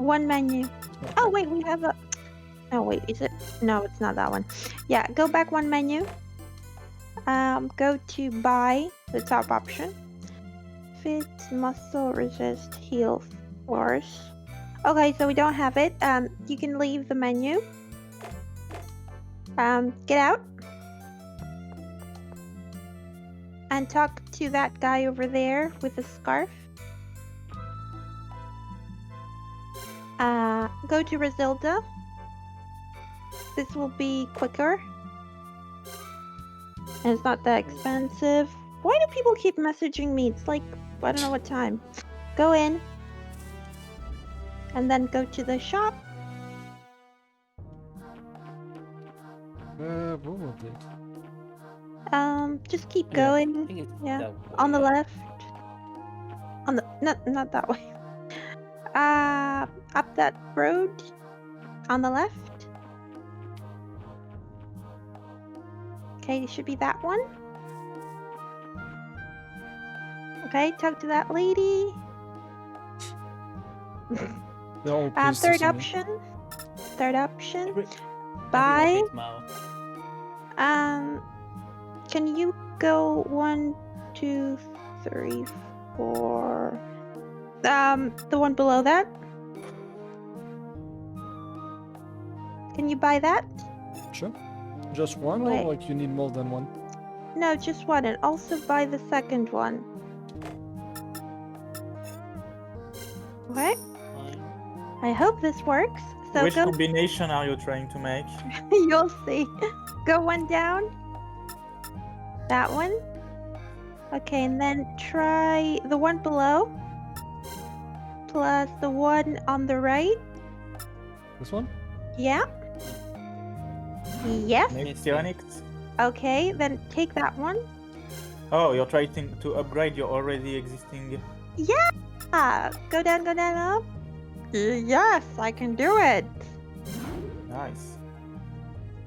One menu. Okay. Oh wait, we have a. Oh wait, is it? No, it's not that one. Yeah, go back one menu. Go to buy, the top option. Fit, muscle, resist, heal, force. Okay, so we don't have it. You can leave the menu. Get out. And talk to that guy over there with the scarf. Go to Rosilda. This will be quicker. And it's not that expensive. Why do people keep messaging me? It's like, I don't know what time. Go in. And then go to the shop. Probably. Just keep Yeah, going. I think it's Yeah. that way, On the yeah. left. On the not that way. Up that road. On the left. Okay, it should be that one. Okay, talk to that lady. They're all pissed or Third something. option. Third option. Everyone Buy. hates Mao. Can you go 1, 2, 3, 4? The one below that. Can you buy that? Sure. Just one, Wait. or like you need more than one? No, just one, and also buy the second one. Okay. Fine. I hope this works. So Which go. combination are you trying to make? You'll see. Go one down. That one. Okay, and then try the one below. Plus the one on the right. This one? Yeah. Yes. Messianics? Okay, then take that one. Oh, you're trying to upgrade your already existing. Yeah. Go down, up. Yes, I can do it. Nice.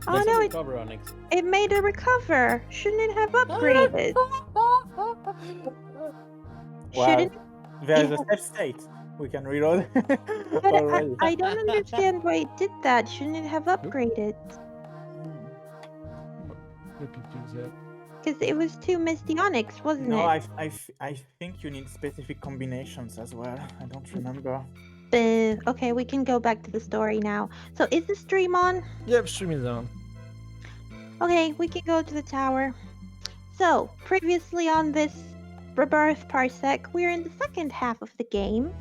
Oh Does no, it recover, Onyx? it made a recover. Shouldn't it have upgraded? Shouldn't. There's a Yeah. safe state. We can reload But already. I don't understand why it did that. Shouldn't it have upgraded? Let me do that. Because it was too Misty Onyx, wasn't No, it? I think you need specific combinations as well. I don't remember. Okay, we can go back to the story now. So is the stream on? Yep, stream is on. Okay, we can go to the tower. So, previously on this Rebirth Parsec, we're in the second half of the game,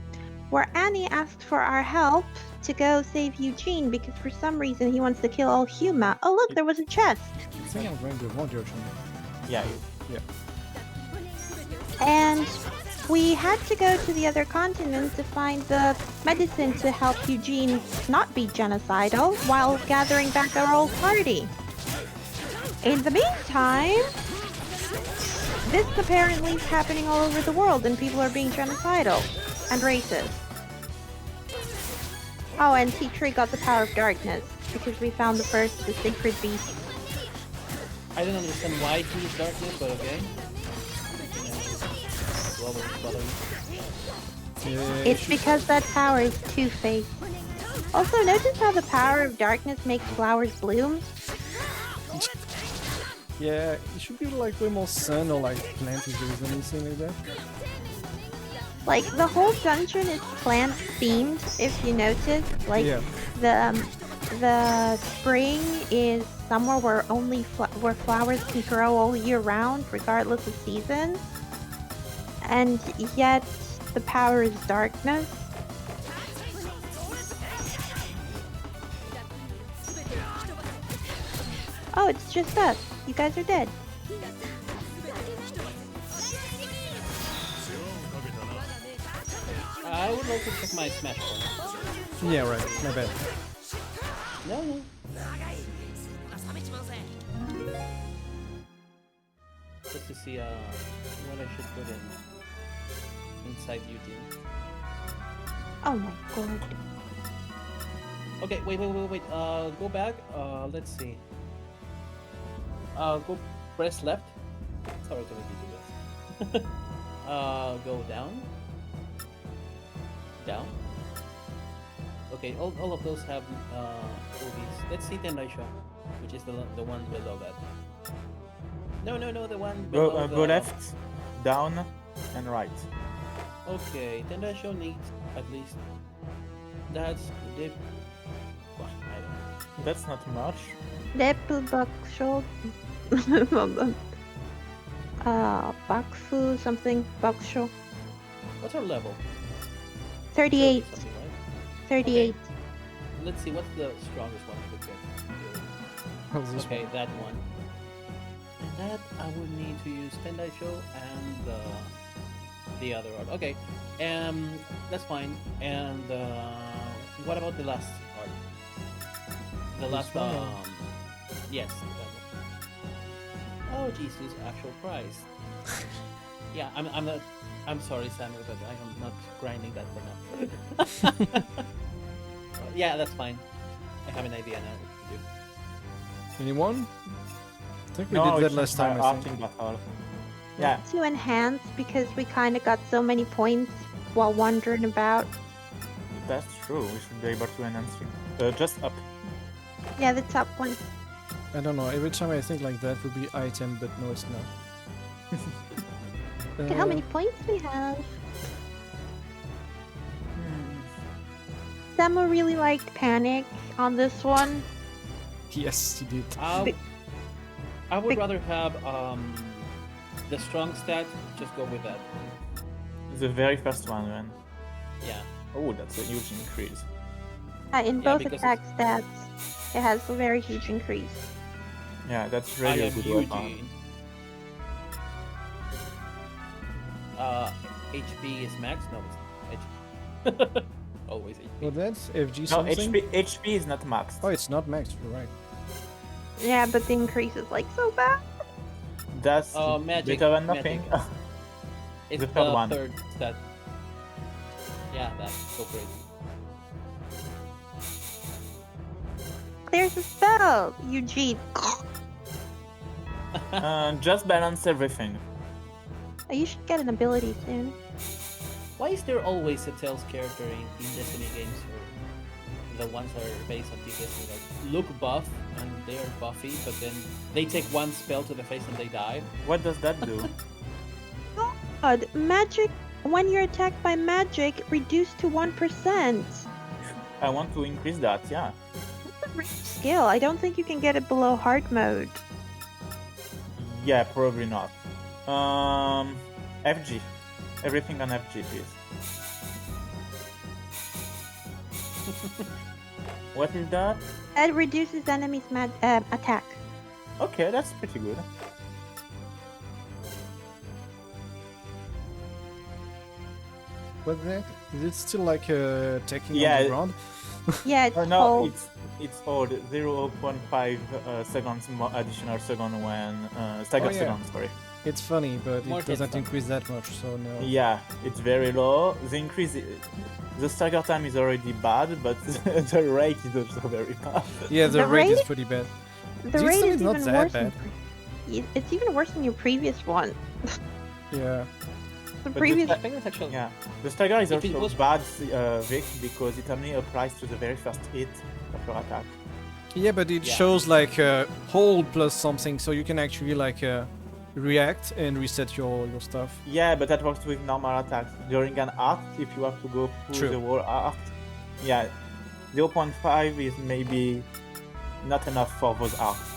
where Annie asked for our help to go save Eugene because for some reason he wants to kill all Huma. Oh look, there was a chest! I think I'm going the wrong direction. Yeah. And we had to go to the other continent to find the medicine to help Eugene not be genocidal while gathering back our old party. In the meantime, this apparently is happening all over the world and people are being genocidal and racist. Oh, and T-Tree got the power of darkness because we found the sacred beast. I don't understand why he used darkness, but okay. Yeah, It's because that power is two-faced. Also, notice how the power of darkness makes flowers bloom? yeah, it should be like way more sun or like plant if there is anything like that. Like, the whole dungeon is plant-themed, if you notice. Like, Yeah. the spring is somewhere where only where flowers can grow all year round, regardless of season. And yet, the power is darkness. Oh, it's just us. You guys are dead. I would like to check my smash point. Yeah, right. My bad. No. Just to see what I should put inside Eugene. Oh my god. Okay, wait. Go back. Let's see. Go press left. Sorry to make you do this. Go down. Down. Okay, all of those have movies. Let's see Tendai Show, which is the one below that. No, the one below Go left, down, and right. Okay, Tendai Show needs at least. That's the. Well, I don't know. That's not much. Rebirth Bakfu something. Bakusho. What's our level? 38. 30 something, right? 38. Let's see, what's the strongest one I could get? How's this Okay, that one. And that I would need to use Tendai Show and the other art. Okay, that's fine. And what about the last art? The last one? yes. That one. Oh Jesus, actual price. Yeah, I'm sorry, Samuel, but I am not grinding that for now. Yeah, that's fine. I have an idea now what to do. Anyone? I think we No, did it's that last not time, my I art think. in battle. Yeah, To enhance because we kind of got so many points while wandering about. that's true. We should be able to enhance it. Just up. Yeah, the top one. I don't know, every time I think like that would be item, but no, it's not. Look at how many points we have. Samu really liked Panic on this one. Yes, he did. I would rather have the strong stat. Just go with that. The very first one, man. Yeah. Oh, that's a huge increase. In Yeah, both because attack stats, it has a very huge increase. Yeah, that's I really a am good Eugene. weapon. HP is max? No, it's HP. Always HP. Well, that's FG No, something? HP is not maxed. Oh, it's not max, you're right. Yeah, but the increase is like so bad. That's magic, better than nothing. It's the third one. third stat. Yeah, that's so crazy. There's a spell, Eugene. Just balance everything. You should get an ability soon. Why is there always a Tails character in Destiny games or the ones that are based on Destiny that look buff and they are buffy, but then they take one spell to the face and they die? What does that do? God, magic. When you're attacked by magic, reduced to 1%. I want to increase that, yeah. That's a rich skill. I don't think you can get it below hard mode. Yeah, probably not. FG. Everything on FG, please. What is that? It reduces enemies' attack. Okay, that's pretty good. What's that? Is it still like taking Yeah. on the ground? Yeah, it's No, cold. it's old. 0.5 seconds additional second when stagger Oh, yeah. second. Sorry. It's funny, but More it doesn't than increase that much, so no. Yeah, it's very low. The increase, the stagger time is already bad, but the rate is also very bad. Yeah, the The rate is rate? pretty bad. The This rate time is it's not even that worse. bad. It's even worse than your previous one. Yeah. The But previous. I think it's actually. Yeah, the stagger is If it also was- bad, Vic, because it only applies to the very first hit of your attack. Yeah, but it Yeah. shows like hold plus something, so you can actually like react and reset your stuff. Yeah, but that works with normal attacks. During an arc, if you have to go through True. the whole arc, yeah, 0.5 is maybe not enough for those arcs.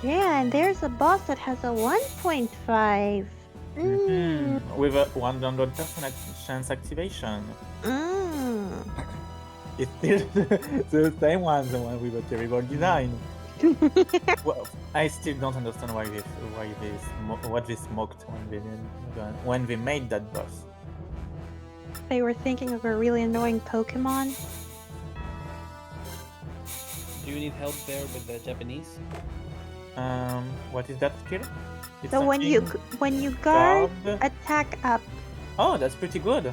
Yeah, and there's a boss that has a 1.5. With a 100% chance activation. It's still the same one, the one with a terrible design. Well, I still don't understand what they smoked when they made that boss. They were thinking of a really annoying Pokemon. Do you need help there with the Japanese? What is that skill? It's So when you guard, guard. attack up. Oh, that's pretty good.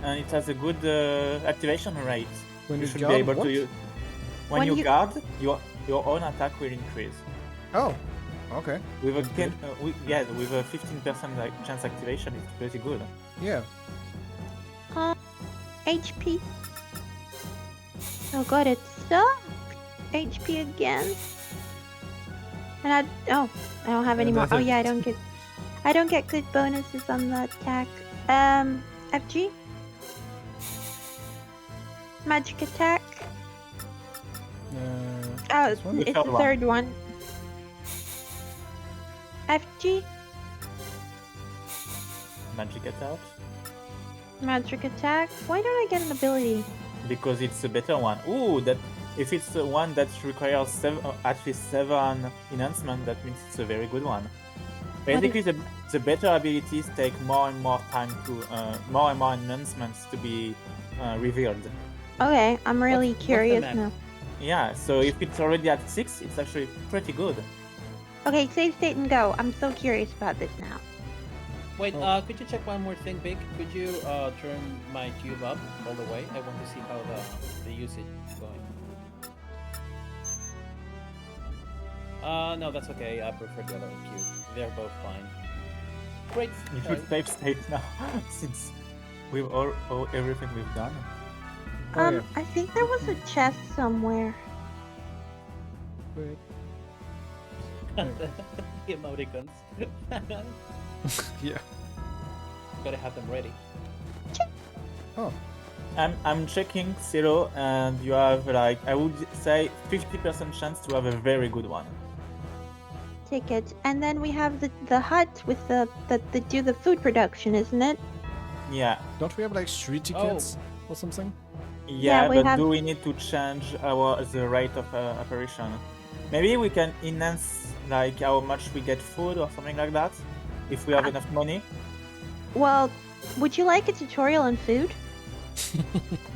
And it has a good activation rate. When You you should guard, be able what? to use. When When you you- guard, your own attack will increase. Oh, okay. With a with a 15% chance activation, it's pretty good. Yeah. HP. Oh god, it sucks. HP again. And I don't have any And more. that's Oh it. yeah, I don't get good bonuses on the attack. FG? Magic attack? Oh, this one? The it's third the one. third one. FG? Magic attack. Magic attack? Why don't I get an ability? Because it's a better one. Ooh, that if it's the one that requires at least 7 enhancement, that means it's a very good one. Basically, the better abilities take more and more time to more and more enhancements to be revealed. Okay, I'm really What's the curious max? now. Yeah, so if it's already at 6, it's actually pretty good. Okay, save state and go. I'm so curious about this now. Wait, Oh. could you check one more thing, Big? Could you turn my tube up all the way? I want to see how the usage is going. No, that's okay. I prefer the other cube. They're both fine. Great. You should save state now, since we've all everything we've done. Oh, yeah. I think there was a chest somewhere. Wait. The emoticons. Yeah. Gotta have them ready. Oh. I'm checking Zero, and you have like I would say 50% chance to have a very good one. Ticket. And then we have the hut with the do the food production, isn't it? Yeah, Don't we have like 3 tickets or something? Yeah, we but have- do we need to change the rate of apparition? Maybe we can enhance like how much we get food or something like that, if we have enough money. Well, would you like a tutorial on food?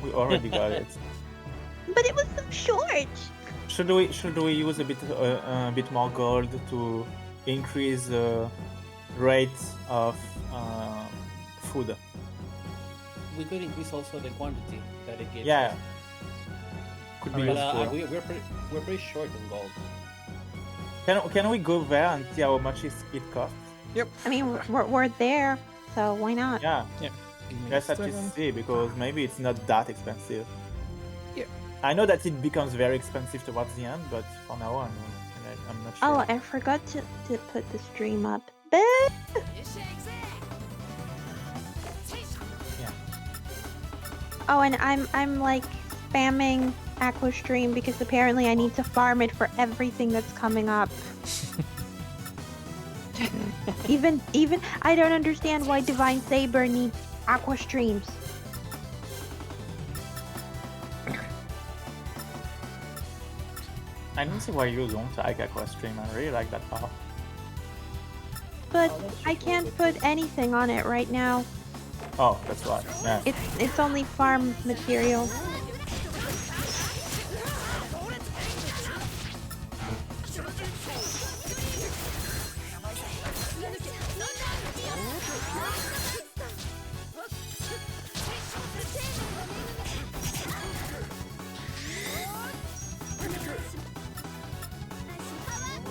We already got it. But it was so short. Should we use a bit more gold to increase the rate of food? We could increase also the quantity that it gives. Yeah, could be But useful. we're pretty short in gold. Can we go there and see how much it costs? Yep. I mean, we're there, so why not? Yeah, Give me let's a have to second. see, because maybe it's not that expensive. Yeah. I know that it becomes very expensive towards the end, but for now I'm not sure. Oh, I forgot to put the stream up. Boo! Yeah. Oh, and I'm like spamming Aqua Stream because apparently I need to farm it for everything that's coming up. even I don't understand why Divine Saber needs Aqua Streams. I don't see why you don't like Aqua Stream. I really like that power. But Oh, that's I just can't really put anything on it right now. Oh, that's why. Yeah. It's only farm material.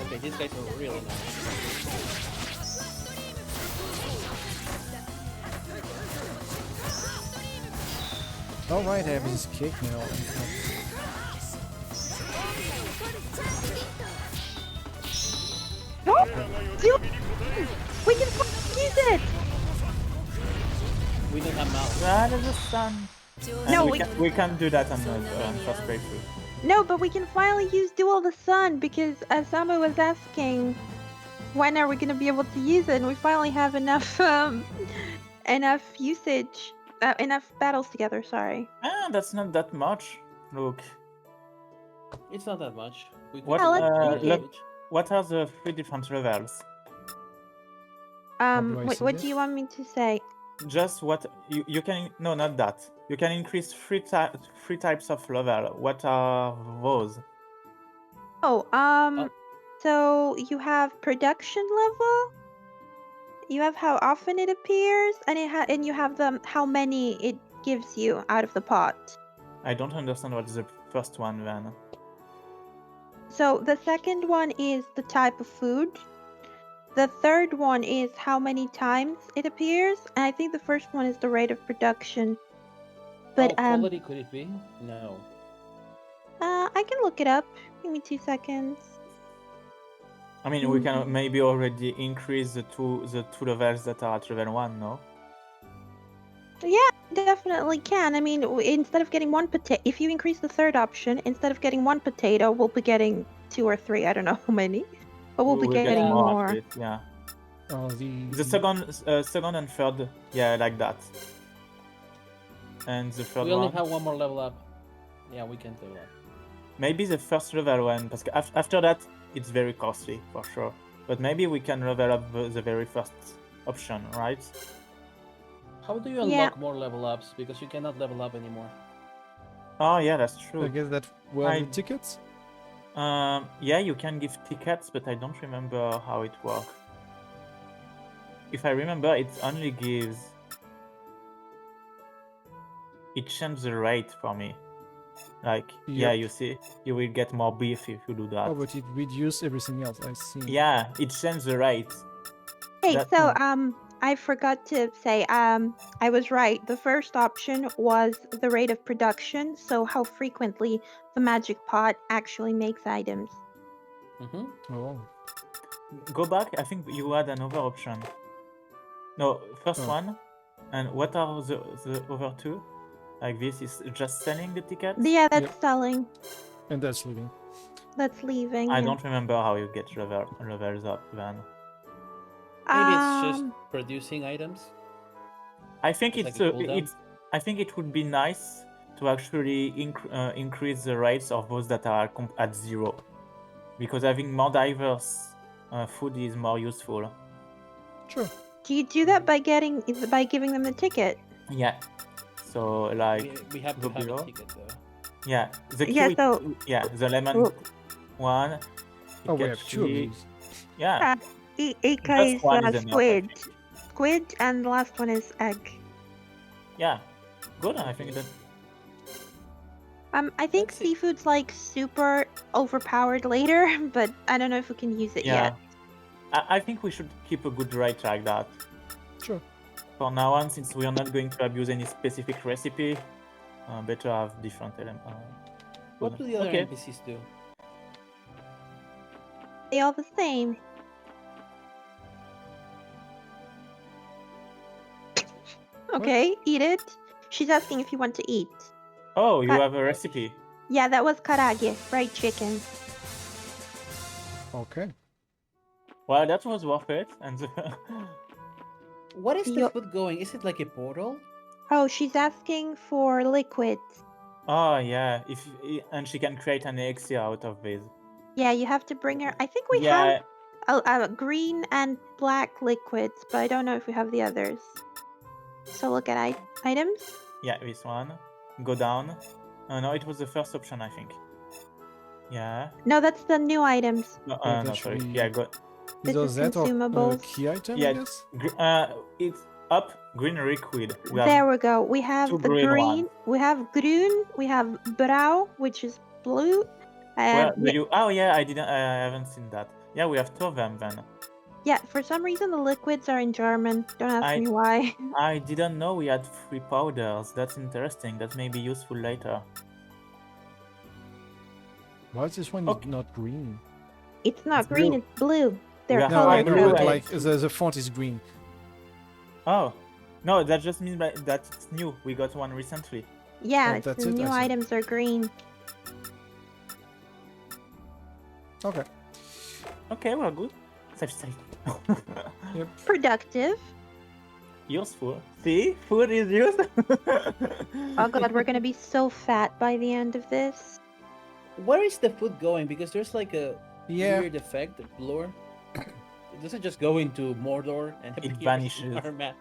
Okay, these guys are really nice. Alright, I have this cake now. Oh, we can use it. We don't have mouths. That is the sun. And No, we can't do that on the first playthrough. No, but we can finally use Duel the Sun because Samu was asking when are we going to be able to use it, and we finally have enough enough usage, enough battles together. Sorry. Ah, that's not that much. Look, It's not that much. We could what Yeah, let's do take damage. what are the 3 different levels? do I see What it? do you want me to say? Just what you can no, not that. You can increase 3 types of level. What are those? Oh, Oh. so you have production level. You have how often it appears, and and you have how many it gives you out of the pot. I don't understand what's the first one then. So the second one is the type of food. The third one is how many times it appears, and I think the first one is the rate of production. But quality could it be? No. I can look it up. Give me 2 seconds. I mean, we can maybe already increase the two levels that are at level 1, no? Yeah, definitely can. I mean, instead of getting 1 potato, if you increase the third option, instead of getting 1 potato, we'll be getting 2 or 3. I don't know how many, but we'll be We'll get getting more. more. At least, yeah. Oh, The second and third, yeah, like that. And the third We only one, have one more level up. Yeah, we can do that. maybe the first level one, because after that it's very costly for sure. But maybe we can level up the very first option, right? How do you Yeah. unlock more level ups? Because you cannot level up anymore. Oh yeah, that's I true. guess that were I- the tickets. Yeah, you can give tickets, but I don't remember how it works. If I remember, it only gives. It changes the rate for me. Like, yeah, Yep. you see, you will get more beef if you do that. Oh, but it reduced everything else. I see. Yeah, it changes the rate. Hey, That so one. I forgot to say, I was right. The first option was the rate of production, so how frequently the magic pot actually makes items. Mm-hmm. Oh. Go back. I think you had another option. No, first Oh. one. And what are the other two? Like this is just selling the tickets? Yeah, that's Yep. selling. And that's leaving. That's leaving. I yeah. don't remember how you get levels up then. Maybe it's just Um, producing items. I think It's it's like a cooldown? it's. I think it would be nice to actually increase the rates of those that are at 0, because having more diverse food is more useful. Sure. Do you do that by giving them the ticket? Yeah. So like We have to go have below. a ticket though. Yeah, the Yeah, kiwi. so- Yeah, the lemon Well- one. it Oh, we gets have 2 of free- these. Yeah, Ika Just is one is enough, I squid. think. Squid, and the last one is egg. yeah. Good. I think that. I think Let's see. seafood's like super overpowered later, but I don't know if we can use it Yeah. yet. I think we should keep a good rate like that. Sure. For now on, since we are not going to abuse any specific recipe, better have different elements. What do the other Okay. NPCs do? They all the same. Okay, eat it. She's asking if you want to eat. Oh, you Cut. have a recipe. Yeah, that was karage, fried chicken. Okay. Well, that was worth it. And What is the Yo- food going? Is it like a portal? Oh, she's asking for liquids. oh yeah, and she can create an elixir out of this. Yeah, you have to bring her. I think we Yeah, have green and black liquids, but I don't know if we have the others. So look at items. yeah, this one. Go down. No, it was the first option, I think. Yeah. No, that's the new items. No, Yeah, that no, should sorry. be- Yeah, go. This Either is that or consumables. key item, Yeah. I guess? It's up. Green liquid. We have There we go. We have two the green green. ones. We have grün. We have brau, which is blue. Where And do you? Oh yeah, I didn't. I haven't seen that. Yeah, we have 2 of them then. yeah, for some reason the liquids are in German. Don't ask I- me why. I didn't know we had 3 powders. That's interesting. That may be useful later. Why is this one Okay. not green? It's not It's green. blue. It's blue. They're Yeah, No, color I color know, but coded. like the font is green. Oh, no, that just means that it's new. We got one recently. Yeah, Oh, it's that's the it, new I see. items are green. Okay. Okay, we're good. Safe. Productive. Useful. See, food is used. Oh god, we're gonna be so fat by the end of this. Where is the food going? Because there's like a Yeah. weird effect, the blur. Does it just go into Mordor and It appears vanishes. in our map?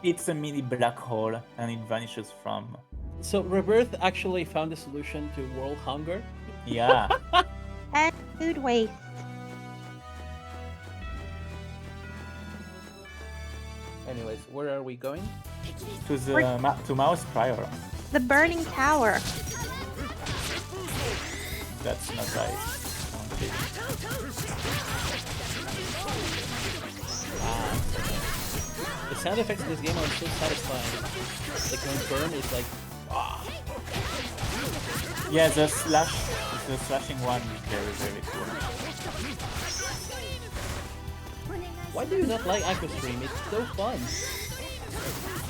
It's a mini black hole, and it vanishes from. So Rebirth actually found a solution to world hunger. Yeah. And food waste. Anyways, where are we going? to the to Mouse Prior. The burning tower. That's not right. Okay. The sound effects in this game are so satisfying. Like when burn is like, Yeah, the slashing one is very, very cool. Why do you not like Aqua Stream? It's so fun.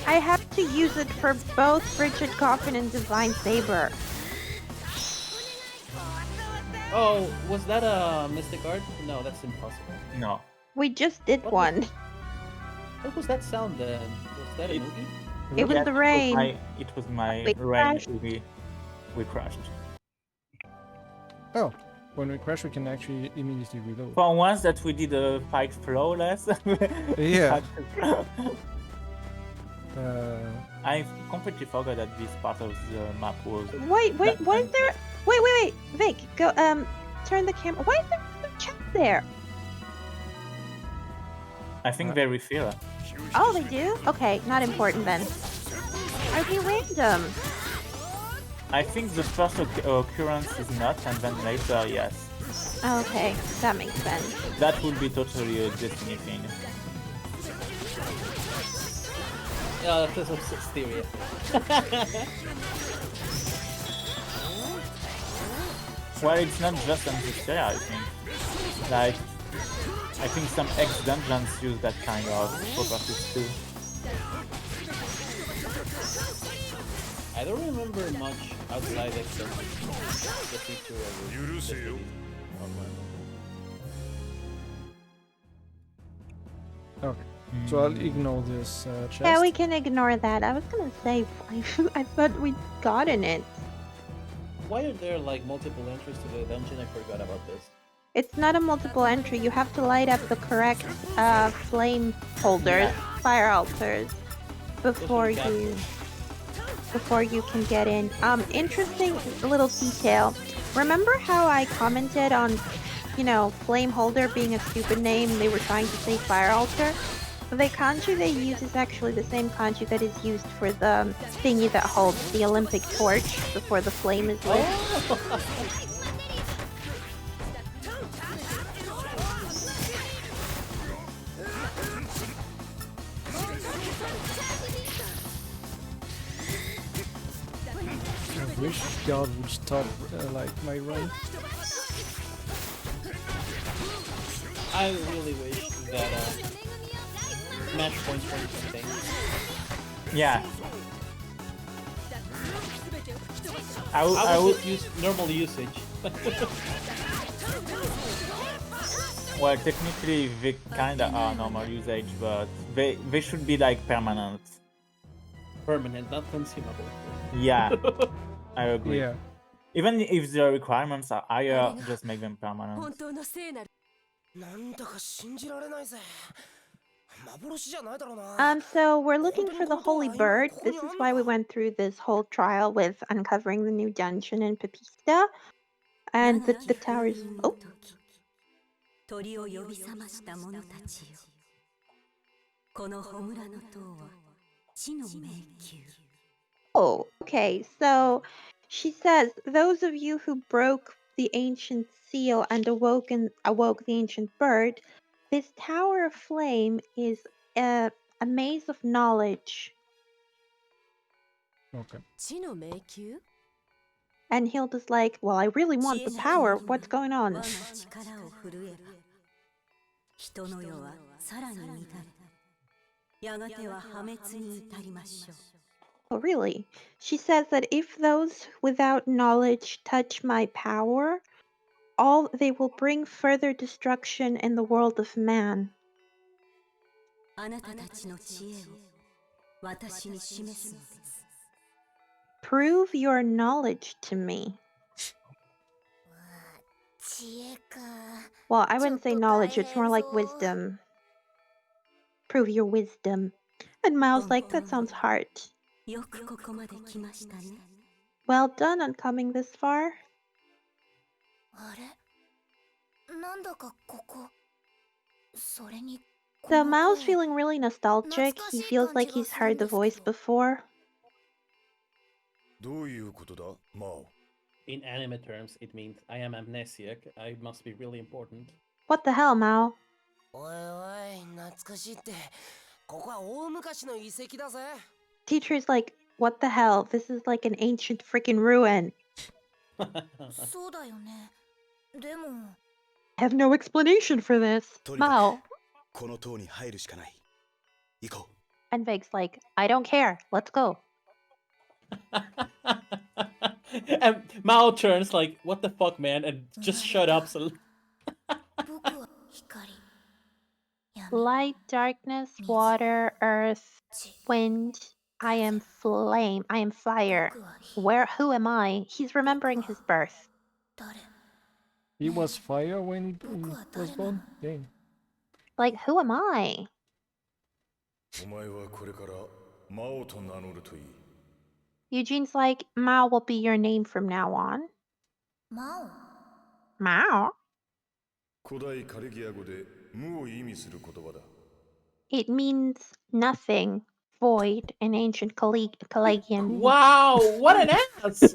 I have to use it for both Frigid Coffin and Divine Saber. Oh, was that a Mystic Art? No, that's impossible. No. We just did What one. What was that sound then? Was that a It- movie? It was Yes, the rain. It was my We rain. crashed. We crashed. Oh, when we crash, we can actually immediately reload. For once that we did a fight flawless. Yeah. I completely forgot that this part of the map was. Wait, what is there? Wait, Vic, go, turn the camera. Why is there some chat there? I think they refill. Oh, they do? Okay, not important then. Are they random? I think the first occurrence is not, and then later, yes. Okay, that makes sense. That would be totally a Destiny thing. Yeah, that's a hysteria. Well, it's not just on this area, I think. Like, I think some X dungeons use that kind of properties too. I don't remember much outside except the feature of Destiny. Okay. So I'll ignore this chest. Yeah, we can ignore that. I was gonna say, I thought we'd gotten it. Why are there like multiple entries to the dungeon? I forgot about this. It's not a multiple entry. You have to light up the correct flame holders, fire altars, before you can get in. Interesting little detail. Remember how I commented on, flame holder being a stupid name? They were trying to say fire altar. The kanji they use is actually the same kanji that is used for the thingy that holds the Olympic torch before the flame is lit. I wish God would stop my run. I really wish that match points weren't a thing. Yeah. I I would would. use normal usage. Well, technically they kinda are normal usage, but they should be like permanent. Permanent, not consumable. Yeah, I agree. Yeah. Even if the requirements are higher, just make them permanent. なんだか信じられないぜ。幻じゃないだろうな。 So we're looking for the holy bird. This is why we went through this whole trial with uncovering the new dungeon in Pepista. And the towers. Oh, 鳥を呼び覚ました者たちよ。この穂村の塔は地の迷宮。 oh, okay. So she says, those of you who broke the ancient seal and awoke the ancient bird, this tower of flame is a maze of knowledge. Okay. 地の迷宮 And Hilda's like, well, I really want the power. What's going 我 on? が力を振るえば人の世はさらに乱れやがては破滅に至りましょう Oh, really? She says that if those without knowledge touch my power, they will bring further destruction in the world of man. あなたたちの知恵を私に示すのです Prove your knowledge to me. 知恵か。 Well, I wouldn't say knowledge, it's more like wisdom. Prove your wisdom. And Mao's like, that sounds hard. よくここまで来ましたね Well done on coming this far. あれなんだかここ。それに。 So Mao's feeling really nostalgic. He feels like he's heard the voice before. どういうことだ、マオ。 In anime terms, it means I am amnesiac. I must be really important. What the hell, Mao? おいおい、懐かしいって。ここは大昔の遺跡だぜ。 Teacher's like, what the hell? This is like an ancient freaking ruin. そうだよね。でも I have no explanation for this. とにかく Mao. この塔に入るしかない。行こ And Veg's like, I don't care. Let's go. And Mao turns like, what the fuck, man, and just shut up. So 僕は光、闇、 Light, darkness, water, earth, 地。 wind. I am flame. I am fire. 僕は火、 Who am I? He's remembering his birth. 誰？ He was fire when he Boku wa was dare born? nano? Dang. Like, who am I? う。お前はこれから魔王と名乗るといい。 Eugene's like, Mao will be your name from now on. 魔王？ Mao? 古代カリギア語で無を意味する言葉だ。 It means nothing, void in ancient Kalagian. wow, what an ass!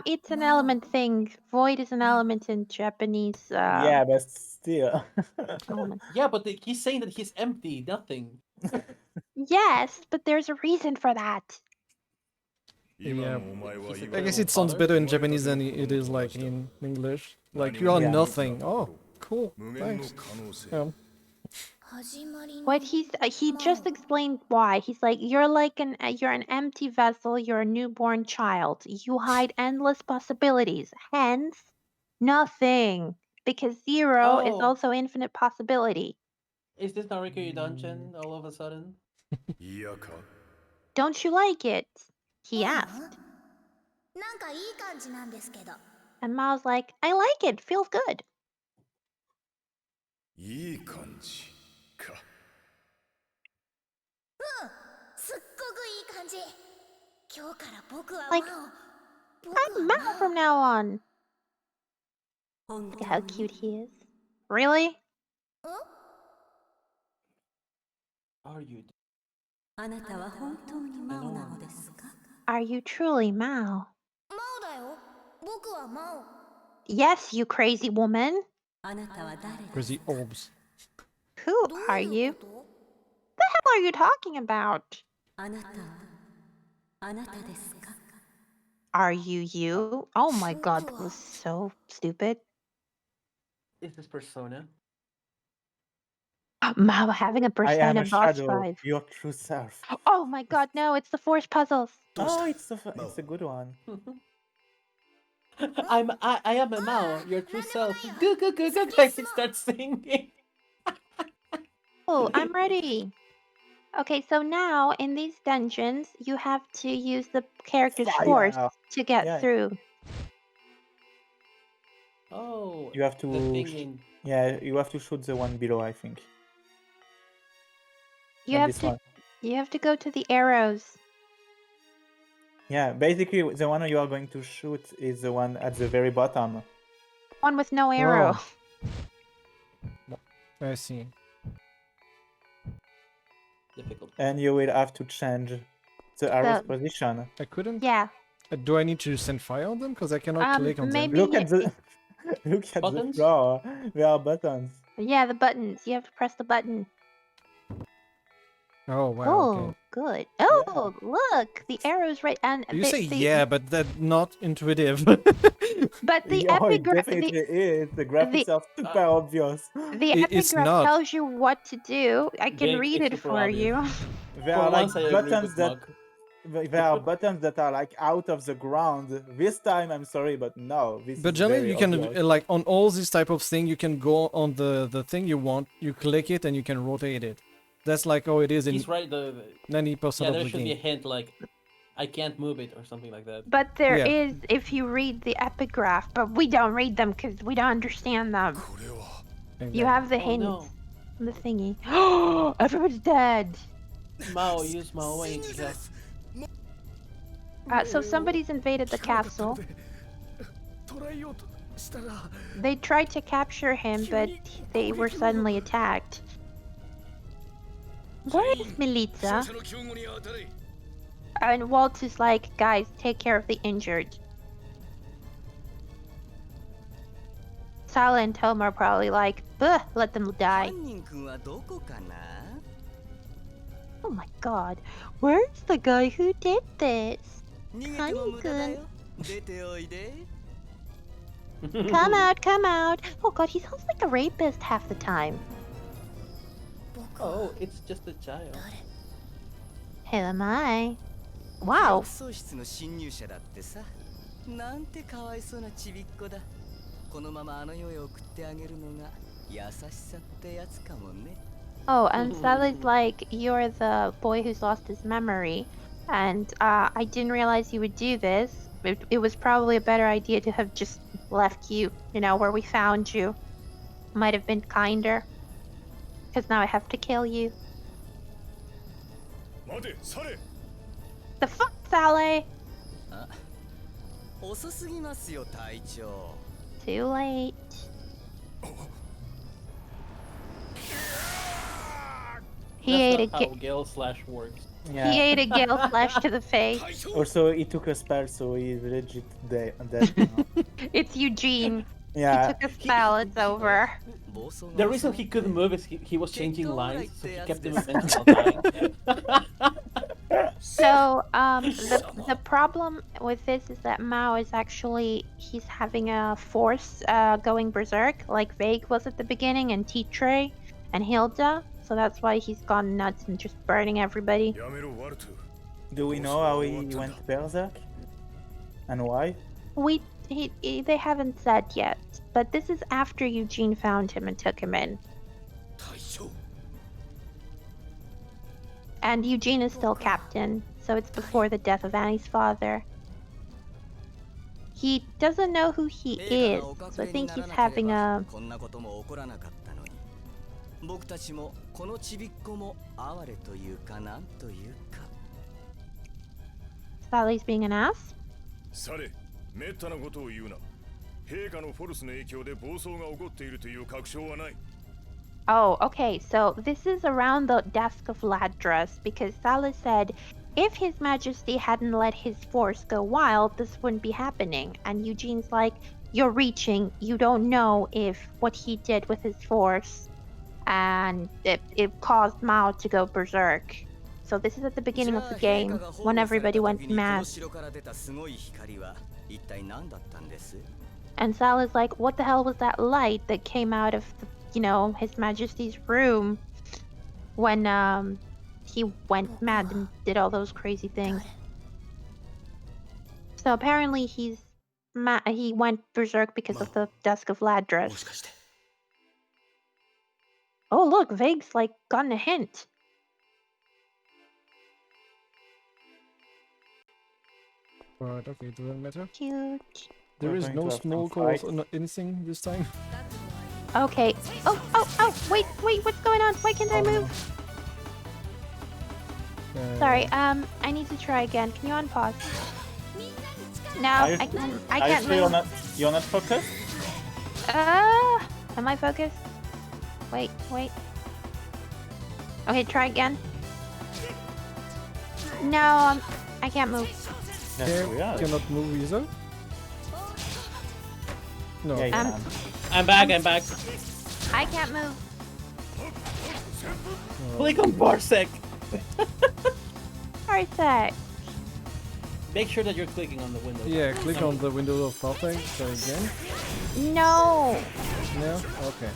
It's an element thing. Void is an element in Japanese. Yeah, but still. Element. Yeah, but he's saying that he's empty, nothing. Yes, but there's a reason for that. 今のお前は He's a I 今 guess it sounds better in Japanese than it is like in English. Like, you are Yeah. nothing. Oh, cool. 無限の Thanks. 可能性。 Yeah. 始まりの What he just explained why. He's like, you're like you're an empty vessel. You're a newborn child. You hide endless possibilities. Hence, nothing. Because zero is Oh. also infinite possibility. Is this Nariko Dungeon all of a sudden? 嫌か。 Don't you like it? He asked. なんかいい感じなんですけど。 And Mao's like, I like it. Feels good. いい感じか。すっごくいい感じ。今日から僕は Like, 魔王。僕 I'm は Mao from now on. 本 Look 当 at how に cute he is. Really? Are you? あなたは本当に魔王なのですか？ Are you truly Mao? 魔王だよ。僕は魔王。 Yes, you crazy woman. あなたは誰で Crazy すか？ orbs. Who どう are いう you? こと？ What are you talking about? あなたはあなたですか？ Are you you? Oh my god, that was so stupid. Is this Persona? Mao having a I am persona a boss shadow, fight. your true self. Oh my god, no, it's the force puzzles. Oh, it's a good one. I am a Mao, your true self. Good, good, good, good. Like he starts singing. Oh, I'm ready. Okay, so now in these dungeons, you have to use the character's Fire. force to get Yeah. through. Oh, You have the to, thing in yeah, you have to shoot the one below, I think. You Not have this to one. you have to go to the arrows. Yeah, basically the one you are going to shoot is the one at the very bottom. One with no arrow. I see. difficult. And you will have to change the arrow's position. I couldn't. Yeah. Do I need to send fire on them? Because I cannot click on maybe Look at the look at the Buttons? floor. There are buttons. Yeah, the buttons. You have to press the button. them. Oh, wow. Oh, Okay. good. Oh, look, the arrows right and You the, say the- yeah, but that's not intuitive. But the Oh, it epigraph, definitely is. The graphics are super obvious. the It's epigraph not. tells you what to do. I can Big, read it's it super for obvious. you. There For are like once, I agree buttons with that Mug. there are buttons that are like out of the ground. This time, I'm sorry, but no. This But is generally, very you can obvious. like on all this type of thing, you can go on the thing you want, you click it, and you can rotate it. That's like how it is in He's right. 90% Yeah, of there the should be a game. hint like, I can't move it or something like that. But there Yeah. is if you read the epigraph, but we don't read them because we don't understand them. これは And You then- have the Oh hint, no, the thingy. Oh, everyone's dead. Mao, use Mao Wing. Yeah. So somebody's invaded the castle. 捕らえようとしたら They tried to capture him, but they were suddenly attacked. Where is Militza? の救護に当たれ And Walt is like, guys, take care of the injured. Sala and Tom are probably like, ugh, let them die. 犯人くんはどこかな Oh my god, where's the guy who did this? 逃げても無駄だよ出ておいで。 Come out, come out. Oh god, he sounds like a rapist half the time. 僕は Oh, it's just a child. 誰 Who am I? 記 Wow. 憶喪失の侵入者だってさ。なんてかわいそうなちびっこだ。このままあの世へ送ってあげるのが優しさってやつかもね。 Oh, and Sally's like, you're the boy who's lost his memory. And I didn't realize you would do this. It was probably a better idea to have just left you, where we found you. Might have been kinder. Because now I have to kill you. 待て、去れ。 The fuck, Sally? あ、遅すぎますよ隊長。 Too late. He ate a That's not how Gale Slash works. he Yeah. ate a Gale slash to the face. Also, he took a spell, so he's legit dead now. It's Eugene. He Yeah. took a spell. It's over. The reason he couldn't move is he was changing lines, so he kept the momentum of dying. So, the problem with this is that Mao is actually, he's having a force going berserk, like Vague was at the beginning, and T-Tray, and Hilda. So that's why he's gone nuts and just burning everybody. やめろ、ワルト。 Do we know how he went berserk? And why? They haven't said yet, but this is after Eugene found him and took him in. 隊長。 And Eugene is still captain, so it's before the death of Annie's father. He doesn't know who he is, so I think he's having a... こんなことも起こらなかったのに。僕たちもこのちびっこも哀れというかなんというか。 Sally's being an ass? 去れ。めったなことを言うな。陛下のフォルスの影響で暴走が起こっているという確証はない。 Oh, okay, so this is around the desk of Ladras, because Salah said if His Majesty hadn't let his force go wild, this wouldn't be happening. And Eugene's like, you're reaching, you don't know if what he did with his force, and it caused Mao to go berserk. So this is at the beginning of the game, when everybody went mad. And Salah's like, what the hell was that light that came out of the, His Majesty's room when he went mad and did all those crazy things? So apparently he went berserk because of the Dusk of Ladras. Oh look, Vague's like gotten a hint. Right, okay, doesn't matter. Cute. There We're is going no to have some smoke or fights. anything this time. Okay. Oh, wait, what's going on? Why can't I move? Sorry, I need to try again. Can you unpause? No, I can't sure move. you're not focused? Am I focused? Wait. Okay, try again. No, I can't move. That's Yeah, weird. cannot move either. No. Yeah, you can. I'm back. I can't move. Click on Parsec. Parsec. Make sure that you're clicking on the window. Yeah, click on the window of Parsec. Try again. No. No? Okay.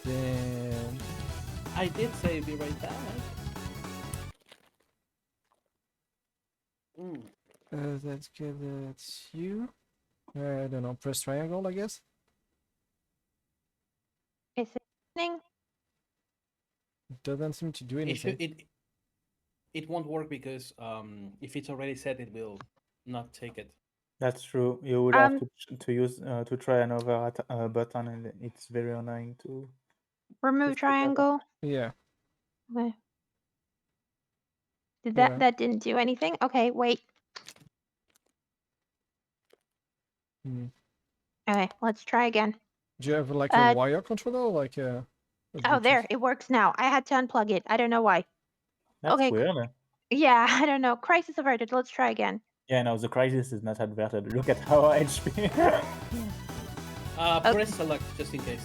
Then... I did say be right back. That's good, that's you. I don't know, press triangle, I guess? Is it happening? Doesn't seem to do anything. It won't work because if it's already set, it will not take it. That's true. You would have to use to try another button, and it's very annoying to. Remove triangle. Yeah. Okay. Did Yeah. that didn't do anything? Okay, wait. Hmm. Okay, let's try again. Do you have like a wire controller, like a Oh, there, Bluetooth? it works now. I had to unplug it. I don't know why. That's Okay. weird. Yeah, I don't know. Crisis averted. Let's try again. Yeah, no, the crisis is not averted. Look at our HP. Press select just in case.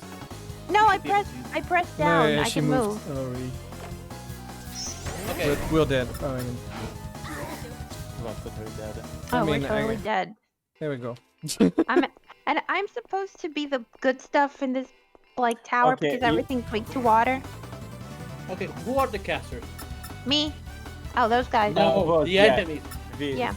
No, I should be able pressed No, down. yeah, I she can moved move. already. Okay. But we're dead. I mean, Well, very dead. Oh, mean, we're totally I- dead. There we go. I'm supposed to be the good stuff in this like tower Okay, because everything's weak to water. Okay, who are the casters? Me? Oh, those guys. No, both, the yeah. enemy. These. Yeah.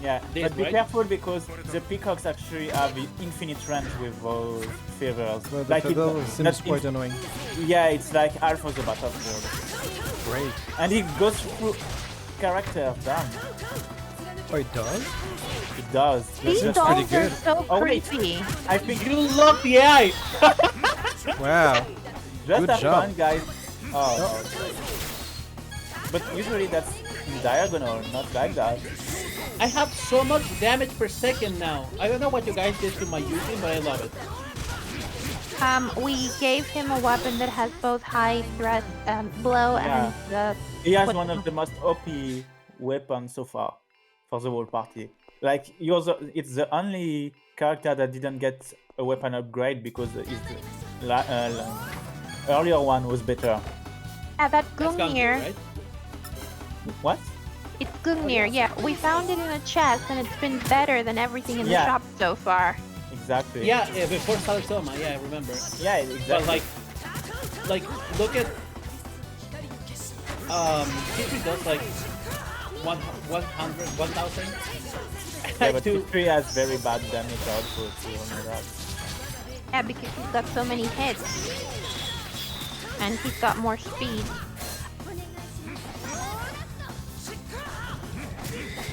Yeah, This, but be right? careful because the peacocks actually have infinite range with those feathers. Well, the Like feather it's seems not quite annoying. yeah, it's like half of the battlefield. Great. And it goes through character, damn. Oh, it does? It does. These That's dolls pretty are good. so Oh, wait. creepy. I think You love the eye. Wow. just Good have job. fun, guys. Oh, okay. But usually that's in diagonal, not like that. I have so much damage per second now. I don't know what you guys did to my Yuji, but I love it. We gave him a weapon that has both high threat blow and the. He has what- one of the most OP weapons so far for the whole party. Like it's the only character that didn't get a weapon upgrade because earlier one was better. Yeah, that That's Gungnir. Gungnir, right? What? It's Gungnir. Yeah, we found it in a chest, and it's been better than everything in the Yeah. shop so far. Exactly. Yeah, before Salasoma, yeah, I remember. Yeah, exactly. But like, look at Kitri does like 100, 1,000. yeah, but to- Kitri has very bad damage output. You all know that. Yeah, because he's got so many hits, and he's got more speed.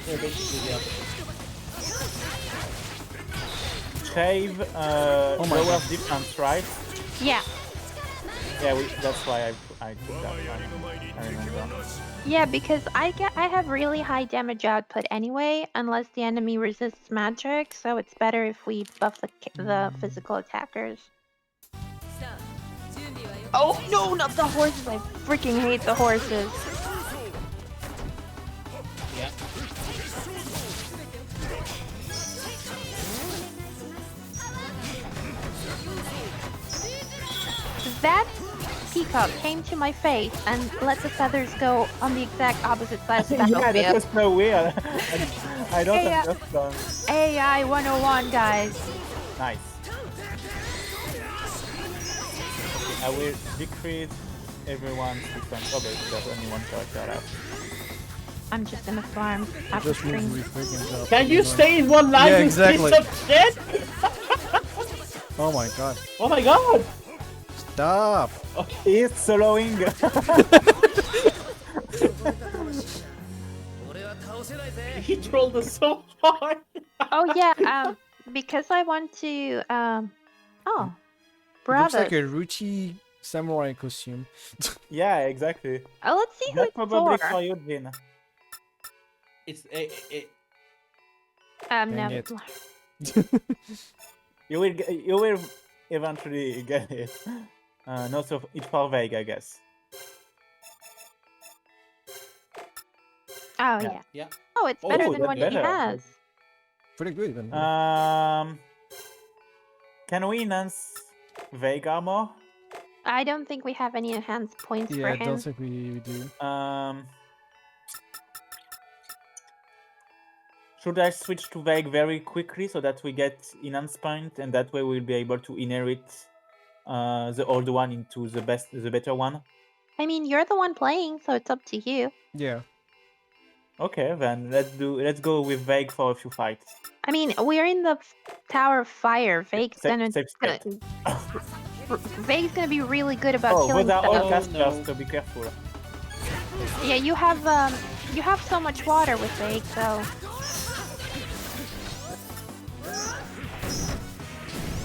They're basically the opposite. Shave my lowers God. defense, right? Yeah, Yeah, that's why I took that one. I remember. yeah, because I have really high damage output anyway, unless the enemy resists magic. So it's better if we buff the physical attackers. Oh no, not the horses! I freaking hate the horses. Yeah. That peacock came to my face and let the feathers go on the exact opposite side of the Yeah, that battlefield. was so weird. I don't Yeah. understand. AI 101, guys. Nice. Okay, I will decrease everyone's defense. Okay, there's only one character left. I'm just gonna farm after Just move spring. really freaking job. Can you stay in one line, Yeah, you exactly. piece of shit? Oh my god. Oh my god! Stop. He's soloing. He trolled us so hard. Oh yeah, because I want to oh, It looks bravo. like a Ruchi samurai costume. Yeah, exactly. Oh, let's see who That's it's probably for. for you, Jin. It's Dang No. it. You will eventually get it. No, so it's for Vague, I guess. Oh Yeah. yeah. yeah. Oh, it's Oh, better oh, than that's what he better. has. Pretty good even. Can we enhance Vague armor? I don't think we have any enhanced points Yeah, for I him. don't think we do. Should I switch to Vague very quickly so that we get enhance point and that way we'll be able to inherit the old one into the better one? I mean, you're the one playing, so it's up to you. Yeah. Okay, then let's go with Vague for a few fights. I mean, we're in the Tower of Fire. Vague's gonna Safe state. Vague's gonna be really good about Oh, killing those are all stuff. Oh, casters, no. so be careful. Yeah, you have so much water with Vague, so.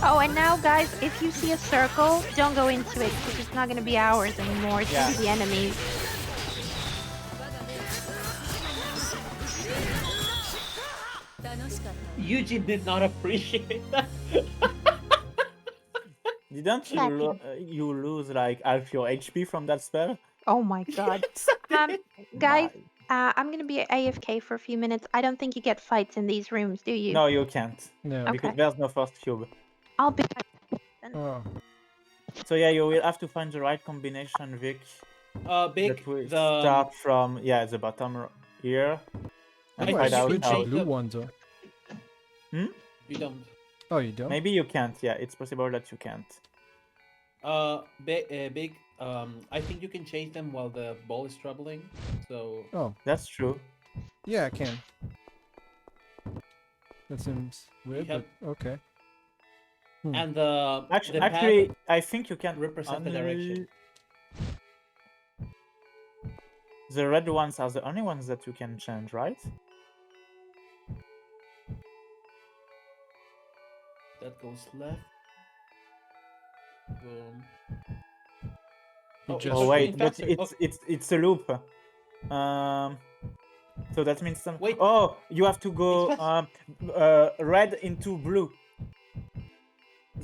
Oh, and now, guys, if you see a circle, don't go into it because it's not gonna be ours anymore. It's gonna Yeah. be the enemies. Eugene did not appreciate that. Didn't you, you lose like half your HP from that spell? Oh my god. Guys, I'm gonna be AFK for a few minutes. I don't think you get fights in these rooms, do you? No, you can't. No. Okay. Because there's no first cube. I'll be. Oh. So yeah, you will have to find the right combination, Vic. Big That will the start from the bottom here. How I do I think you switch can a change blue the- one though? You don't. Oh, you don't? Maybe you can't. Yeah, it's possible that you can't. Big. I think you can change them while the ball is troubling. So Oh, That's true. yeah, I can. That seems weird, have- but okay. and the Actually, pad I think you can represent the only... direction. The red ones are the only ones that you can change, right? That goes left. Boom. You Oh, just- Oh it's wait, going but faster. it's a loop. So that means some. Wait. Oh, you have to go It's fast. red into blue.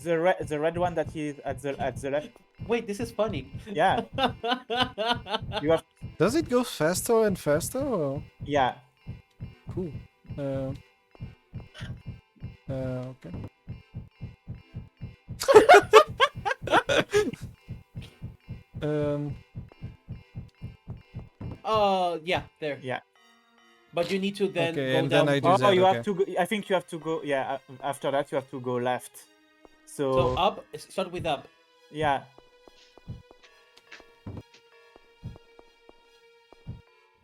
The red one that is at the left. Wait, this is funny. Yeah, you have. Does it go faster and faster? Or? Yeah, Cool. Okay. um, Yeah, there. yeah. But you need to then Okay, go and down. then I do Oh, that, you have okay. to go. I think you have to go. Yeah, after that you have to go left. So So up. Start with up. yeah,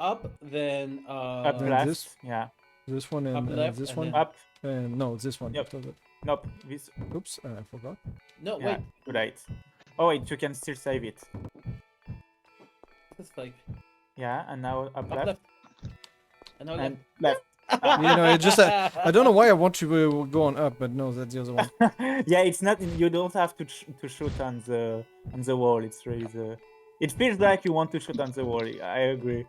Up, then up Then left. this- Yeah, This one Up and left, this and one. then- up. No, this one. Yep. After that. Nope. This. Oops, I forgot. no, Yeah, wait. too late. Oh wait, you can still save it. It's like Yeah, and now up up left left. And now and left. left. You know, it just I don't know why I want to go on up, but no, that's the other one. Yeah, it's not. You don't have to to shoot on the wall. It's really the. It feels like you want to shoot on the wall. I agree.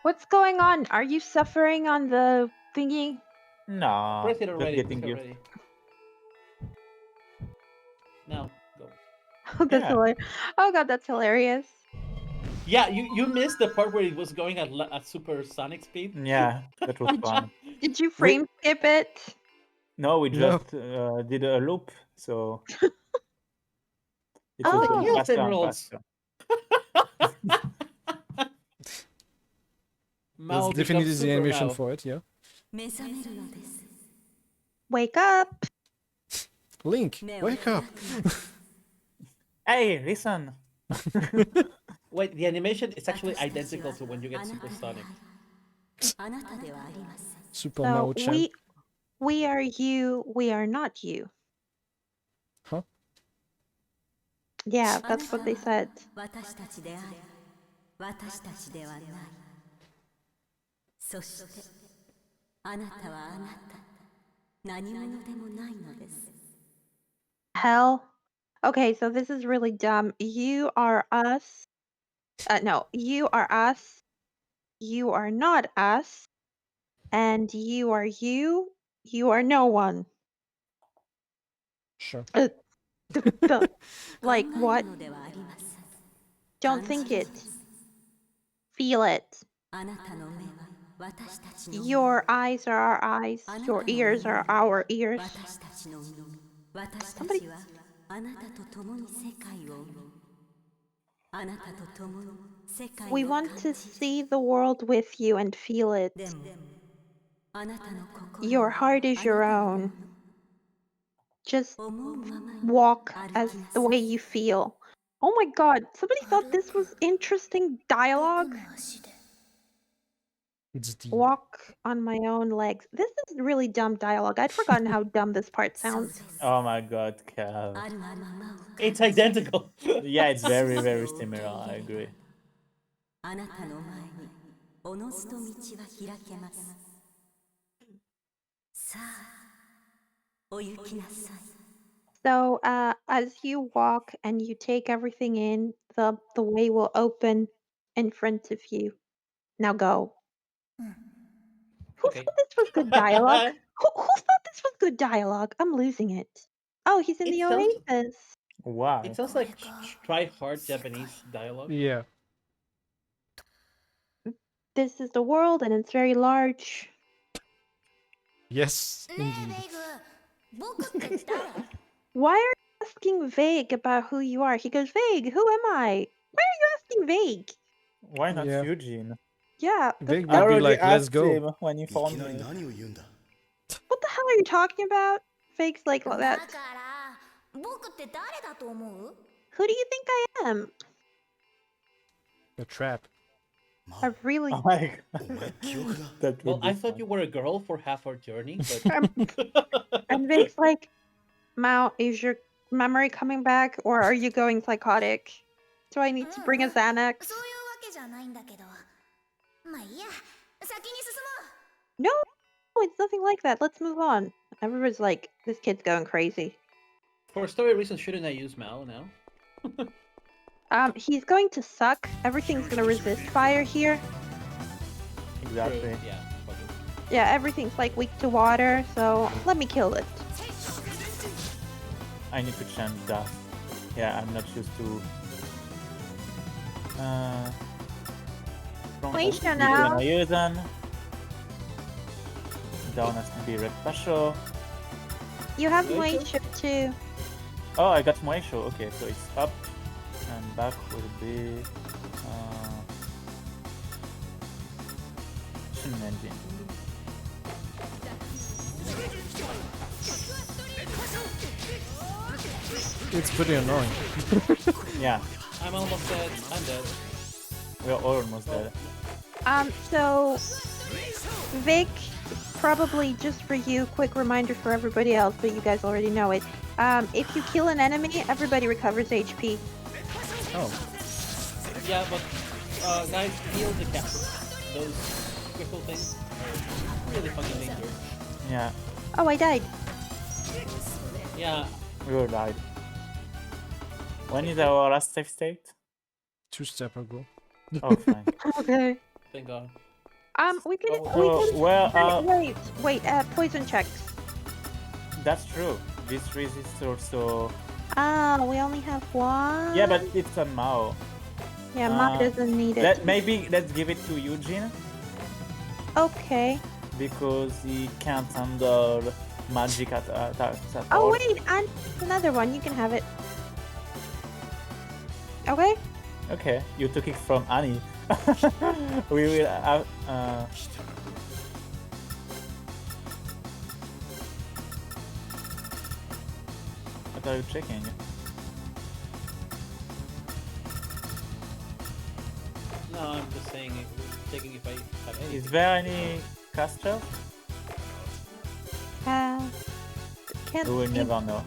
What's going on? Are you suffering on the thingy? No, Press it just already. getting Press it used. already. Now go. Oh, that's Yeah. hilarious. Oh god, that's hilarious. Yeah, you missed the part where it was going at supersonic speed. Yeah, that was fun. Did you frame skip it? No, we No. just did a loop, so it Oh. was going Yes, faster and emeralds. faster. Mao That's definitely becomes the Super animation Mao. for it, yeah. 目覚めるのです Wake up! Link, 目を wake up! Hey, listen. Wait, the animation is actually identical to when you get あなたで supersonic. あなたではありません Super So Mao Chan. we are you, we are not you. Huh? Yeah, that's what they said. 私たちであり私たちではないそしてあなたはあなた何者でもないのです Hell. Okay, so this is really dumb. You are us. No, you are us. You are not us. And you are you. You are no one. Sure. Like 考え what? るのではありません Don't think it. Feel it. あなたの目は私たちの目 Your eyes are our eyes. Your ears are our ears. 私たちの耳私たちはあなたと共に世界を見あなたと共に世界を We 感 want じ to see the world with you and feel it. でもあなたの心 Your は heart is あ your なたの own. Just 思うままに walk 歩き as な the さ way い you feel. Oh my god, somebody thought this was interesting 僕 dialogue. の足で It's deep. Walk on my own legs. This is really dumb dialogue. I'd forgotten how dumb this part そうで sounds. す Oh my god, Cal. あるがままを It's identical. Yeah, it's very, very similar. I agree. あなたの前におのずと道は開けますさあお行きなさい So, as you walk and you take everything in, the way will open in front of you. Now go. Who Okay. thought this was good dialogue? Who thought this was good dialogue? I'm losing it. Oh, he's in It the sounds- oasis. Wow. It sounds like try hard Japanese dialogue. Yeah. This is the world, and it's very large. Yes, ねえ indeed. ベイグ僕って誰 Why are you asking Vague about who you are? He goes, Vague, who am I? Why are you asking Vague? Why not Yeah. Eugene? Yeah. Vic I would be already like, let's asked go. him when he いき found なり me. 何を言うんだ What the hell are you talking about? Fakes like だ that. から僕って誰だと思う？ Who do you think I am? A trap. I really. Oh my god. お前記憶が That Well, would be I thought fun. you were a girl for half our journey, but And Vic's like, Mao, is your memory coming back, or are you going psychotic? Do I need to bring a Xanax? そういうわけじゃないんだけど。まあいいや。先に進もう。 No, it's nothing like that. Let's move on. Everybody's like, this kid's going crazy. for story reasons, shouldn't I use Mao now? He's going to suck. Everything's gonna resist fire here. Exactly. True, yeah. fuck it. Yeah, everything's like weak to water, so let me kill it. I need to change that. Yeah, I'm not used to. Wait, Front now. na jeden. Down has to be red special. You have Wait, weight shift too. Oh, I got Moesho. Okay, so it's up and back will be Shin engine. It's pretty annoying. Yeah, I'm almost dead. I'm dead. we're almost dead. So Vic, probably just for you, quick reminder for everybody else, but you guys already know it. If you kill an enemy, everybody recovers HP. Oh. Yeah, but guys, heal the cactus. Those crystal things are really fucking dangerous. Yeah, Oh, I died. Yeah, we all died. When is our last save state? 2 step ago. Oh, fine. Okay. thank God. We can. Oh, we can. well, wait. Poison checks. that's true. This resists also. Ah, we only have one. Yeah, but it's a Mao. Yeah, Mom doesn't need it. Maybe let's give it to Eugene Okay. because he can't handle magic attacks at Oh all. wait, and another one. You can have it. Okay. Okay, you took it from Annie. We will have. What are you checking? No, I'm just saying, checking if I have anything. Is there any caster? Can't We will see. never know.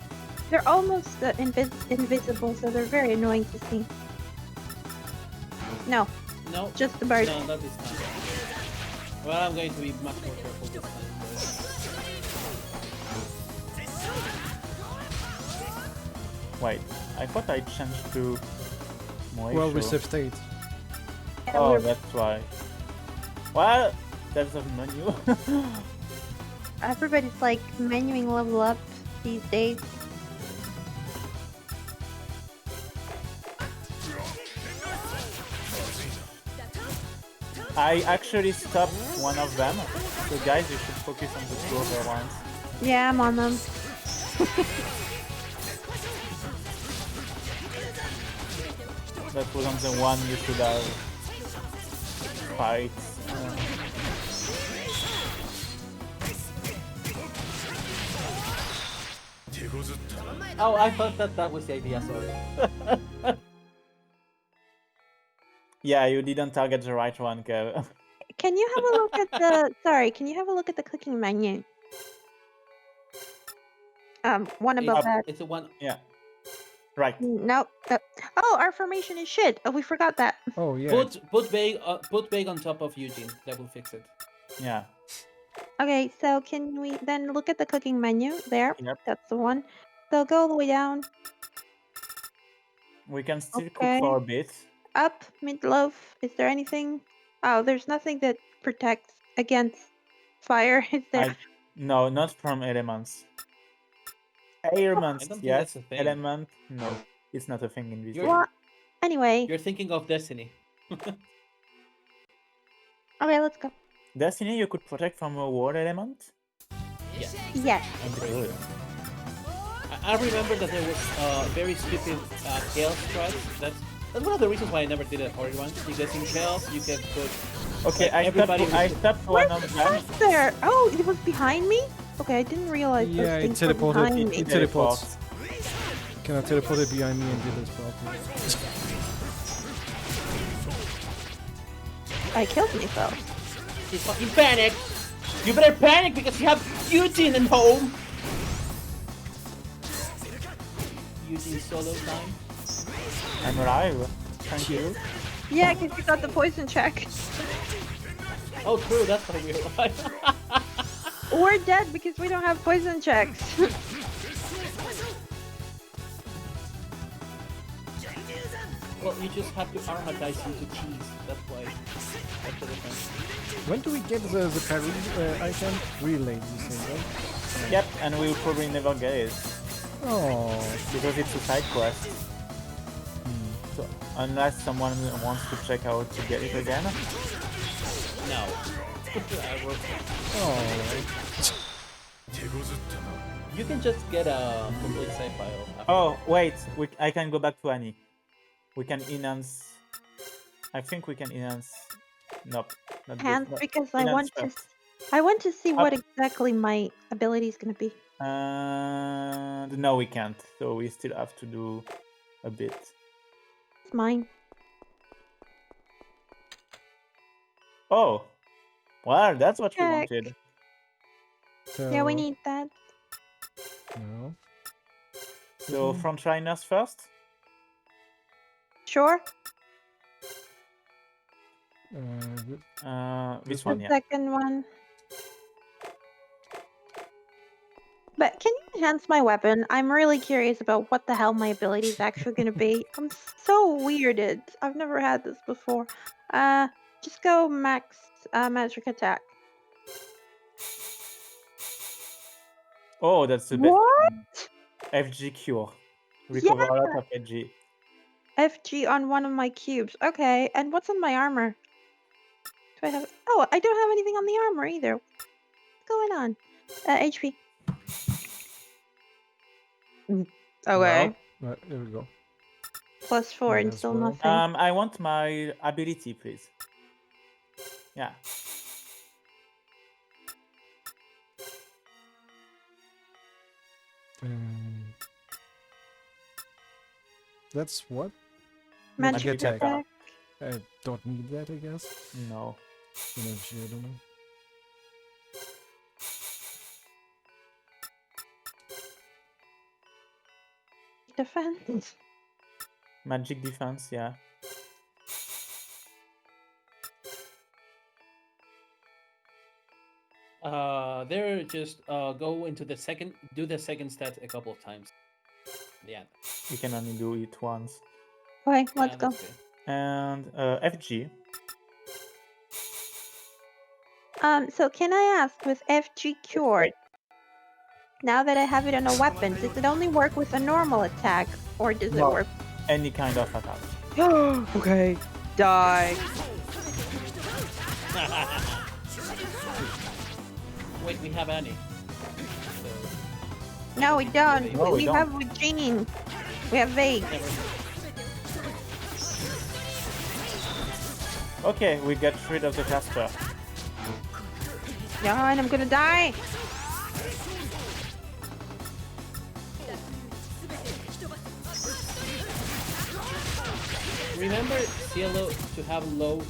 They're almost invisible, so they're very annoying to see. No, No, just the bird. no, not this time. Well, I'm going to be much more careful this time. Wait, I thought I changed to Moesho. Well, we save state. Yeah, Oh, we're- that's why. Well, there's a menu. Everybody's like menuing level up these days. I actually stopped one of them. So guys, you should focus on the two other ones. Yeah, I'm on them. That wasn't the one you should have fight. Oh, I thought that was the idea, sorry. Yeah, you didn't target the right one, Kev. Can you have a look at the? Sorry, can you have a look at the cooking menu? One above that. It's a one. Yeah. Right. No. Oh, our formation is shit. Oh, we forgot that. Oh, yeah. Put bag on top of Eugene. That will fix it. Yeah. Okay, so can we then look at the cooking menu there? Yep. That's the one. So go all the way down, We can still Okay. cook for a bit. up, meatloaf. Is there anything? Oh, there's nothing that protects against fire. Is there? No, not from elements. I Elements, don't think yes. that's a thing. Element, no. It's not a thing in this You're- game. Well, anyway. You're thinking of Destiny. Okay, let's go. Destiny, you could protect from a water element? Yes. Yes. Good. I remember that there was very stupid Chaos strikes. That's one of the reasons why I never did a horror one. Because in Chaos you can put Okay, Like, everybody I stopped one Where's of the them. faster? Oh, it was behind me? Okay, I didn't realize Yeah, those it things were teleported. behind me. It teleports. Can I teleport it behind me and do this properly? I killed myself. She's fucking panicked. You better panic because you have Eugene at home. Eugene solo time. I'm alive. Thank you. Yeah, because you got the poison check. Oh, true. That's why we're alive. We're dead because we don't have poison checks. Well, you just have to aromatize into cheese. That's why. That's the difference. When do we get the parry item? Really late, you say, right? Yep, and we'll probably never get it Oh. because it's a side quest. So unless someone wants to check out to get it again. No. Oh. You can just get a complete save file. after Oh wait, I can go back to Annie. We can enhance. I think we can enhance. Nope. Not this, And no, because I enhance want to, first. I want to see what exactly my ability is gonna be. No, we can't. So we still have to do a bit. It's mine. Oh, well, that's what you Check. wanted. So, Yeah, we need that. No. So frontliners first. Sure. This The one, yeah. second one. But can you enhance my weapon? I'm really curious about what the hell my ability is actually gonna be. I'm so weirded. I've never had this before. Just go max magic attack. Oh, that's the best What? one. FG cure. Recover a lot of FG. FG on one of my cubes. Okay, and what's on my armor? Do I have? Oh, I don't have anything on the armor either. What's going on? HP. Okay. Well, there we go. +4 and As still well. nothing. I want my ability, please. Yeah. That's what? Magic attack. attack. I don't need that, I guess. No. Energy, I don't know. Defense. Magic defense, yeah. There just go into the second, do the second stat a couple of times. Yeah. You can only do it once. Okay, let's go. That's good. And FG. So can I ask, with FG cured, now that I have it on a weapon, does it only work with a normal attack, or does it No. work? Any kind of attack. Okay. Die. Wait, we have Annie. No, we don't. No, we we don't. have with Jean. We have Vague. Okay, we get rid of the caster. Yeah, and I'm gonna die. Remember Cielo to have low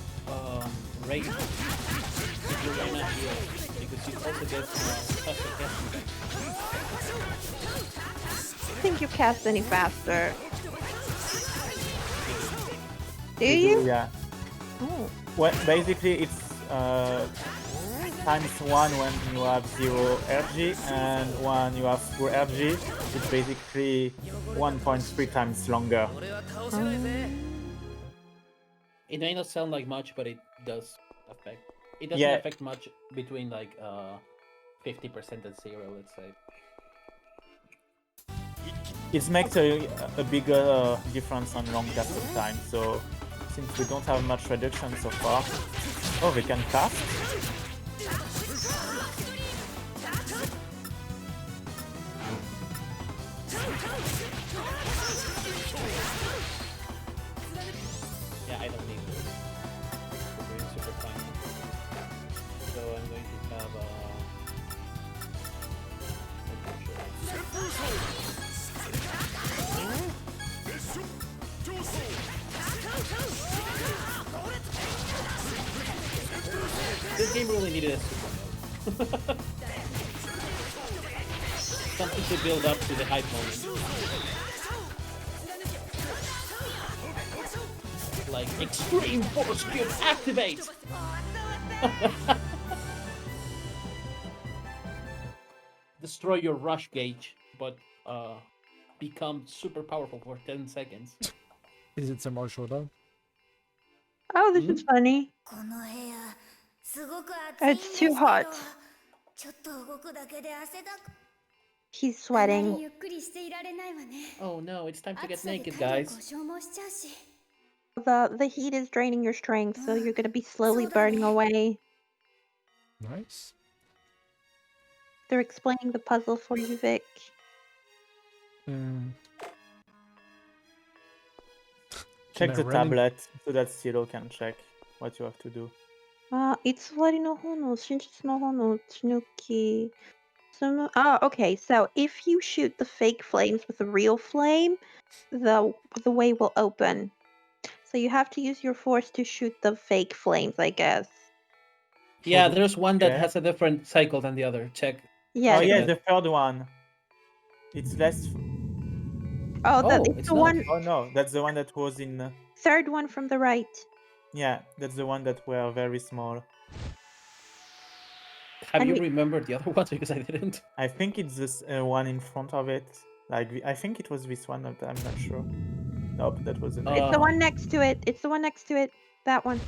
rate if you wanna heal, because you also get faster casting. I think you cast any faster. Do you? Yeah. Oh. Well, basically, it's ×1 when you have 0 RG, and when you have full RG, it's basically 1.3 times longer. It may not sound like much, but it does affect. It doesn't Yeah. affect much between like 50% and 0, let's say. It makes a bigger difference on long casting time, so since we don't have much reduction so far. Oh, we can cast? Yeah, I don't need this. We're doing super fine. game really needed a super. Something to build up to the hype moment. Like extreme force cube activate. Destroy your rush gauge, but become super powerful for 10 seconds. Is it Samurai Showdown? Oh, this is funny. この部屋すごく暑 It's いんです too けど hot. ちょっと動くだけで汗だく He's あまり sweating. ゆっくりしていられないわね Oh no, it's time to 暑 get さで naked, 体 guys. 力を消耗しちゃうし The heat is draining your strength, so you're gonna be slowly So burning funny. away. Nice. They're explaining the puzzle for you, Vic. Check I the run in- tablet so that Silo can check what you have to do. 偽りの炎、真実の炎、血抜き。Okay. So if you shoot the fake flames with a real flame, the way will open. So you have to use your force to shoot the fake flames, I guess. Yeah, there's one that Okay. has a different cycle than the other. Check. Yeah. Oh, yeah, that. the third one. It's less. Oh, Oh, it's it's the not. one Oh, no, that's the one that was in. third one from the right. Yeah, that's the one that were very small. Have And you we- remembered the other ones? Because I didn't. I think it's this one in front of it. Like, I think it was this one, but I'm not sure. Nope, that wasn't it. It's the one next to it. It's the one next to it. That one.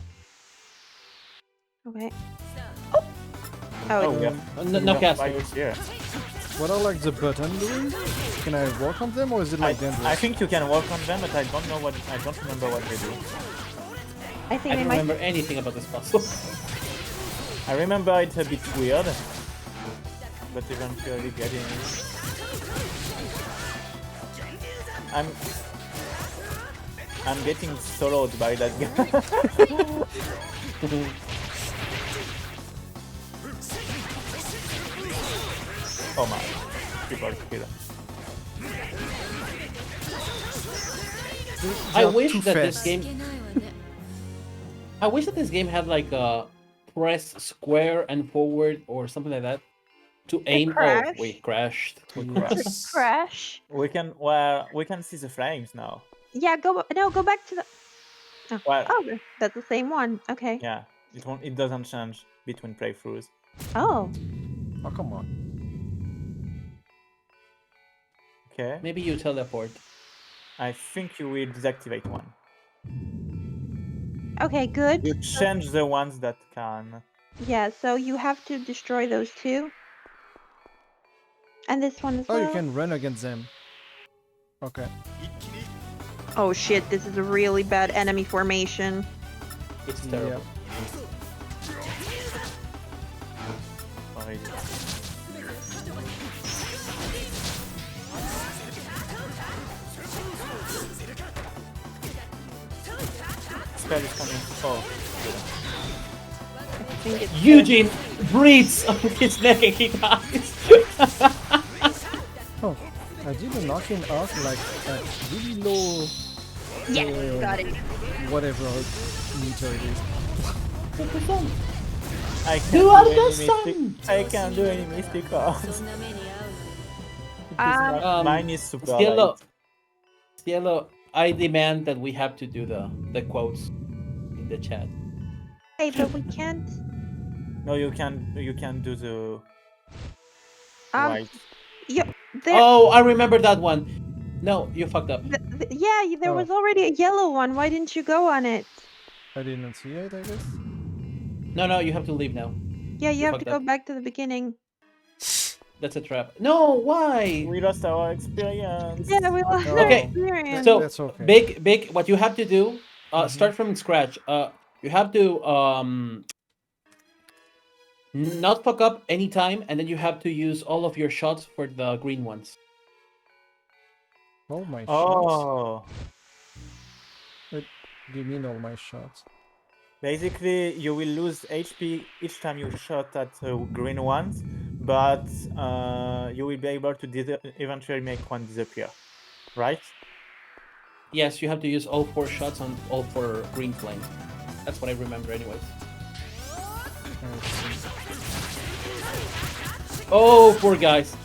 Okay. Oh, Oh, it's- we have, No, we no have castle. fights here. What are like the button doing? Can I walk on them or is it like dangerous? I think you can work on them, but I don't know what. I don't remember what they do. I think I they don't might. remember anything about this puzzle. I remember it's a bit weird, but eventually getting it. I'm getting soloed by that guy. Oh my, people kill. I They are wish too that this fast. game. I wish that this game had like a press square and forward or something like that to aim. Oh, crash? wait, crashed. Yes. Crash. We can see the flames now. Yeah, go back to the. Oh, Well, that's the same one. Okay. yeah, it doesn't change between playthroughs. Oh, Oh, come on. Okay, Maybe you teleport. I think you will deactivate one. okay, good. You change the ones that can. Yeah, so you have to destroy those two. And this one as Oh, well. you can run against them. Okay. Oh shit, this is a really bad enemy formation. It's terrible. Already. Spell is coming. Oh, I think it's Eugene breathes on his neck and he dies. Oh, I did a knocking off like at really low. Yes, got it. Whatever meter it is. I can't You do are any the mystic. sun! I can't do any mystic cards. Mine is super Cielo, light. Cielo, I demand that we have to do the quotes in the chat. Hey, but we can't. No, you can do the Um, white. There, Oh, I remember that one. No, you fucked up. yeah, there Oh. was already a yellow one. Why didn't you go on it? I didn't see it, I guess. No, you have to leave now. Yeah, you have to fucked go up. back to the beginning. That's a trap. No, why? We lost our experience. Yeah, we lost our Okay, experience. So That's okay. big. What you have to do, start from scratch. You have to not fuck up any time, and then you have to use all of your shots for the green ones. All my shots. Oh, Give me all my shots. basically you will lose HP each time you shot at green ones, but you will be able to eventually make one disappear, right? Yes, you have to use all 4 shots on all 4 green flames. That's what I remember, anyways. Oh, poor guys.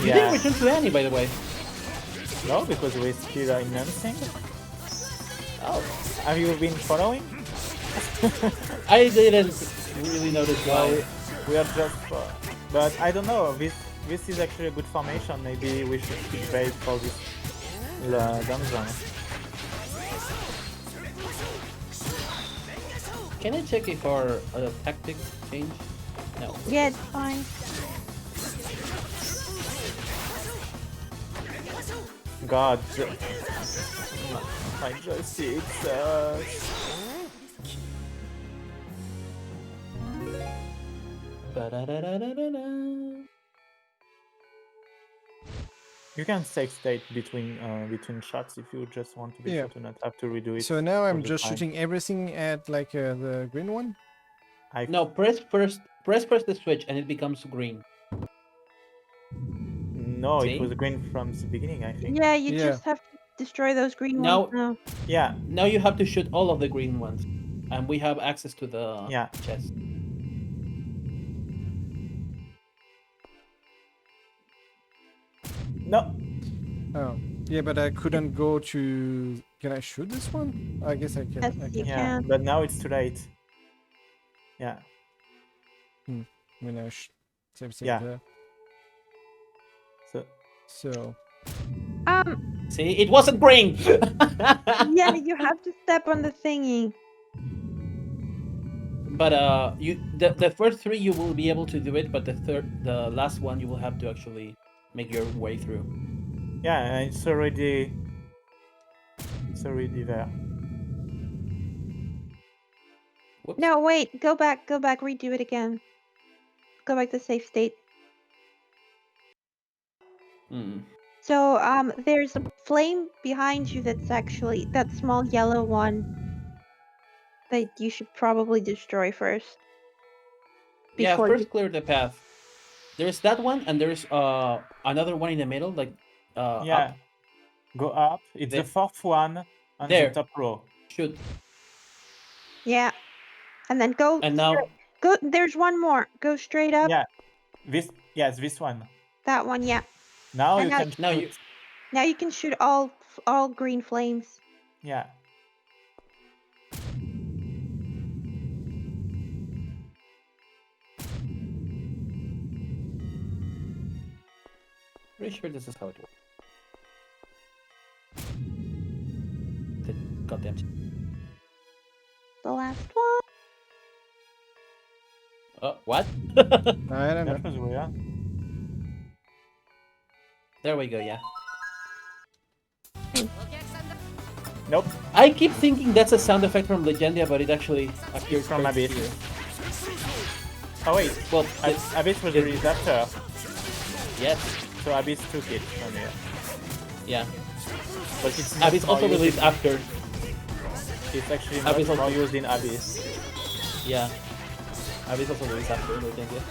You Yeah. didn't return to Annie, by the way. No, because we're still in Lansing. Oh, Have you been following? I didn't really notice Well, why. we are just. But I don't know. This is actually a good formation. Maybe we should keep bait for this dungeon. Can I check if our tactics change? No. Yeah, it's fine. God. My joystick sucks. Ba-da-da-da-da-da-da. You can save state between shots if you just want to be Yeah. sure to not have to redo it. So now all I'm the just time. shooting everything at like the green one. No, press the switch and it becomes green. No, See? it was green from the beginning, I think. Yeah, you Yeah. just have to destroy those green Now- ones now. Yeah, Now you have to shoot all of the green ones. And we have access to the yeah. chest. No, Oh, yeah, but I couldn't go to. Can I shoot this one? I guess I can. Yes, I you can. yeah, can. but now it's too late. Yeah, When I save Yeah. there. so So See, it wasn't green. Yeah, you have to step on the thingy. But the first three you will be able to do it, but the last one you will have to actually make your way through. yeah, and it's already there. Whoops. No, wait, go back, redo it again. Go back to safe state. Hmm. So, there's a flame behind you that's actually that small yellow one that you should probably destroy first. Yeah, Before first you... clear the path. There's that one, and there's another one in the middle, like Yeah, up. go up. It's the There. fourth one on There. the top row. Shoot. Yeah. And then go And now go there's one more. Go straight up. Yeah, this one. That one, yeah. Now And you now- can Now shoot. you- Now you can shoot all green flames. Yeah, pretty sure this is how it works. The goddamn. The last one. What? I don't know. that was weird. There we go. Yeah. Nope. I keep thinking that's a sound effect from Legendia, but it actually appears from right Abyss. here. Oh wait, Well, Abyss was released after, yes, so Abyss took it from here. yeah. But it's not Abyss more also used released in- after. It's actually Abyss much more also- used in Abyss. Yeah. Abyss also released after Legendia.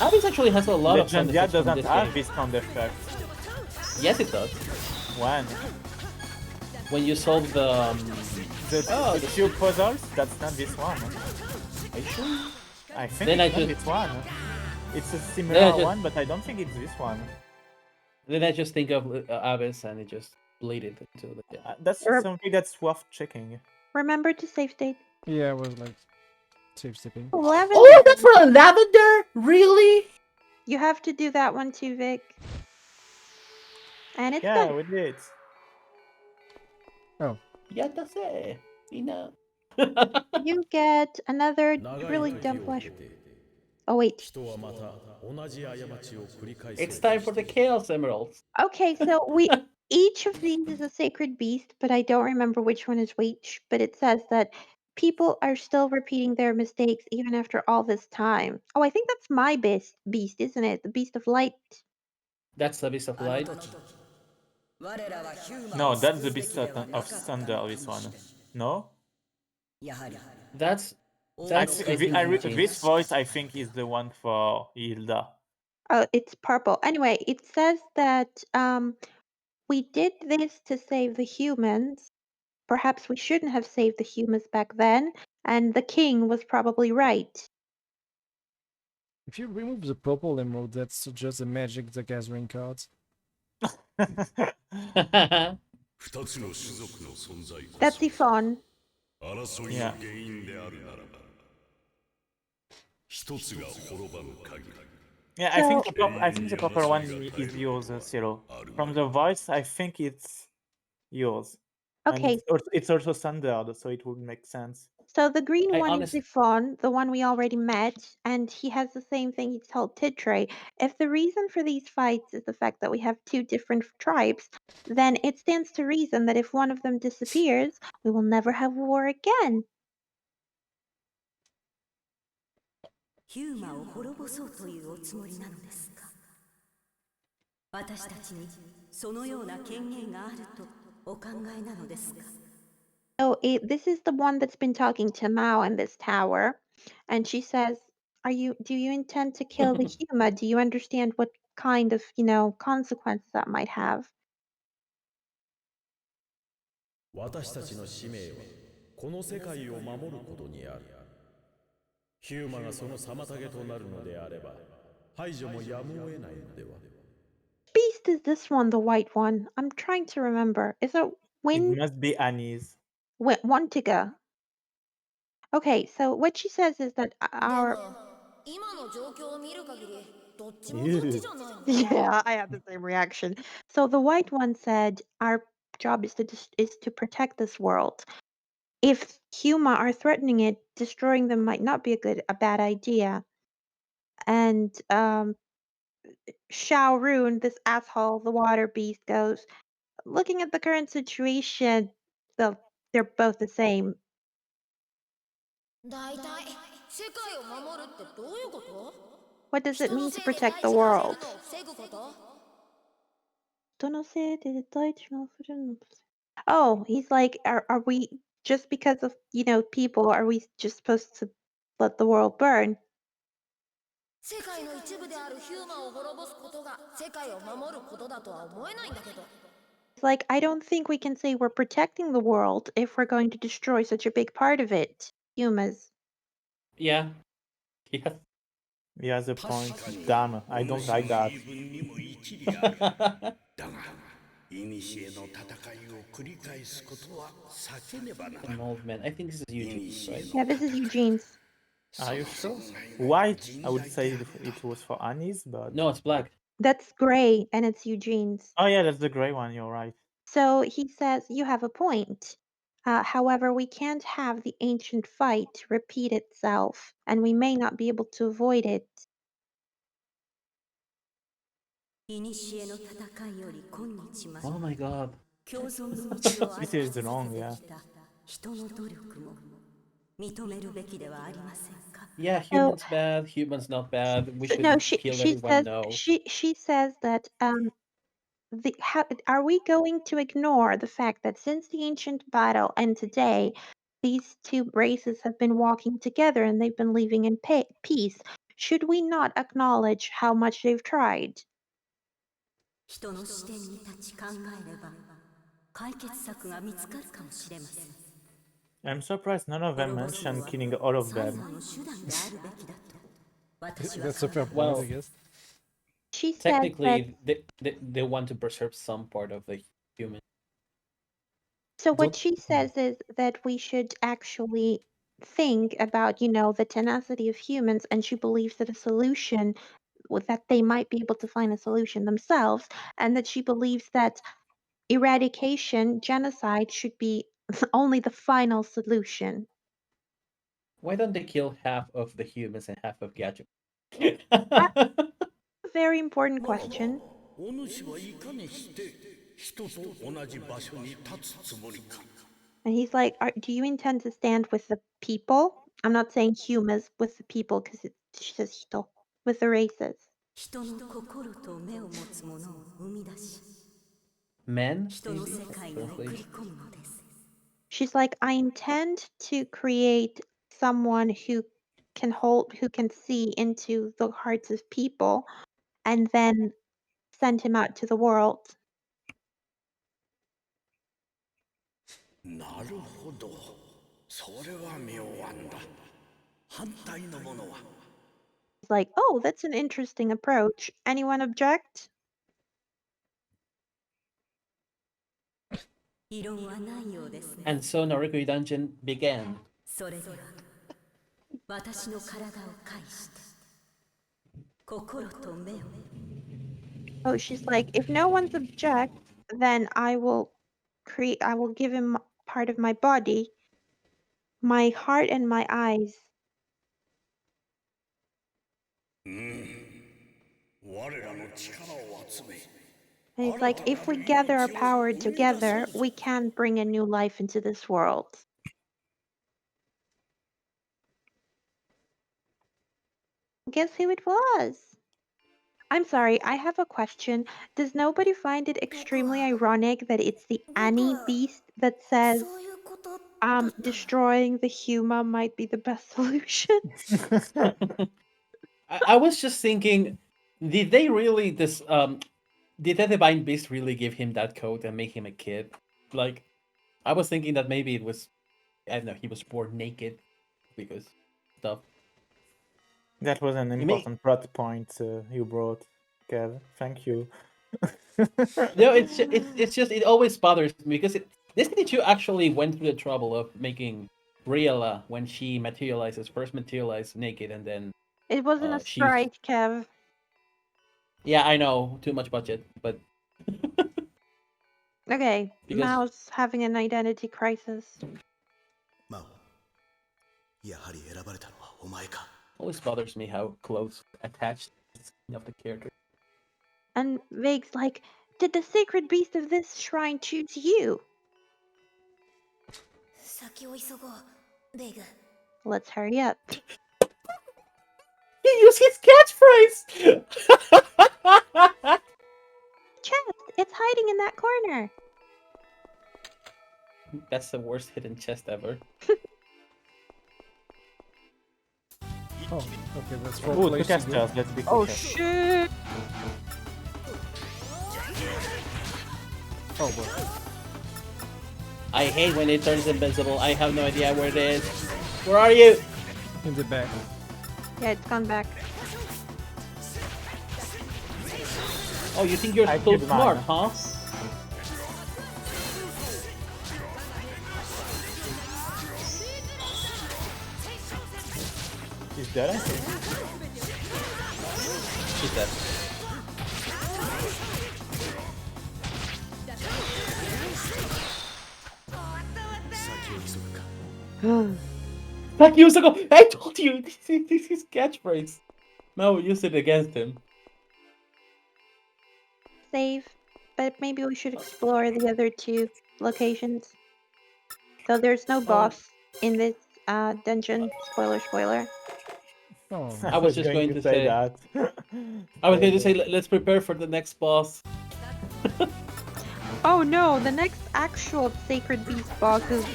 Abyss actually has a lot of sound Legendia effects from doesn't this have game. this sound effect. Yes, it does. One. When you solve the. The two puzzles, that's not this one. Are you sure? I think Then it's I not just- this one. It's a Then I similar just- one, but I don't think it's this one. Then I just think of Abyss and it just bleeded into the. That's Or- something that's worth checking. Remember to safe state. Yeah, I was like safe stepping. 11. Oh, that's for a lavender? Really? You have to do that one too, Vic. And it's Yeah, done. we did. Yeah, that's it. Enough. You get another 長い really 時 dumb を flash. 経て Oh wait. 人はまた同じ過ちを繰り返す It's time for the Chaos Emeralds. Okay, so we each of these is a sacred beast, but I don't remember which one is which. But it says that people are still repeating their mistakes even after all this time. Oh, I think that's my beast, isn't it? The beast of light. That's the Beast of Light. No, that's the Beast of Thunder, this one. No? That's Actually, James. this voice, I think, is the one for Hilda. Oh, it's purple. Anyway, it says that we did this to save the humans. Perhaps we shouldn't have saved the humans back then. And the king was probably right. If you remove the purple emerald, that's just a Magic the Gathering cards. That's That's Ifon. Yeah. Yeah, I think So, the copper one is yours, Cyril. From the voice, I think it's yours. And okay, it's also standard, so it would make sense. so the green I one is honestly, Ifon, the one we already met, and he has the same thing he told Titre. If the reason for these fights is the fact that we have two different tribes, then it stands to reason that if one of them disappears, we will never have war again. ヒューマを滅ぼそうというおつもりなのですか。私たちにそのような権限があるとお考えなのですか。So this is the one that's been talking to Mao in this tower, and she says, do you intend to kill the Huma? Do you understand what kind of, consequences that might have?" 私たちの使命はこの世界を守ることにある。ヒューマがその妨げとなるのであれば、排除もやむを得ないのでは。Beast is this one, the white one? I'm trying to remember. Is it It Win must be Annie's. Wantiga? Okay, so what she says is that our 今の状況を見る限りどっちも Ew. そっちじゃないの。 yeah, I have the same reaction. So the white one said our job is to protect this world. If Huma are threatening it, destroying them might not be a bad idea. And Shao Run, this asshole, the water beast, goes, looking at the current situation, they're both the same. 大体世界を守るってどういうこと？ What does it 人の mean せ to いで protect 大 the 地が増える world? のを防ぐこと？ Oh, he's like, are we just because of, people, are we just supposed to let the world burn? 世界の一部であるヒューマンを滅ぼすことが世界を守ることだとは思えないんだけど。 It's like, I don't think we can say we're protecting the world if we're going to destroy such a big part of it. Humas. yeah, yeah. He has a point. Damn, I don't like that. だが、古の戦いを繰り返すことは避けねばなら An ない。 old man. I think this is Eugene, right? Yeah, this is Eugene's. Are you sure? White, I would say it was for Annie's, but... No, it's black. That's gray, and it's Eugene's. Oh yeah, that's the gray one, you're right. So he says, you have a point. However, we can't have the ancient fight repeat itself, and we may not be able to avoid it. 古の戦いより今日まで Oh my god. 共存の道を歩 This き is 続 wrong, けて yeah. きた人の努力も認めるべきではありませんか。 Yeah, humans bad, humans not bad. We should No, kill she everyone. says No. she says that are we going to ignore the fact that since the ancient battle and today, these two races have been walking together and they've been living in peace? Should we not acknowledge how much they've tried? 人の視点に立ち考えれば解決策が見つかるかもしれません。 I'm surprised none of them mentioned killing all of 最後 them. の手段であるべきだと私は That's a 考 fair え point, well, I guess. She says that Technically, they want to preserve some part of the human. so what Don't- she says is that we should actually think about, the tenacity of humans, and she believes that a solution that they might be able to find a solution themselves, and that she believes that eradication, genocide, should be only the final solution. Why don't they kill half of the humans and half of Gadget? A very important ならば question. お主はいかにして人と同じ場所に立つつもりか。 And he's like, do you intend to stand with the people? I'm not saying humans, with the people, because she says hito, with the races. 人の心と目を持つものを生み出し Men? 人の Maybe? 世界に送り込むのです。 She's like, I intend to create someone who can see into the hearts of people and then send him out to the world. なるほど。それは妙案だ。反対のものは It's like, oh, that's an interesting approach. Anyone object? 異論はないようですね。 And so Norikuri Dungeon began. それでは私の体を介して心と目を Oh, she's like, if no one's object, then I will give him part of my body, my heart and my eyes. 我らの力を集め And it's like, if we gather our power together, we can bring a new life into this world. Guess who it was? I'm sorry, I have a question. Does nobody find it extremely ironic that it's the Annie beast that says そういうことだったの destroying the Huma might be the best solution? I was just thinking, did they really did the Divine Beast really give him that coat and make him a kid? Like, I was thinking that maybe it was, I don't know, he was born naked because stuff. That was an important plot point you brought, Kev. Thank you. No, it's just it always bothers me because Destiny 2 actually went through the trouble of making Riela when she first materialized naked, and then It wasn't a she. sprite, Kev. Yeah, I know, too much budget, but Okay, Because- Mao's having an identity crisis. マオやはり選ばれたのはお前か always bothers me how close attached of the character. And Vague's like, did the sacred beast of this shrine choose you? 先を急ごうベイグ Let's hurry up. He used his catchphrase. Chest, it's hiding in that corner. That's the worst hidden chest ever. Oh, okay, that's Ooh, roleplay. two casters. Let's be Oh cautious. shit! Oh, well. I hate when it turns invisible. I have no idea where it is. Where are you? In the back. Yeah, it's gone back. Oh, you think you're I so killed smart, mine. huh? He's dead, I think. She's dead. Like years ago, I told you this is his catchphrase. Now we use it against him. Save. But maybe we should explore the other two locations. So there's no boss in this dungeon. Spoiler, spoiler. Oh, I was just going to say that. I was going to say let's prepare for the next boss. Oh no, the next actual sacred beast boss is.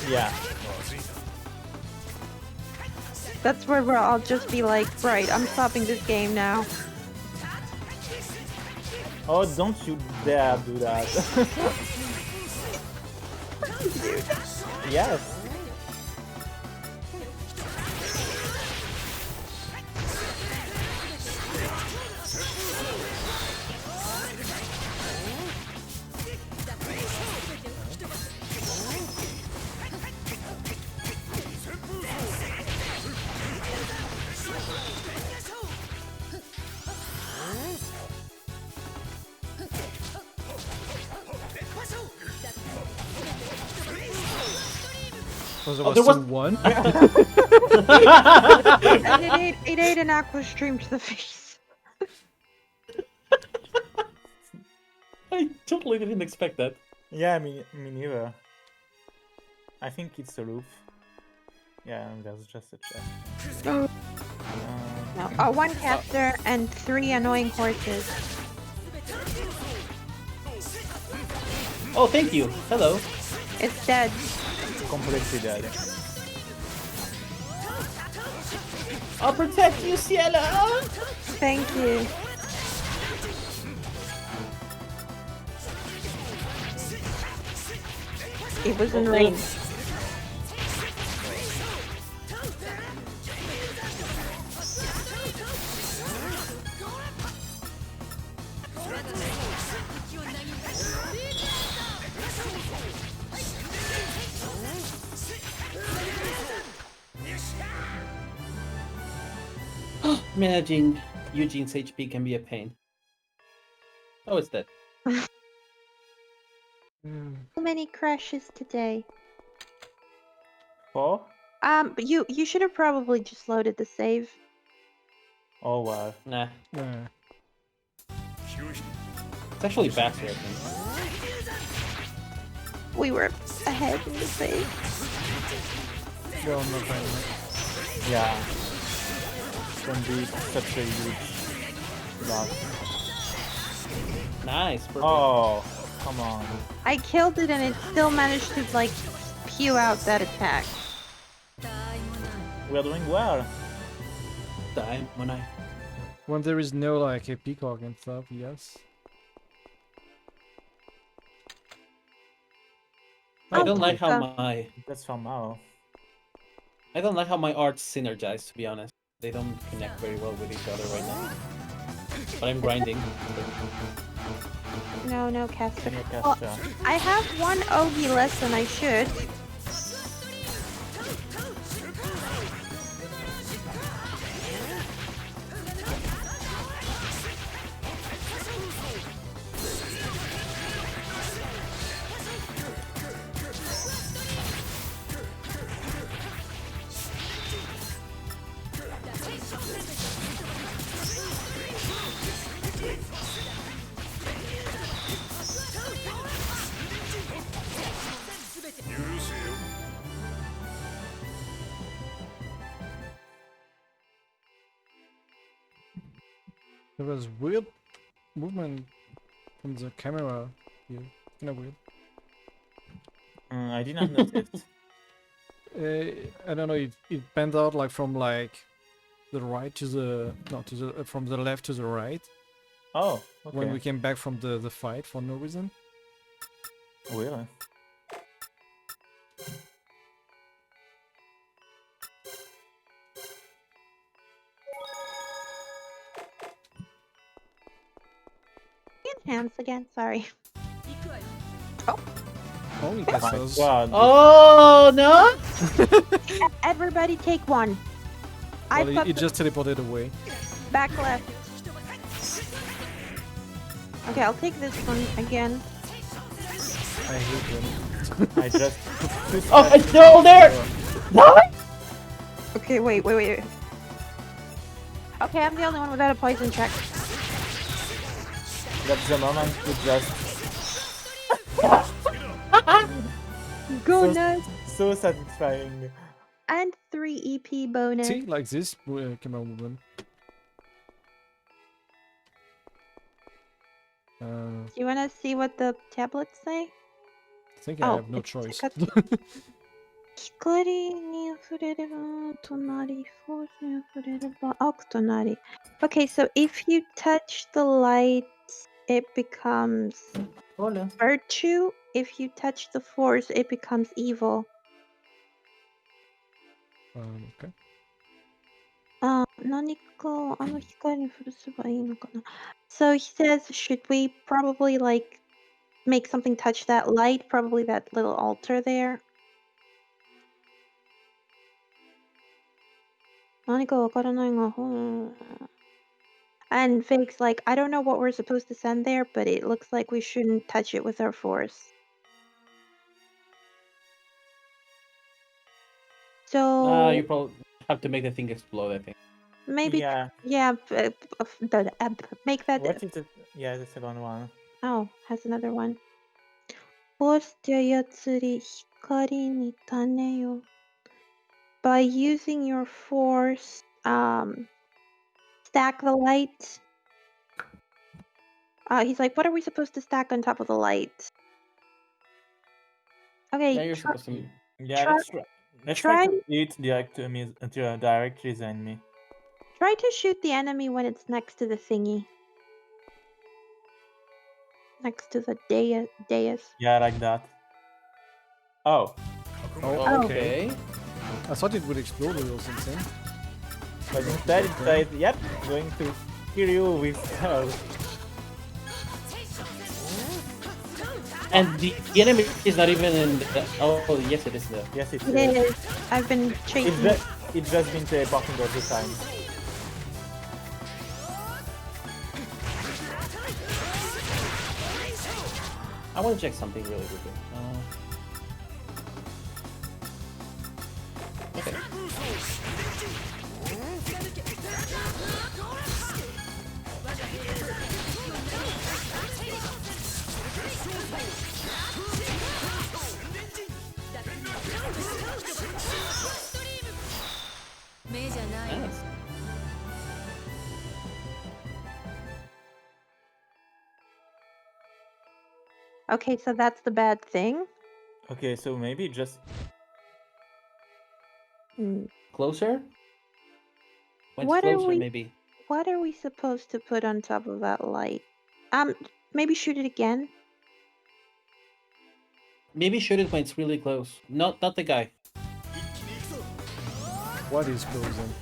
Yeah. That's where I'll just be like, right, I'm stopping this game now. Oh, don't you dare do that. Yes. So there was- one. And it ate an aqua stream to the face. I totally didn't expect that. Yeah, me neither. I think it's a roof. Yeah, and there's just a chest. No, one caster and 3 annoying horses. Oh, thank you. Hello. It's dead. Completely dead. I'll protect you, Ciela. Thank you. It was in range. Managing Eugene's HP can be a pain. Oh, it's dead. How many crashes today? 4? But you should have probably just loaded the save. Oh wow. Nah. Yeah. It's actually faster, I think. We were ahead in the save. Well, not very much. Yeah. Can be such a huge loss. Nice. Perfect. Oh, come on. I killed it and it still managed to like spew out that attack. We're doing well. Time when I. When there is no like a peacock and stuff, yes. I don't like how Oh. my That's from Mao. I don't like how my arts synergize, to be honest. They don't connect very well with each other right now. But I'm grinding. No, Castor. Yeah, Well, Castor. I have one Ogi less than I should. There was weird movement from the camera here. Kind of weird. I didn't notice. I don't know. It bent out like from like the right to the from the left to the right Oh, okay. when we came back from the fight for no reason. Really? Hands again, sorry. Only Oh my castles. god. Oh no! Everybody take one. I Well, put it just teleported away. back left. Okay, I'll take this one again. I hate them. I just put two Oh, steps it's still there! What? Okay, wait. Okay, I'm the only one without a poison check. That's the moment to just Goodness. so satisfying. And 3 EP bonus. See, like this camera movement. Do you want to see what the tablets say? I think I have no it's choice. 光に触れれば隣、フォースに触れれば奥隣. Okay, so if you touch the light, it becomes virtue. If you touch the force, it becomes evil. Okay. 何かあの光に触れせばいいのかな? So he says, should we probably like make something touch that light? Probably that little altar there. 何かわからないが、And Vake's like, I don't know what we're supposed to send there, but it looks like we shouldn't touch it with our force. So You probably have to make the thing explode, I think. maybe, Yeah. make that. What is it? Yeah, the second one. Oh, has another one. Force って操り、光に種よ. By using your force, stack the light. He's like, what are we supposed to stack on top of the light? Okay, Yeah, you're supposed to. Yeah, Try- let's try try- to hit directly the enemy. Try to shoot the enemy when it's next to the thingy. Next to the dais. Yeah, like that. Oh, Oh, Okay. I thought it would explode or something. but instead it says, yep, going to kill you with spells. And the enemy is not even in the. Oh, yes, it is there. Yes, it It is. is. I've been chasing. It's just been teleporting all the time. I want to check something really quickly. Okay. Nice. Okay, so that's the bad thing. Okay, so maybe just Closer? Went What are closer, we- maybe. What are we supposed to put on top of that light? Maybe shoot it again. Maybe shoot it when it's really close. Not the guy. What is closing?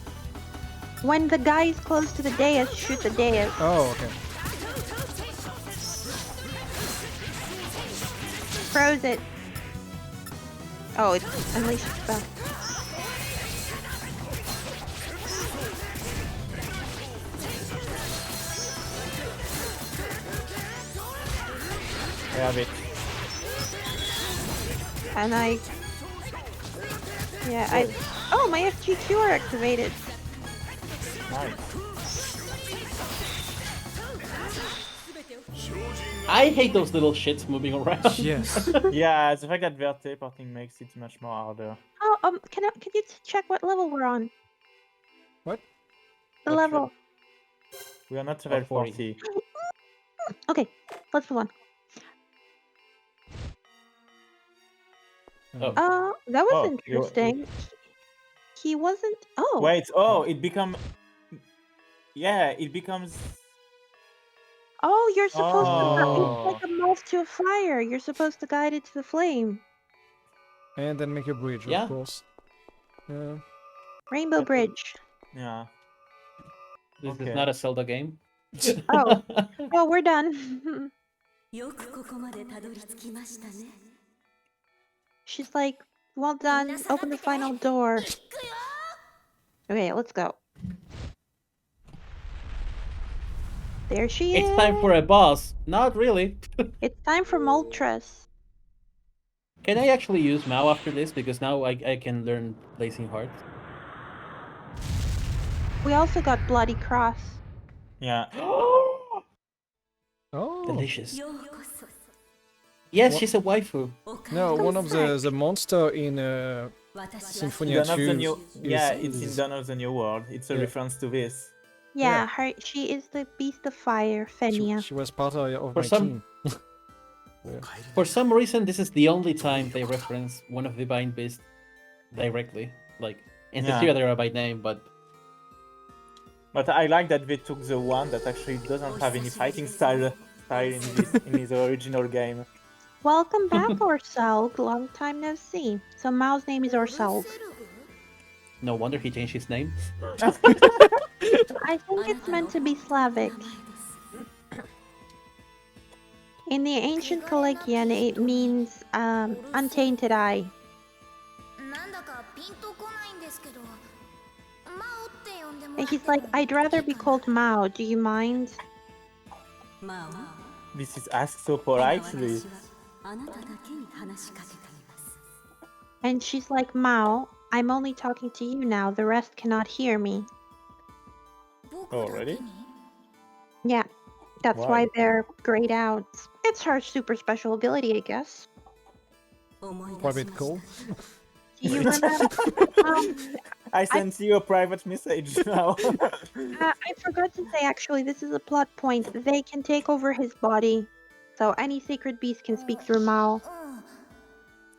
When the guy is close to the dais, shoot the dais. Oh, okay. Froze it. Oh, it's unleashed spell. I have it. And oh, my FGQ are activated. Nice. I hate those little shits moving around. Yes. Yeah, the fact that they're teleporting makes it much more harder. Oh, can you check what level we're on? What? The What level. We are not level 40. 40. Okay, let's move on. Oh. That was Oh, interesting. He wasn't. Oh. Wait, it becomes. Yeah, it becomes. Oh, you're supposed to. Oh. It's like a moth to a fire. You're supposed to guide it to the flame. And then make a bridge, Yeah. of course. Yeah. Rainbow Bridge. Yeah. This Okay. is not a Zelda game. Oh, well, we're done. よくここまでたどり着きましたね。 She's like, well done. Open the final door. Okay, let's go. There she is. It's time for a boss. Not really. It's time for Moltres. Can I actually use Mao after this? Because now I can learn Blazing Heart. We also got Bloody Cross. Yeah. Oh. Delicious. ようこそ。 Yes, What? she's a waifu. No, one of the monster in 私は Symphonia Dawn of the 2. New. Yeah, it's in is- Dawn of the New World. It's a Yeah. reference to this. Yeah, she is the Beast of Fire, Fenia. She was part of For my some- team. For some reason, this is the only time they reference one of the Divine Beasts directly. Like, in the Yeah. theater they are by name, but But I like that they took the one that actually doesn't have any fighting style in the original game. Welcome back, Orselg. Long time no see. So Mao's name is Orselg. no wonder he changed his name. I think it's meant to be Slavic. In the ancient Collegian, it means untainted eye. なんだかピンとこないんですけど、マオって呼んでもら And って he's like, I'd rather be called Mao. Do you mind? まあ This is asked so 今 politely. 私はあなただけに話しかけています。 And she's like, Mao, I'm only talking to you now. The rest cannot hear me. 僕だけに Already? Yeah, that's why Why? they're grayed out. It's her super special ability, I guess. 思い出 Quite a し bit ま cool. した。 Do you remember? I sent you a private message now. I forgot to say, actually, this is a plot point. They can take over his body. So any sacred beast can speak through Mao.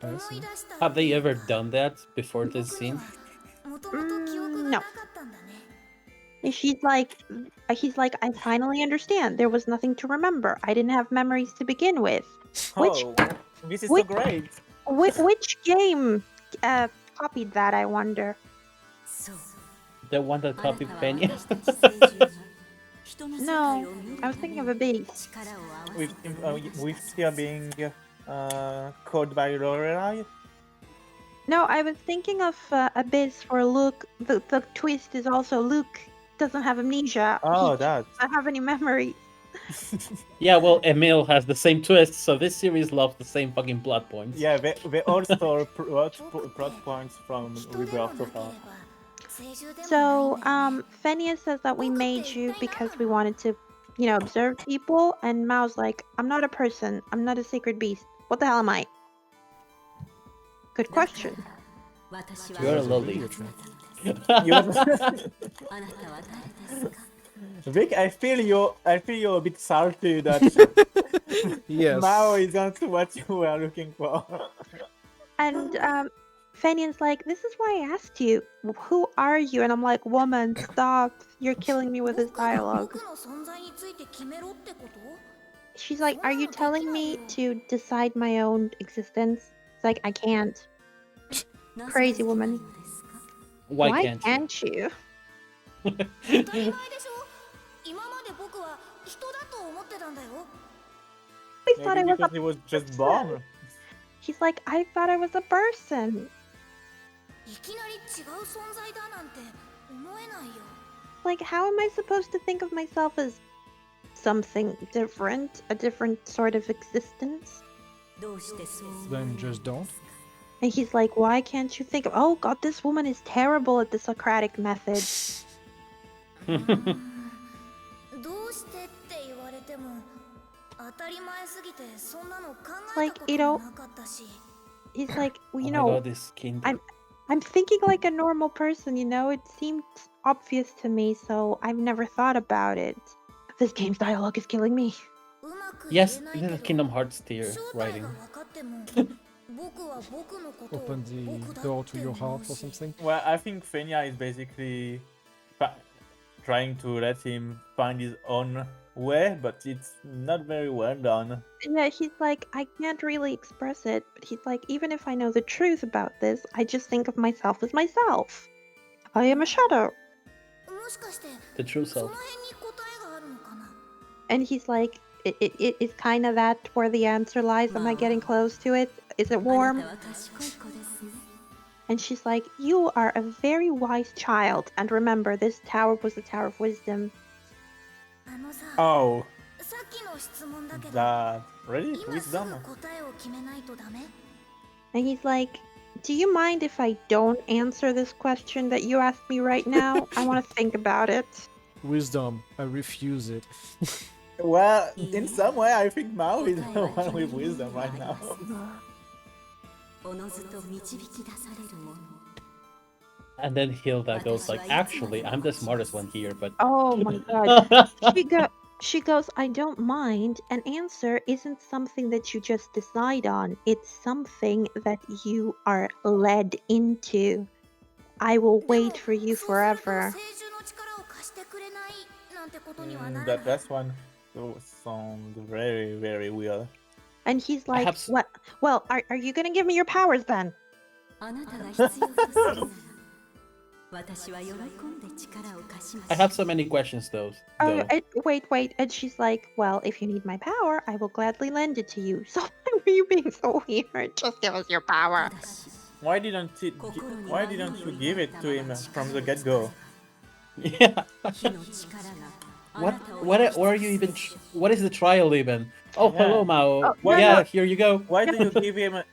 うん思い出した。 Have they ever done that before this scene? もともと記憶がなかったんだね。 And he's like, I finally understand. There was nothing to remember. I didn't have memories to begin with. Which Oh, this is so which- great. which game copied that? I wonder. そう。 The one that あな copied たは Penya? 私たち聖獣が人の世界 No, を見る I was thinking of a beast. 力を合わせ With て with still being called by Lorelai. No, I was thinking of Abyss for Luke. The twist is also Luke doesn't have amnesia. Oh, He that. doesn't have any memories. Yeah, well, Emil has the same twist, so this series loves the same fucking plot points. Yeah, they all stole plot points from Rebirth so far. So, Phineas says that we made you because we wanted to, observe people, and Mao's like, I'm not a person. I'm not a sacred beast. What the hell am I? Good question. You're a There's a lolly. video chat. Vic, I feel you're a bit salty that Yes. Mao isn't what you were looking for. And Phineas like, this is why I asked you, who are you? And I'm like, woman, stop. You're killing me with this dialogue. She's like, are you telling me to decide my own existence? It's like, I can't. Crazy woman. Why can't you? Can't you? I thought I Maybe was because a he was just person. born. She's like, I thought I was a person. Like, how am I supposed to think of myself as something different? A different sort of existence? Then just don't. And he's like, why can't you think of... Oh god, this woman is terrible at the Socratic method. Like, he's like, well, Oh my god, this kingdom. I'm thinking like a normal person, it seemed obvious to me, so I've never thought about it. This game's dialogue is killing me. Yes, this is Kingdom Hearts tier writing. Open the door to your heart or something. Well, I think Fenya is basically trying to let him find his own way, but it's not very well done. Yeah, he's like, I can't really express it, but he's like, even if I know the truth about this, I just think of myself as myself. I am a shadow. The true self. And he's like, it is kind of that where the answer lies. Am I getting close to it? Is it warm? And she's like, you are a very wise child. And remember, this tower was the Tower of Wisdom. Oh. That really? Wisdom? And he's like, do you mind if I don't answer this question that you asked me right now? I want to think about it. Wisdom. I refuse it. Well, in some way, I think Mao is the one with wisdom right now. And then Hilda goes like, actually, I'm the smartest one here, but... Oh my god. She goes, I don't mind. An answer isn't something that you just decide on. It's something that you are led into. I will wait for you forever. That last one sounds very, very weird. And he's like, what? Well, are you gonna give me your powers then? I have so many questions though. Wait. And she's like, well, if you need my power, I will gladly lend it to you. So why were you being so weird? Just give us your power. Why didn't you give it to him from the get-go? Yeah. What are you even? What is the trial even? Oh, Yeah. hello, Mao. Oh, yeah, here you go. Why do you give him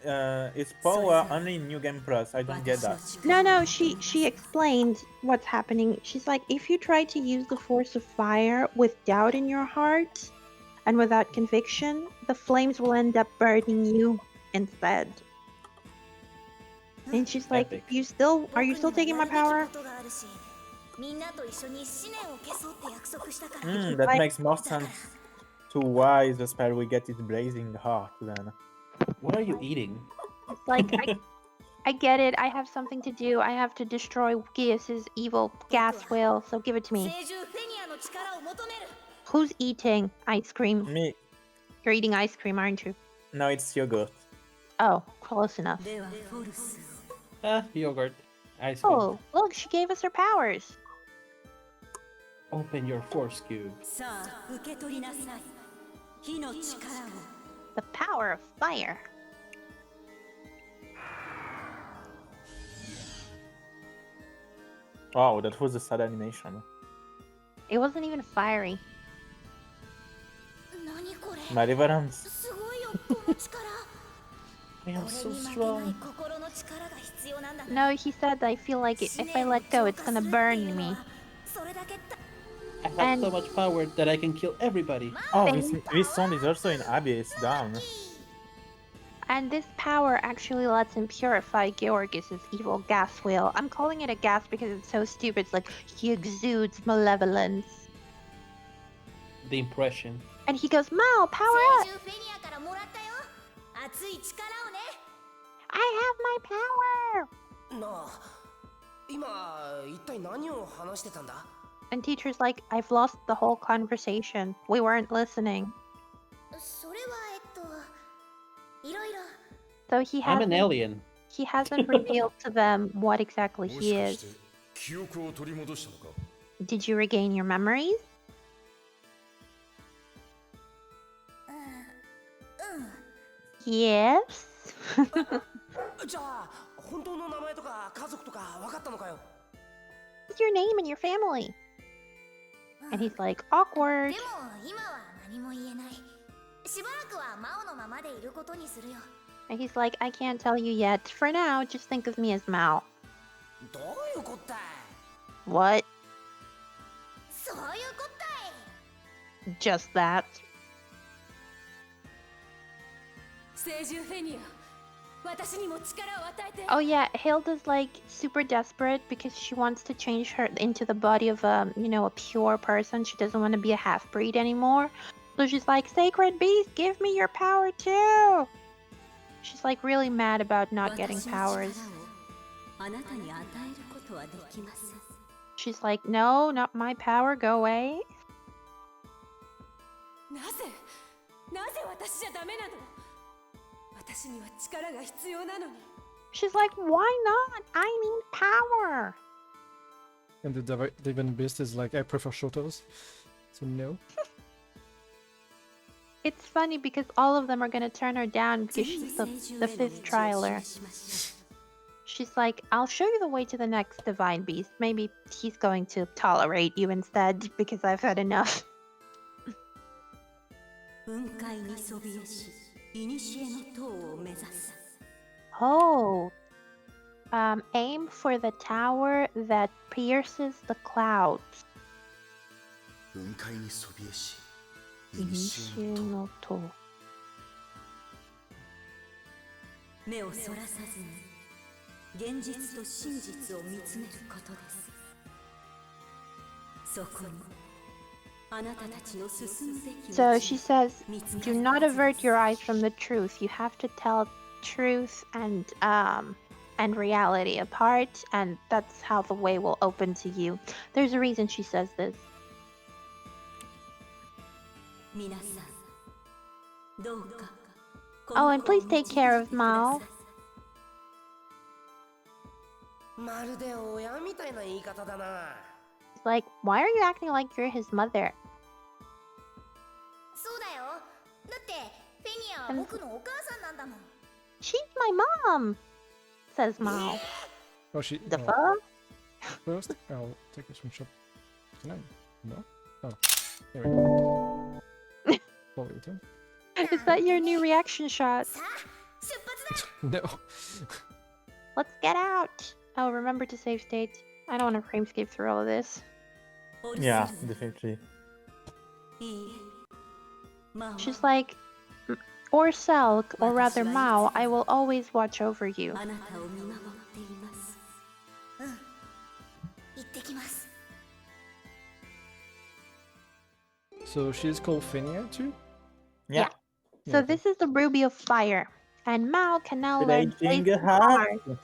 his power only in New Game Plus? I don't get that. No, she explained what's happening. She's like, if you try to use the force of fire with doubt in your heart and without conviction, the flames will end up burning you instead. And she's like, Epic. are you still taking my power? That makes more sense to why the spell we get is Blazing Heart then. What are you eating? It's like, I get it. I have something to do. I have to destroy Geus's evil gas wheel, so give it to me. Who's eating ice cream? Me. You're eating ice cream, aren't you? No, it's yogurt. Oh, close enough. Yogurt. Ice cream. Oh, look, she gave us her powers. Open your force cube. The power of fire. Wow, that was a sad animation. It wasn't even fiery. Malevolence. すごいよこの力。 I am これ so に負けない strong. 心の力が必要なんだ No, he said I feel like if I let go, it's gonna burn me. それだけだ I have And- so much power that I can kill everybody. Oh, Thank- this sound is also in Abyss. Damn. And this power actually lets him purify Georgis's evil gas wheel. I'm calling it a gas because it's so stupid. It's like he exudes malevolence. The impression. And he goes, Mao, power up! 聖獣フェニアからもらったよ。熱い力をね。 I have my power! なあ、今一体何を話してたんだ？ And teacher's like, I've lost the whole conversation. We weren't listening. それはいろいろ。 So he I'm an hasn't, alien. he hasn't revealed to them what exactly も he しか is. して記憶を取り戻したのか？ Did you regain your memories? Yes. じゃあ本当の名前とか家族とか分かったのかよ？ What's your name and your family? And he's like, awkward. でも今は何も言えない。しばらくはマオのままでいることにするよ。 And he's like, I can't tell you yet. For now, just think of me as Mao. どういうことだい？ What? そういうこったい。 Just that. 聖獣フェニア、私にも力を与えて。 Oh yeah, Hilda's like super desperate because she wants to change her into the body of a pure person. She doesn't want to be a half-breed anymore. So she's like, Sacred Beast, give me your power too. She's like really mad about not getting powers. あなたに与えることはできません。 She's like, no, not my power, go away. なぜ私じゃダメなの？私には力が必要なのに。 She's like, why not? I need power. And the Divine Beast is like, I prefer shotos. So no. It's funny because all of them are gonna turn her down because she's the fifth trialer. She's like, I'll show you the way to the next Divine Beast. Maybe he's going to tolerate you instead because I've had enough. 雲海にそびえし、古の塔を目指す。 Oh. Aim for the tower that pierces the clouds. 雲海にそびえし、 Initial to. 目をそらさずに、現実と真実を見つめることです。そこに、あなたたちの進むべき道 So she says, 見つか do る not はず avert です your eyes from the truth. You have to tell truth and reality apart, and that's how the way will open to you. There's a reason she says this. 皆さん、どうか。 Oh, and please take care of Mao. まるで親みたいな言い方だな。 It's like, why are you acting like you're his mother? そうだよ。だってフェニアは僕のお母さんなんだもん。 She's my mom, says Mao. Oh, she. The oh, fuck? First, I'll take a screenshot. Can I? No? Oh. There we go. What were you doing? Is that your new reaction shot? さあ出発だ。 No. Let's get out. Oh, remember to save state. I don't want to frame skip through all of this. Yeah, definitely. いいえ、マオ She's like, or Selk, or rather Mao, I will always watch over you. あなたを見守っています。行ってきます。 So she's called Fenia too? Yeah. So Yeah. this is the Ruby of Fire. And Mao can now learn Raging Blazing Heart. Fire.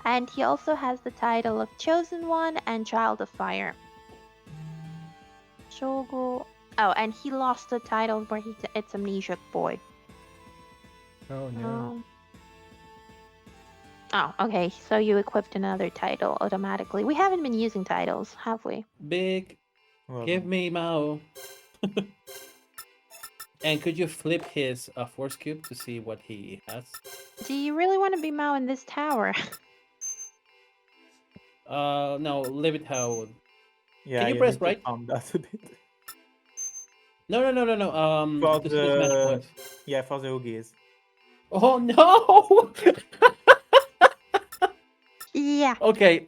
And he also has the title of Chosen One and Child of Fire. Shogo. Oh, and he lost the title where it's Amnesiac Boy. Oh no. Oh, okay. So you equipped another title automatically. We haven't been using titles, have we? Big, Well, give me Mao. And could you flip his force cube to see what he has? Do you really want to be Mao in this tower? No, leave it how. yeah, Can you press need to right? calm that a bit. No. For This is match the point. yeah, for the Oogies. Oh no! Yeah. Okay,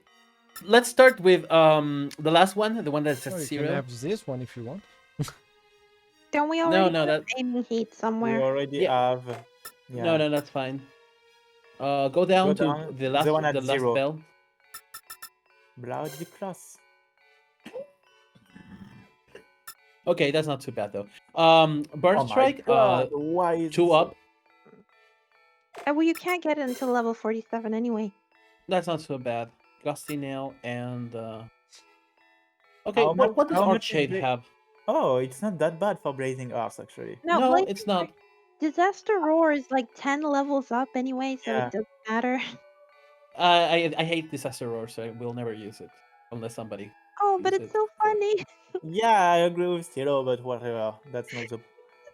let's start with the last one, the one that's at Oh, you can 0. have this one if you want. Don't we already No, have that aiming heat We somewhere? already yeah. have. Yeah. No, that's fine. Go Go down to down. the The one last at 0. bell. Bloody plus. Okay, that's not too bad though. Burn Oh my strike. god! Why is 2 it up. Well, you can't get it until level 47 anyway. That's not so bad. Gusty nail and okay. How much? What does How much is Archshade the? have? Oh, it's not that bad for Blazing Earth actually. No, No, Blazing it's not. Disaster Roar is like 10 levels up anyway, so Yeah. it doesn't matter. I hate Disaster Roar, so I will never use it unless somebody. Oh, but use it's it. so funny. Yeah, I agree with Tilo, but whatever. That's not the.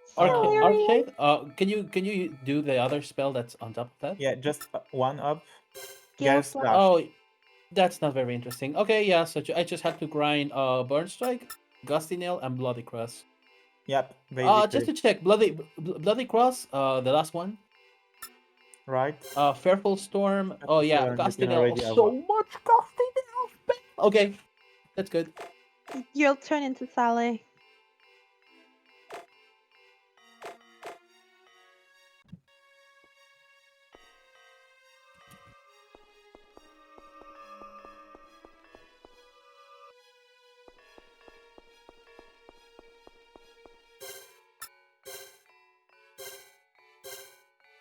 It's hilarious. Archshade. Can you do the other spell that's on top of that? Yeah, just one up. Gale Gale Slash. Slash. Oh, that's not very interesting. Okay, yeah. So I just had to grind Burn Strike, Gusty Nail, and Bloody Cross. Yep, basically. Just to check, Bloody Cross. The last one. Right. Fearful Storm. Oh yeah, You Gusty can Nail. already Oh, have so one. much Gusty Nail. Okay, that's good. You'll turn into Saleh.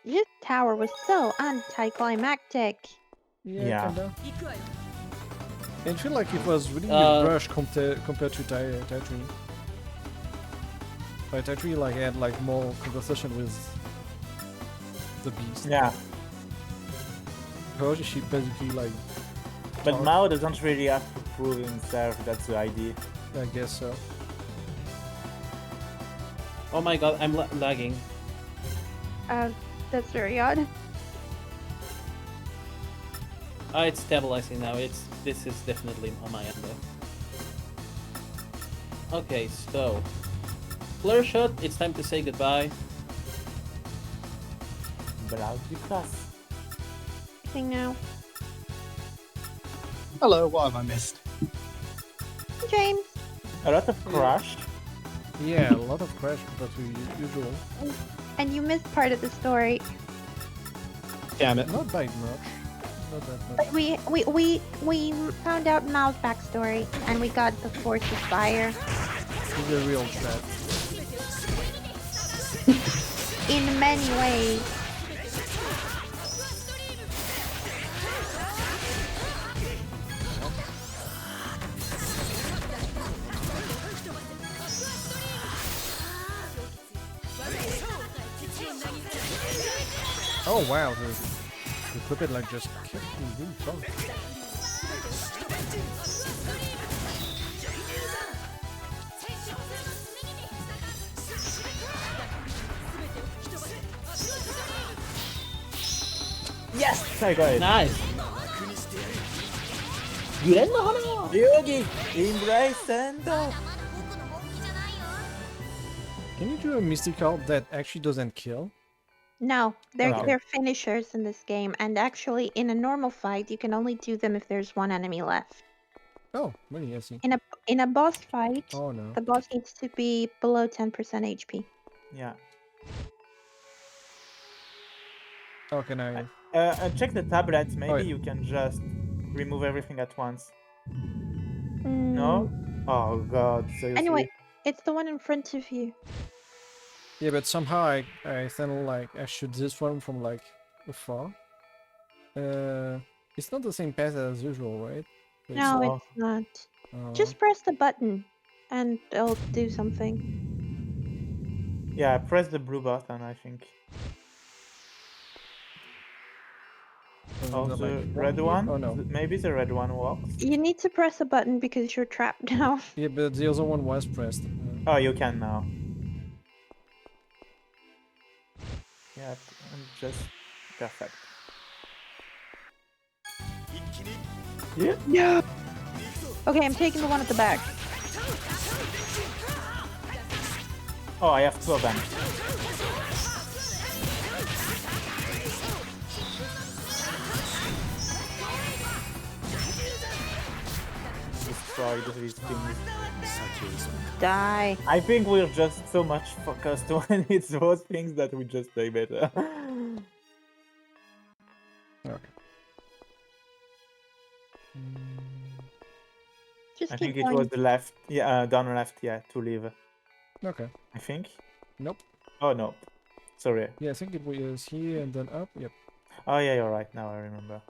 This tower was so anticlimactic. Yeah. Kinda. I feel like it was really rushed compared to Tai 3. Like Tai 3 like had like more conversation with the beast. Yeah. Because she basically like. But Mao doesn't really have to prove himself. That's the idea. I guess so. Oh my god, I'm lagging. That's very odd. It's stabilizing now. This is definitely on my end though. Okay, so Flare Shot. It's time to say goodbye. Bloody plus. Thing now. Hello, what have I missed? James. A lot of crash. Yeah, a lot of crash compared to usual. And you missed part of the story. Damn it. Not by much. Not that much. But we found out Mao's backstory, and we got the Force of Fire. He's a real threat. In many ways. Oh wow, the equipment like just kept me really fast. Yes, I got it. Nice. Yogi, embrace and Can you do a mystical that actually doesn't kill? No, they're No. they're finishers in this game, and actually, in a normal fight, you can only do them if there's one enemy left. Oh, really? I see. In a boss fight, Oh no. the boss needs to be below 10% HP. yeah. Oh, can I? Check the tablet. Maybe Wait. you can just remove everything at once. Mm, No? Oh god, seriously. Anyway, it's the one in front of you. Yeah, but somehow I think like I shoot this one from like afar. It's not the same path as usual, right? But No, it's- it's not. oh. Just press the button, and it'll do something. Yeah, press the blue button, I think. Oh, not the like red here? one? Oh no. Maybe the red one works. You need to press a button because you're trapped now. Yeah, but the other one was pressed. Oh, you can now. Yeah, just perfect. Yeah. Yeah. Okay, I'm taking the one at the back. Oh, I have 2 of them. Destroyed these things. Die. I think we're just so much focused when it's those things that we just play better. Okay. Just I keep think it going. was the left, yeah, down left, yeah, to leave. Okay. I think. Nope. Oh no, sorry. Yeah, I think it was here and then up. Yep. Oh yeah, you're right. Now I remember.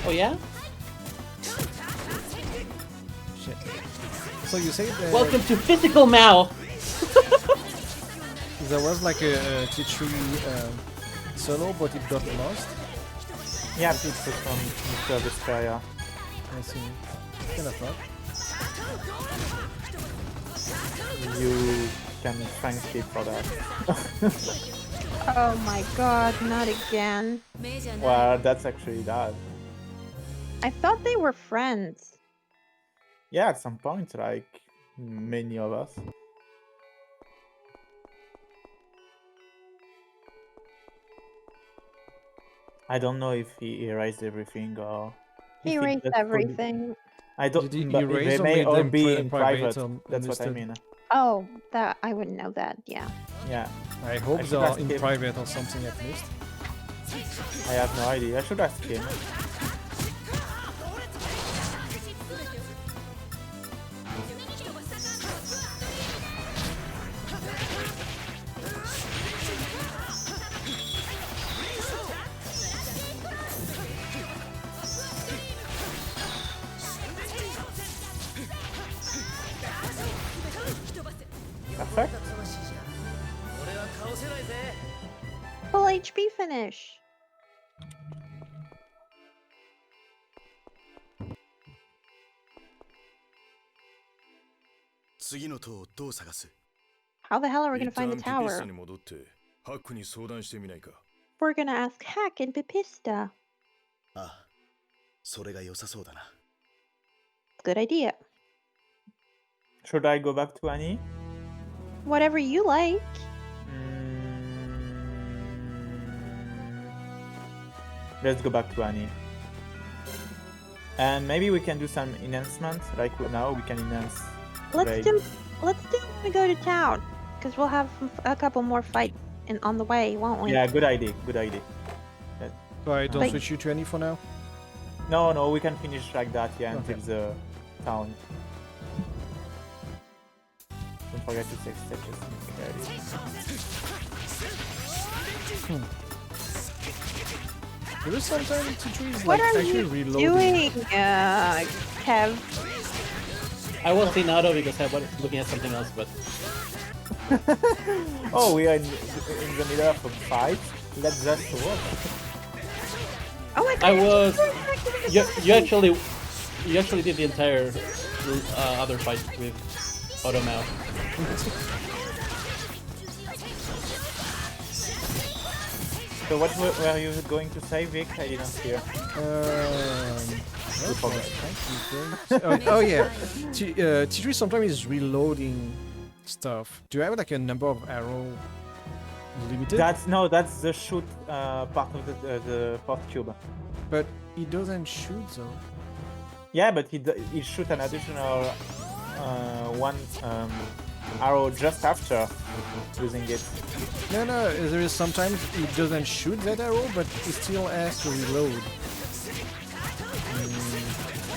Oh yeah? Shit. So you say that Welcome to physical Mao! there was like a T3 solo, but it got lost? Yeah, it's from Mr. Despair. I see. Kind of not. You can thank Kid for that. Oh my god, not again. Well, that's actually that. I thought they were friends. Yeah, at some point, like many of us. I don't know if he erased everything or He if erased just put- everything. I don't. Did he But erase they or may made all them be in private private. on That's what I unlisted? mean. Oh, that I wouldn't know that. Yeah. Yeah. I hope should they are ask in him. private or something at least. I have no idea. I should ask him. Perfect. Full HP finish. How the hell are we gonna find the 一旦ピピス tower? タに戻ってハックに相談してみないか。 We're gonna ask Hack and Pipista. ああ、それが良さそうだな。 Good idea. Should I go back to Annie? Whatever you like. Let's go back to Annie. And maybe we can do some enhancements. Like now, we can enhance. Let's raid. do when we go to town, because we'll have a couple more fights on the way, won't we? Yeah, good idea. Good idea. So I don't Like- switch you to any for now? No, we can finish like that. Yeah, Okay. until the town. Don't forget to take stitches. There is sometimes T3 is What like are actually you reloading. doing, Kev? I was in auto because I was looking at something else, but Oh, we are in the middle of a fight. Let's just walk. Oh my god! I was. You actually did the entire other fight with auto Mao. So what were you going to say, Vic? I didn't hear. You forgot. Oh yeah, T3 sometimes is reloading stuff. Do you have like a number of arrow limited? That's the shoot part of the fourth cube. But he doesn't shoot though. Yeah, but he shoot an additional one arrow just after using it. No, there is sometimes he doesn't shoot that arrow, but he still has to reload.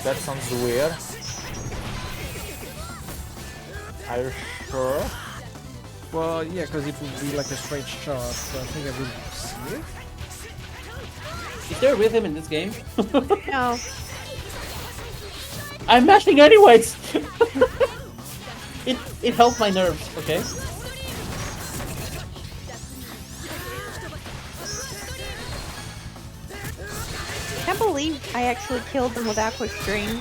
That sounds weird. Are you sure? Well, yeah, because it would be like a straight shot, so I think I would see it. Is there a rhythm in this game? No. I'm mashing anyways. It helped my nerves. Okay. I can't believe I actually killed them with Aqua String.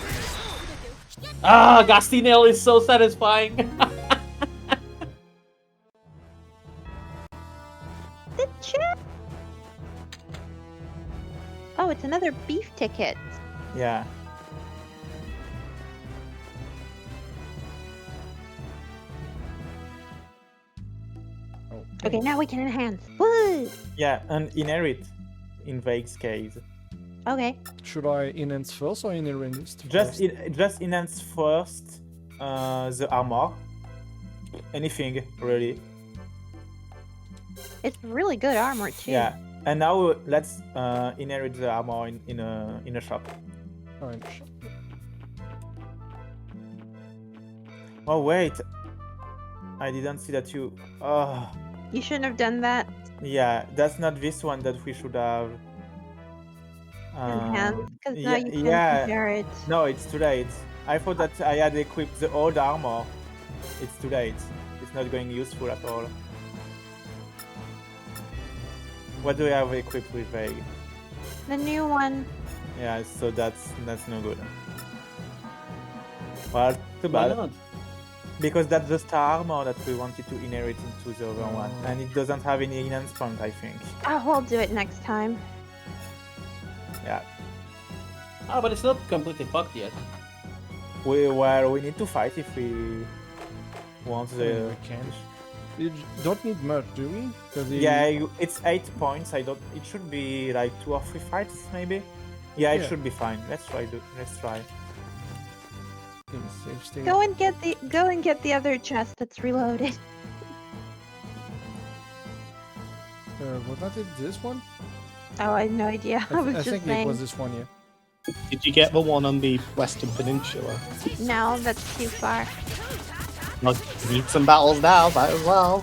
Ah, Ghastly Nail is so satisfying. The chip. Oh, it's another beef ticket. Yeah. Okay, now we can enhance. Woo! Yeah, and inherit in Vague's case. Okay. Should I enhance first or inherit Just first? just enhance first the armor. Anything really. It's really good armor too. Yeah. And now let's inherit the armor in a shop. Alright. Oh wait. I didn't see that you. Oh. You shouldn't have done that. Yeah, that's not this one that we should have. Enhance, because now Yeah, you can yeah. compare it. No, it's too late. I thought that I had equipped the old armor. It's too late. It's not going useful at all. What do we have equipped with Vague? The new one. Yeah, so that's no good. Well, too Why bad. not? Because that's the star armor that we wanted to inherit into the other one, and it doesn't have any enhance point, I think. Oh, we'll do it next time. Yeah. Ah, but it's not completely fucked yet. We need to fight if we want the. We can. You don't need much, do we? 'Cause Yeah, it's 8 points. I don't. It should be like 2 or 3 fights, maybe. Yeah, it Yeah. should be fine. Let's try. Let's try. Save state. Go and get the other chest that's reloaded. Was it this one? Oh, I had no idea. I was I just think saying. it was this one, yeah. Did you get the one on the Western Peninsula? No, that's too far. Well, you need some battles now, might as well.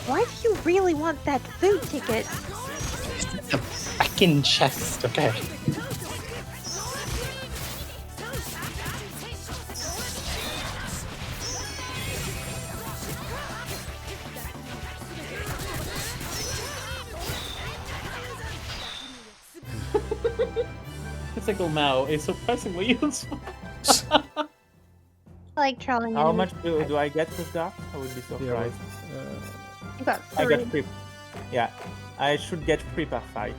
Why do you really want that food ticket? A fucking chest, okay. Physical Mao is surprisingly useful. I like trolling How enemies. much do I get with that? I would be surprised. You got I 3. got 3. Yeah, I should get 3 per fight.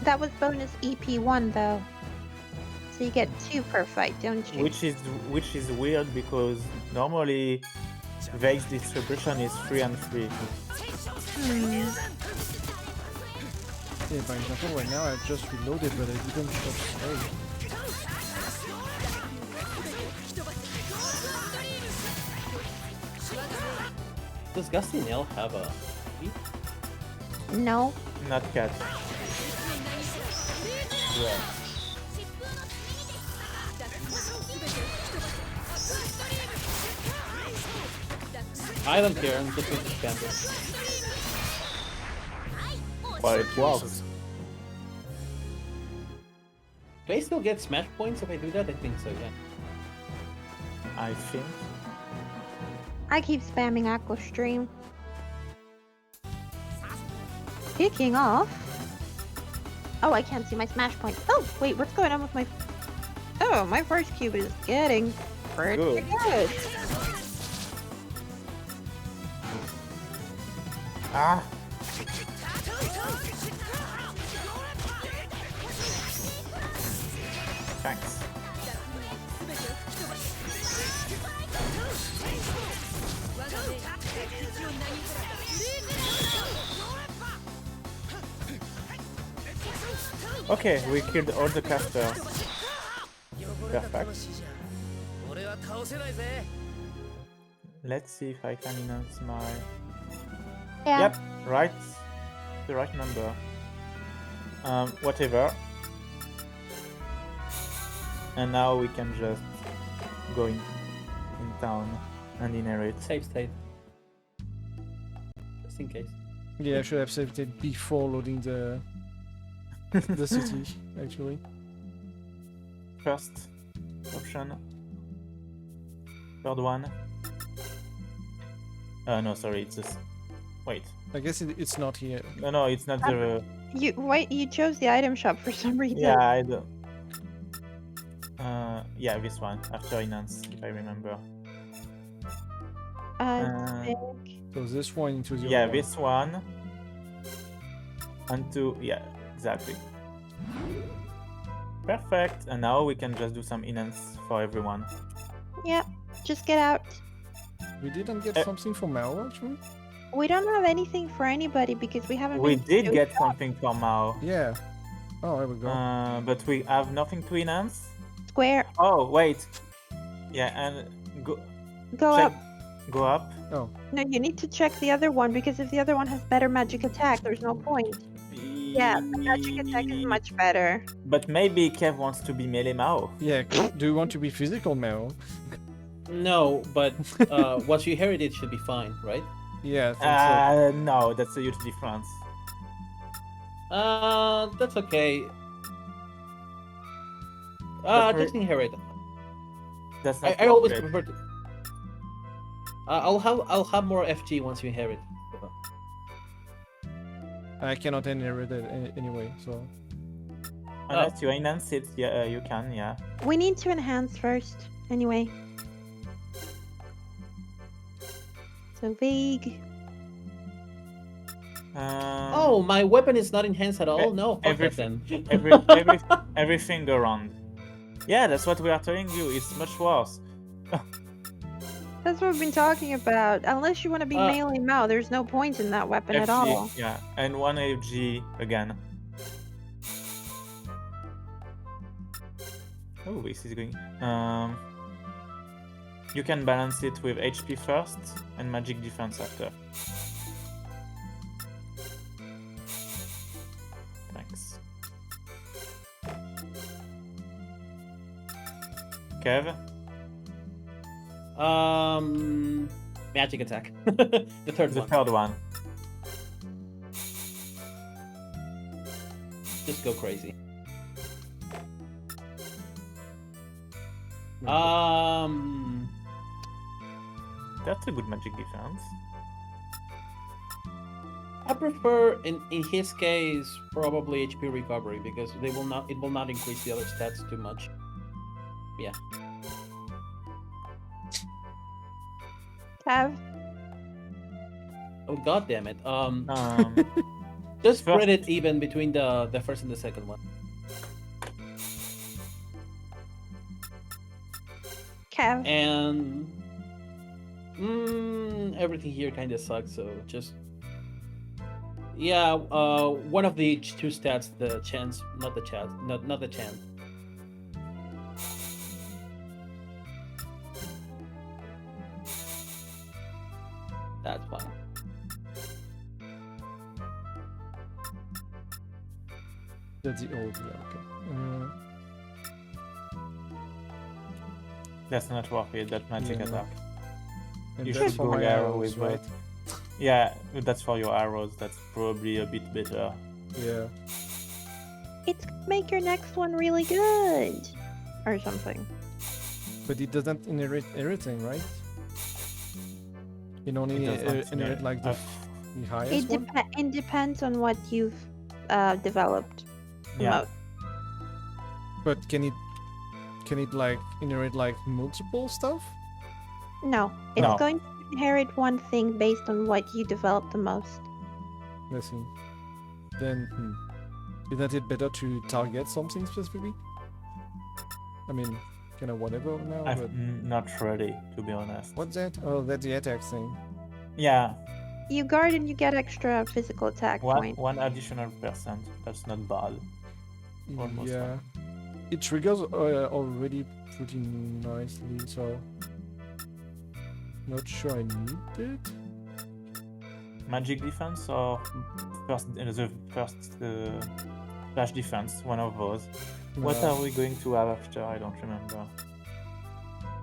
That was bonus EP1 though. So you get 2 per fight, don't you? Which is weird because normally Vague's distribution is 3 and 3. Yeah, by example, right now I just reloaded, but I didn't stop save. Does Ghastly Nail have a... No. Not cat. Yeah. I don't care, I'm just going to spam it. Well, it works. Do I still get smash points if I do that? I think so, yeah. I think. I keep spamming Aqua Stream. Kicking off. Oh, I can't see my smash point. Oh, wait, what's going on with my... Oh, my first cube is getting pretty good. Ah! Thanks. Okay, we killed all the casters. Perfect. Let's see if I can enhance my... Yeah. Yep, right. The right number. Whatever. And now we can just go in town and inherit. Save state. Just in case. Yeah, I should have saved it before loading the the city, actually. First option. Third one. No, sorry, it's just... Wait. I guess it's not here. No, it's not the... You chose the item shop for some reason. Yeah, I do. Yeah, this one after enhance, if I remember. So this one into the Yeah, other one. this one. And two, yeah, exactly. Perfect. And now we can just do some enhance for everyone. Yeah, just get out. We didn't get something for Mao actually. We don't have anything for anybody because we haven't We been. did get something for Mao. Yeah. Oh, there we go. But we have nothing to enhance. Square. Oh wait. Yeah, and go up. Go up. Oh. No, you need to check the other one because if the other one has better magic attack, there's no point. Yeah, the magic attack is much better. But maybe Kev wants to be melee Mao. Yeah. Do you want to be physical Mao? No, but what you heritage should be fine, right? Yeah. I think so. No, that's a huge difference. That's okay. Just inherit. That's not I always prefer to. I'll have more FG once you inherit. I cannot inherit it anyway, so. Unless you enhance it, yeah, you can, yeah. We need to enhance first, anyway. So vague. Oh, my weapon is not enhanced at all. No, fuck that then. Everything around. Yeah, that's what we are telling you. It's much worse. That's what we've been talking about. Unless you want to be melee Mao, there's no point in that weapon FG, at all. Yeah, and one FG again. Oh, this is going. You can balance it with HP first and magic defense after. Thanks. Kev? Magic attack. The third one. Just go crazy. That's a good magic defense. I prefer in his case probably HP recovery because it will not increase the other stats too much. Yeah. Kev? Oh god damn it. Just spread it even between the first and the second one. Kev. And everything here kind of sucks, so just one of the two stats, the chance, not the chance, not the chance. That's fine. That's the old, yeah, okay. That's not worth it, that magic attack. And You that's should for go my arrow arrows, with right? it. Yeah, that's for your arrows, that's probably a bit better. Yeah. It's gonna make your next one really good. Or something. But it doesn't inherit everything, right? It only inherit like the highest one? It depends on what you've developed. Yeah. But can it like inherit like multiple stuff? No, it's No. going to inherit one thing based on what you develop the most. Let's see. Then, isn't it better to target something specifically? I mean, kind of whatever now, but... I'm not ready, to be honest. What's that? Oh, that's the attack thing. Yeah, You guard and you get extra physical attack point. one additional percent. That's not bad. Almost Yeah. It triggers already pretty nicely, so... Not sure I need it. Magic defense or the first flash defense, one of those. What Yeah. are we going to have after? I don't remember.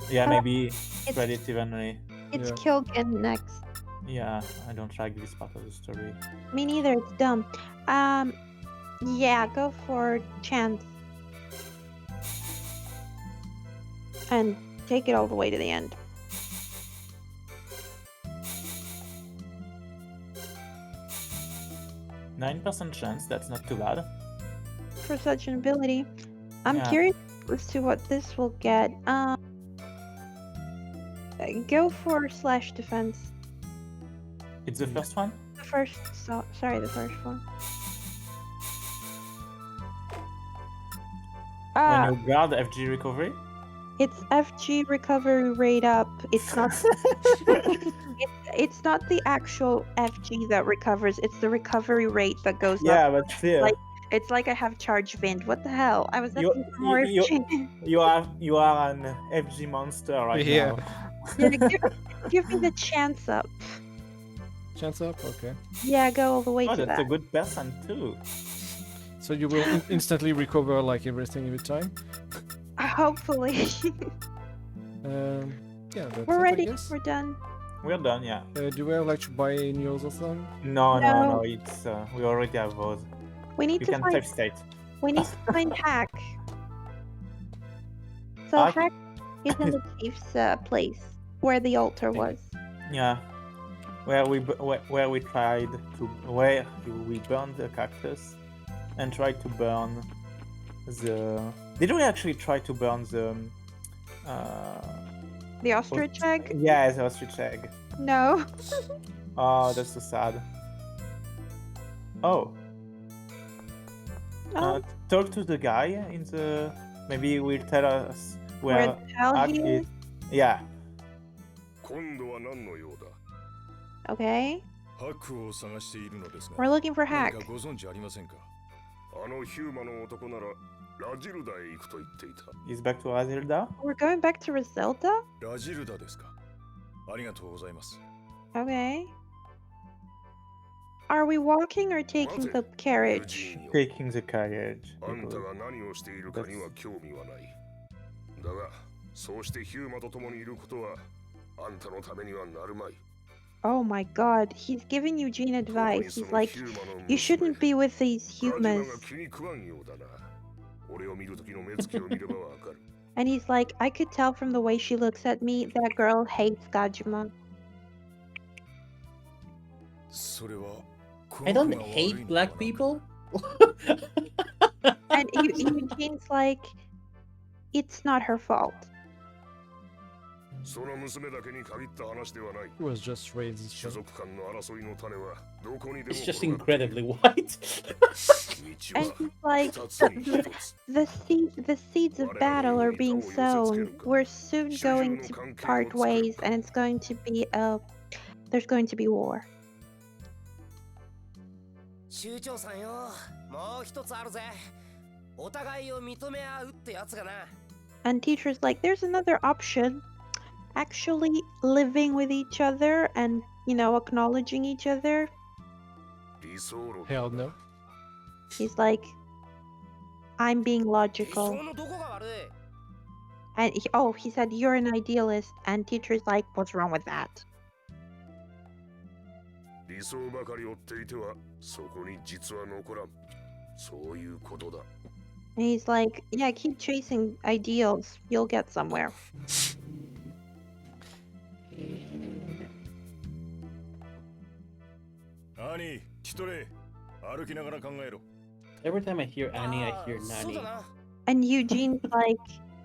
Yeah, maybe spread it evenly. It's Kilgan next. Yeah, I don't like this part of the story. Me neither, it's dumb. Yeah, go for chance. And take it all the way to the end. %9 chance, that's not too bad. For such an ability. I'm Yeah. curious Let's see what this will get. Go for slash defense. It's the first one? The first, sorry, the first one. When you guard FG recovery? It's FG recovery rate up. It's not. it's not the actual FG that recovers. It's the recovery rate that goes up. Yeah, but still. It's like I have charge wind. What the hell? I was You, asking for more FG. you are an FG monster right now. Yeah, give me the chance up. Chance up? Okay. Yeah, go all the way to that's that. a good person too. So you will instantly recover like everything every time? Hopefully. Yeah, that's We're it, I ready. guess. We're done. We're done, yeah. Do we have like to buy any other thing? No. It's we already have those. We need You to can find. save state. We need to find Hack. So Hack is in the chief's place where the altar was. Yeah, where we tried to we burned the cactus and tried to burn the. Did we actually try to burn the ostrich egg? Yeah, the ostrich egg. No. Oh, that's so sad. Oh. Talk to the guy in the. Maybe he will tell us where the hell Hack he is. is? Yeah. 今度は何の用だ Okay. ハクを探しているのですが We're looking for Hack. 何かご存知ありませんかあのヒューマの男ならラジルダへ行くと言っていた He's back to Azilda? We're going back to Roselda? ラジルダですかありがとうございます Okay. Are we walking or taking the carriage? Taking the carriage. あんたが何をしているかには興味はないだがそうしてヒューマと共にいることはあんたのためにはなるまい Oh my god, he's giving Eugene advice. He's like, you shouldn't be with these humans. 気に食わんようだな俺を見る時の目つきを見ればわかる And he's like, I could tell from the way she looks at me, that girl hates Gajima. それは I don't hate black people. And Eugene's like, it's not her fault. その娘だけに限った話ではない He was just raised. 種族間の争いの種はどこにでも It's just incredibly white. And he's like, the seeds of battle are being sown. We're soon going to part ways, and it's going to be there's going to be war. 酋長さんよ、もう一つあるぜ。お互いを認め合うってやつがな。 And teacher's like, there's another option. Actually living with each other and, acknowledging each other. Hell no. He's like, I'm being logical. And he said, you're an idealist. And teacher's like, what's wrong with that? 理想ばかり追っていてはそこに実は残らんそういうことだ And he's like, yeah, keep chasing ideals. You'll get somewhere. Annie, チトレ歩きながら考えろ Every time I hear Annie, I hear Nani. And Eugene's like,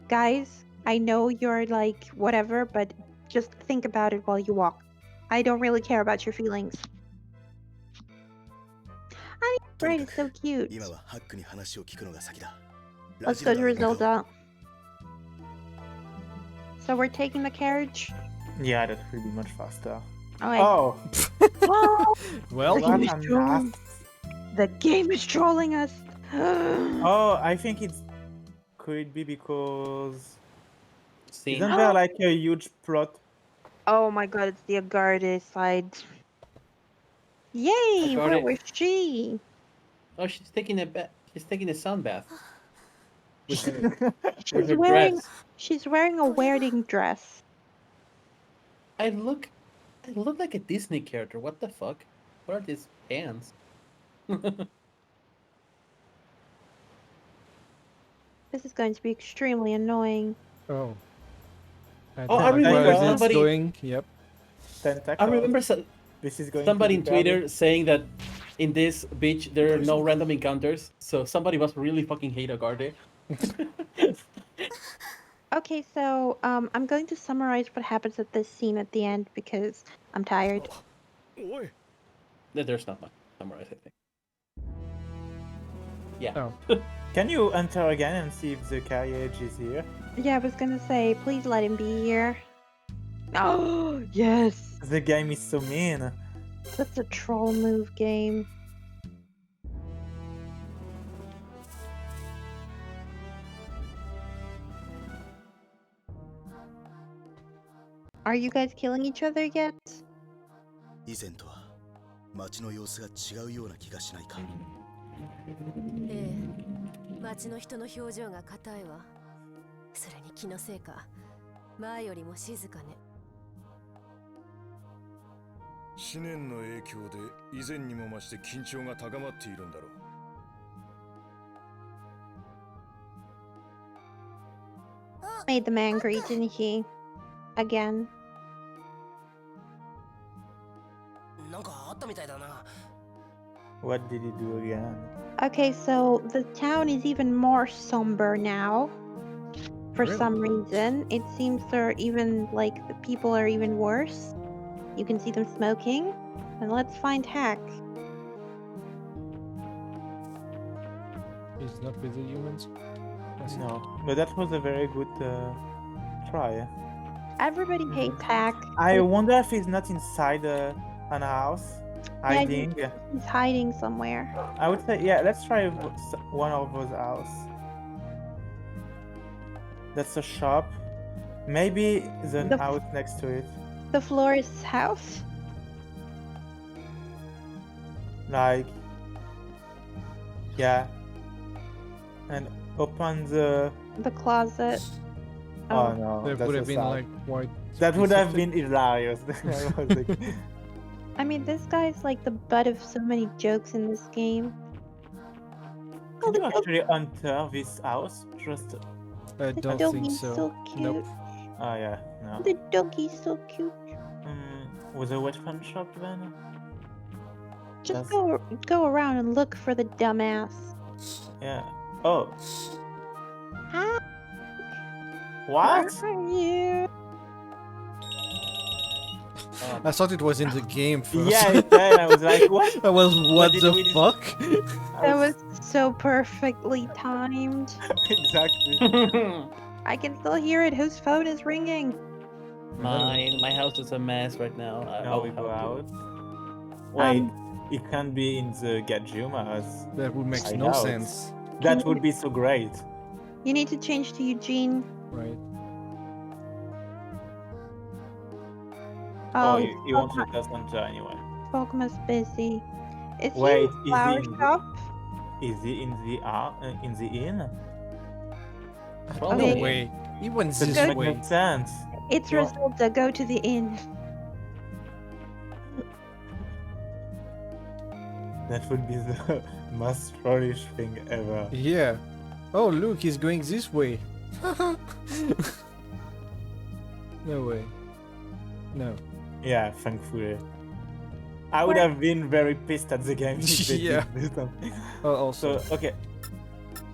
guys, I know you're like, whatever, but just think about it while you walk. I don't really care about your feelings. Annie's brain is so cute. 今はハックに話を聞くのが先だ Let's go to Roselda. So we're taking the carriage? Yeah, that will be much faster. Oh. Oh. Well, the game is trolling us. Oh, I think could it be because See? isn't there like a huge plot? Oh my god, it's the Agarde side. Yay! Where Agarde. was she? Oh, she's taking a sun bath. With She's her wearing dress. she's wearing a wedding dress. I look like a Disney character. What the fuck? What are these pants? This is going to be extremely annoying. Oh. I remember somebody. Going. Yep. I remember this is going somebody to in be Twitter saying that in this beach there are no random encounters. So somebody must really fucking hate Agarde. Okay, so I'm going to summarize what happens at this scene at the end because I'm tired. There's not much to summarize, I think. Yeah. Oh. Can you enter again and see if the carriage is here? Yeah, I was gonna say, please let him be here. Oh, yes! The game is so mean. That's a troll move game. Are you guys killing each other yet? 以前とは街の様子が違うような気がしないか。ええ、街の人の表情が硬いわ。それに気のせいか、前よりも静かね。思念の影響で以前にも増して緊張が高まっているんだろう。Made them angry, didn't he? Again. なんかあったみたいだな。What did he do again? Okay, so the town is even more somber now. For Really? some reason, it seems they're even like the people are even worse. You can see them smoking. And let's find Hack. He's not with the humans? Yes. No, but that was a very good try. Everybody hates Hack. I wonder if he's not inside an house, hiding. Yeah, he's hiding somewhere. I would say, yeah, let's try one of those houses. That's a shop. Maybe the house next to it. The florist's house? Like, yeah. And open the closet. Oh no, There that's would so have been sad. like white. That would have been hilarious. I was like, I mean, this guy's like the butt of so many jokes in this game. can you actually enter this house? Just. I The don't think doggy's so. so cute. Nope. Oh yeah, no. The doggy's so cute. Was a weapon shop then? Just go around and look for the dumbass. Yeah. Oh. Hi. What? Where are you? I thought it was in the game first. Yeah, then I was like, what? I was, what did the we- fuck? That was so perfectly timed. Exactly. I can still hear it. Whose phone is ringing? Mine. My house is a mess right now. Now we go out. Wait, it can't be in the Gajumas. That would make I no doubt. sense. That would be so great. You need to change to Eugene. Right. Oh, you won't let us enter anyway. Pokema's busy. Is Wait, he in the flower is he in shop? Is he in the inn? No way. He went That this doesn't way. make sense. It's Yeah. Rosalda. Go to the inn. That would be the most trollish thing ever. Yeah. Oh, look, he's going this way. No way. No. Yeah, thankfully. I would have been very pissed at the game if they Yeah. did this something. Oh, also. So, okay.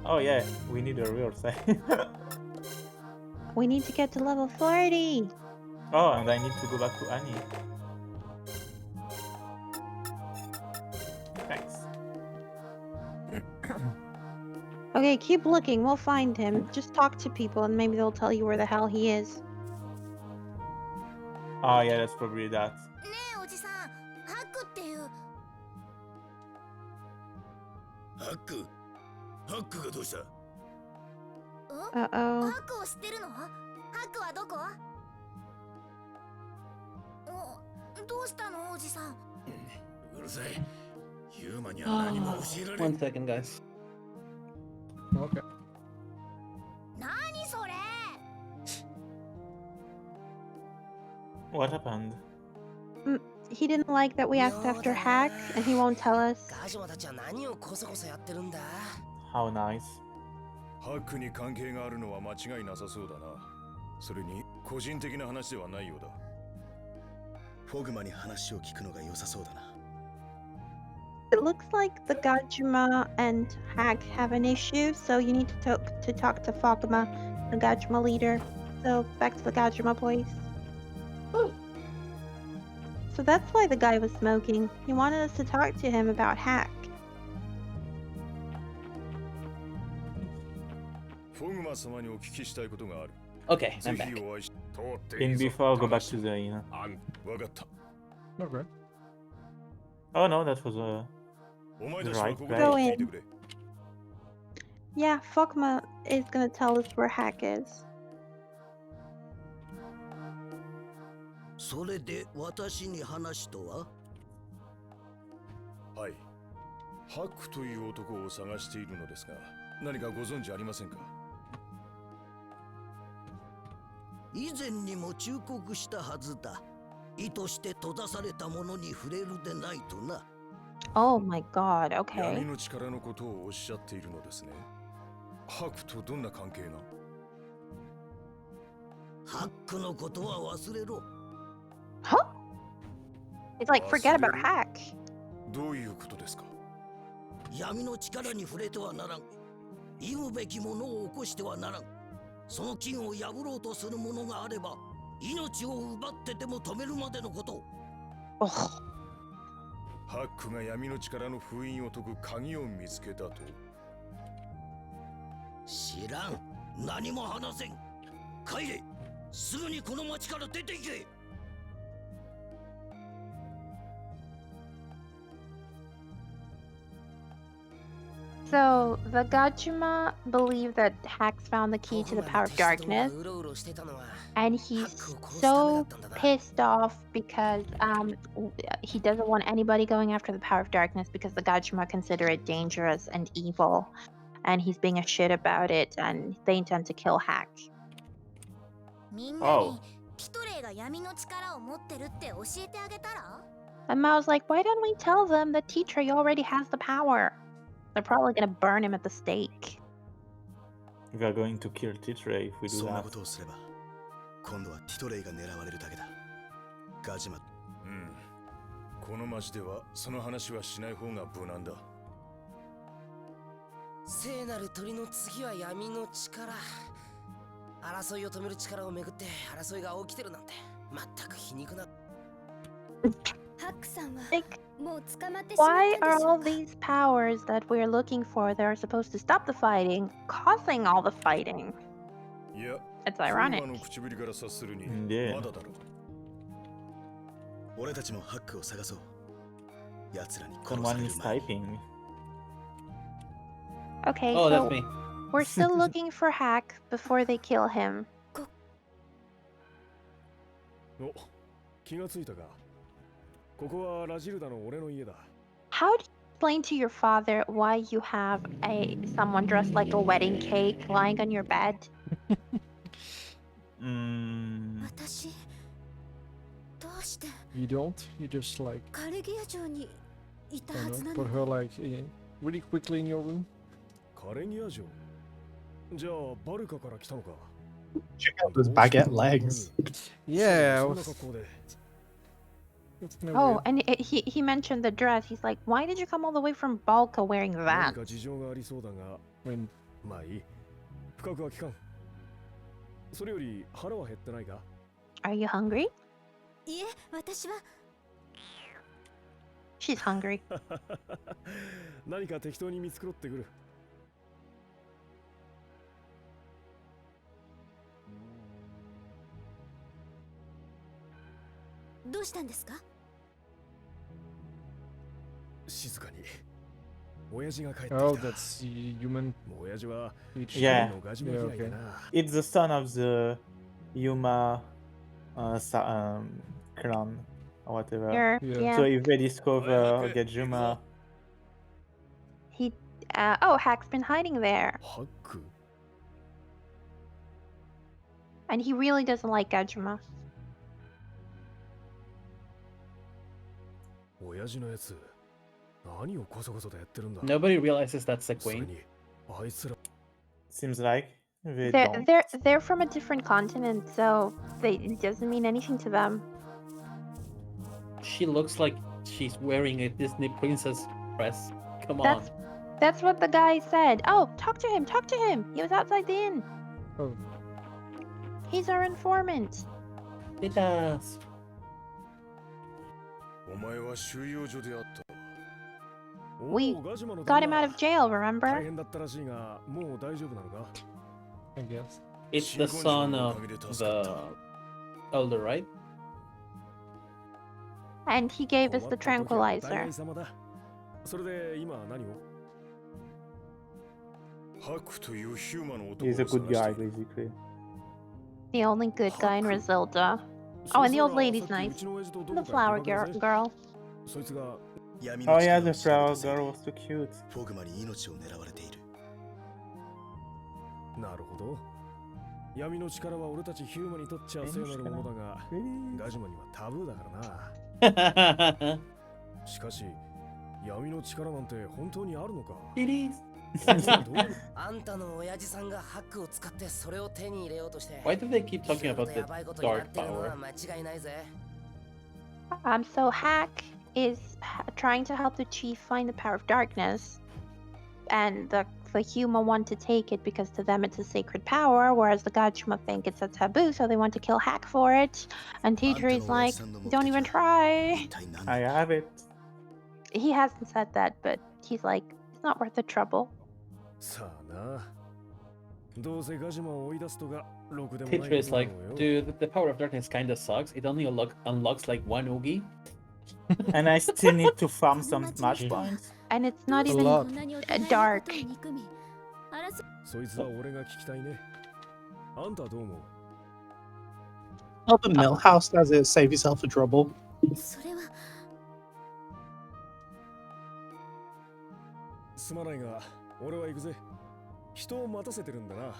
Oh yeah, we need a real save. We need to get to level 40. Oh, and I need to go back to Annie. Thanks. Okay, keep looking. We'll find him. Just talk to people and maybe they'll tell you where the hell he is. Oh yeah, that's probably that. ねえおじさん、ハックっていう。ハックがどうした？ Uh-oh. ハックを知ってるの？ハックはどこ？どうしたのおじさん？うるさい。ヒューマには何も教えられん。 One second, guys. Okay. 何それ？ What happened? He didn't like that we asked after Hack and he won't tell us. ガジュマたちは何をコソコソやってるんだ？ How nice. ハックに関係があるのは間違いなさそうだな。それに個人的な話ではないようだ。フォグマに話を聞くのが良さそうだな。 It looks like the Gajuma and Hack have an issue, so you need to talk to Fogma the Gajima leader. So back to the Gajima place. So that's why the guy was smoking. He wanted us to talk to him about Hack. Okay, I'm back. In before, go back to the inn. Okay. Oh no, that was the right Go place. in. Yeah, Fogma is gonna tell us where Hack is. それで私に話とは？はい。ハックという男を探しているのですが、何かご存知ありませんか？以前にも忠告したはずだ。意図して閉ざされたものに触れるでないとな。Oh my god, okay. 闇の力のことをおっしゃっているのですね。ハックとどんな関係が？ハックのことは忘れろ。Huh? It's like, forget about Hack. どういうことですか？闇の力に触れてはならん。忌むべきものを起こしてはならん。その禁を破ろうとする者があれば、命を奪ってでも止めるまでのこと。ハックが闇の力の封印を解く鍵を見つけたと？知らん。何も話せん。帰れ。すぐにこの町から出て行け。So, the Gajima believe that Hack's found the key to the power of darkness, and he's so pissed off because he doesn't want anybody going after the power of darkness because the Gajima consider it dangerous and evil, and he's being a shit about it, and they intend to kill Hack. Oh. And Mao's like, why don't we tell them that T-Tray already has the power? They're probably gonna burn him at the stake. We are going to kill T-Tray if we do そんな that. ことをすれば、今度はティトレイが狙われるだけだ。ガジマ。この町ではその話はしない方が無難だ。聖なる鳥の次は闇の力。争いを止める力をめぐって争いが起きてるなんて全く皮肉な。Why are all these powers that we're looking for that are supposed to stop the fighting causing all the fighting? It's ironic. Yeah. 俺たちもハックを探そう。奴らに殺さ Someone れる is 前に。 typing. Okay, Oh, so that's me. we're still looking for Hack before they kill him. お、気がついたか。ここはラジルダの俺の家だ。 How do you explain to your father why you have someone dressed like a wedding cake lying on your bed? You don't? You just like put her like really quickly in your room? カレギア城。じゃあバルカから来たのか。 Check out those baguette legs. Yeah. Oh, and he mentioned the dress. He's like, why did you come all the way from Balka wearing that? 事情がありそうだが、まあいい。深くは聞かん。それより腹は減ってないか？ Are you hungry? いえ、私は。She's hungry. 何か適当に見繕ってくる。どうしたんですか？静かに。親父が帰ってきた。 Oh, that's human. 親父は Yeah. ガジマ嫌いだな。 It's the son of the Yuma clan or whatever. Yeah. So if they discover Gajima, Hack's been hiding there. ハック？ And he really doesn't like Gajima. 親父のやつ、何をこそこそとやってるんだ。 Nobody realizes that's the queen. あいつら。 seems like they They're don't. they're from a different continent, so it doesn't mean anything to them. She looks like she's wearing a Disney princess dress. Come on. That's what the guy said. Oh, talk to him. He was outside the inn. Oh. He's our informant. Titas. お前は収容所であった。 We got him out of jail, remember? 大変だったらしいが、もう大丈夫なのか? I guess. It's the son of the elder, right? And he gave us the tranquilizer. それで今何を? ハクというヒューマの男を He's a 探 good して guy, いる。 basically. The only good guy in Rezilda. Oh, and the old lady's nice. The flower girl. Oh yeah, the flower girl was so cute. フォグマに命を狙われている。なるほど。闇の力は俺たちヒューマにとっちゃ聖なるものだが、ガジマにはタブーだからな。しかし、闇の力なんて本当にあるのか? あんたの親父さんがハックを使ってそれを手に入れようとして。 Why do they keep talking about the dark power? So Hack is trying to help the chief find the power of darkness, and the Huma want to take it because to them it's a sacred power, whereas the Gachuma think it's a taboo, so they want to kill Hack for it. And Tidri's like, don't even try. I have it. He hasn't said that, but he's like, it's not worth the trouble. Tidri is like, dude, the power of darkness kinda sucks. It only unlocks like one Oogie. And I still need to farm some smash points. And it's not even dark. Help a mill house does it, save yourself the trouble. すまないが、俺は行くぜ。人を待たせてるんだな。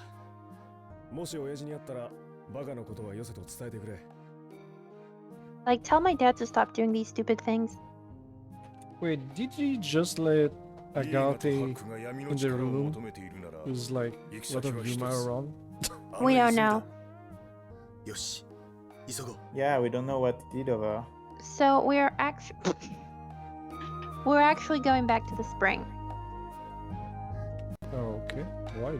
もし親父に会ったら、バカなことはよせと伝えてくれ。 Like, tell my dad to stop doing these stupid things. Wait, did you just let Agate in the room? There's like a lot of Yuma around. We don't know. Yeah, we don't know what he did over. So we're actually going back to the spring. Oh, okay. Why?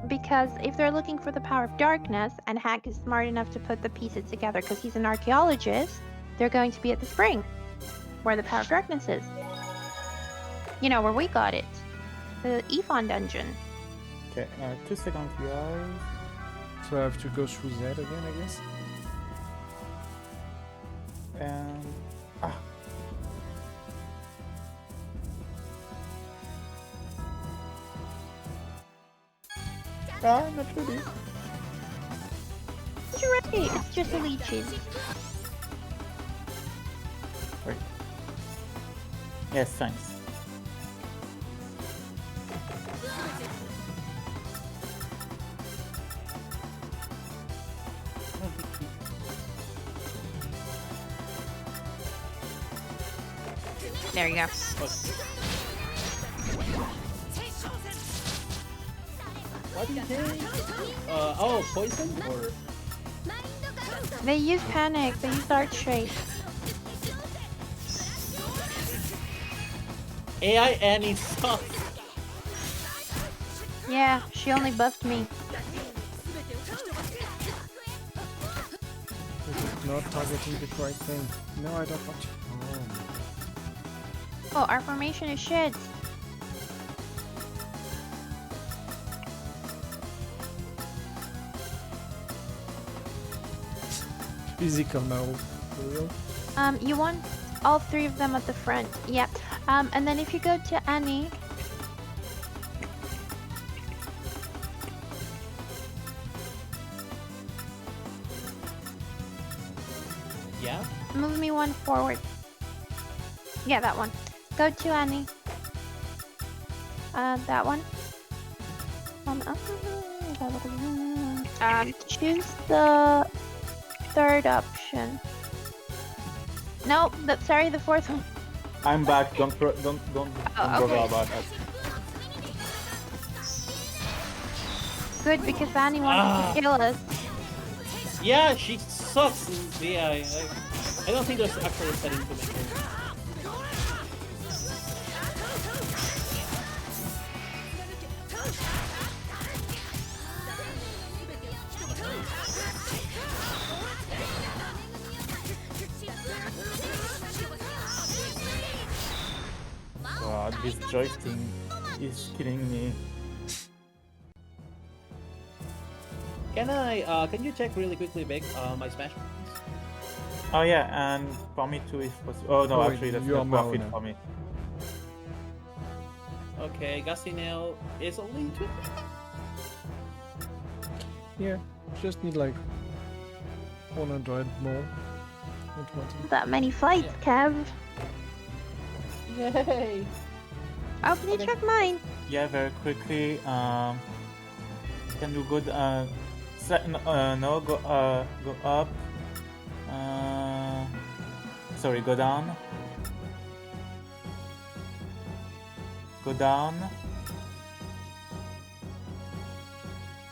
Because if they're looking for the power of darkness, and Hack is smart enough to put the pieces together because he's an archaeologist, they're going to be at the spring, where the power of darkness is. You know, where we got it. The E5 dungeon. Okay, 2 seconds, guys. So I have to go through that again, I guess? And... not ready. It's ready. It's just a leeches. Wait. Yes, thanks. There you go. What did they? Oh, poison or? They use panic. They use dark shape. AI Annie sucks. Yeah, she only buffed me. Not targeting the correct thing. No, I don't want to. Oh, our formation is shit. Physical now. For real? You want all 3 of them at the front. Yep. And then if you go to Annie. Yeah? Move me 1 forward. Yeah, that one. Go to Annie. That one. Choose the 3rd option. No, sorry, the 4th one. I'm back. Don't bother about that. Good, because Annie wants to kill us. Yeah, she sucks. Yeah, I don't think there's actually a setting to make her. this joystick is killing me. Can you check really quickly, Vic, my smash points? Oh yeah, and for me too, if possible. Oh no, Oh, actually that's you are not worth it now. for me. Okay, Gusty Nail is only 20. Yeah, just need like 100 more. 120. That many flights, Kev. Yay! Oh, can you check mine? Yeah, very quickly. Can you go? No, go up. Sorry, go down. Go down.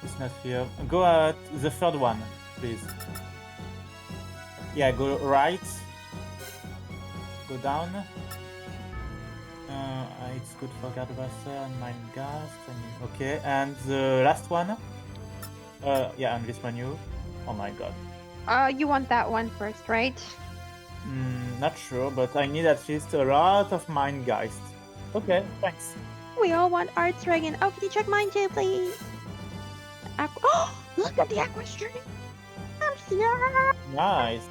It's not here. Go at the third one, please. Yeah, go right. Go down. It's good for Gardebusser and Mind Gast. Okay, and the last one. Yeah, and this menu. Oh my god. You want that one first, right? Not sure, but I need at least a lot of Mind Geist. Okay, thanks. We all want Arts Dragon. Oh, can you check mine too, please? Oh, look at the Aqua Stream. Yeah. Nice.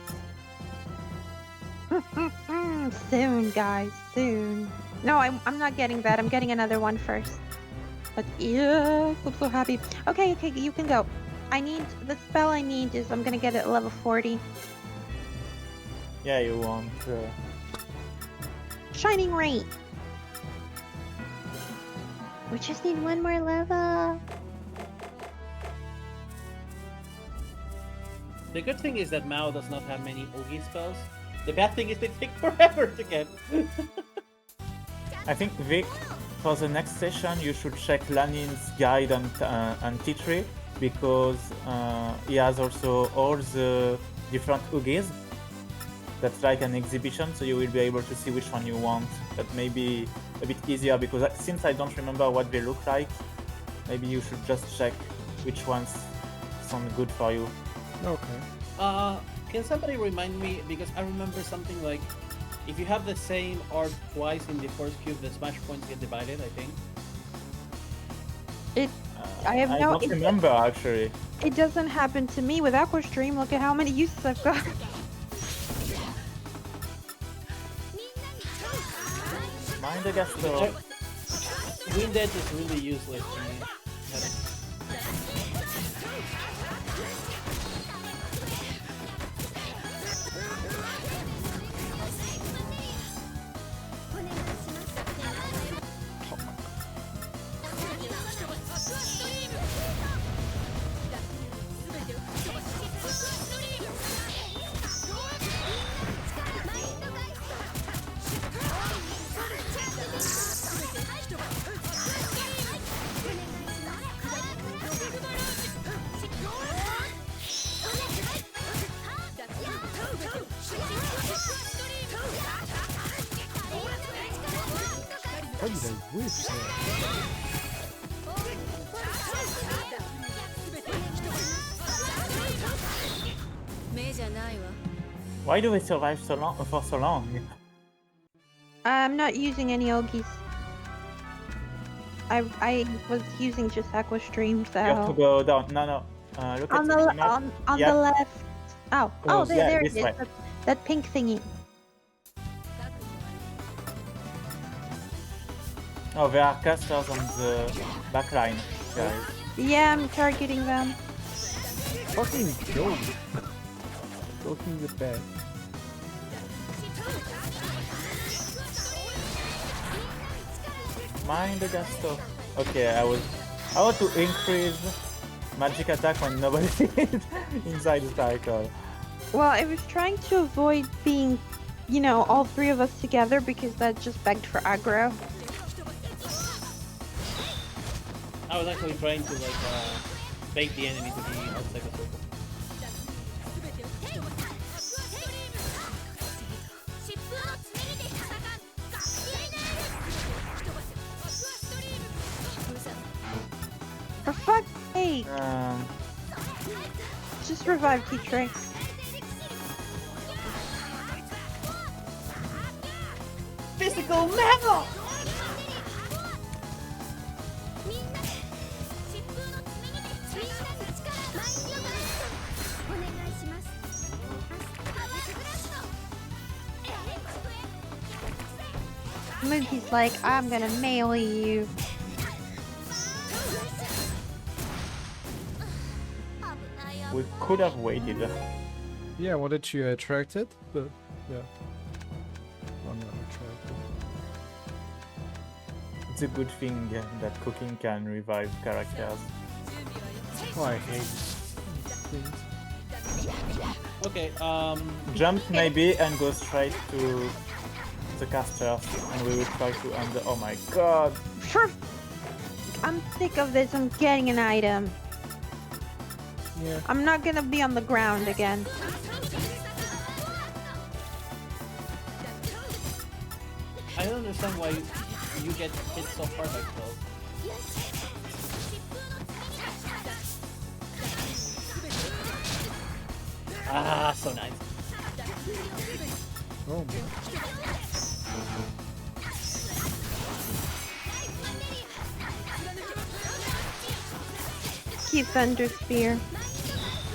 Soon, guys, soon. No, I'm not getting that. I'm getting another one first. But yes, I'm so happy. Okay, you can go. The spell I need is I'm gonna get it at level 40. Yeah, you want. Shining Rain. We just need one more level. The good thing is that Mao does not have many Ogi spells. The bad thing is they take forever to get. I think Vic, for the next session, you should check Lanin's guide and tea tree because he has also all the different Ogis. That's like an exhibition, so you will be able to see which one you want. That may be a bit easier because since I don't remember what they look like, maybe you should just check which ones sound good for you. Okay. Can somebody remind me, because I remember something like if you have the same art twice in the first cube, the smash points get divided, I think. I don't remember actually. It doesn't happen to me with Aqua Stream. Look at how many uses I've got. Mind the Gasto. Wind Edge is really useless to me. What did I wish? Why do we survive for so long? I'm not using any Ogis. I was using just Aqua Stream, so. You have to go down. No. Look on at the map. on the left. Oh, there it is. Way. That pink thingy. Oh, there are casters on the back line, guys. Yeah, I'm targeting them. Fucking go. Talking the bad. Mind the Gasto. Okay, I want to increase magic attack when nobody is inside the cycle. Well, I was trying to avoid being, all three of us together because that just begged for aggro. I was actually trying to bait the enemy to be outside the circle. For fuck's sake! Just revive T-Tray. Physical metal! Mookie's like, I'm gonna melee you. We could have waited. Yeah, I wanted to attract it, but yeah. I'm not attracted. It's a good thing that cooking can revive characters. Oh, I hate things. Okay, Jump maybe and go straight to the casters, and we will try to end the. Oh my god! I'm sick of this. I'm getting an item. Yeah. I'm not gonna be on the ground again. I don't understand why you get hit so hard by clothes. Ah, so nice. Oh. Keep Thunder Spear.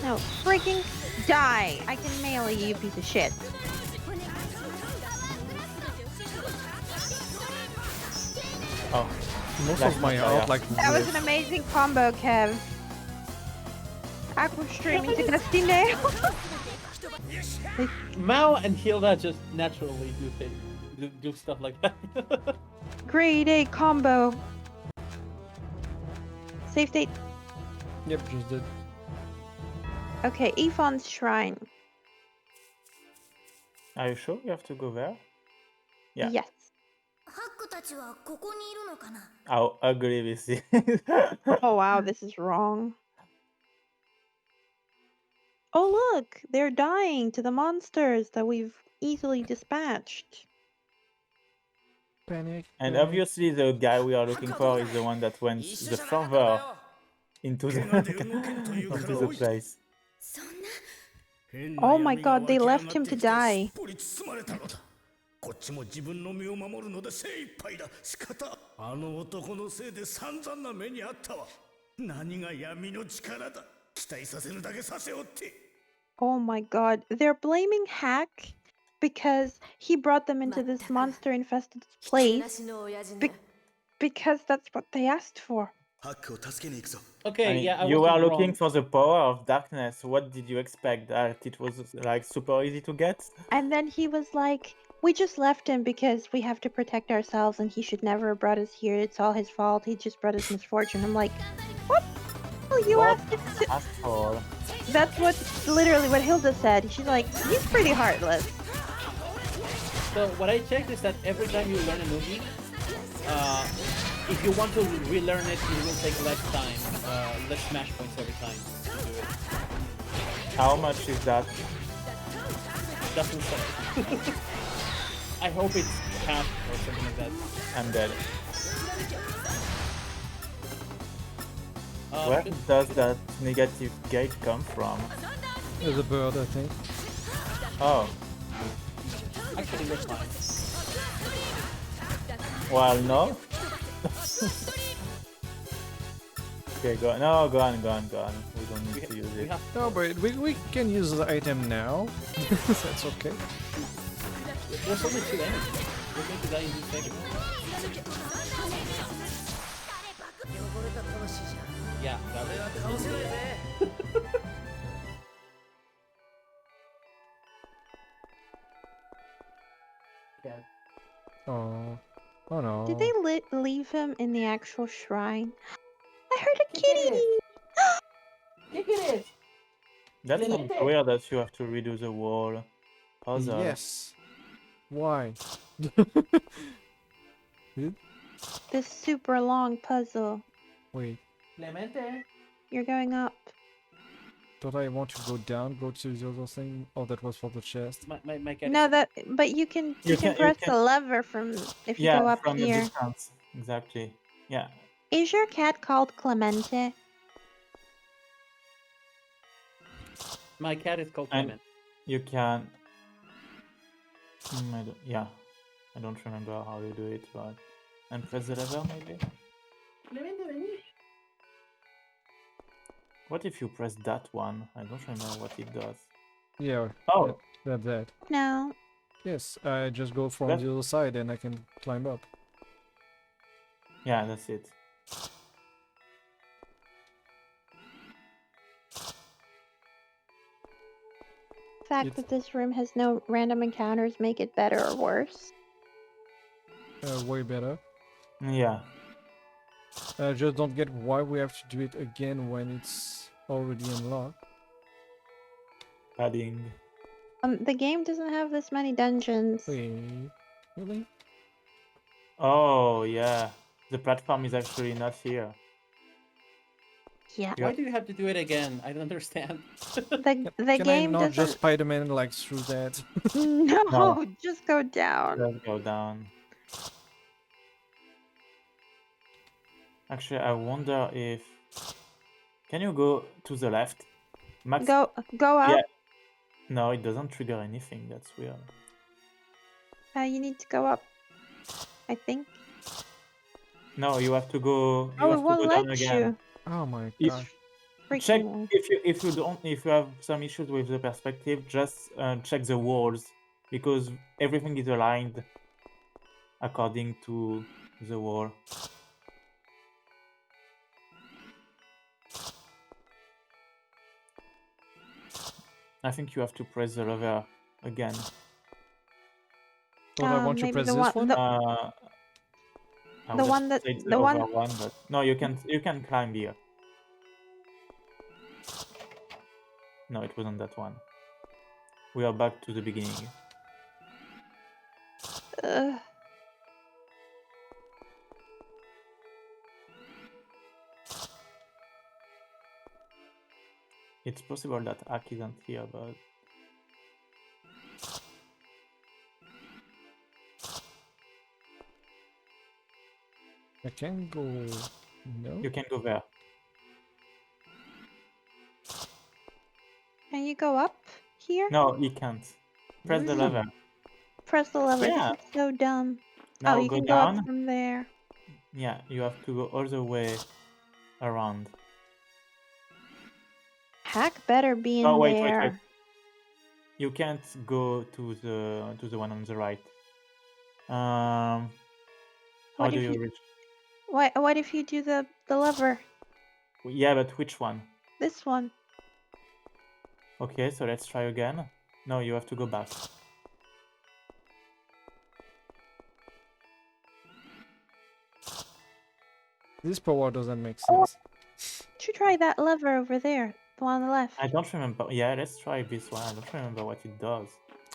No, freaking die! I can melee you, piece of shit. Oh, most of my art like that was an amazing combo, Kev. Aqua streaming to Dusty Nail. Mao and Hilda just naturally do stuff like that. Grade A combo. Save state. Yep, just did. Okay, Ephon's Shrine. Are you sure you have to go there? Yeah. Yes. How ugly this is. Oh wow, this is wrong. Oh look, they're dying to the monsters that we've easily dispatched. Panic. And obviously the guy we are looking for is the one that went the further into the into the place. Oh my god, they left him to die. こっちも自分の身を守るので精一杯だ。仕方。あの男のせいで散々な目にあったわ。何が闇の力だ。期待させるだけさせおって。Oh my god, they're blaming Hack because he brought them into this monster-infested place because that's what they asked for. Okay, yeah, you were looking wrong. for the power of darkness. What did you expect? That it was like super easy to get? And then he was like, we just left him because we have to protect ourselves and he should never have brought us here. It's all his fault. He just brought us misfortune. I'm like, what? Well, you asked him to... Asshole. That's what literally what Hilda said. She's like, he's pretty heartless. So what I checked is that every time you learn a movie, if you want to relearn it, it will take less time, less smash points every time to do it. How much is that? Doesn't say. I hope it's half or something like that. I'm dead. Where does that negative gate come from? There's a bird, I think. Oh. Actually, we're fine. Well, no. Okay, go on. No, go on. We don't need to use it. No, but we can use the item now. That's okay. There's only 2 enemies. We're going to die in this second. Yeah, that was Oh no. Did they leave him in the actual shrine? I heard a kitty! That's weird that you have to redo the wall puzzle. Yes. Why? This super long puzzle. Wait. Clemente. You're going up. Don't I want to go down, go to the other thing? Oh, that was for the chest. My cat. No, but you can press the lever from if you go up from here. A distance. Exactly. Yeah. Is your cat called Clemente? My cat is called Clement. You can. I don't remember how you do it, but and press the lever maybe. What if you press that one? I don't remember what it does. Yeah. Oh. That. No. Yes, I just go from That- the other side and I can climb up. Yeah, that's it. The fact that this room has no random encounters make it better or worse. Way better. Yeah. I just don't get why we have to do it again when it's already unlocked. Padding. The game doesn't have this many dungeons. Wait, really? Oh, yeah. The platform is actually not here. Yeah. Why do you have to do it again? I don't understand. The Can game I not doesn't. just Spider-Man like through that? No, No. just go down. Just go down. Actually, I wonder if... Can you go to the left? Max... Go up. Yeah. No, it doesn't trigger anything. That's weird. You need to go up. I think. No, you have to go. You Oh, have it to won't go down let again. you. Oh my If god. check Freaking- if you have some issues with the perspective, just check the walls because everything is aligned according to the wall. I think you have to press the lever again. So I want to maybe press the this one- one? I the would one have that- said the one- other one, but no, you can climb here. No, it wasn't that one. We are back to the beginning. It's possible that Ak isn't here, but I can go... No? you can go there. Can you go up here? No, he can't. Press the lever. Press the lever. Yeah. This is so dumb. Now oh, you go can down. go up from there. Yeah, you have to go all the way around. Hack better be in Oh wait, there. wait. You can't go to the one on the right. How What do if you you- reach? What if you do the lever? Yeah, but which one? This one. Okay, so let's try again. No, you have to go back. This power doesn't make sense. Should try that lever over there. The one on the left. I don't remember. Yeah, let's try this one. I don't remember what it does.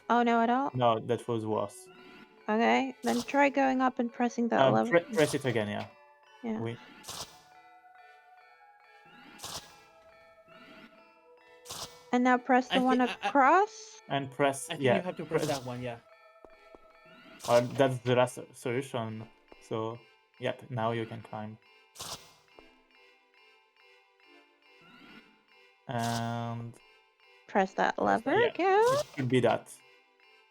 Oh, no, at all? No, that was worse. Okay, then try going up and pressing that lever. Press it again, yeah. Yeah. Oui. And now press the one across. And press, I think yeah. you have to press that one, yeah. That's the last solution. So, yep, now you can climb. And Press that lever yeah, again. it should be that.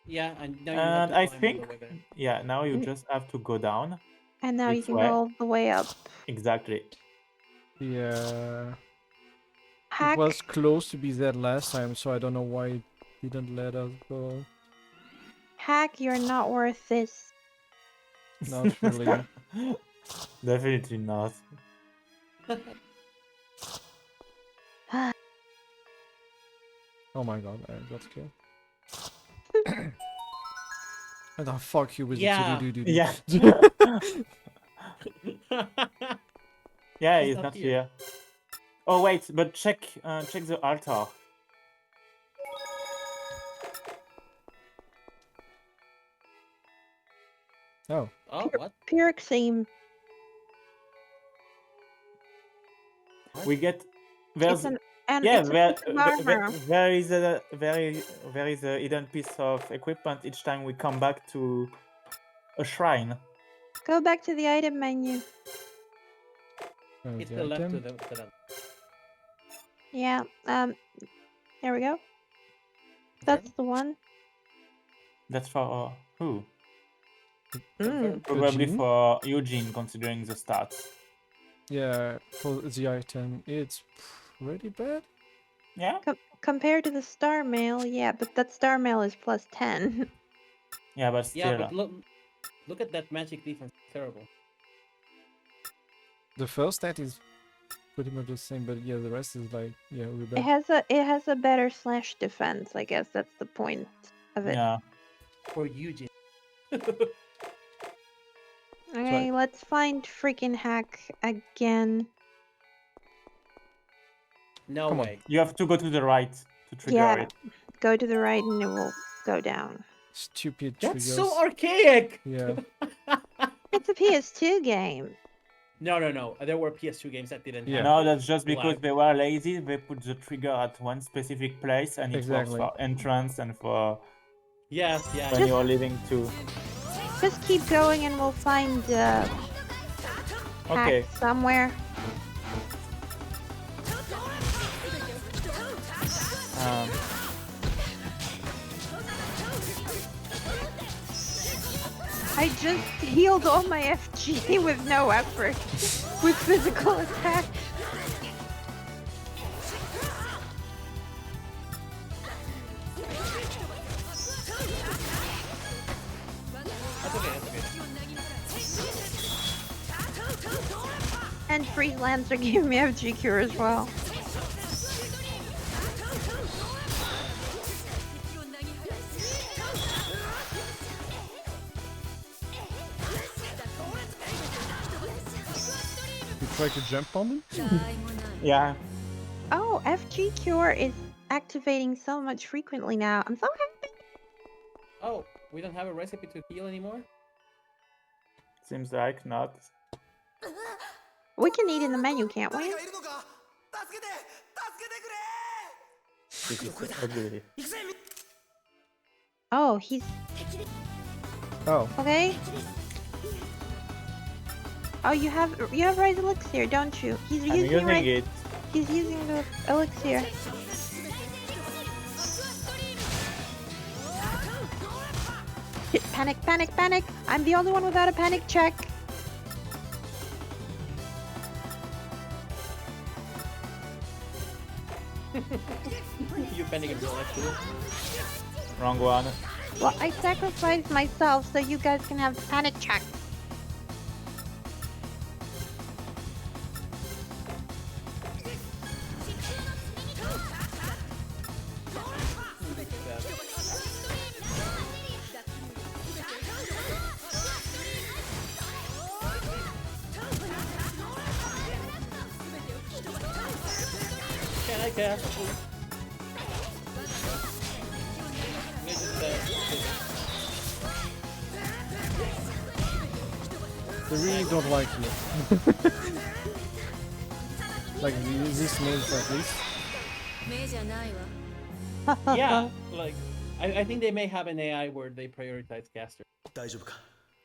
Yeah, and now you And have to I climb all think, the way there. yeah, now you just have to go down. And now you this can way. go all the way up. Exactly. Yeah. Hack. It was close to be that last time, so I don't know why it didn't let us go. Hack, you're not worth this. Not really. Definitely not. Oh my god, I got scared. And I'll fuck you with Yeah. the do-do-do-do. Yeah. Yeah, He's he's not not here. here. Oh wait, but check the altar. Oh. Oh, what? Pyroxene. We get there's an yeah it's a there, piece of there, armor. there is a hidden piece of equipment each time we come back to a shrine. Go back to the item menu. It's the left to the Yeah. There we go. That's the one. That's for who? Mm. Probably Eugene? for Eugene, considering the stats. Yeah, for the item, it's pretty bad. Yeah. Compared to the star mail, yeah, but that star mail is plus 10. Yeah, but still. Yeah, but look at that magic defense. It's terrible. The first stat is pretty much the same, but yeah, the rest is like really bad. It has a better slash defense. I guess that's the point of it. Yeah. For Eugene. Okay, let's find freaking hack again. No Come on. way. You have to go to the right to trigger Yeah, it. go to the right and it will go down. Stupid That's triggers. so archaic. Yeah. It's a PS2 game. No. There were PS2 games that didn't. Yeah. Have No, that's just because lag. they were lazy. They put the trigger at one specific place, and it Exactly. works for entrance and for Yeah. when you're leaving too. Just keep going and we'll find Okay. hack somewhere. I just healed all my FG with no effort, with physical attack. That's okay. And Freeze Lancer gave me FG cure as well. You try to jump on them? Yeah. Oh, FG cure is activating so much frequently now. I'm so happy. Oh, we don't have a recipe to heal anymore? Seems like not. We can eat in the menu, can't we? This is ugly. Oh, he's... Oh. Okay. Oh, you have Rise Elixir, don't you? He's I'm using it. He's using the elixir. Panic, panic, panic! I'm the only one without a panic check. You panic in real life too? Wrong one. Well, I sacrificed myself so you guys can have panic check. Can I cast? They really don't like you. Like this means at least. Yeah, like I think they may have an AI where they prioritize caster.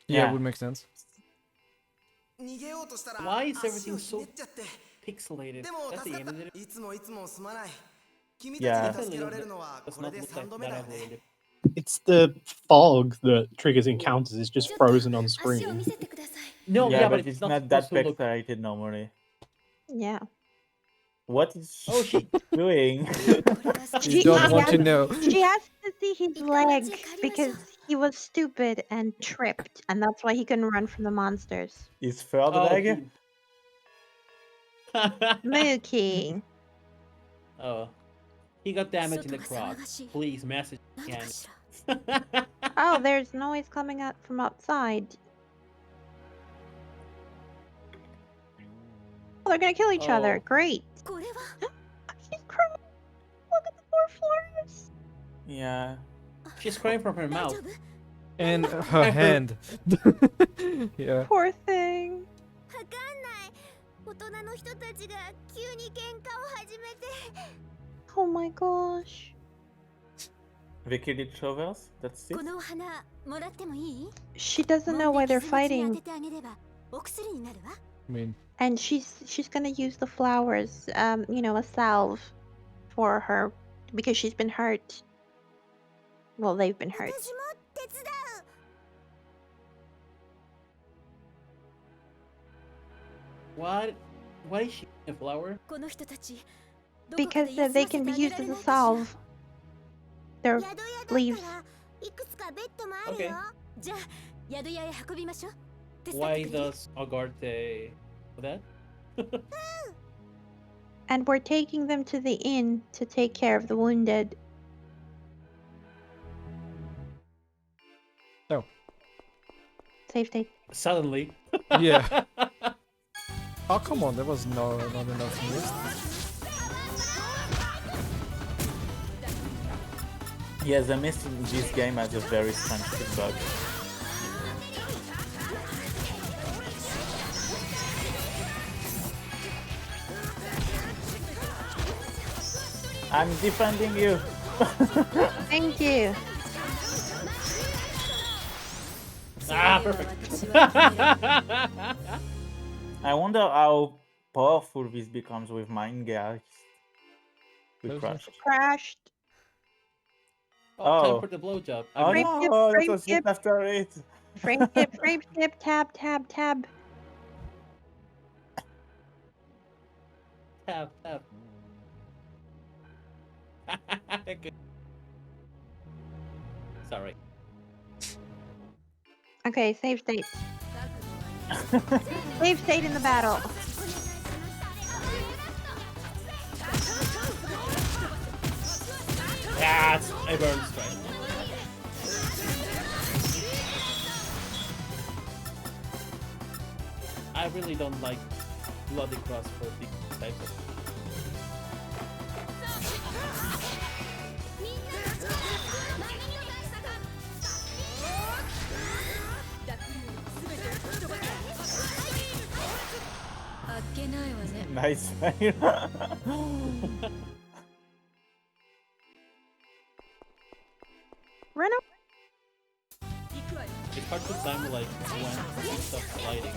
Yeah, it would make sense. Why is everything so pixelated? That's the end of it. Yeah. Does not look like that ugly. It's the fog that triggers encounters. It's just frozen on screen. No, yeah, but it's not that pixelated normally. Yeah. What is she Oh, she doing? You don't want to know. She has to see his leg because he was stupid and tripped, and that's why he couldn't run from the monsters. His third leg? Mookie. Oh, he got damage in the crotch. Please message again. Oh, there's noise coming out from outside. Oh, they're gonna kill each other. Great. She's crying. Look at the poor Flores. Yeah. She's crying from her mouth. And her hand. Yeah. Poor thing. Oh my gosh. They killed each other? That's it? She doesn't know why they're fighting. I mean, And she's gonna use the flowers, you know, a salve for her because she's been hurt. Well, they've been hurt. What? Why is she a flower? Because they can be used as a salve. Their leaves. Okay. じゃあ宿屋へ運びましょう。手伝っ Why てくれる？ does Agarte for that? And we're taking them to the inn to take care of the wounded. Oh. Save state. Suddenly. Yeah. Oh, come on, there was not enough mist. Yeah, the mist in this game has a very strange feedback. I'm defending you. Thank you. Ah, perfect. I wonder how powerful this becomes with Mind Gas. We crashed. Crashed. Oh, time Oh. for the blowjob. Oh Frame no, skip, that frame was skip. just after it. Frame skip, tab, tab, tab. Tab, tab. Okay. Sorry. Okay, save state. Save state in the battle. Yes, I burned straight. I really don't like Bloody Cross for big types of. Nice fail. Run up. It's hard to time like when it stops sliding.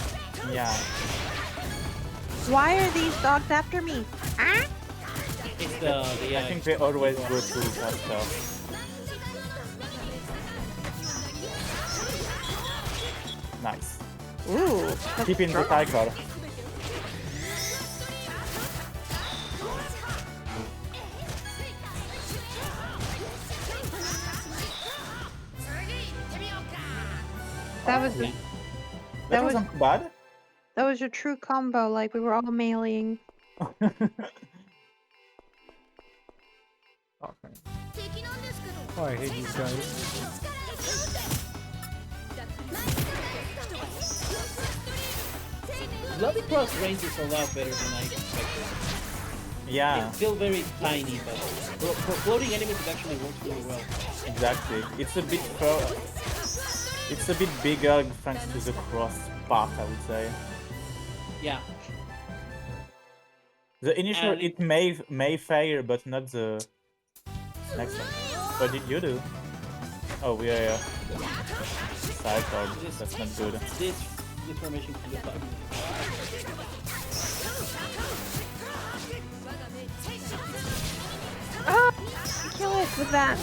Yeah. Why are these dogs after me? Ah? It's the I think they always go to that stuff. Nice. Ooh. Keep in the cycle. That was That wasn't bad. That was a true combo, like we were all meleeing. Okay. Oh, I hate these guys. Bloody Cross range is a lot better than I expected. Yeah. It's still very tiny, but for floating enemies it actually works really well. Exactly. It's a bit bigger thanks to the cross part, I would say. Yeah. The initial And it may fail, but not the next one. What did you do? Oh, we are cycled. That's not good. This formation can be fun. Oh, kill it with that.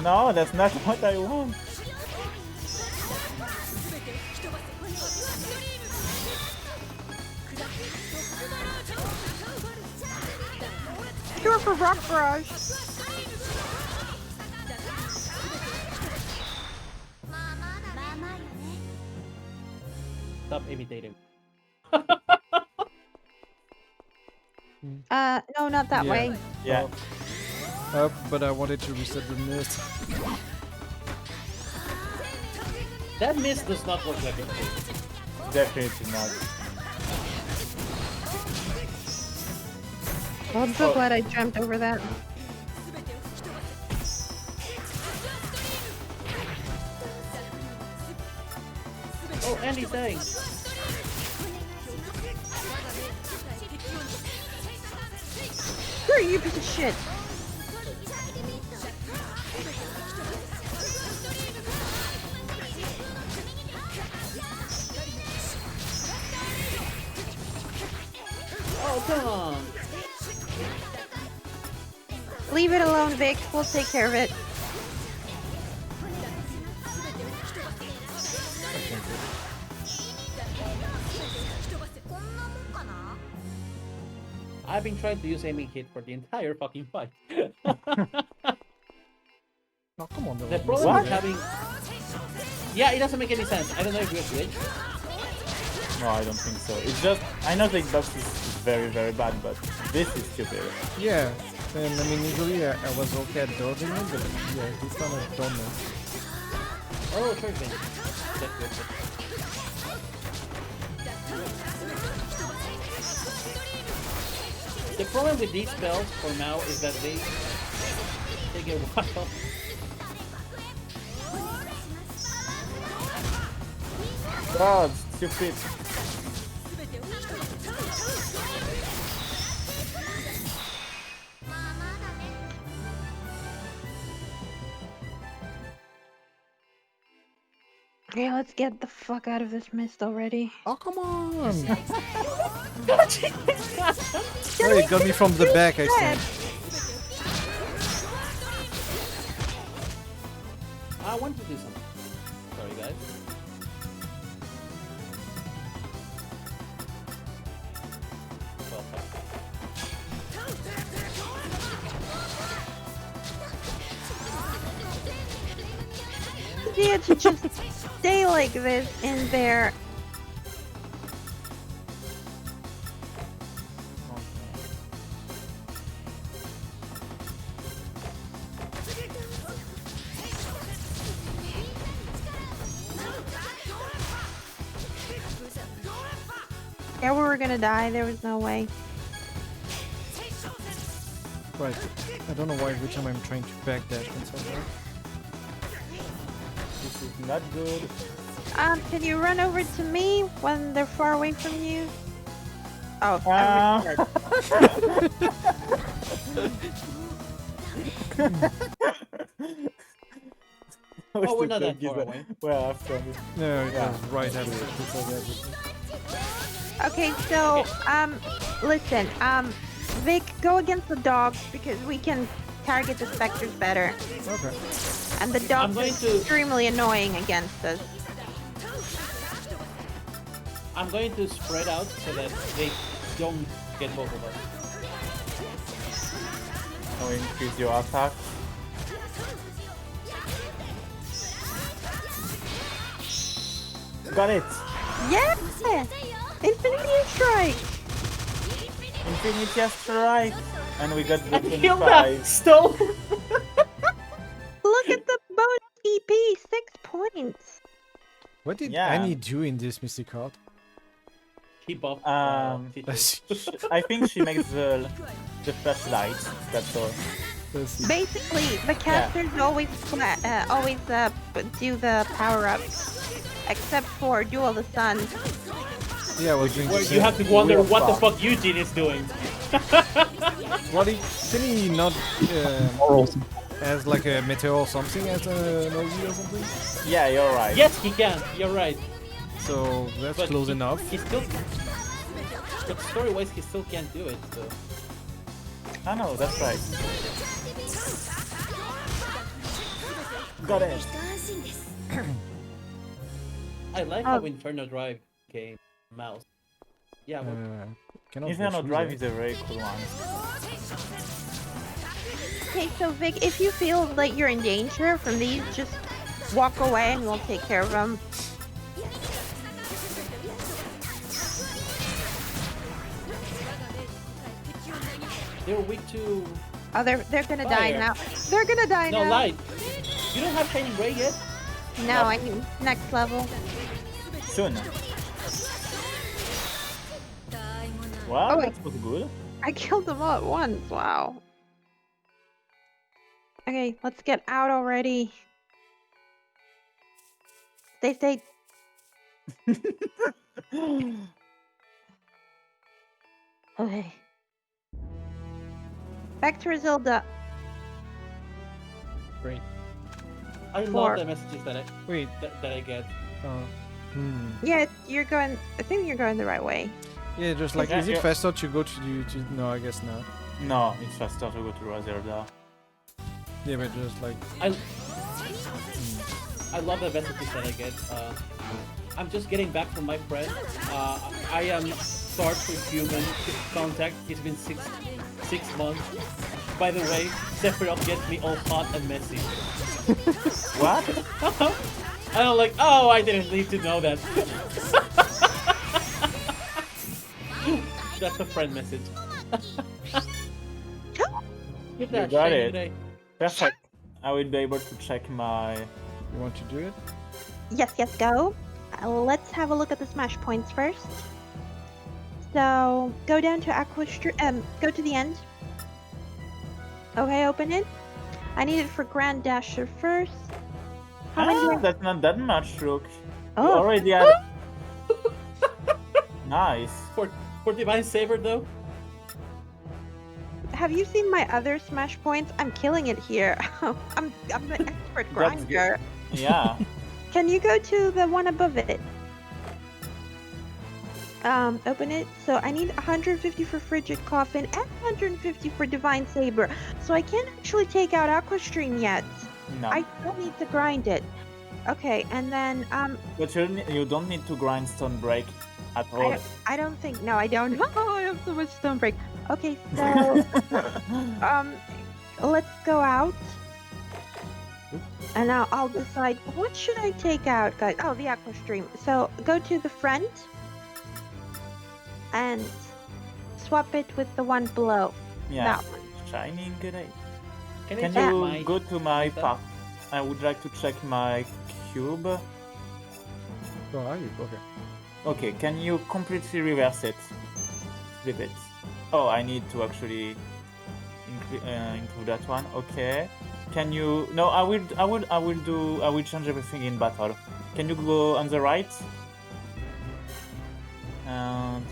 No, that's not what I want. Cure for rock barrage. Stop imitating. No, not that way. Yeah. But I wanted to reset the mist. That mist does not work like it. Definitely not. Well, I'm so glad I jumped over that. Oh, Andy's dying. Screw you, piece of shit. Oh, come on. Leave it alone, Vic. We'll take care of it. I've been trying to use aiming hit for the entire fucking fight. Oh, come on. The problem with having... Yeah, it doesn't make any sense. I don't know if you're glitched. No, I don't think so. It's just, I know the box is very, very bad, but this is stupid. Yeah, and I mean, usually I was okay at dodging it, but yeah, this time I don't know. Oh, sure thing. That's good. The problem with these spells for now is that they take a while. God, stupid. Okay, let's get the fuck out of this mist already. Oh, come on! Oh, it got me from the back, I think. I want to do something. Sorry, guys. idea to just stay like this in there. Yeah, we were gonna die. There was no way. Right. I don't know why every time I'm trying to backdash and so on. This is not good. Can you run over to me when they're far away from you? Oh, Oh, we're not that far away. Well, after me. No, it was right after before that. Okay, so, listen, Vic, go against the dogs because we can target the specters better. Okay. And the dogs are extremely annoying against us. I'm going to spread out so that they don't get both of us. Now increase your attack. Got it! Yes! Infinity Strike! Infinity Strike! And we got the Kill that stone! Look at the bonus EP, 6 points. What did Annie do in this Mystic Heart? Keep up. I think she makes the flashlight. That's all. Basically, the casters always do the power-ups, except for Duel of the Sun. Yeah, I was doing Where you have to wonder what the fuck Eugene is doing. What can he not as like a meteor or something as an OG or something? Yeah, you're right. Yes, he can. You're right. So that's But close enough. He still, but story-wise, he still can't do it. So. I know, that's right. Got it. I like how Inferno Drive came mouse. Yeah. Inferno Drive is a very cool one. Okay, so Vic, if you feel like you're in danger from these, just walk away and we'll take care of them. They're weak to. Oh, they're gonna die fire. now. They're gonna die No, now. light. You don't have Shining Ray yet? No, I mean next level. Soon. Wow, Oh, that was good. I killed them all at once. Wow. Okay, let's get out already. Stay. Okay. Back to Rezilda. Great. I Four. love the messages that I get. Yeah, you're going. I think you're going the right way. Yeah, just like, is it faster to go to no, I guess not. No, it's faster to go to Rezilda. Yeah, but just like... I love the messages that I get. I'm just getting back from my friend. I am start with human contact. It's been six months. By the way, Sephiroth gets me all hot and messy. What? And I'm like, oh, I didn't need to know that. That's a friend message. Give You that got shiny it. today. Perfect. I will be able to check my... You want to do it? Yes, go. Let's have a look at the smash points first. So go down to go to the end. Okay, open it. I need it for Grand Dasher first. How many? That's not that much, look. You Oh. already had... Nice. For Divine Saber though? Have you seen my other smash points? I'm killing it here. I'm the expert grinder. Yeah. Can you go to the one above it? Open it. So I need 150 for Frigid Coffin and 150 for Divine Saber. So I can't actually take out Aqua Stream yet. No. I still need to grind it. Okay, and then But you don't need to grind Stone Break at all. I don't think. No, I don't. Oh, I have so much Stone Break. Okay, so let's go out. And now I'll decide what should I take out, guys. Oh, the Aqua Stream. So go to the front and swap it with the one below. Yeah. That one. Shining Grenade. Can Can I you check go to my stuff? path? I would like to check my cube. Oh, are you? Okay. Okay, can you completely reverse it? Flip it. Oh, I need to actually include that one. Okay. Can you? No, I will change everything in battle. Can you go on the right? And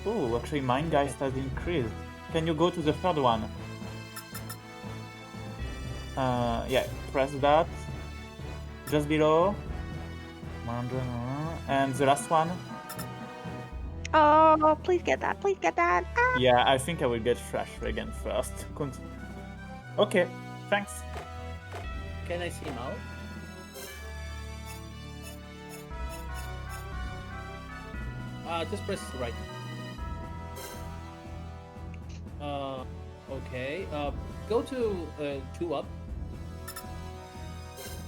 oh, actually, mine guys has increased. Can you go to the third one? Yeah, press that. Just below. 100, and the last one. Oh, please get that. Please get that. Ah. Yeah, I think I will get Flash again first. Okay, thanks. Can I see him out? Just press right. Okay. Go to 2 up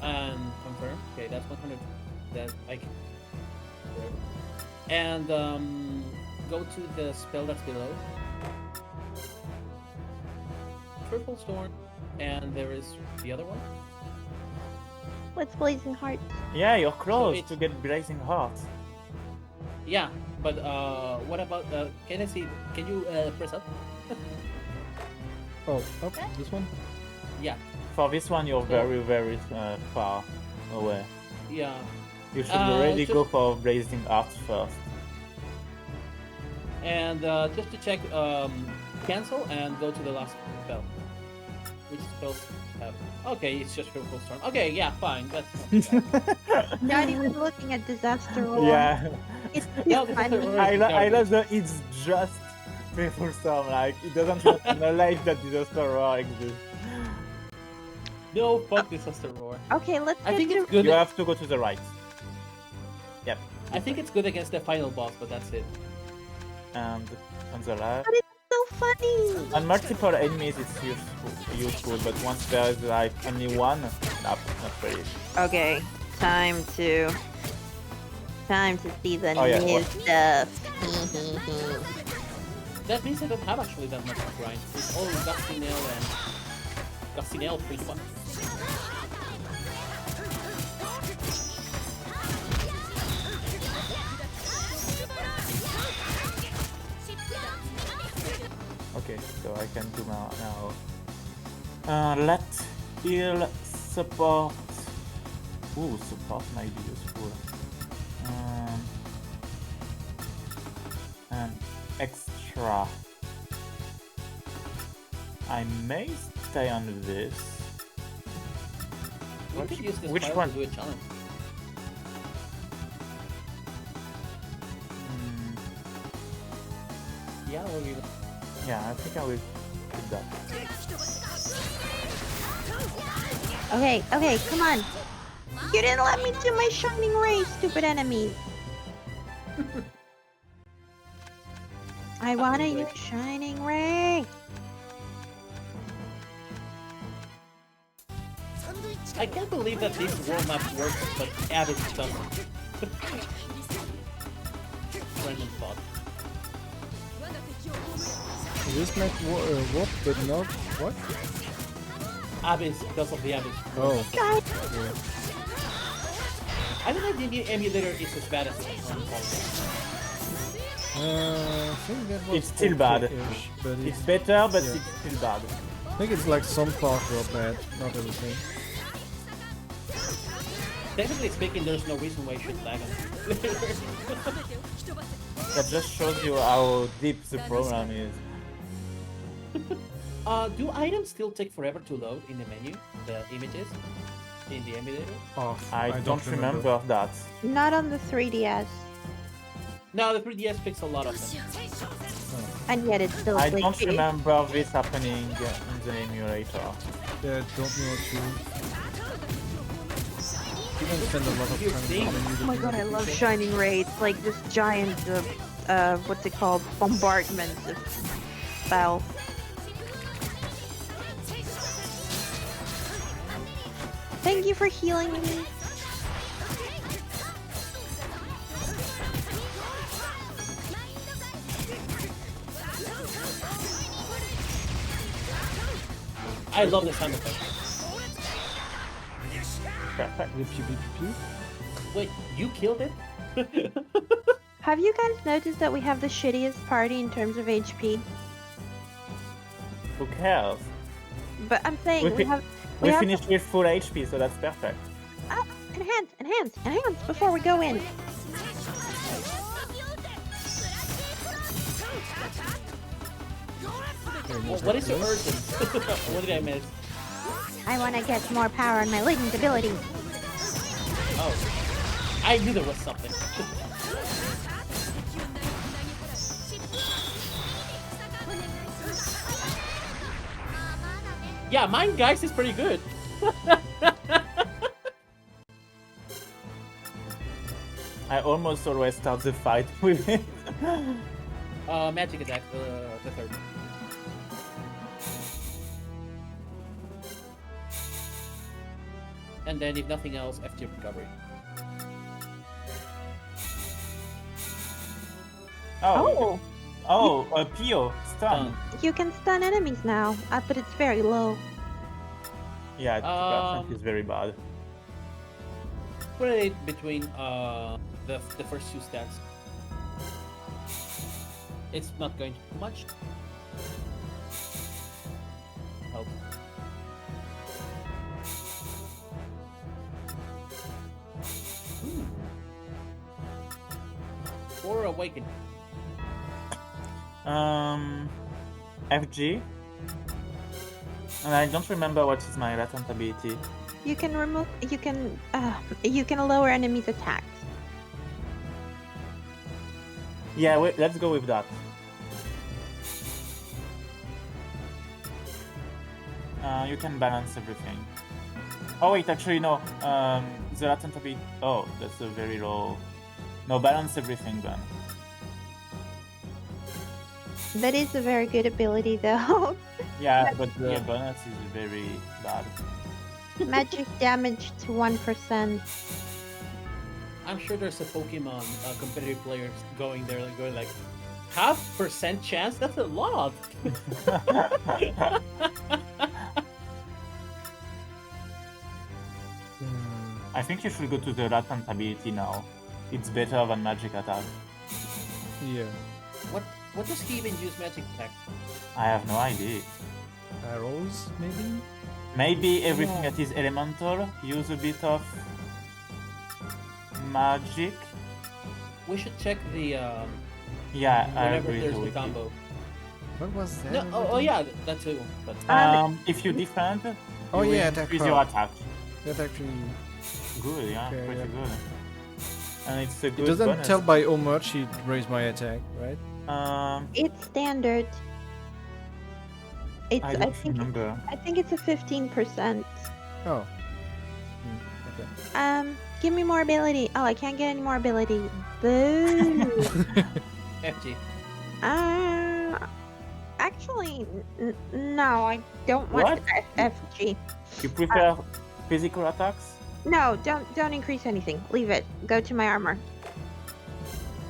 and confirm. Okay, that's 100. That I can. And go to the spell that's below. Triple Storm, and there is the other one. What's Blazing Heart? Yeah, you're close it's- to get Blazing Heart. Yeah, but what about can I see? Can you press up? Oh, up? This one? Yeah. For this one, you're very, very far away. Yeah. You should already go just- for Blazing Heart first. And just to check, cancel and go to the last spell. Which spells have? Okay, it's just Triple Storm. Okay, yeah, fine. That's Not even looking at Disaster Roar. Yeah. It's No, too Disaster funny. Roar I is love garbage. that it's just Triple Storm. Like it doesn't even acknowledge that Disaster Roar exists. No, fuck Disaster Roar. Okay, let's I get think to... it's good. You have to go to the right. Yep. I think it's good against the final boss, but that's it. And on the left. But it's so funny! On multiple enemies, it's useful, but once there's like only one, not really. Okay, time to see the Oh, yeah, new what? stuff. That means I don't have actually that much to grind. It's all Gusty Nail and Gusty Nail pretty much. Okay, so I can do now. Let heal support. Ooh, support might be useful. And extra. I may stay on this. We could use this Which file one? to do a challenge. Yeah, we'll leave it. Yeah, I think I will keep that. Okay, come on. You didn't let me do my Shining Ray, stupid enemies. I want to use Shining Ray. I can't believe that this world map works, but Abyss doesn't. Random thought. This map warp, but not what? Abyss, because of the Abyss. Oh. God. Yeah. I don't think the emulator is as bad as this one. I think that was It's still bad. okay-ish, but It's better, but yeah. it's still bad. I think it's like some parts were bad, not everything. Technically speaking, there's no reason why you should lag on That just shows you how deep the program is. Do items still take forever to load in the menu? The images? In the emulator? Oh, I don't remember that. Not on the 3DS. No, the 3DS picks a lot of them. And yet it's still I don't glitchy. remember this happening in the emulator. Yeah, don't know too. You don't spend a lot of time on the Oh my god, I love Shining Ray. It's like this giant, what's it called? Bombardment of spells. Thank you for healing me. I love the sound effect. Wait, you killed it? Have you guys noticed that we have the shittiest party in terms of HP? Who cares? But I'm saying we finished with full HP, so that's perfect. Enhance before we go in. What is your urgent? What did I miss? I want to get more power on my latent ability. Oh, I knew there was something. Yeah, mine, guys, is pretty good. I almost always start the fight with it. Magic attack, the third. And then, if nothing else, FT recovery. Pio, stun. You can stun enemies now, but it's very low. Yeah, 2% is very bad. Put it between the first two stats. It's not going to do much. Help. Or awaken. FG. And I don't remember what is my latent ability. You can remove. You can lower enemies' attacks. Yeah, wait, let's go with that. You can balance everything. Oh wait, actually no. The latent ability. Oh, that's a very low. No, balance everything then. That is a very good ability, though. Yeah, but the bonus is very bad. Magic damage to 1%. I'm sure there's a Pokemon competitive players going there, like, going like, 0.5% chance? That's a lot. I think you should go to the latent ability now. It's better than magic attack. Yeah. What does he even use magic attack? I have no idea. Arrows, maybe? Maybe everything that is elemental use a bit of magic. We should check the Yeah, I whenever agree there's the with you. combo. What was that? No, oh yeah, that too. But If you defend, Oh you yeah, will attack increase your attack. That actually Good, yeah, Okay, pretty yeah. good. And it's a good it doesn't bonus. tell by how much he raised my attack, right? It's standard. It's. I don't remember. I think it's a 15%. Oh. Okay. Give me more ability. Oh, I can't get any more ability. Boo. FG. Actually, no, I don't want What? FG. You prefer physical attacks? No, don't increase anything. Leave it. Go to my armor.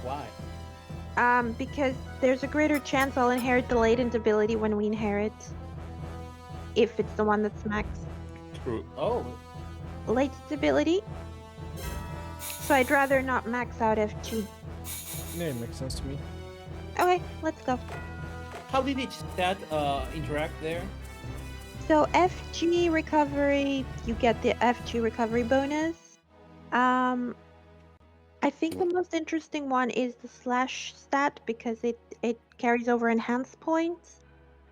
Why? Because there's a greater chance I'll inherit the latent ability when we inherit. If it's the one that's maxed. True. Oh. Latent ability. So I'd rather not max out FG. Yeah, it makes sense to me. Okay, let's go. How did each stat interact there? So FG recovery, you get the FG recovery bonus. I think the most interesting one is the slash stat because it carries over enhanced points.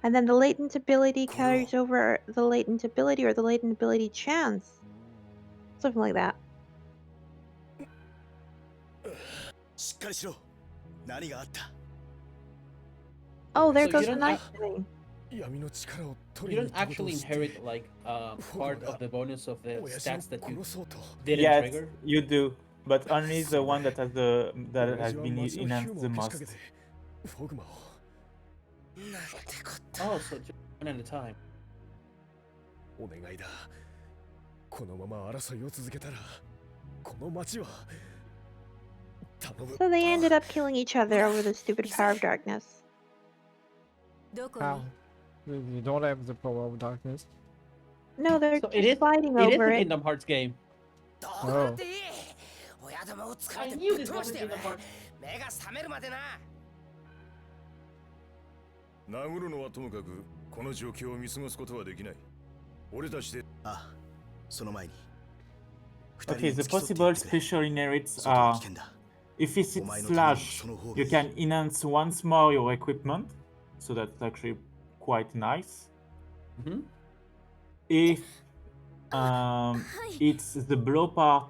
And then the latent ability carries over the latent ability or the latent ability chance. Something like that. しっかりしろ。何があった？ Oh, there So goes you the don't nice ac- thing. You don't actually inherit like part of the bonus of the stats that you didn't Yes, trigger. you do, but only the one that has been enhanced the most. Oh, so just one at a time. お願いだ。このまま争いを続けたら、この町は。頼む。 So they ended up killing each other over the stupid power of darkness. How? You don't have the power of darkness. No, they're So just fighting over a it. Kingdom Hearts game. Oh. 親玉を使っ I て knew ぶっ this 飛ばし wasn't てやる Kingdom Hearts. 目が覚めるまでな。殴るのはともかく、この状況を見過ごすことはできない。俺たちで。あ、その前に。 Okay, the possible special inherits are if it's slash, you can enhance once more your equipment, so that's actually quite nice. If it's the blow part,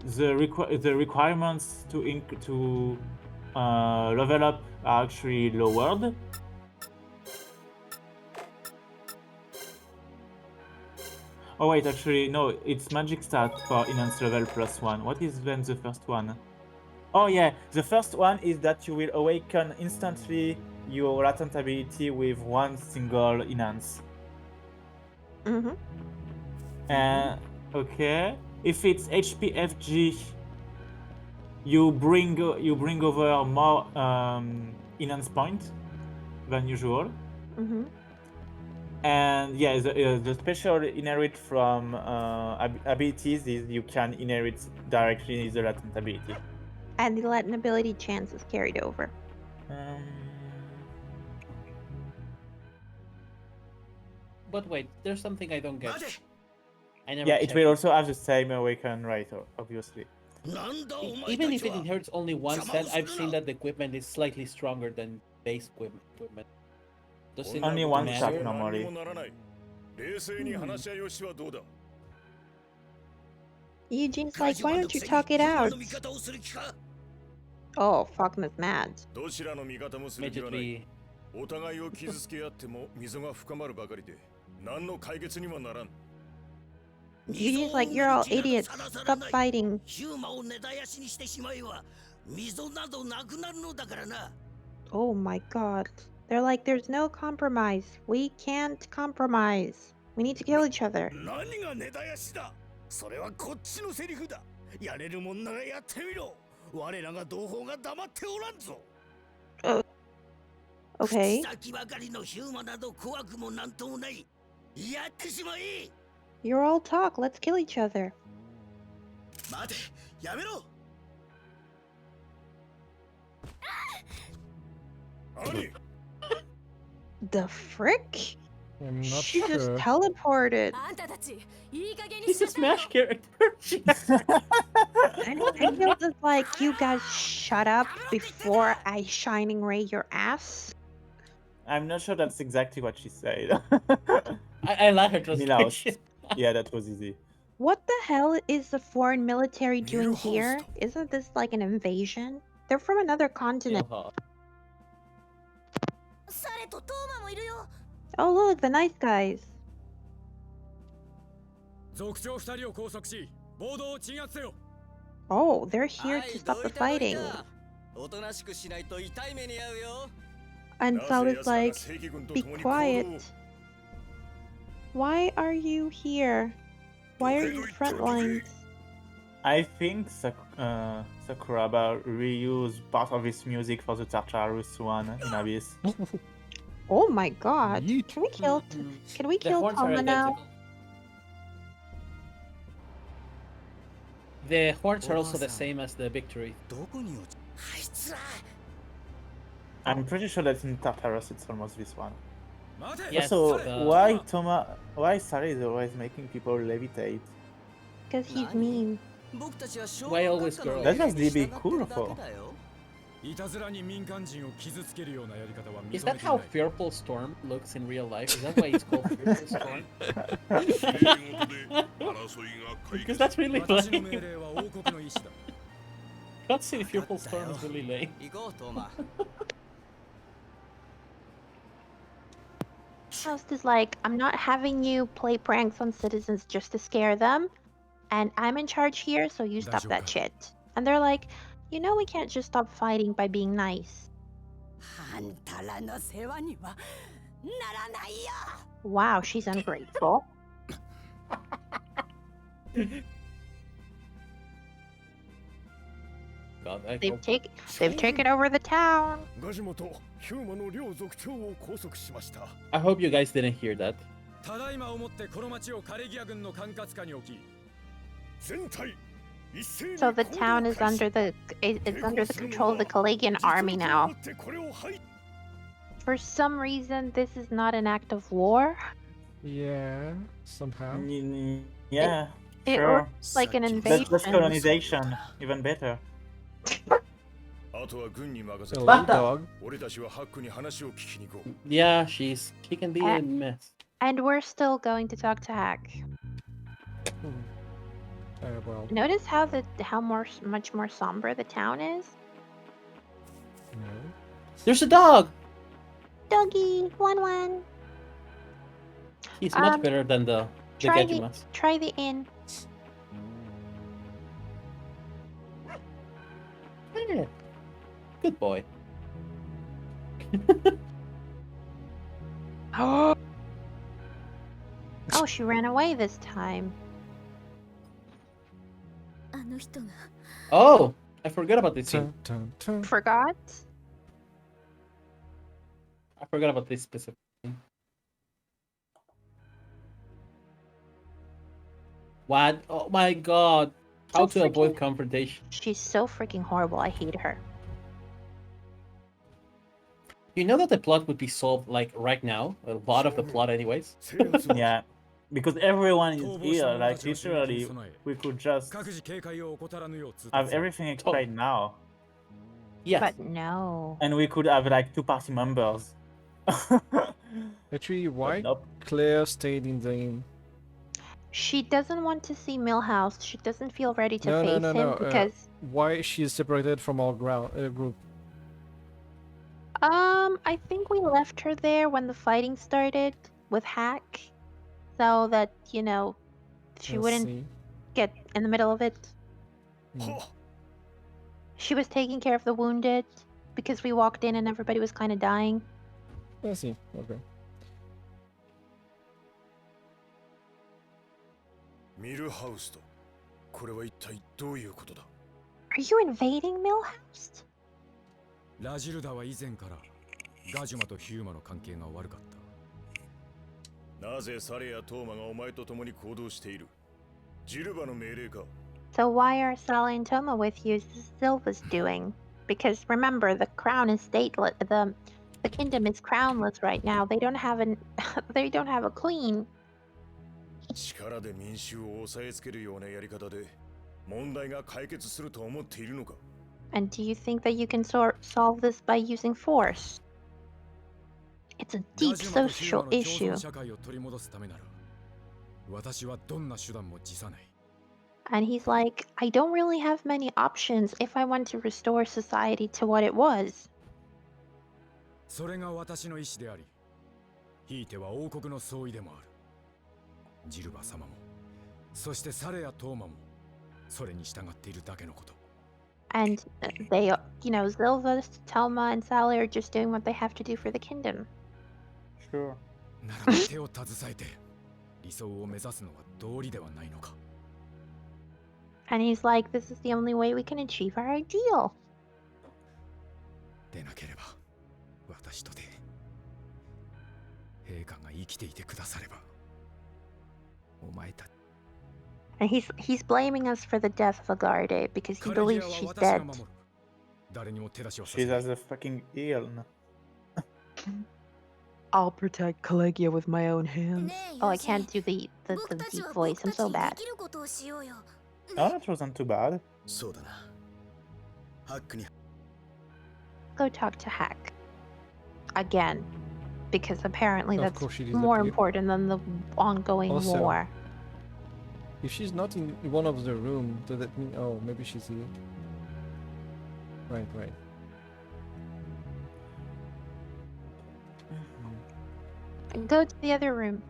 the requirements to level up are actually lowered. Oh wait, actually no, it's magic stat for enhanced level +1. What is then the first one? Oh yeah, the first one is that you will awaken instantly your latent ability with one single enhance. Okay. If it's HPFG, you bring over more enhance point than usual. And yeah, the special inherit from abilities is you can inherit directly the latent ability. And the latent ability chance is carried over. But wait, there's something I don't get. I never Yeah, it checked. will also have the same awaken rate, obviously. Even if it inherits only one stat, I've seen that the equipment is slightly stronger than base equipment. Does it Only one matter? stat normally. 冷静に話し合いをしてはどうだ。 Eugene's like, why don't you talk it out? Oh, Faulkner's mad. どちらの味方もする気はない。お互いを傷つけ合っても溝が深まるばかりで、何の解決にもならん。 Eugene's like, you're all idiots. Stop fighting. ヒューマを根絶やしにしてしまえば、溝などなくなるのだからな。 Oh my god. They're like, there's no compromise. We can't compromise. We need to kill each other. 何が根絶やしだ。それはこっちのセリフだ。やれるもんならやってみろ。我らが同胞が黙っておらんぞ。Okay. 先ばかりのヒューマなど怖くもなんともない。やってしまえ。 You're all talk. Let's kill each other. 待て、やめろ。 The frick? I'm not She just sure. teleported. He's a Smash character. I feel just like you guys shut up before I shining ray your ass. I'm not sure that's exactly what she said. I like her translation. Yeah, that was easy. What the hell is the foreign military doing here? Isn't this like an invasion? They're from another continent. Oh look, the nice guys. 族長2人を拘束し、暴動を鎮圧せよ。 Oh, they're here to stop the fighting. おとなしくしないと痛い目に遭うよ。 And Sal is like, be quiet. Why are you here? Why are you the front lines? I think Sakuraba reused part of his music for the Tartarus one in Abyss. Oh my god. Can we kill Toma now? The horns are also the same as the victory. I'm pretty sure that in Tartarus it's almost this one. Yes, also, why Sari is always making people levitate? Because he's mean. Why always girls? That must be cool for. Is that how Fearful Storm looks in real life? Is that why it's called Fearful Storm? Because that's really lame. Cutscene Fearful Storm is really lame. Faust is like, I'm not having you play pranks on citizens just to scare them, and I'm in charge here, so you stop that shit. And they're like, you know we can't just stop fighting by being nice. Wow, she's ungrateful. God, they've taken over the town. I hope you guys didn't hear that. So the town is under the control of the Kalagian army now. For some reason, this is not an act of war. Yeah, somehow. Yeah, it sure. looks like an invasion. That's colonization, even better. Dog. Yeah, she can be a mess. And we're still going to talk to Hack. Well. Notice how much more somber the town is. No. There's a dog. Doggy, one. He's much better than the Gajumas. Try the inn. Yeah. Good boy. Oh, she ran away this time. Oh, I forgot about this scene. Forgot? I forgot about this specific thing. What? Oh my god. How to avoid confrontation. She's so freaking horrible. I hate her. You know that the plot would be solved like right now? A lot of the plot anyways. Yeah. Because everyone is here, like literally, we could just have everything explained now. Yes. But no. And we could have like 2 party members. Actually, why Claire stayed in the inn? She doesn't want to see Millhouse. She doesn't feel ready to face him because... why she is separated from our group? I think we left her there when the fighting started with Hack. So that, you know, she wouldn't get in the middle of it. She was taking care of the wounded because we walked in and everybody was kind of dying. I see. Okay. Are you invading Millhouse? ラジルダは以前からガジュマとヒューマの関係が悪かった。なぜサレやトーマがお前と共に行動している？ジルバの命令か？ So why are Sala and Toma with you? Silva's doing? Because remember, the crown is stateless. The kingdom is crownless right now. They don't have a queen. 力で民衆を抑えつけるようなやり方で問題が解決すると思っているのか？ And do you think that you can solve this by using force? It's a deep social issue. And he's like, I don't really have many options if I want to restore society to what it was. それが私の意志であり、ひいては王国の総意でもある。ジルバ様も、そしてサレやトーマも、それに従っているだけのこと。And they, Zilva, Telma, and Sally are just doing what they have to do for the kingdom. Sure. ならば手を携えて理想を目指すのは道理ではないのか。 And he's like, this is the only way we can achieve our ideal. でなければ私とて陛下が生きていてくださればお前たち And he's blaming us for the death of Agarde because he believes she's dead. 誰にも手出しはさ She's せない as a fucking eel. I'll protect Collegia with my own hands. Oh, I can't do the deep voice. I'm so bad. Oh, that wasn't too bad. そうだな。ハックに Go talk to Hack. Again. Because apparently Of that's course she more disappeared. important than the ongoing Also, war. If she's not in one of the room, does that mean? Oh, maybe she's here. Right, right. Go to the other room.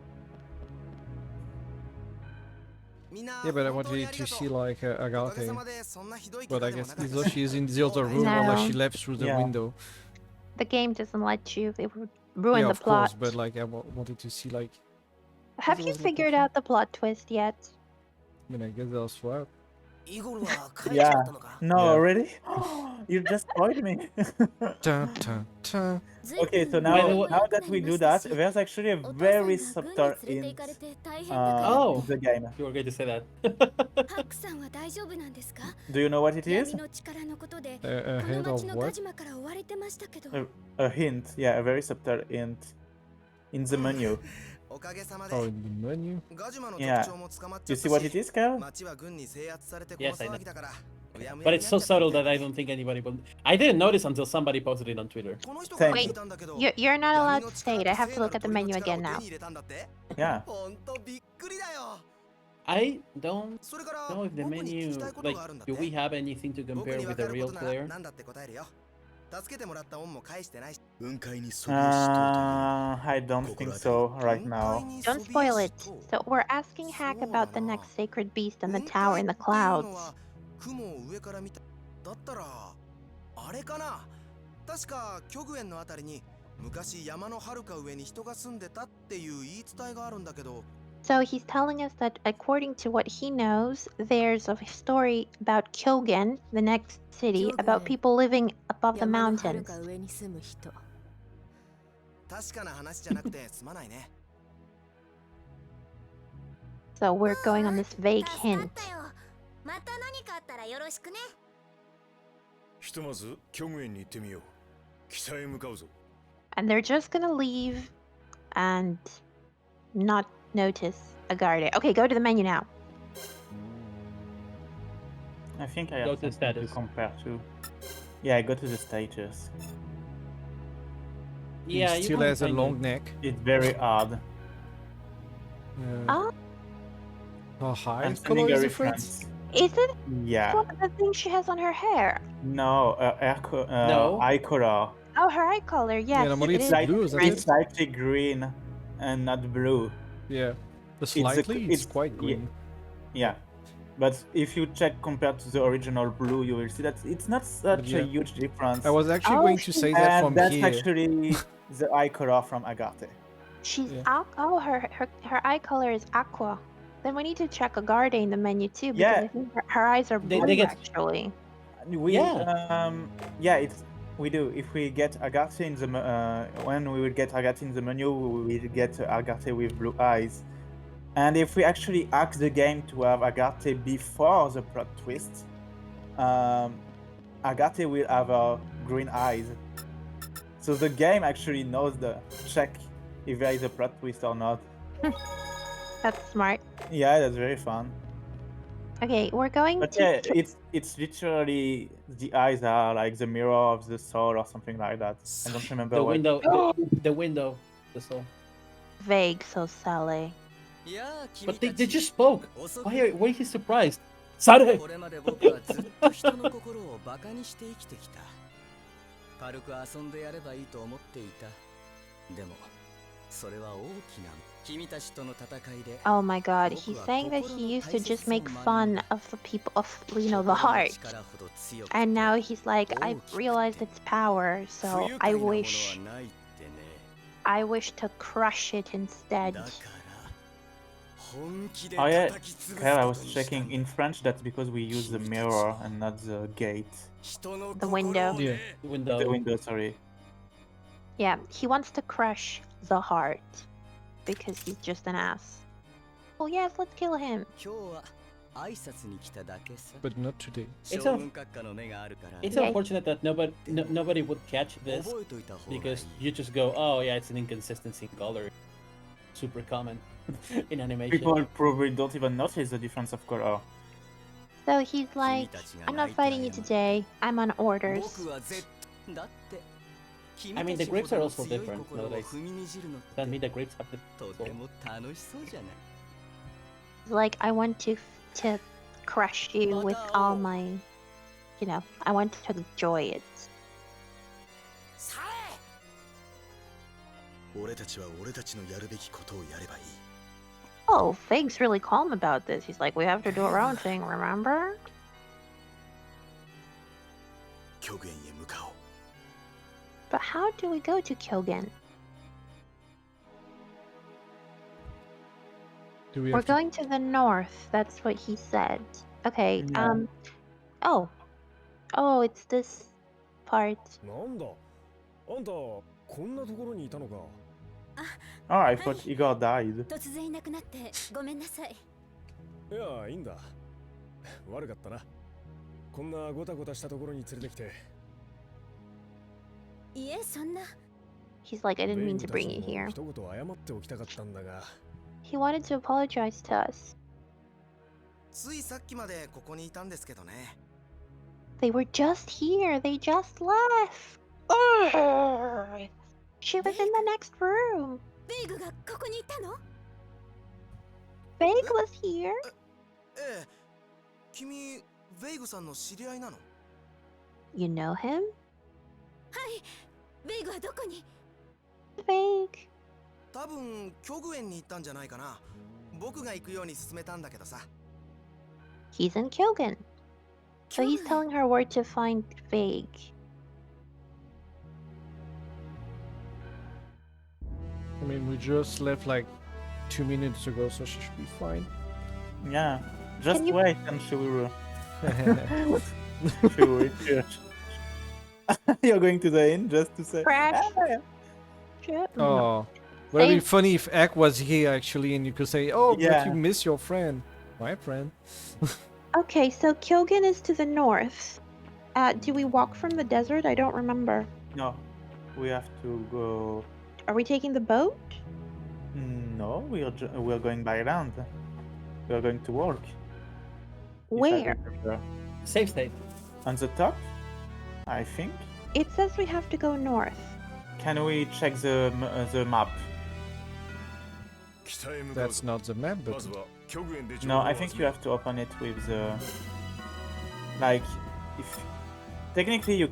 Yeah, but I wanted to see like Agathe. But I guess though she is in the other room, unless she left through the window. The game doesn't let you. It would ruin Yeah, the of plot. course, but like I wanted to see like. Have you figured out the plot twist yet? I mean, I guess they'll swap. Yeah. No, already? You just spoiled me. Dun, dun, dun. Okay, so now that we do that, there's actually a very subtle hint in the game. You were going to say that. Do you know what it is? A hint of what? A hint, yeah, a very subtle hint in the menu. Oh, in the menu? Yeah. You see what it is, Carol? Yes, I know. But it's so subtle that I don't think anybody will. I didn't notice until somebody posted it on Twitter. Wait, you're not allowed to say it. I have to look at the menu again now. Yeah. I don't know if the menu, like, do we have anything to compare with the real player? I don't think so right now. Don't spoil it. So we're asking Hack about the next sacred beast in the tower in the clouds. だったらあれかな。確か極限のあたりに昔山のはるか上に人が住んでたっていう言い伝えがあるんだけど。 So he's telling us that according to what he knows, there's a story about Kyogen, the next city, about people living above the mountains. 確かな話じゃなくてすまないね。 So we're going on this vague hint. また何かあったらよろしくね。ひとまず極限に行ってみよう。北へ向かうぞ。 And they're just gonna leave and not notice Agarde. Okay, go to the menu now. I think I Go have to something to status. compare to. Yeah, go to the status. Yeah, He you still can has a find long it. neck. It's very hard. Oh, How high I'm color sending a is it, Fritz? reference. is it Yeah. what the thing she has on her hair? No, No. eye color. Oh, her eye color. Yes, normally it it's is. like- blue, isn't it? It's slightly green and not blue. Yeah. The slightly, it's quite green. Yeah. But if you check compared to the original blue, you will see that it's not such Yeah. a huge difference. I was actually going to say that And from that's here. actually the eye color from Agathe. She's oh, her eye color is aqua. Then we need to check Agarde in the menu too because Yeah. I think her eyes are They blue get- actually. We it's we do. If we get Agathe in the when we will get Agathe in the menu, we will get Agathe with blue eyes. And if we actually ask the game to have Agathe before the plot twist, Agathe will have green eyes. So the game actually knows the check if there is a plot twist or not. That's smart. Yeah, that's very fun. Okay, we're going But to. yeah, it's literally the eyes are like the mirror of the soul or something like that. I don't remember The what. window, the window, the soul. Vague, so Sally. But they just spoke. Why is he surprised? Sare! これまで僕はずっと人の心をバカにして生きてきた。軽く遊んでやればいいと思っていた。でも Oh my god, he's saying that he used to just make fun of the people of, the heart. And now he's like, I realized its power, so I wish to crush it instead. Oh yeah, Claire, I was checking. In French, that's because we use the mirror and not the gate. The window. Yeah. The window. The window, sorry. Yeah, he wants to crush the heart. Because he's just an ass. Oh yes, let's kill him. But not today. It's unfortunate that nobody would catch this because you just go, oh yeah, it's an inconsistency in color. Super common in animation. People probably don't even notice the difference of color. So he's like, I'm not fighting you today. I'm on orders. I mean, the grapes are also different nowadays. That mean the grapes have the Like, I want to crush you with all my, I want to enjoy it. Oh, Fig's really calm about this. He's like, we have to do our own thing, remember? But how do we go to Kyogen? We're going to the north. That's what he said. Okay. Yeah. Oh, it's this part. Oh, I thought Igor died. 突然いなくなってごめんなさい。いや、いいんだ。悪かったな。こんなゴタゴタしたところに連れてきて。いえ、そんな。He's like, I didn't mean to bring you here. 一言謝っておきたかったんだが。He wanted to apologize to us. ついさっきまでここにいたんですけどね。They were just here. They just left. Urgh. She was in the next room. ベイグがここにいたの？ Vague was here. ええ、君ベイグさんの知り合いなの？ You know him? はい、ベイグはどこに？ Vague. 多分キョグ園に行ったんじゃないかな。僕が行くように勧めたんだけどさ。He's in Kyogen. So he's telling her where to find Vague. I mean, we just left like 2 minutes ago, so she should be fine. Yeah, just wait and she will. She will reach. You're going to the inn just to say. Crash. Oh, would it be funny if Ek was here actually, and you could say, "Oh, Yeah. but you miss your friend, my friend." Okay, so Kyogen is to the north. Do we walk from the desert? I don't remember. No, we have to go. Are we taking the boat? No, we're going by land. We are going to work. Where? Safe state. On the top, I think. It says we have to go north. Can we check the map? That's not the map, but No, I think you have to open it with the. Like, if technically you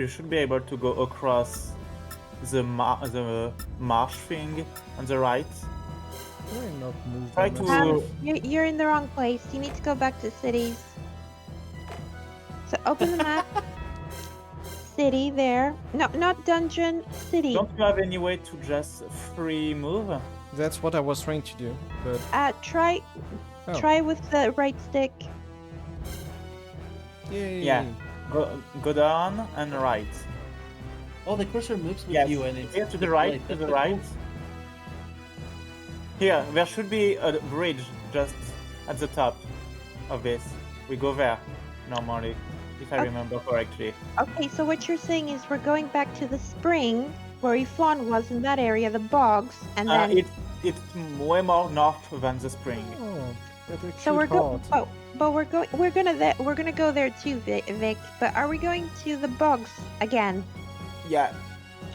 should be able to go across the marsh thing on the right. why not move? Try them to. aside? You're in the wrong place. You need to go back to cities. So open the map. City there. No, not dungeon. City. Don't you have any way to just free move? That's what I was trying to do, but Try Oh. try with the right stick. yay. Yeah. Go down and right. Oh, the cursor moves with Yes. you, and it's Here to the right. To the right. Here, there should be a bridge just at the top of this. We go there normally, if I Okay. remember correctly. Okay, so what you're saying is we're going back to the spring where Ifon was in that area, the bogs, and then It's way more north than the spring. Oh, that's a so we're cute going. heart. But we're gonna go there too, Vic. But are we going to the bogs again? Yeah,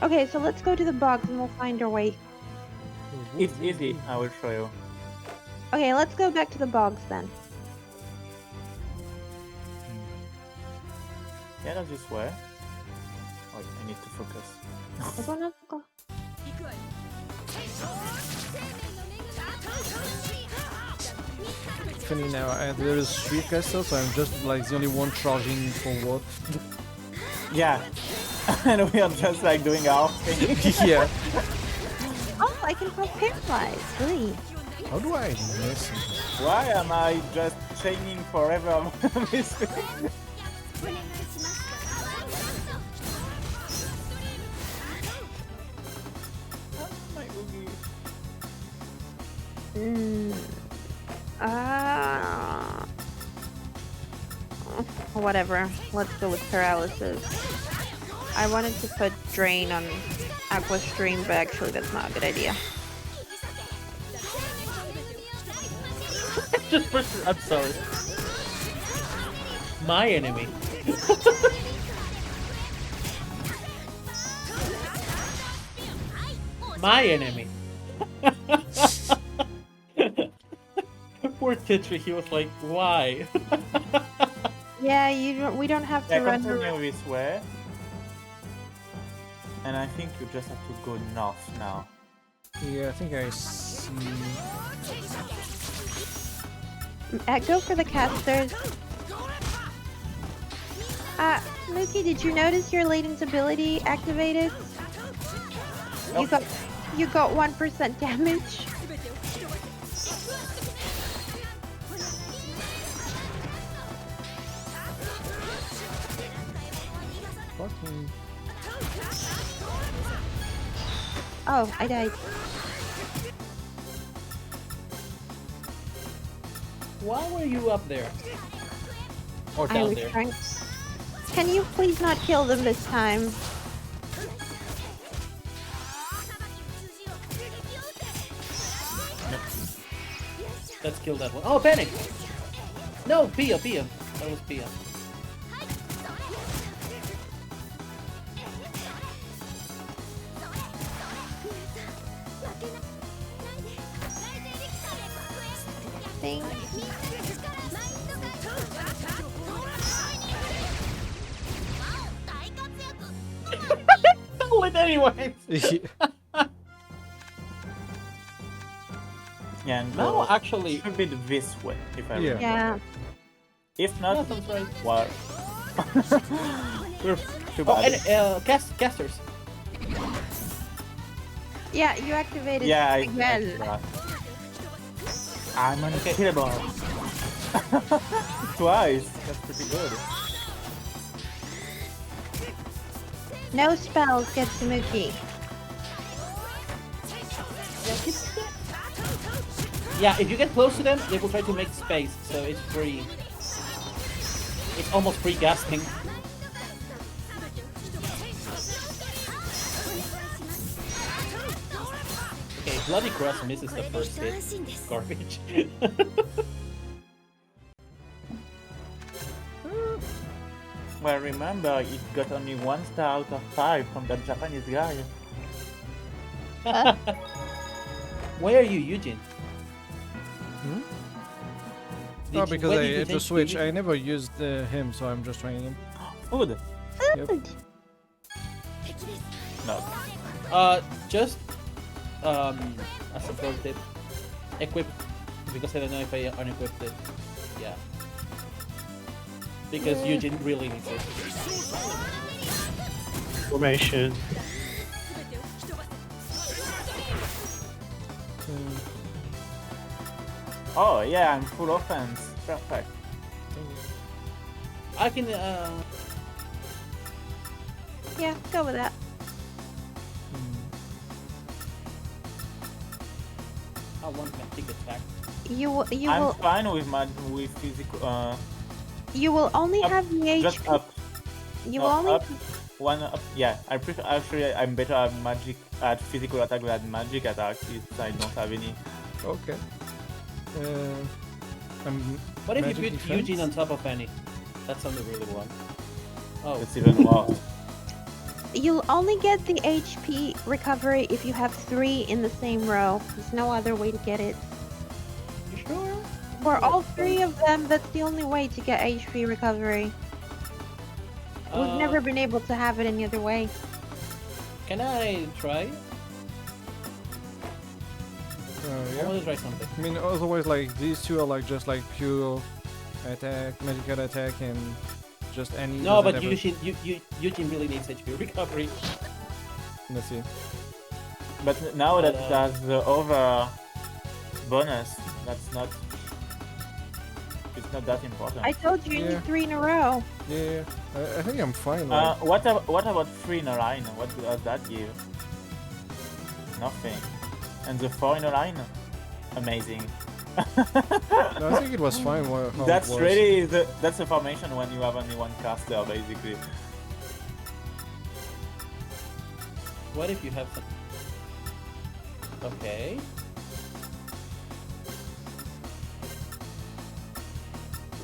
Okay, so let's go to the bogs and we'll find our way. it's easy. I will show you. Okay, let's go back to the bogs then. Yeah, that's this way. Wait, I need to focus. ここなんか Funny now, there is 3 castles, so I'm just like the only one charging forward. Yeah. And we are just like doing our thing. Yeah. Oh, I can call paralyzed. Really? How do I miss it? Why am I just chaining forever this thing? My Oogie. Whatever. Let's go with paralysis. I wanted to put drain on Aqua Stream, but actually that's not a good idea. I'm sorry. My enemy. My enemy. Poor Titri, he was like, why? Yeah, we don't have to run. Continue this way. And I think you just have to go north now. Yeah, I think I see. Go for the casters. Mookie, did you notice your latent ability activated? Nope. You got 1% damage. Fucking. Oh, I died. Why were you up there? Or I down was there? trying. Can you please not kill them this time? Let's kill that one. Oh, panic! No, Pia. That was Pia. Thank Kill it anyway! Yeah, and No, go actually. should be this way, if I remember. Yeah. If not, Yeah, that's right. well, too Oh, bad. and casters. Yeah, you activated Yeah, again. I'm unkillable. Twice. That's pretty good. No spells get Mookie. Yeah, if you get close to them, they will try to make space, so it's free. It's almost free casting. Okay, Bloody Cross misses the first hit. Garbage. Well, remember, it got only 1 star out of 5 from that Japanese guy. Why are you Eugene? Hmm? Did Oh, you- because when I did you had to change switch. PvP? I never used him, so I'm just trying him. Food. Yep. No. Just as a pro tip, equip, because I don't know if I unequipped it. Yeah. Because Eugene really needs it. Formation. Oh, yeah, I'm full offense. Perfect. I can Yeah, go with that. I want my ticket back. You will I'm fine with physical. you will only Up, have the HP. just up. You No, will only up. One up. Yeah, I prefer. Actually, I'm better at magic, at physical attack than magic attack. Since I don't have any. Okay. I'm What if you magic put defense? Eugene on top of Annie? That's something really wrong. Oh. It's even worse. You'll only get the HP recovery if you have 3 in the same row. There's no other way to get it. You sure? For all 3 of them, that's the only way to get HP recovery. We've never been able to have it any other way. Can I try? I Yeah. want to try something. I mean, otherwise, like these two are like just like pure attack, magical attack, and just any. No, doesn't but have a- Eugene really needs HP recovery. Let's see. But now that that's the over bonus, it's not that important. I told you you Yeah. need 3 in a row. Yeah, I think I'm fine. Like, What about 3 in a line? What does that give? Nothing. And the 4 in a line? Amazing. no, I think it was fine. How That's it was. really that's a formation when you have only one caster, basically. What if you have some? Okay.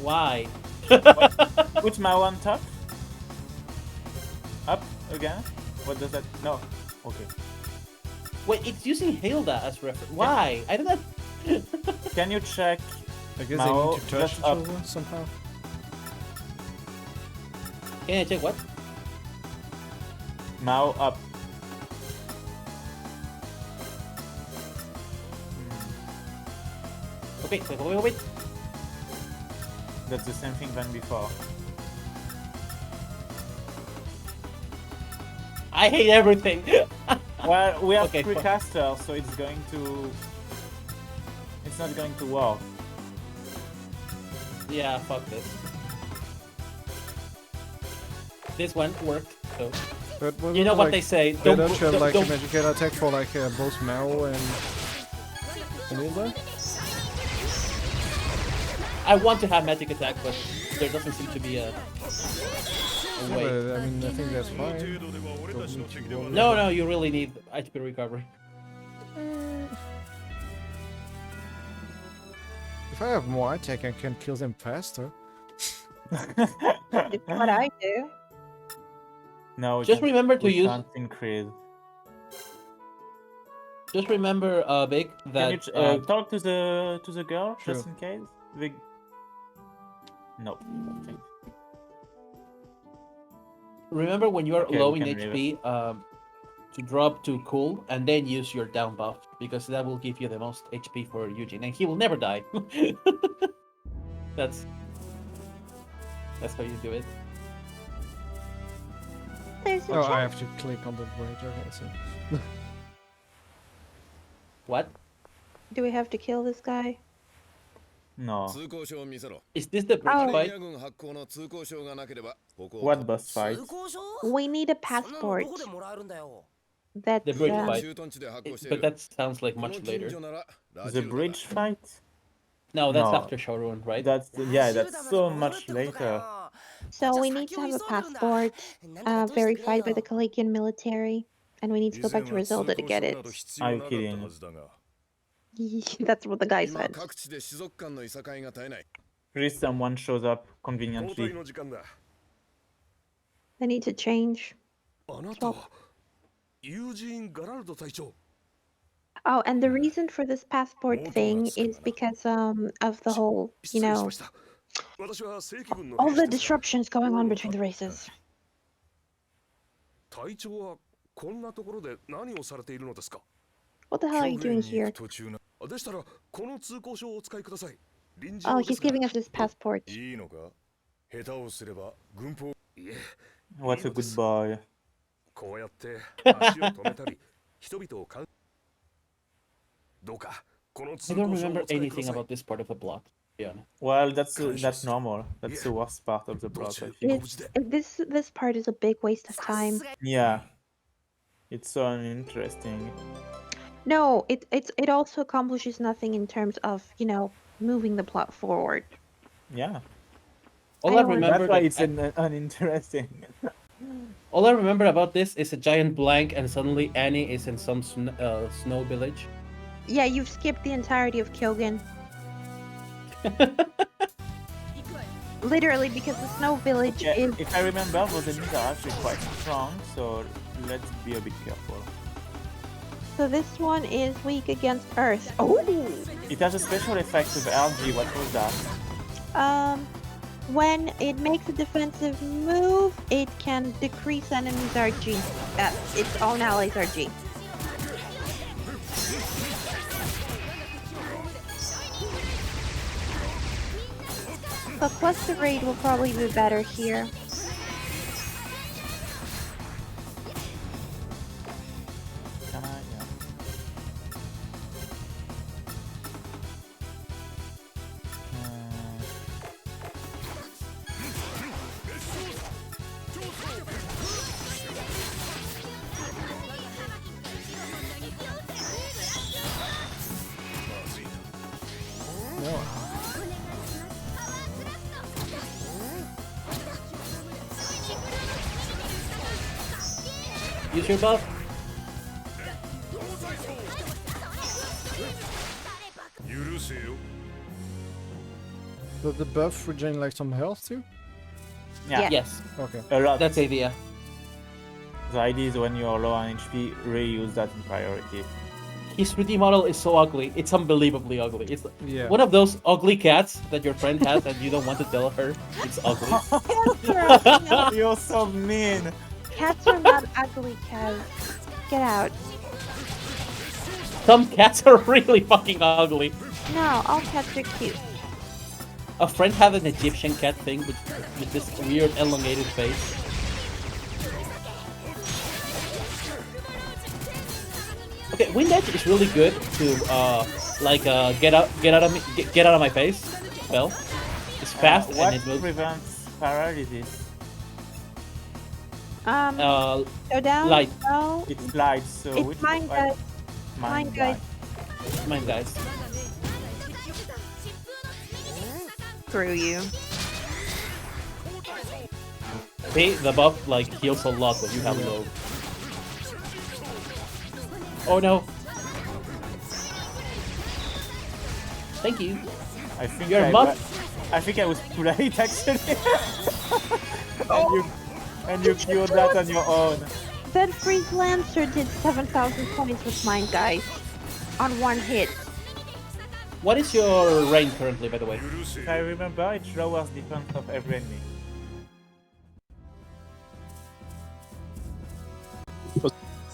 Why? Put my one top. Up again. What does that? No. Okay. Wait, it's using Hilda as reference. Why? I don't know. Can you check? I guess Mao, they need to touch just each up. other somehow. Can I check what? Mao up. Okay, wait. That's the same thing than before. I hate everything. Well, we have Okay, 3 fine. casters, so it's not going to work. Yeah, fuck this. This one worked, so. But You know what they say, Better don't- to have don't- like don't- a magical attack for like both Mao and Hilda. I want to have magic attack, but there doesn't seem to be a Yeah, way. but, I mean, I think that's fine. Don't need to go- No, you really need HP recovery. If I have more attack, I can kill them faster. It's what I do. No, Just remember to we use- can't increase. Just remember, Vic, that Can you talk to the girl Sure. just in case? Vic. No, I don't think. remember when you are Okay, low we in can leave HP, to drop to cool and then use your down buff because that will give you the most HP for Eugene, and he will never die. That's how you do it. There's a Oh, I chat. have to click on the bridge. Okay, so. What? Do we have to kill this guy? No. Is this the bridge Oh. fight? What boss fight? We need a passport. That's The bridge uh, fight. But that sounds like much later. The bridge fight? No, that's No. after Shorun, right? That's so much later. So we need to have a passport verified by the Kalakian military, and we need to go back to Rezilda to get it. Are you kidding? That's what the guy said. Please, someone shows up conveniently. I need to change. Swap. Oh, and the reason for this passport thing is because of the whole, all the disruptions going on between the races. 隊長はこんなところで何をされているのですか What the hell are you doing here? 途中なでしたらこの通行証をお使いください Oh, he's giving us his passport. いいのか下手をすれば軍法いえ What a good boy. こうやって足を止めたり人々をかんどうかこの I 通 don't 行証を remember お使いく anything ださい about this part of the plot. Yeah. Well, that's normal. That's the worst part of the plot, I think. This part is a big waste of time. Yeah. It's so uninteresting. No, it also accomplishes nothing in terms of, moving the plot forward. Yeah. All I remember That's why that- it's uninteresting. All I remember about this is a giant blank, and suddenly Annie is in some snow village. Yeah, you've skipped the entirety of Kyogen. Literally, because the snow village Yeah, is... if I remember, those enemies are actually quite strong, so let's be a bit careful. So this one is weak against Earth. Oh! It has a special effect with LG. What was that? When it makes a defensive move, it can decrease enemies' RG. Its own allies' RG. a cluster raid will probably be better here. Use your buff. Does the buff regain like some health too? Yeah. Yes. Okay. A lot. That's the idea. The idea is when you are low on HP, really use that in priority. His 3D model is so ugly. It's unbelievably ugly. It's Yeah. one of those ugly cats that your friend has and you don't want to tell her it's ugly. You're so mean. Cats are not ugly, Kaz. Get out. Some cats are really fucking ugly. No, all cats are cute. A friend had an Egyptian cat thing with this weird elongated face. Okay, Wind Edge is really good to get out of my face spell. It's fast and it moves. What prevents paralysis? Go down. Light. No. It's light, so It's which mine, guys. Mine, guys. Mine, guys. Screw you. See, the buff like heals a lot when you have low. Oh no. Thank you. I think I think I was too late actually. and you killed that on your own. That Freeze Lancer did 7,000 points with mine, guys. On one hit. What is your range currently, by the way? If I remember, it lowers defense of every enemy.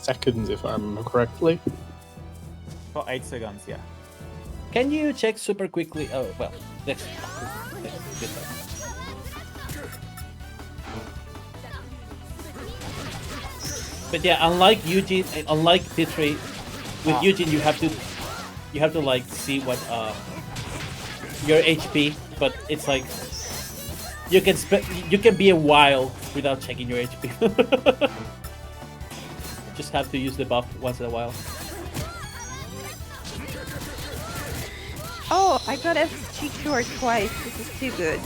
Seconds, if I remember correctly. For 8 seconds, yeah. Can you check super quickly? Oh, well, next. But yeah, unlike Eugene, unlike T3, with Eugene you have to like see what your HP, but it's like you can be a while without checking your HP. Just have to use the buff once in a while. Oh, I got FG cured twice. This is too good.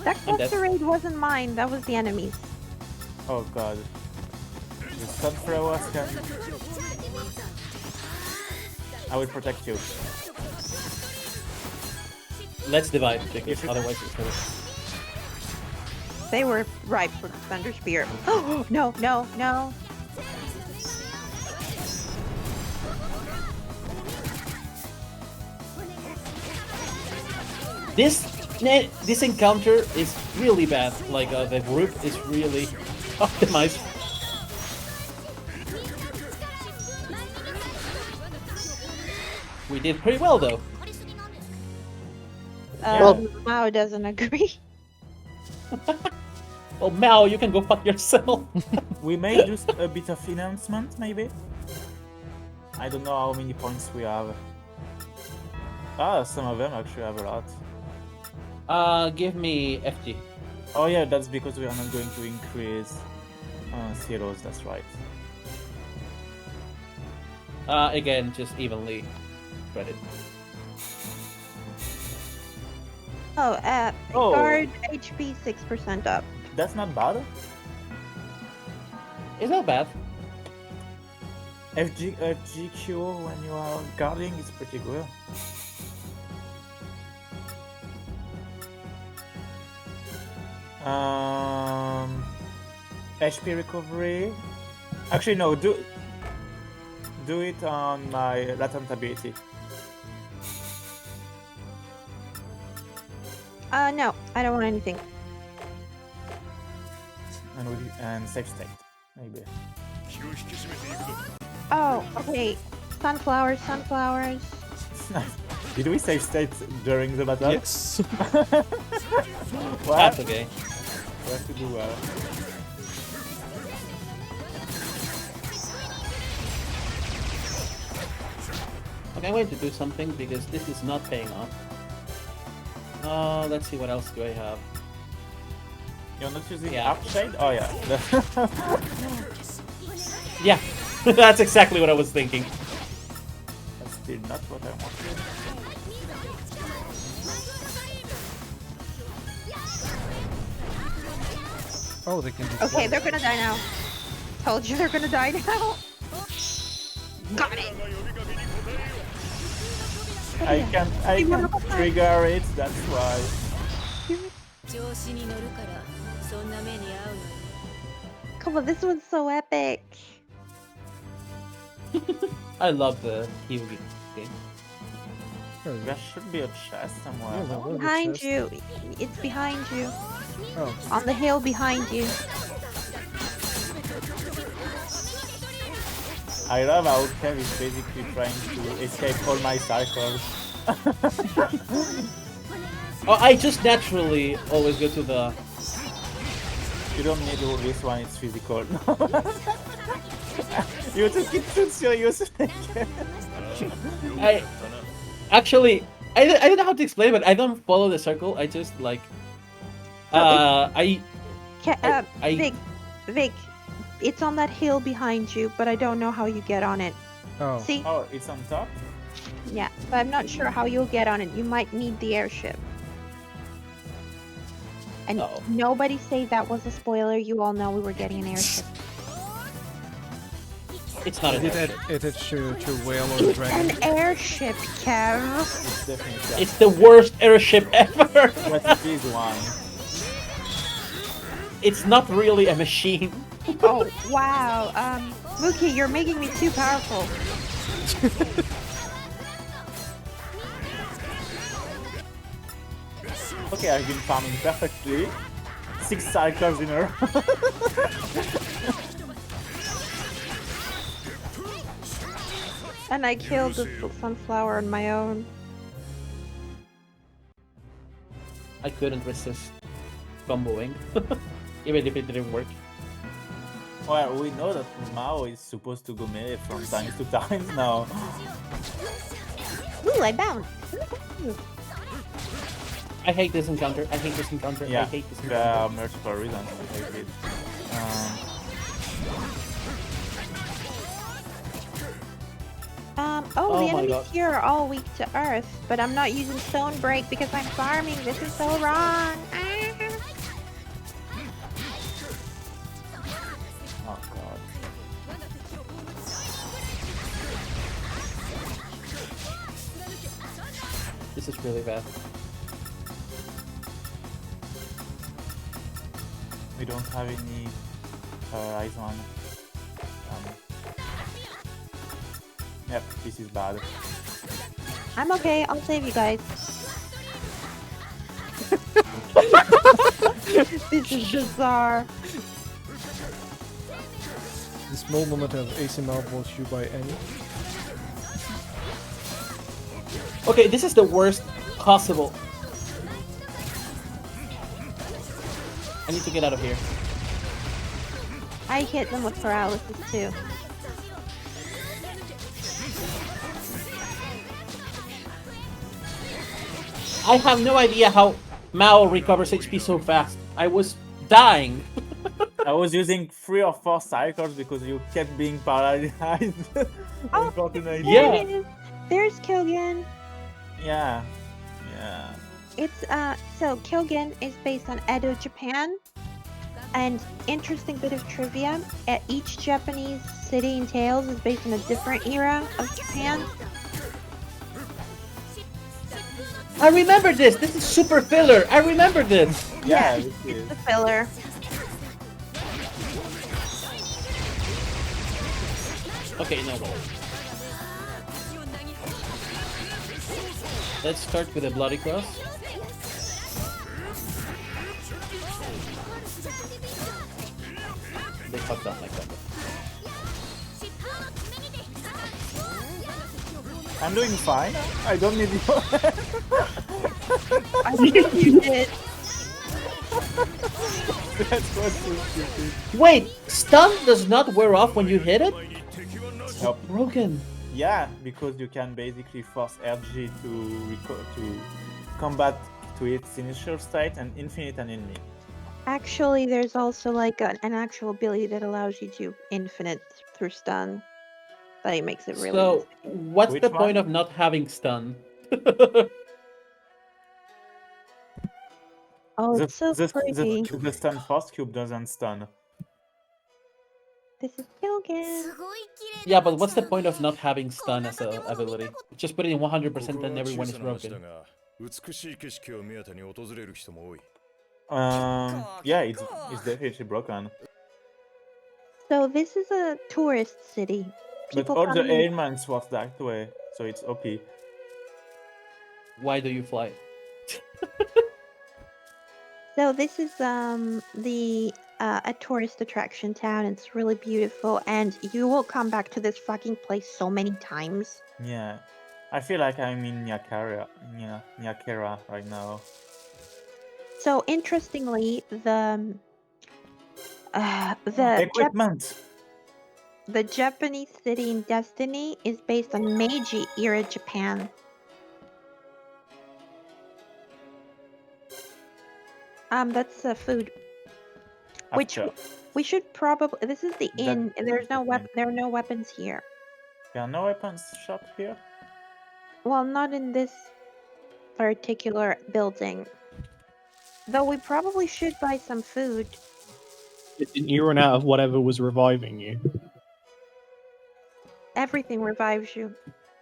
That cluster raid wasn't mine, that was the enemy's. Oh god. The sunflowers can... I will protect you. Let's divide, because otherwise it's gonna... They were ripe for the Thunder Spear. Oh, no, no, no. This encounter is really bad. Like the group is really optimized. We did pretty well though. Mao doesn't agree. Well, Mao, you can go fuck yourself. We may do a bit of announcement, maybe? I don't know how many points we have. Some of them actually have a lot. Give me FG. Oh yeah, that's because we are not going to increase zeros, that's right. Again, just evenly spread. Guard HP 6% up. That's not bad. It's not bad. FG cure when you are guarding is pretty good. HP recovery. Actually, no. Do it on my latent ability. No, I don't want anything. And safe state, maybe. Oh, okay. Sunflowers, sunflowers. Did we save states during the battle? Yes. What? That's okay. We have to do well. Okay, I'm going to do something because this is not paying off. Let's see, what else do I have? You're not using Yeah. Archshade? Oh yeah. Yeah, that's exactly what I was thinking. That's still not what I wanted. Oh, they can do Okay, they're gonna die now. Told you they're gonna die now. Got it. I can't trigger it, that's why. 調子に乗るからそんな目に遭うのよ Come on, this one's so epic. I love the Hyugi game. There should be a chest somewhere. Yeah, there was a Behind chest. you. It's behind you. Oh. On the hill behind you. I love how Kev is basically trying to escape all my cycles. Oh, I just naturally always go to the... You don't need all this one, it's physical. You took it too seriously. Actually, I don't know how to explain it, but I don't follow the circle. I just like... Vic, it's on that hill behind you, but I don't know how you get on it. Oh. See? Oh, it's on top? Yeah, but I'm not sure how you'll get on it. You might need the airship. And nobody say that was a spoiler. You all know we were getting an airship. It's not an airship. It is to whale or It's dragon. an airship, Kev. It's definitely It's the worst airship ever! But it is one. It's not really a machine. Oh, wow. Mookie, you're making me too powerful. Okay, I've been farming perfectly. 6 cycles in a row. And I killed the sunflower on my own. I couldn't resist comboing, even if it didn't work. Well, we know that Mao is supposed to go melee from times to times now. Ooh, I bounced. I hate this encounter. I hate this encounter. Yeah, I hate this there encounter. are multiple reasons I hate it. Oh, Oh the my enemies God. here are all weak to earth, but I'm not using stone break because I'm farming. This is so wrong. Oh god. This is really bad. We don't have any eyes on. Yep, this is bad. I'm okay. I'll save you guys. This is bizarre. The small moment of ASMR brought you by Annie. Okay, this is the worst possible. I need to get out of here. I hit them with paralysis too. I have no idea how Mao recovers HP so fast. I was dying. I was using 3 or 4 cycles because you kept being paralyzed. Unfortunately. There it is. There's Kyogen. Yeah. Yeah. It's so Kyogen is based on Edo, Japan. And interesting bit of trivia, at each Japanese city in Tales is based on a different era of Japan. I remember this. This is super filler. I remember this. Yeah, this is. The filler. Okay, no. Let's start with a bloody cross. They fucked up my combo. I'm doing fine. I don't need you. I think you did. That's what's so stupid. Wait, stun does not wear off when you hit it? Nope. Broken. Yeah, because you can basically force RG to combat to its initial state and infinite an enemy. Actually, there's also like an actual ability that allows you to infinite through stun. That makes it really So, easy. what's Which the point one? of not having stun? Oh, it's so The pretty. stun force cube doesn't stun. This is Gilgan. Yeah, but what's the point of not having stun as an ability? Just put it in 100% and everyone is broken. Yeah, it's definitely broken. So this is a tourist city. But People all the come here. ailments work that way, so it's OP. Why do you fly? So this is a tourist attraction town. It's really beautiful, and you will come back to this fucking place so many times. Yeah, I feel like I'm in Nyakera right now. So interestingly, the equipment. The Japanese city in Destiny is based on Meiji era Japan. That's food. Which we should probably. This is the inn. There's no There are no weapons here. There are no weapons shop here. Well, not in this particular building. Though we probably should buy some food. Didn't you run out of whatever was reviving you? Everything revives you.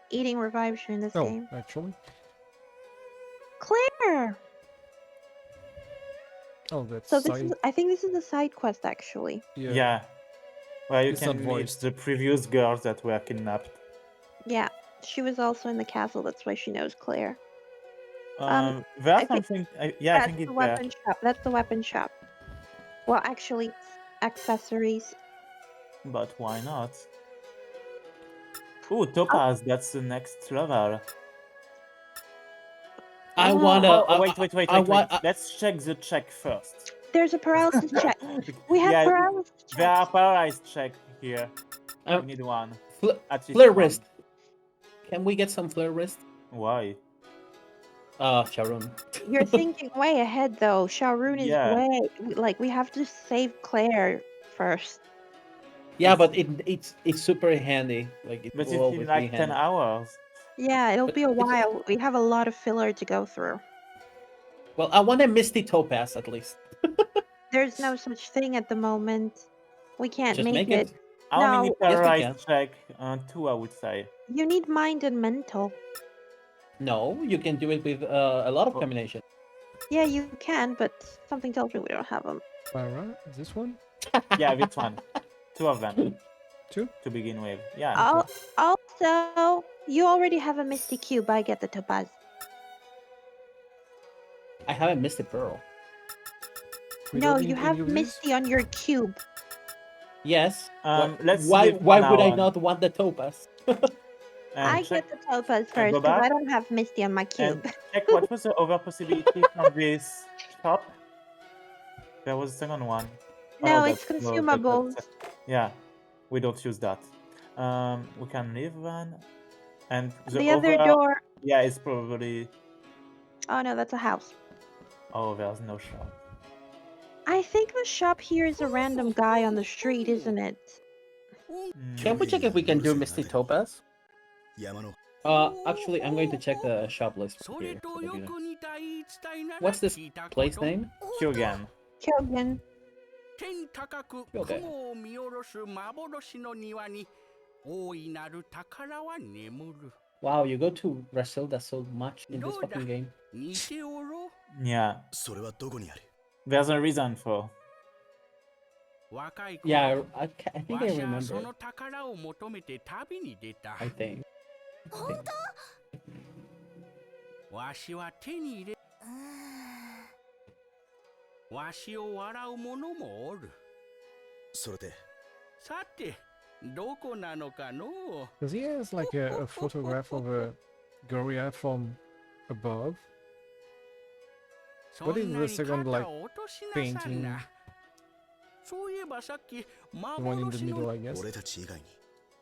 Eating revives you in this game. Actually? Claire! Oh, that's So this is. I think this is a side quest actually. Yeah. Where you It's can not meet voiced. the previous girls that were kidnapped. Yeah, she was also in the castle. That's why she knows Claire. There's something. Yeah, I think it's the weapon shop. That's the weapon shop. Well, actually, it's accessories. But why not? Ooh, Topaz. That's the next level. I wanna. Wait. Let's check the check first. There's a paralysis check. We have paralysis check. There are paralysis check here. We need one. At least Flare one. wrist. Can we get some flare wrist? Why? Sharon. You're thinking way ahead, though. Sharon is way like we have to save Claire first. Yeah, but it's super handy. Like it But will it's always in be like 10 handy. hours. Yeah, it'll be a while. We have a lot of filler to go through. Well, I want a Misty Topaz at least. There's no such thing at the moment. We can't Just make make it. How many Yes, we paralysis check? 2, I would say. You need mind and mental. No, you can do it with a lot of combinations. Yeah, you can, but something tells me we don't have them. Alright, this one? Yeah, this one. 2 of them. 2? To begin with. Yeah. Also, you already have a Misty Cube. I get the Topaz. I haven't missed a pearl. No, you have Misty on your cube. Yes. Let's why leave would I on. not want the Topaz? I get the Topaz first because I don't have Misty on my cube. Check what was the other possibility from this shop. There was a second one. No, it's consumables. Yeah, we don't use that. We can leave one. And The other door. Yeah, it's probably. Oh no, that's a house. Oh, there's no shop. I think the shop here is a random guy on the street, isn't it? Can we check if we can do Misty Topaz? Actually, I'm going to check the shop list here. What's this place name? Kyogen. Kyogen. Okay. Wow, you go to Brasilda so much in this fucking game. Yeah. There's a reason for. Yeah, I think I remember. I think. わしは手に入れわしを笑う者もおる。それでさて Because he has like a photograph of a gorilla from above. What is the second like painting? The one in the middle, I guess. 俺たち以外に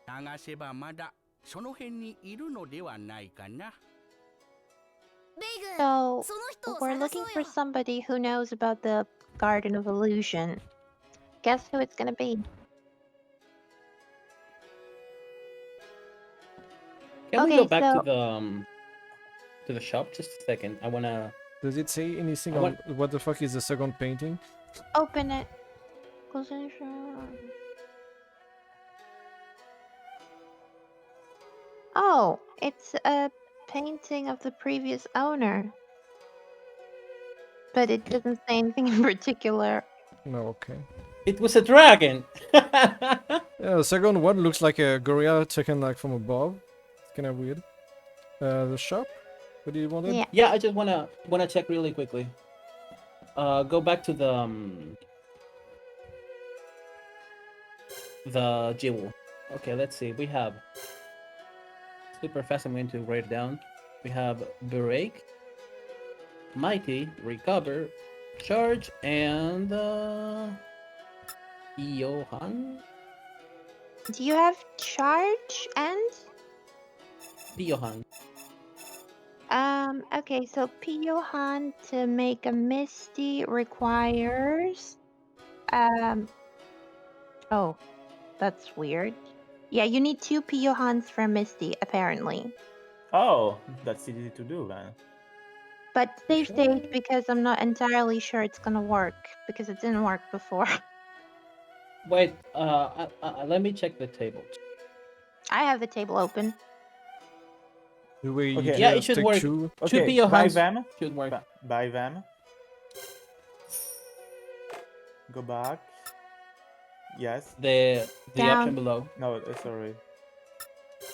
探せばまだその辺にいるのではないかな。 So, we're looking for somebody who knows about the Garden of Illusion. Guess who it's gonna be? Can we Okay, go back so- to the shop just a second? I wanna. Does it say anything on what the fuck is the second painting? Open it. Oh, it's a painting of the previous owner. But it doesn't say anything in particular. No, okay. It was a dragon. Yeah, the second one looks like a gorilla taken like from above. It's kind of weird. The shop. What do you want? Yeah. Yeah, I just wanna check really quickly. Go back to the jewel. Okay, let's see. We have super fast. I'm going to write it down. We have break, mighty, recover, charge, and Johan. Do you have charge and? Johan. Okay, so Johan to make a Misty requires oh, that's weird. Yeah, you need 2 Johans for Misty, apparently. Oh, that's easy to do then. But save state because I'm not entirely sure it's gonna work because it didn't work before. Wait, let me check the table. I have the table open. Do we Okay. Yeah, it should take work. 2? Okay, 2 buy Johans them. should work. Buy them. Go back. Yes. The Down. option below. No, sorry.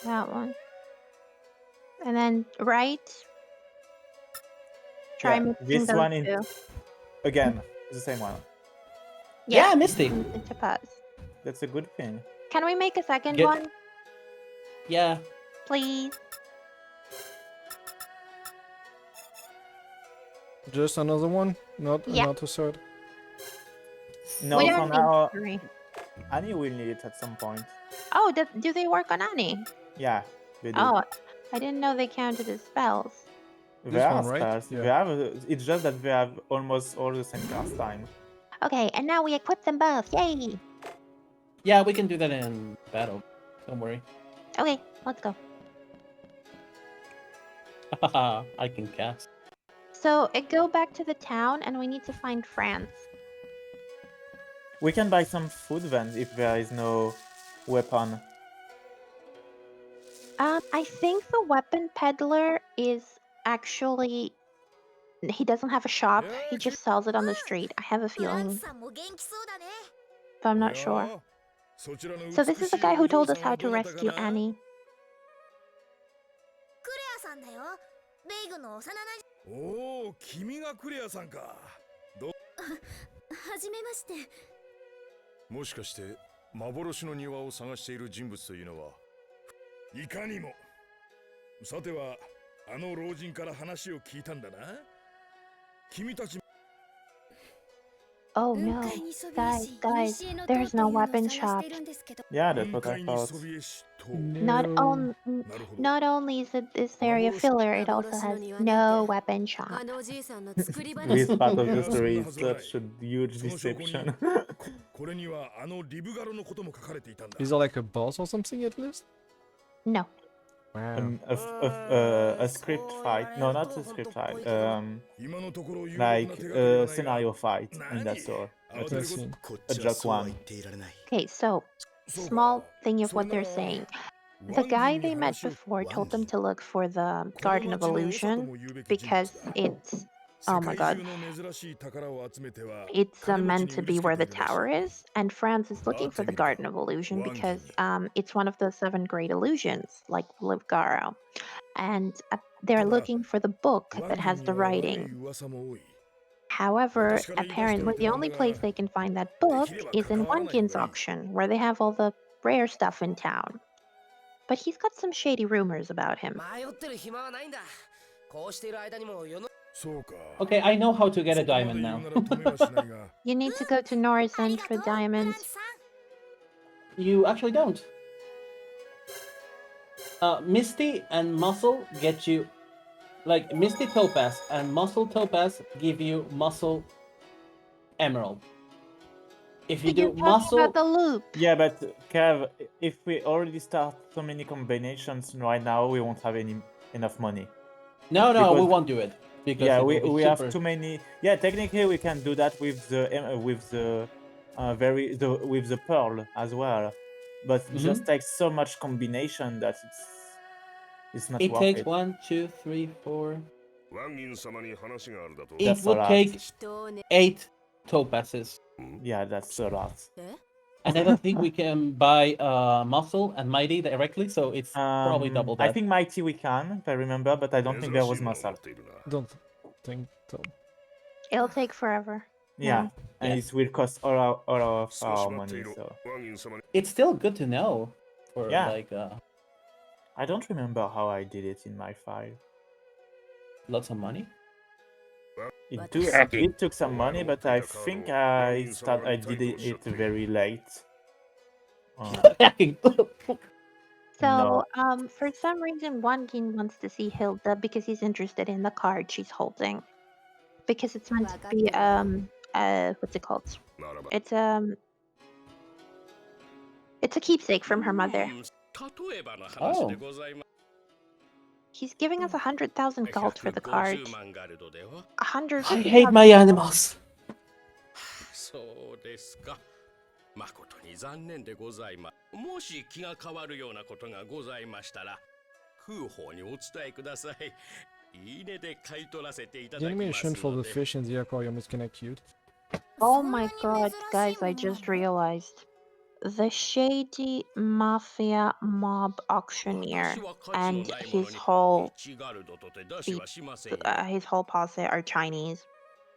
That one. And then right. Try Yeah, mixing this those one in 2. again. The same one. Yeah, Misty. And Topaz. That's a good thing. Can we make a second Get- one, Yeah. please? Just another one? Not Yeah. not a third? No, We for don't now, need 3. Annie will need it at some point. Oh, do they work on Annie? Yeah, they do. Oh, I didn't know they counted as spells. They This are one, right? spells. Yeah. They have. It's just that they have almost all the same cast time. Okay, and now we equip them both. Yay! Yeah, we can do that in battle. Don't worry. Okay, let's go. I can cast. So go back to the town, and we need to find France. We can buy some food then if there is no weapon. I think the weapon peddler is actually. He doesn't have a shop. He just sells it on the street. I have a フラン feeling, スさんも元気そうだね but I'm not sure. So this is the guy who told us how to rescue Annie. クレアさんだよベイグの幼なじおお、君がクレアさんか。はじめましてもしかして幻の庭を探している人物というのは。いかにも。さては、あの老人から話を聞いたんだな。君たち Oh no, guys, there's no weapon shop. Yeah, that's what I thought. Not only is it this area filler, it also has no weapon shop. あのおじいさんの作り This 話 part of the story is such a huge deception. これにはあのリブガロのことも書かれていたんだ。 Is there like a boss or something at least? No. Wow. A script fight. No, not a script fight. Like a scenario fight in that store. A joke one. Okay, so small thing of what they're saying. The guy they met before told them to look for the Garden of Illusion because it's, oh my god, it's meant to be where the tower is, and Franz is looking for the Garden of Illusion because it's one of the 7 great illusions, like Livgaro, and they're looking for the book that has the writing. However, apparently the only place they can find that book is in Wankin's auction, where they have all the rare stuff in town. But he's got some shady rumors about him. Okay, I know how to get a diamond now. You need to go to Norisend for diamonds. You actually don't. Misty and Muscle get you... Like, Misty Topaz and Muscle Topaz give you Muscle Emerald. If you do Muscle... about the loop. Yeah, but Kev, if we already start so many combinations right now, we won't have enough money. No, Because, we won't do it. Because yeah, it will be we super... have too many. Yeah, technically we can do that with the pearl as well, but it just takes so much combination that it's not it worth takes it. 1, 2, 3, 4. It That's a would lot. take 8 topazes. Yeah, that's a lot. And I don't think we can buy Muscle and Mighty directly, so it's probably double that. I think Mighty we can, if I remember, but I don't think there was muscle. Don't think so. It'll take forever. Yeah, No. and it will cost all of our money. So it's still good to know. For like, I don't remember how I did it in my file. Lots of money. It took some money, but I think I did it very late. So, for some reason, Wangin wants to see Hilda because he's interested in the card she's holding. Because it's meant to be, what's it called? It's a keepsake from her mother. Oh. He's giving us 100,000 gold for the card. 100. I hate my animals. そうですか。誠に残念でございます。もし気が変わるようなことがございましたら、空砲にお伝えください。いいねで買い取らせていた The だきます animation for の the で。 fish in the aquarium is kinda cute. Oh my god, guys, I just realized. The shady mafia mob auctioneer and his whole posse are Chinese.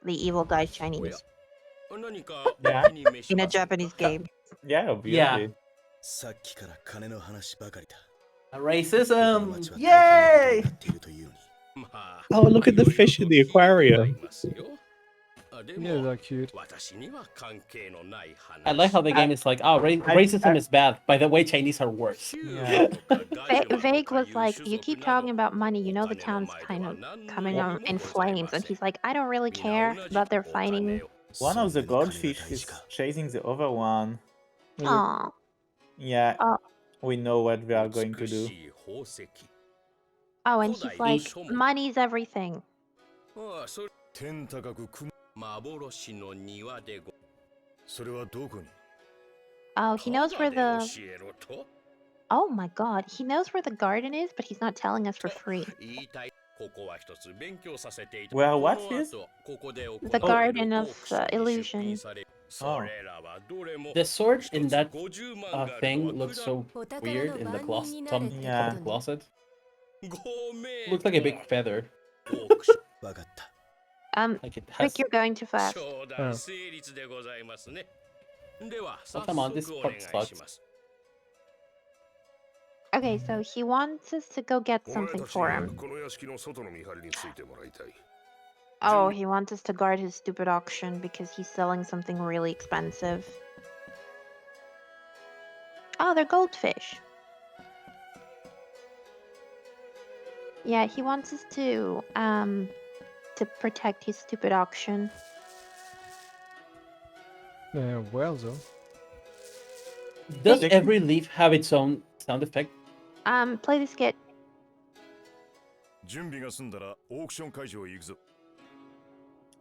The evil guy's Chinese. Yeah. In a Japanese game. Yeah, obviously. Yeah. さっきから金の話ばかりだ。 Racism! Yay! Oh, look at the fish in the aquarium. Yeah, they're cute. I like how the game is like, oh, racism is bad. By the way, Chinese are worse. Yeah. Vague was like, you keep talking about money, you know the town's kind of coming in flames. And he's like, I don't really care about their fighting. One of the goldfish is chasing the other one. Aww. Yeah, we know what we are going to do. Oh, and he's like, money's everything. 天高く雲幻の庭でごそれはどこに Oh, he knows where the... 教えろと Oh my god, he knows where the garden is, but he's not telling us for free. 言いたいここは一つ勉強させていた Where what is? ここで The Garden of Illusion. Oh. The sword in that thing looks so weird in the closet. Looks like a big feather. Like it has... Rick, you're going too fast. Oh, come on, this part sucks. Okay, so he wants us to go get something for him. Oh, he wants us to guard his stupid auction because he's selling something really expensive. Oh, they're goldfish. Yeah, he wants us to protect his stupid auction. Well, though. Does every leaf have its own sound effect? Play the skit. 準備が済んだらオークション会場へ行くぞ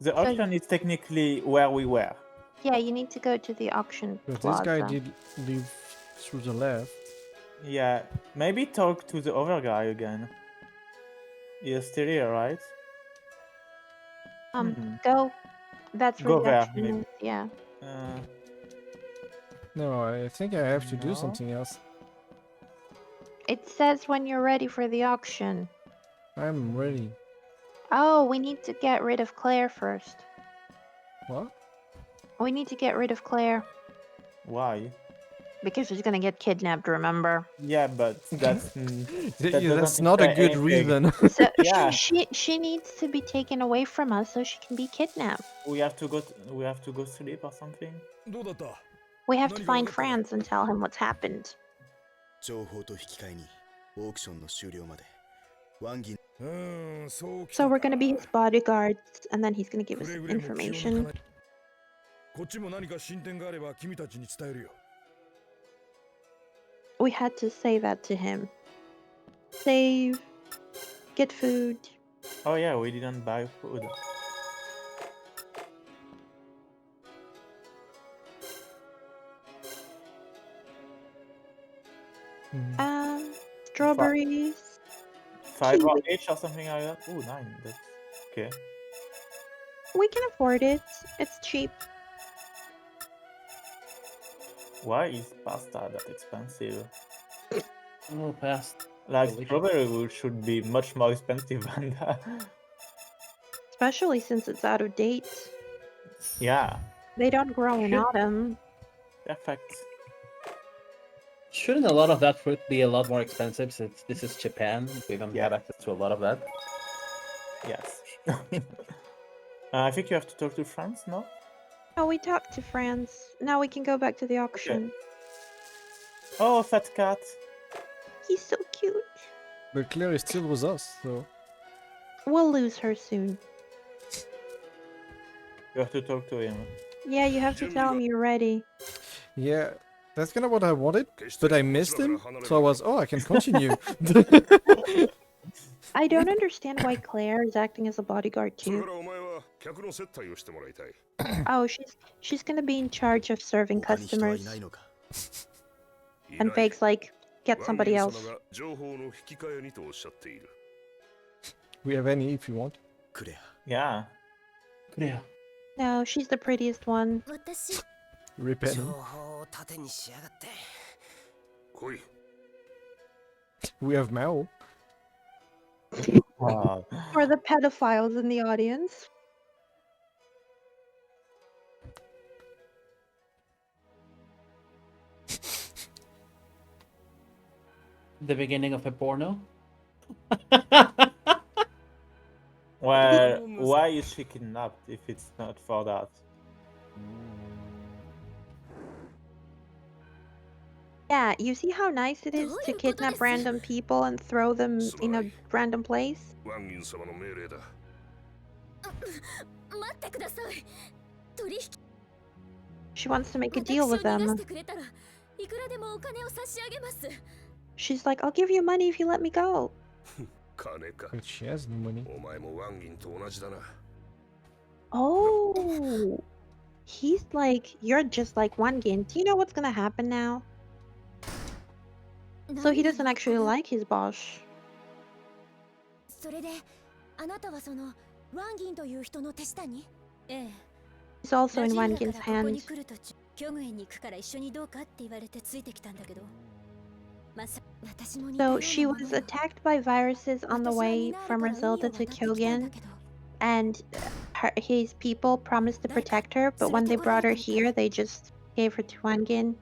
The auction is technically where we were. Yeah, you need to go to the auction But plaza. this guy did leave through the left. Yeah, maybe talk to the other guy again. You're still here, right? Go. That's where Go the there, auction maybe. is. Yeah. No, I think I have to do something else. It says when you're ready for the auction. I'm ready. Oh, we need to get rid of Claire first. What? We need to get rid of Claire. Why? Because she's gonna get kidnapped, remember? Yeah, but that's that Yeah, that's doesn't not a imply good anything. reason. So Yeah, she needs to be taken away from us so she can be kidnapped. we have to go sleep or something. どうだった We have to 何か分 find かったか Franz and tell him what's happened. 情報と引き換えにオークションの終了までワンギンそうき So た we're か gonna be his bodyguards, and then he's gonna give く us れぐれも気を抜か information. ないこっちも何か進展があれば君たちに伝えるよ We had to say that to him. Save, get food. Oh yeah, we didn't buy food. Strawberries. 5 or Kiwi. each or something like that. Oh, 9. That's okay. We can afford it. It's cheap. Why is pasta that expensive? Oh, past. Like Delicious. strawberry wood should be much more expensive than that. Especially since it's out of date. Yeah, They don't grow in Should- autumn. perfect. Shouldn't a lot of that fruit be a lot more expensive since this is Japan? We don't have access to a lot of that. Yes. I think you have to talk to France, no? Oh, we talked to Franz. Now we can go back to the auction. Oh, fat cat. He's so cute. But Claire is still with us, so. We'll lose her soon. You have to talk to him. Yeah, you have to tell him you're ready. Yeah, that's kind of what I wanted, but I missed him, so I was, oh, I can continue. I don't understand why Claire is acting as a bodyguard それか too. らお前は客の接待をしてもらいたい Oh, she's gonna be in charge of serving 他に人はい customers. ないのか And Fake's like, get ワン somebody ギン else. 様が情報の引き換えにとおっしゃっている We have any if you want. クレア Yeah. Yeah. No, she's the prettiest one. 私 Repent. 情報を盾にしやがって 来い We have Mao. Wow. For the pedophiles in the audience. The beginning of a porno? Well, why is she kidnapped if it's not for that? Yeah, you see how nice it is to kidnap random people and throw them in a random place? ワンギン様の命令だ 待ってください取引 She wants to make a deal 私を with 逃がし them. てくれたらいくらでもお金を差し上げます She's like, I'll give you money if you let me go. 金か But she has no money. お前もワンギンと同じだな Oh. He's like, you're just like Wangin. Do you know what's gonna happen now? So he doesn't actually like his boss. それであなたはそのワンギンという人の手下にええ He's also ラ in ジーラ Wangin's からここに hands. 来る途中キョグ園に行くから一緒にどうかって言われてついてきたんだけどまさ私も似たよう So な she もの was よ attacked by viruses on the way from Rezilda to Kyogen, and his people promised to protect her, but when they brought her here, they just gave her to Wangin.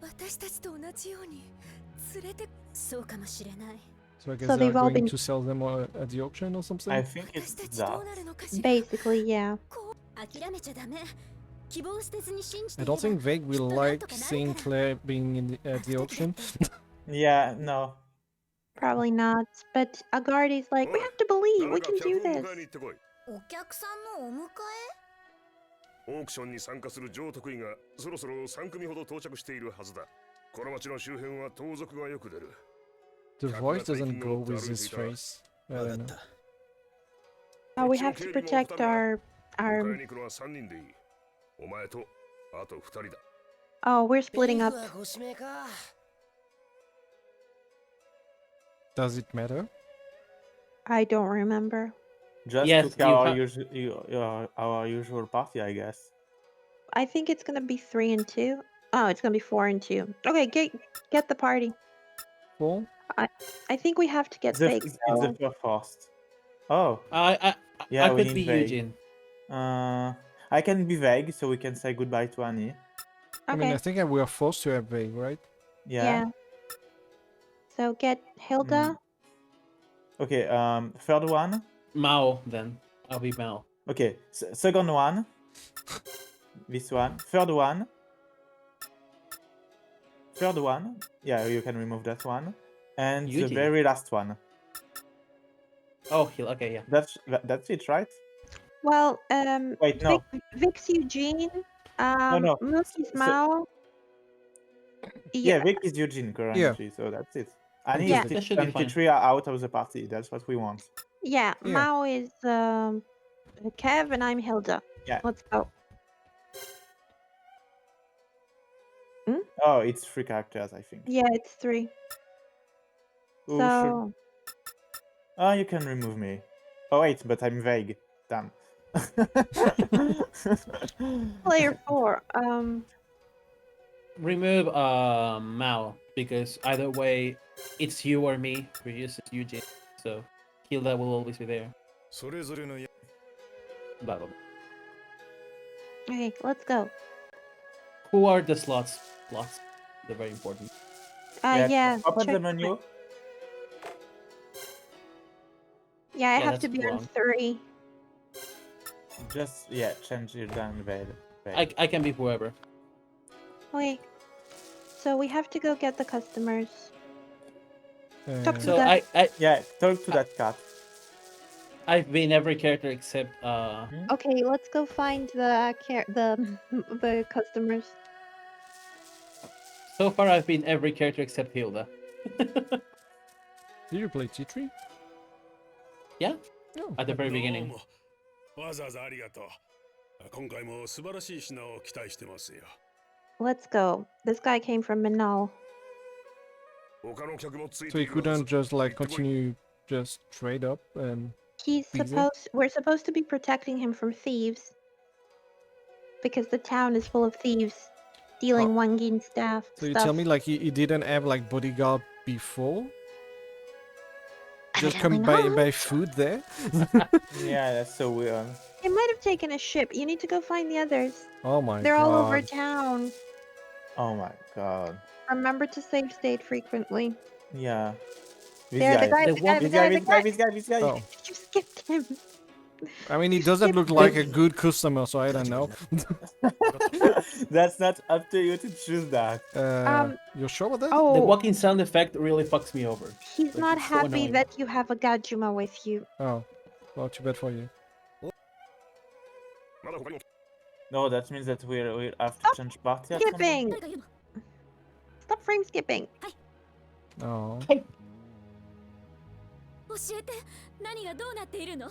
私たちと同じように連れてそうかもしれない So I guess So they're they've all going been- to sell them at the auction or something? I think it's that. Basically, yeah. 諦めちゃダメ希望を捨てずに信じて I いれ don't ば think Vague will like seeing Claire being at the auction. Yeah, no. Probably not. But Agardi's like, we have to believe, we 誰か can 客 do を迎え this. に行ってこいお客さんのお迎オークションに参加する上得意がそろそろ3組ほど到着しているはずだこの町の周辺は盗賊がよく出る The voice doesn't go with his face. I don't know. We have to protect our 迎えに行くのは3人でいいお前とあと2人だ Oh, we're splitting up. はご指名か Does it matter? I don't remember. Just Yes, took our, you our usual party, I guess. I think it's gonna be 3 and 2. Oh, it's gonna be 4 and 2. Okay, get the party. 4? I think we have to get The, Fake. it's though. the first. Oh. I Yeah, we could need be vague. Eugene. I can be vague, so we can say goodbye to Annie. I mean, I Okay. think we are forced to have vague, right? Yeah. So get Hilda. Okay, third one. Mao, then. I'll be Mao. Okay, second one. This one. Third one. Third one. Yeah, you can remove that one. And the Yuji. very last one. Oh, okay, yeah. That's it, right? Well, Wait, no. Vic's Eugene. No. Mookie's Mao. Yeah, Vic is Eugene currently, so that's it. And Yeah. That should be and fine. Petri are out of the party. That's what we want. Yeah, Mao is Kev and I'm Hilda. Yeah. Let's go. Oh, it's 3 characters, I think. Yeah, it's 3. Who So Oh, you can remove me. Oh wait, but I'm vague. Damn. player 4. Remove Mao, because either way, it's you or me versus Eugene. So Hilda will always be there. Blah, blah, blah. Okay, let's go. Who are the slots? Slots. They're very important. Yeah. Open the check menu. Yeah, I Yeah, have to that's be on wrong. 3. Just change it down vague. I can be whoever. Okay. So we have to go get the customers. Talk to So that. Talk to that cat. I've been every character except Okay, let's go find the the customers. So far I've been every character except Hilda. Did you play T3? Yeah. At the very beginning. わざわざありがとう。今回も素晴らしい品を期待してますよ。 Let's go. This guy came from Minal. So you couldn't just like continue just trade up and We're supposed to be protecting him from thieves. Because the town is full of thieves stealing Wangin stuff. So you tell me like he didn't have like bodyguard before? Just come by food there? Yeah, that's so weird. He might have taken a ship. You need to go find the others. Oh my god. They're all over town. Oh my god. Remember to save state frequently. Yeah. There, the guy. This guy. Oh. You skipped him. I mean, he doesn't look like a good customer, so I don't know. That's not up to you to choose that. You're sure about that? Oh. The walking sound effect really fucks me over. He's Like, not it's so happy annoying. that you have a Gajuma with you. Oh. Well, too bad for you. No, that means that we have to change party. at some point. Skipping! Stop frame skipping. Oh. 教えて、何がどうなっているの？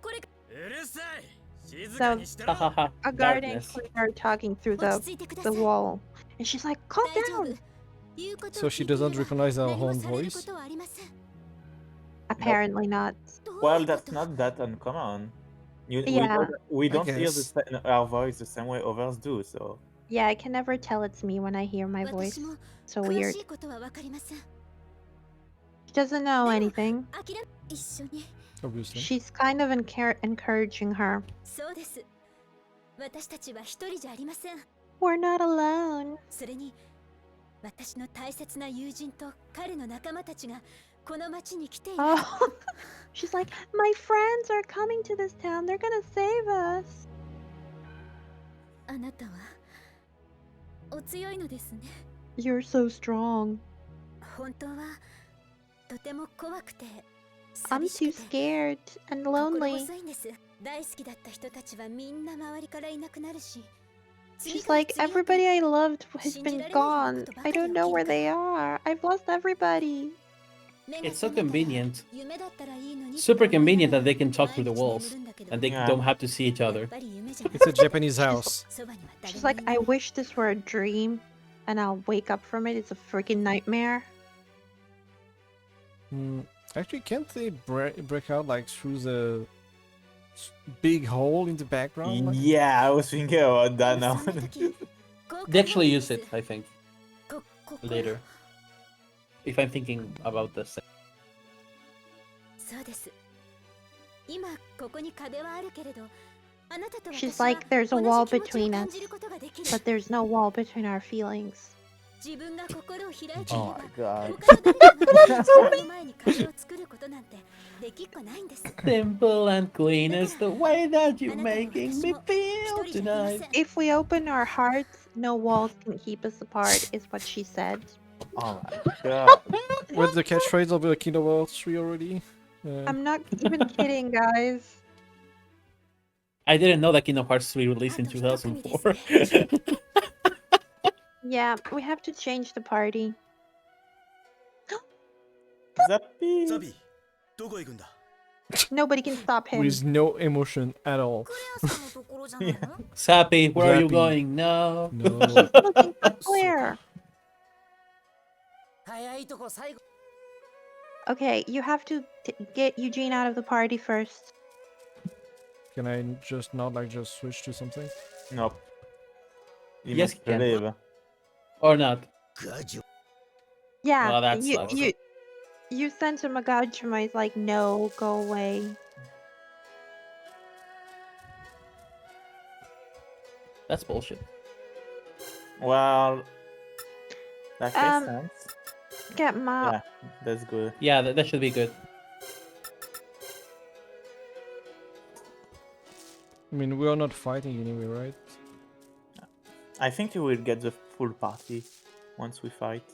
これ。うるさい。静 So かにしてろ。 a guard and Darkness. Queen are talking through the wall. And she's like, calm down. So she doesn't recognize her own voice? Apparently not. Well, that's not that uncommon. Yeah. We don't hear guess. our voice the same way others do, so. Yeah, I can never tell it's me when I hear my voice. So weird. 詳しいことはわかりません。 She doesn't know anything. 一緒に。 Obviously. She's kind of encouraging her. そうです。私たちは一人じゃありません。 We're not alone. それに、私の大切な友人と彼の仲間たちがこの町に来ている。 Oh, she's like, my friends are coming to this town. They're gonna save us. あなたはお強いのですね。 You're so strong. 本当はとても怖くて I'm 寂し too くて scared and 心 lonely. 細いんです。大好きだった人たちはみんな周りからいなくなるし。 She's like, everybody I loved has been gone. I don't know where they are. I've lost everybody. It's so convenient. Super convenient that they can talk through the walls and they don't have to see each other. It's a Japanese house. She's like, I wish this were a dream and I'll wake up from it. It's a freaking nightmare. Actually, can't they break out like through the big hole in the background? Like? Yeah, I was thinking about that now. They actually use it, I think, later. If I'm thinking about this. そうです。今ここに壁はあるけれど、She's like, there's a wall between us, but there's no wall between our feelings. Oh my god. Simple and clean is the way that you're making me feel tonight. If we open our hearts, no walls can keep us apart, is what she said. Oh my god. What's the catchphrase of the Kingdom Hearts 3 already? I'm not even kidding, guys. I didn't know that Kingdom Hearts 3 released in 2004. Yeah, we have to change the party. Zappy! Nobody can stop him. With no emotion at all. Sappy, where are you Zappy. going? No. No. Looking for Claire. Okay, you have to get Eugene out of the party first. Can I just not like just switch to something? Nope. You Yes, must you can. leave. Or not. Yeah, Well, that sucks. you sent him a Gajima. He's like, no, go away. That's bullshit. Well, that makes sense. Get Mop. Yeah, that's good. Yeah, that should be good. I mean, we are not fighting anyway, right? I think you will get the full party once we fight.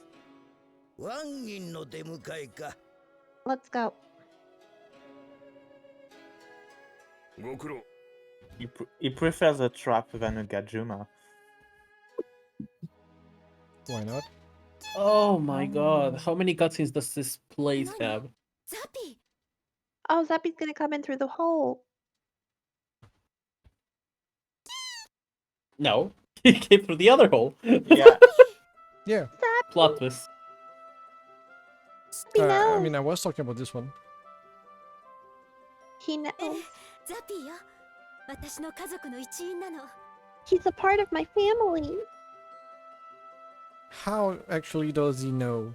Let's go. He prefers a trap than a Gajuma. Why not? Oh my god, how many cutscenes does this place have? Oh, Zappy's gonna come in through the hole. No, he came through the other hole. Yeah. Yeah. Plot twist. I mean, I was talking about this one. He knows. He's a part of my family. How actually does he know?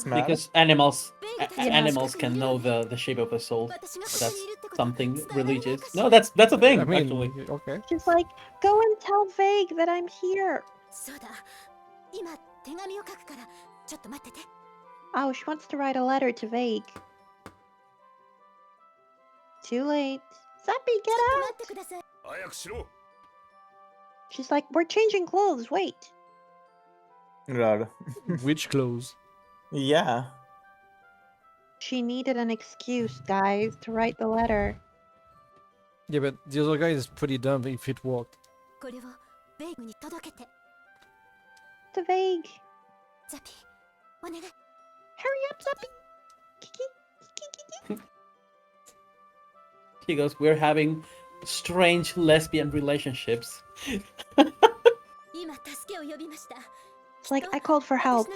Because animals can know the shape of a soul. That's something religious. No, that's a thing, I mean, actually. Okay. She's like, go and tell Vague that I'm here. Oh, she wants to write a letter to Vague. Too late. Zappy, get out! She's like, we're changing clothes, wait. God. Which clothes? Yeah. She needed an excuse, guys, to write the letter. Yeah, but the other guy is pretty dumb if it worked. To Vague. Hurry up, Zappy! He goes, we're having strange lesbian relationships. It's like, I called for help.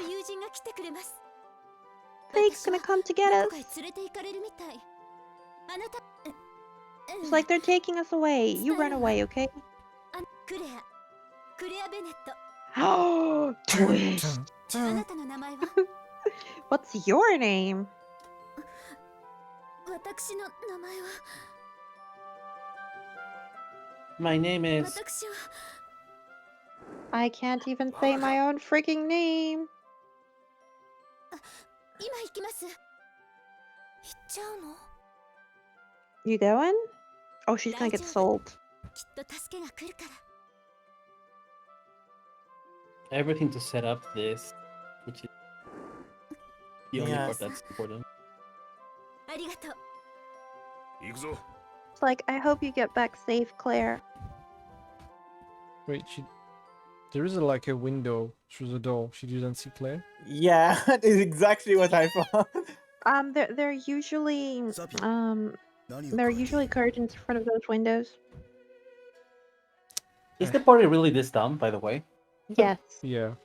Vague's gonna come to get us. It's like they're taking us away. You run away, okay? Oh, twist! What's your name? My name is... I can't even say my own freaking name. You going? Oh, she's gonna get sold. Everything to set up this, which is the only Yes. part that's important. It's like, I hope you get back safe, Claire. Wait, there is like a window through the door. She didn't see Claire? Yeah, that is exactly what I thought. They're usually curtains in front of those windows. Is the party really this dumb, by the way? Yes. Yeah.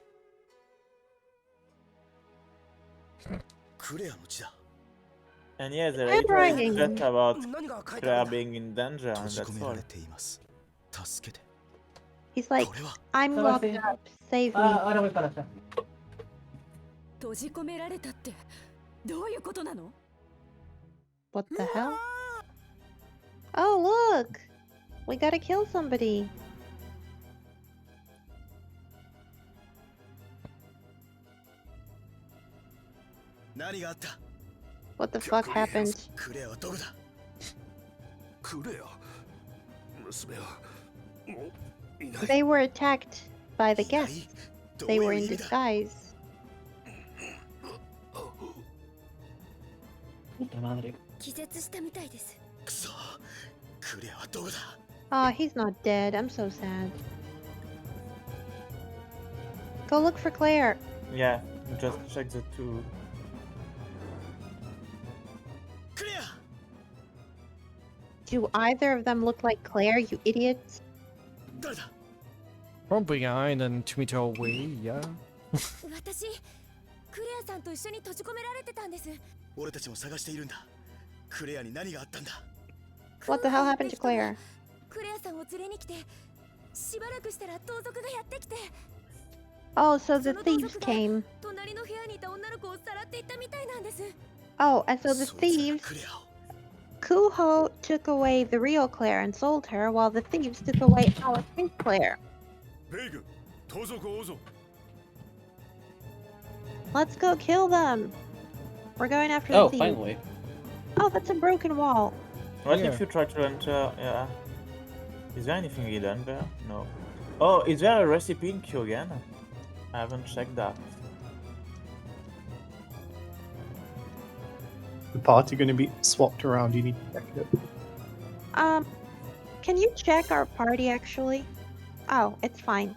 And yeah, they're Handwriting. just about Claire being in danger, and that's all. He's like, I'm locked up. Save me. 閉じ込められたってどういうことなの？ What the hell? Oh, look! We gotta kill somebody. What the fuck happened? クレアはどこだ？クレア娘はもういない。 They were attacked by the guests. They were in disguise. Puta madre. 気絶したみたいです。くそ、クレアはどこだ？ Oh, he's not dead. I'm so sad. Go look for Claire. Yeah, just check the two. Do either of them look like Claire, you idiots? From behind and 2 meters away, yeah. 私、クレアさんと一緒に閉じ込められてたんです。俺たちも探しているんだ。クレアに何があったんだ？ What the hell happened to Claire? クレアさんを連れに来て、しばらくしたら盗賊がやってきて。 Oh, so the thieves came. 隣の部屋にいた女の子をさらっていったみたいなんです。 Oh, and so the thieves... Kuho took away the real Claire and sold her, while the thieves took away our fake Claire. ベイグ、盗賊を追うぞ。 Let's go kill them. We're going after Oh, the thieves. finally. Oh, that's a broken wall. What Yeah. if you try to enter? Yeah. Is there anything hidden there? No. Oh, is there a recipe in queue again? I haven't checked that. The party going to be swapped around. You need to check it. Can you check our party actually? Oh, it's fine.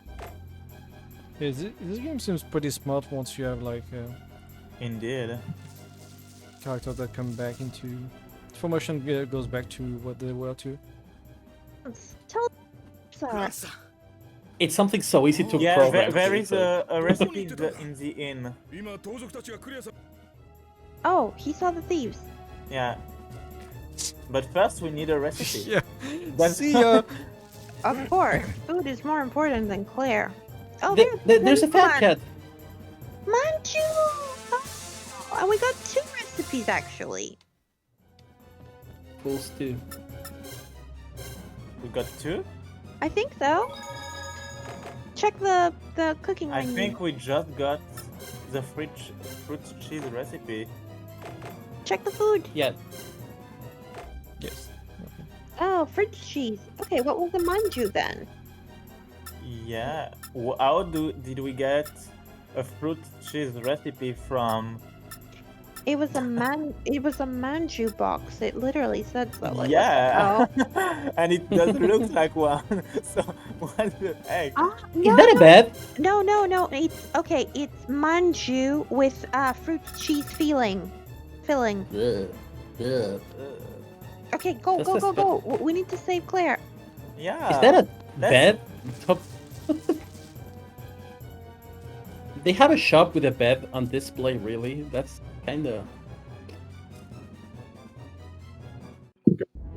Yeah, this game seems pretty smart once you have like Indeed. characters that come back into... Formation goes back to what they were to. Tell us. It's something so easy to Yeah, program. there is a recipe in the inn. 今盗賊たちがクレアさん。 Oh, he saw the thieves. Yeah. But first we need a recipe. Yeah. That's- See ya! Of course, food is more important than Claire. Oh, There's a fat cat. Manju! Oh, and we got 2 recipes actually. Fools too. We got 2? I think so. Check the cooking I menu. think we just got the fruit cheese recipe. Check the food. Yeah. Yes. Oh, fruit cheese. Okay, what was the manju then? Yeah. How did we get a fruit cheese recipe from? It was a manju box. It literally said so. Like, Yeah. Oh. And it doesn't look like one. So what the heck? Is that a bed? No. It's okay. It's manju with fruit cheese filling. Okay, go. We need to save Claire. Yeah. Is that a bed? They have a shop with a bed on display, really? That's kinda...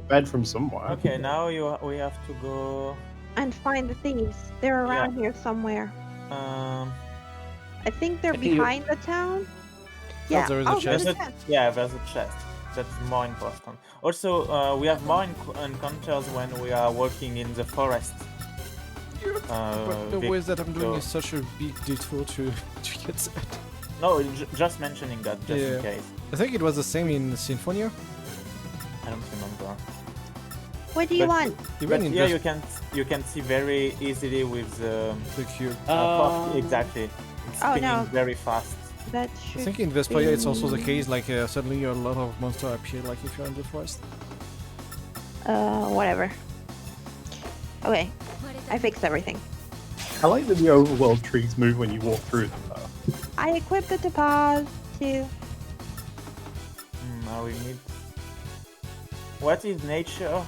Bed from somewhere. Okay, now we have to go. And find the thieves. They're around here somewhere. I think they're behind the town. Yeah. there is a chest. Yeah, there's a chest. That's more important. Also, we have more encounters when we are working in the forest. But the ways that I'm doing is such a big detour to get that. No, just mentioning that, just in case. I think it was the same in Symphonia. I don't remember. What do you want? But here you can see very easily with the cube. Exactly. It's Oh, spinning no. very fast. That I should think in Vesperia it's also the be- case, like suddenly a lot of monsters appear like if you're in the forest. Whatever. Okay, I fixed everything. I like that the overworld trees move when you walk through them, though. I equipped the topaz too. Now we need. What is nature?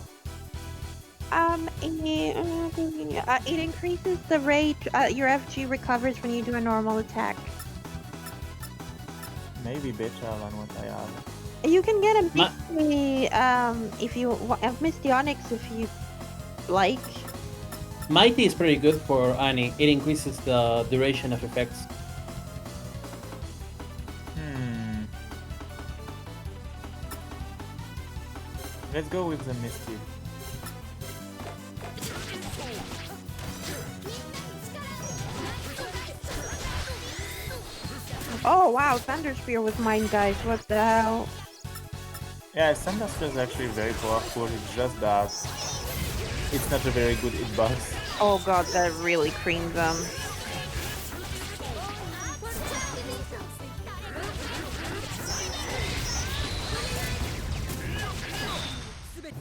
It increases the rate your FG recovers when you do a normal attack. Maybe better than what I have. You can get a Misty, if you want Misty Onyx if you like. Mighty is pretty good for Annie. It increases the duration of effects. Let's go with the Misty. Oh wow, Thunder Spear was mine, guys. What the hell? Yeah, Thunder Spear is actually very powerful. It's just that it's not a very good hitbox. Oh god, that really creamed them.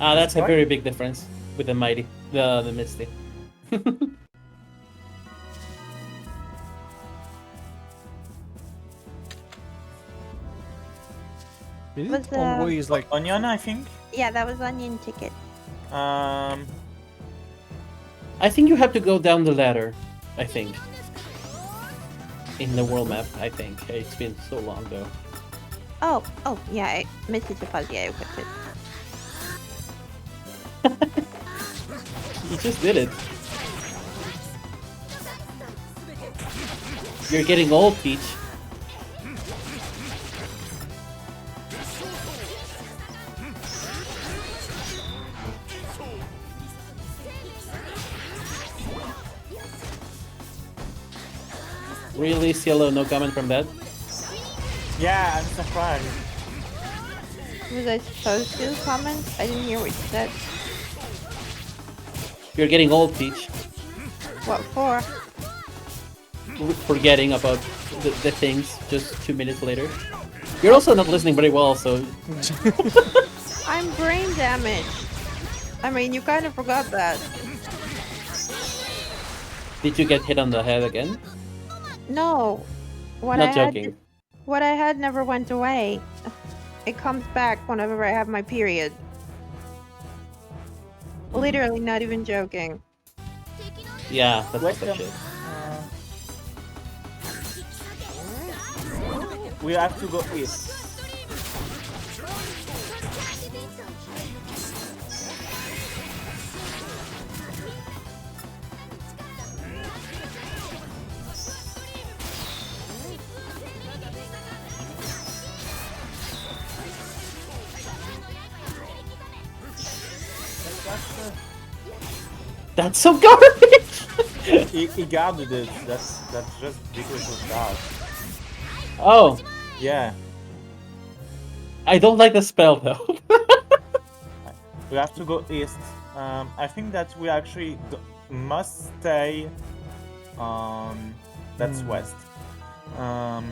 Ah, that's a very big difference with the mighty, the Misty. Is Was it always like Onion, I think? Yeah, that was onion ticket. I think you have to go down the ladder. I think. In the world map, I think. It's been so long though. Oh, yeah, I missed it because yeah, I equipped it. You just did it. You're getting old, Peach. Really, Cielo, no comment from that? Yeah, I'm surprised. Was I supposed to comment? I didn't hear what you said. You're getting old, Peach. What for? Forgetting about the things just 2 minutes later. You're also not listening very well, so... I'm brain damaged. I mean, you kind of forgot that. Did you get hit on the head again? No. What Not I joking. Had, what I had never went away. It comes back whenever I have my period. Literally, not even joking. Yeah, that's the shit. We have to go east. That's so garbage! he guarded it. That's just because of that. Oh. Yeah. I don't like the spell though. We have to go east. I think that we actually must stay. That's west. Oh,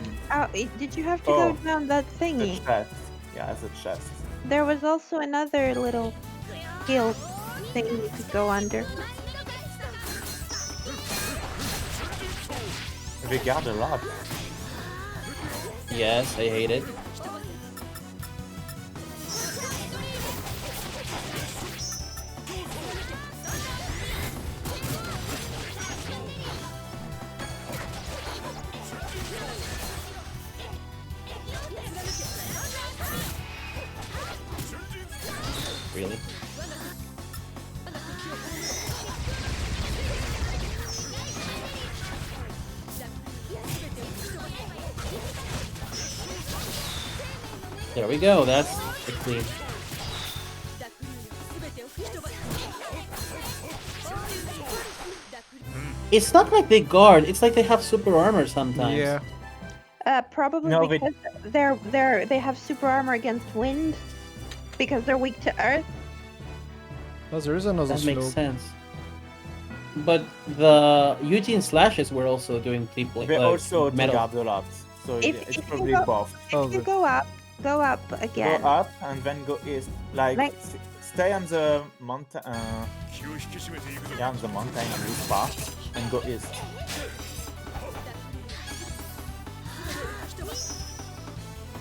did you have to go down that thingy? The chest. Yeah, the chest. There was also another little hill thing you could go under. We got a lot. Yes, I hate it. Really? There we go, that's the clean. It's not like they guard, it's like they have super armor sometimes. Yeah. Probably No, because they have super armor against wind, because they're weak to earth. Oh, there is another That makes slope. sense. But the Eugene slashes were also doing people They also metal. guard a lot. So it's probably both. If you go up again. Go up and then go east. Like stay on the mountain. Yeah, on the mountain on this part and go east.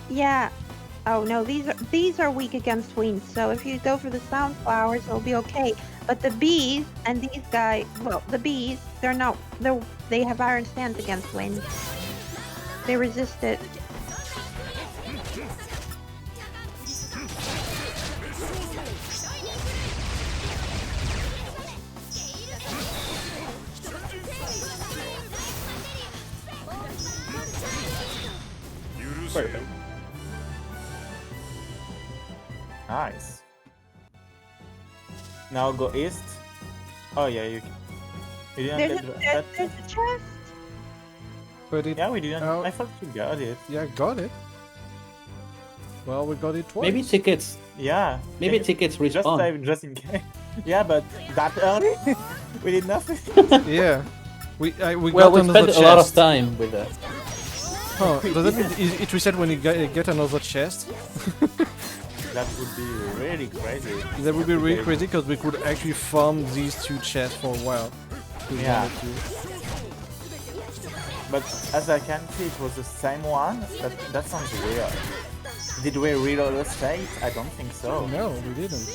Yeah. Oh no, these are weak against wind. So if you go for the sound flowers, it'll be okay. But the bees and these guys, well, the bees, they have iron stance against wind. They resist it. Perfect. Nice. Now go east. Oh yeah, you didn't There's get that. a chest. But Yeah, we didn't. I thought you got it. Yeah, got it. Well, we got it twice. Maybe tickets. Yeah. Maybe tickets Just respawn. save, just in case. Yeah, but that early, we did nothing. Yeah. We Well, got we another spent a lot of chest. time with that. Oh, does that mean it reset when you get another chest? That would be really crazy. That would be really crazy because we could actually farm these two chests for a while. if we Yeah. wanted to. But as I can see, it was the same one. That sounds weird. Did we reload the state? I don't think so. No, we didn't.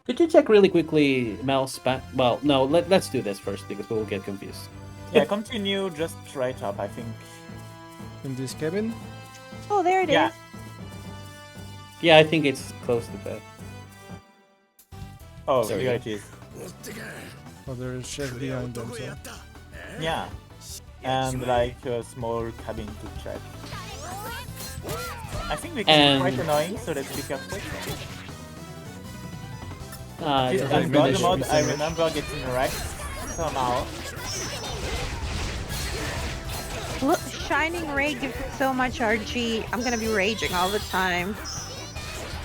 Could you check really quickly mouse back? Well, no, let's do this first because we will get confused. Yeah, continue just straight up, I think. In this cabin? Oh, there it is. Yeah. Yeah, I think it's close to that. Oh, Sorry. here it is. Oh, there is chest behind them, so. Yeah. And like a small cabin to check. I think we can be quite annoying, so let's be careful. It's On God mode, I remember getting wrecked somehow. Look, Shining Ray gives me so much RG. I'm gonna be raging all the time.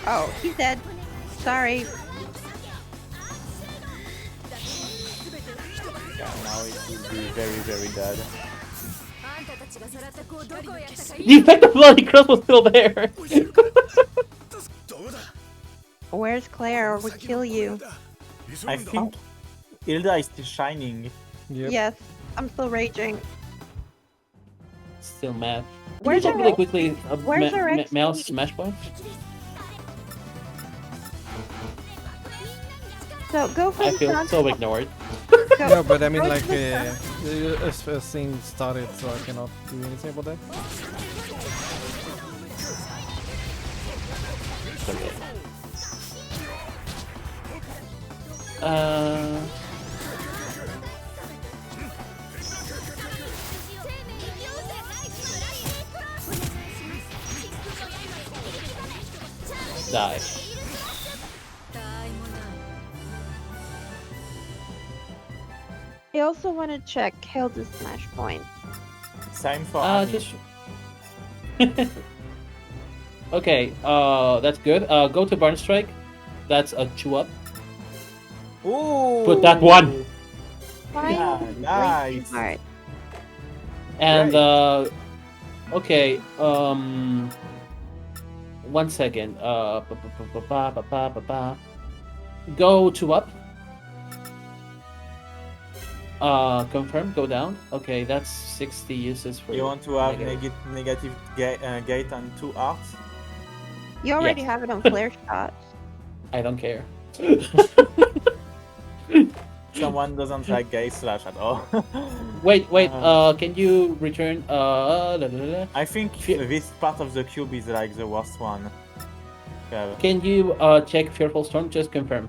Oh, he's dead. Sorry. Yeah, now it will be very, very bad. The effect of bloody cross was still there. Where's Claire? Or we kill you. I think Hilda is still shining. Yep. Yes, I'm still raging. Still mad. Can you Where's check our really X- quickly where's our XP? mouse smash point? So go for I the feel front. so ignored. No, but I mean, Go like, to the front. a thing started, so I cannot do anything about that. Okay. Die. I also want to check Hilda's smash point. Same for Annie. Just. Okay, that's good. Go to Burn Strike. That's a 2-up. Ooh! Put that one. Yeah, nice. Alright. And okay, 1 second. Go 2-up. Confirm. Go down. Okay, that's 60 uses for. You want to have negative gate and 2 arcs? You already have it on flare shots. I don't care. Someone doesn't like gate slash at all. Wait. Can you return? I think this part of the cube is like the worst one. Yeah. Can you check Fearful Storm? Just confirm.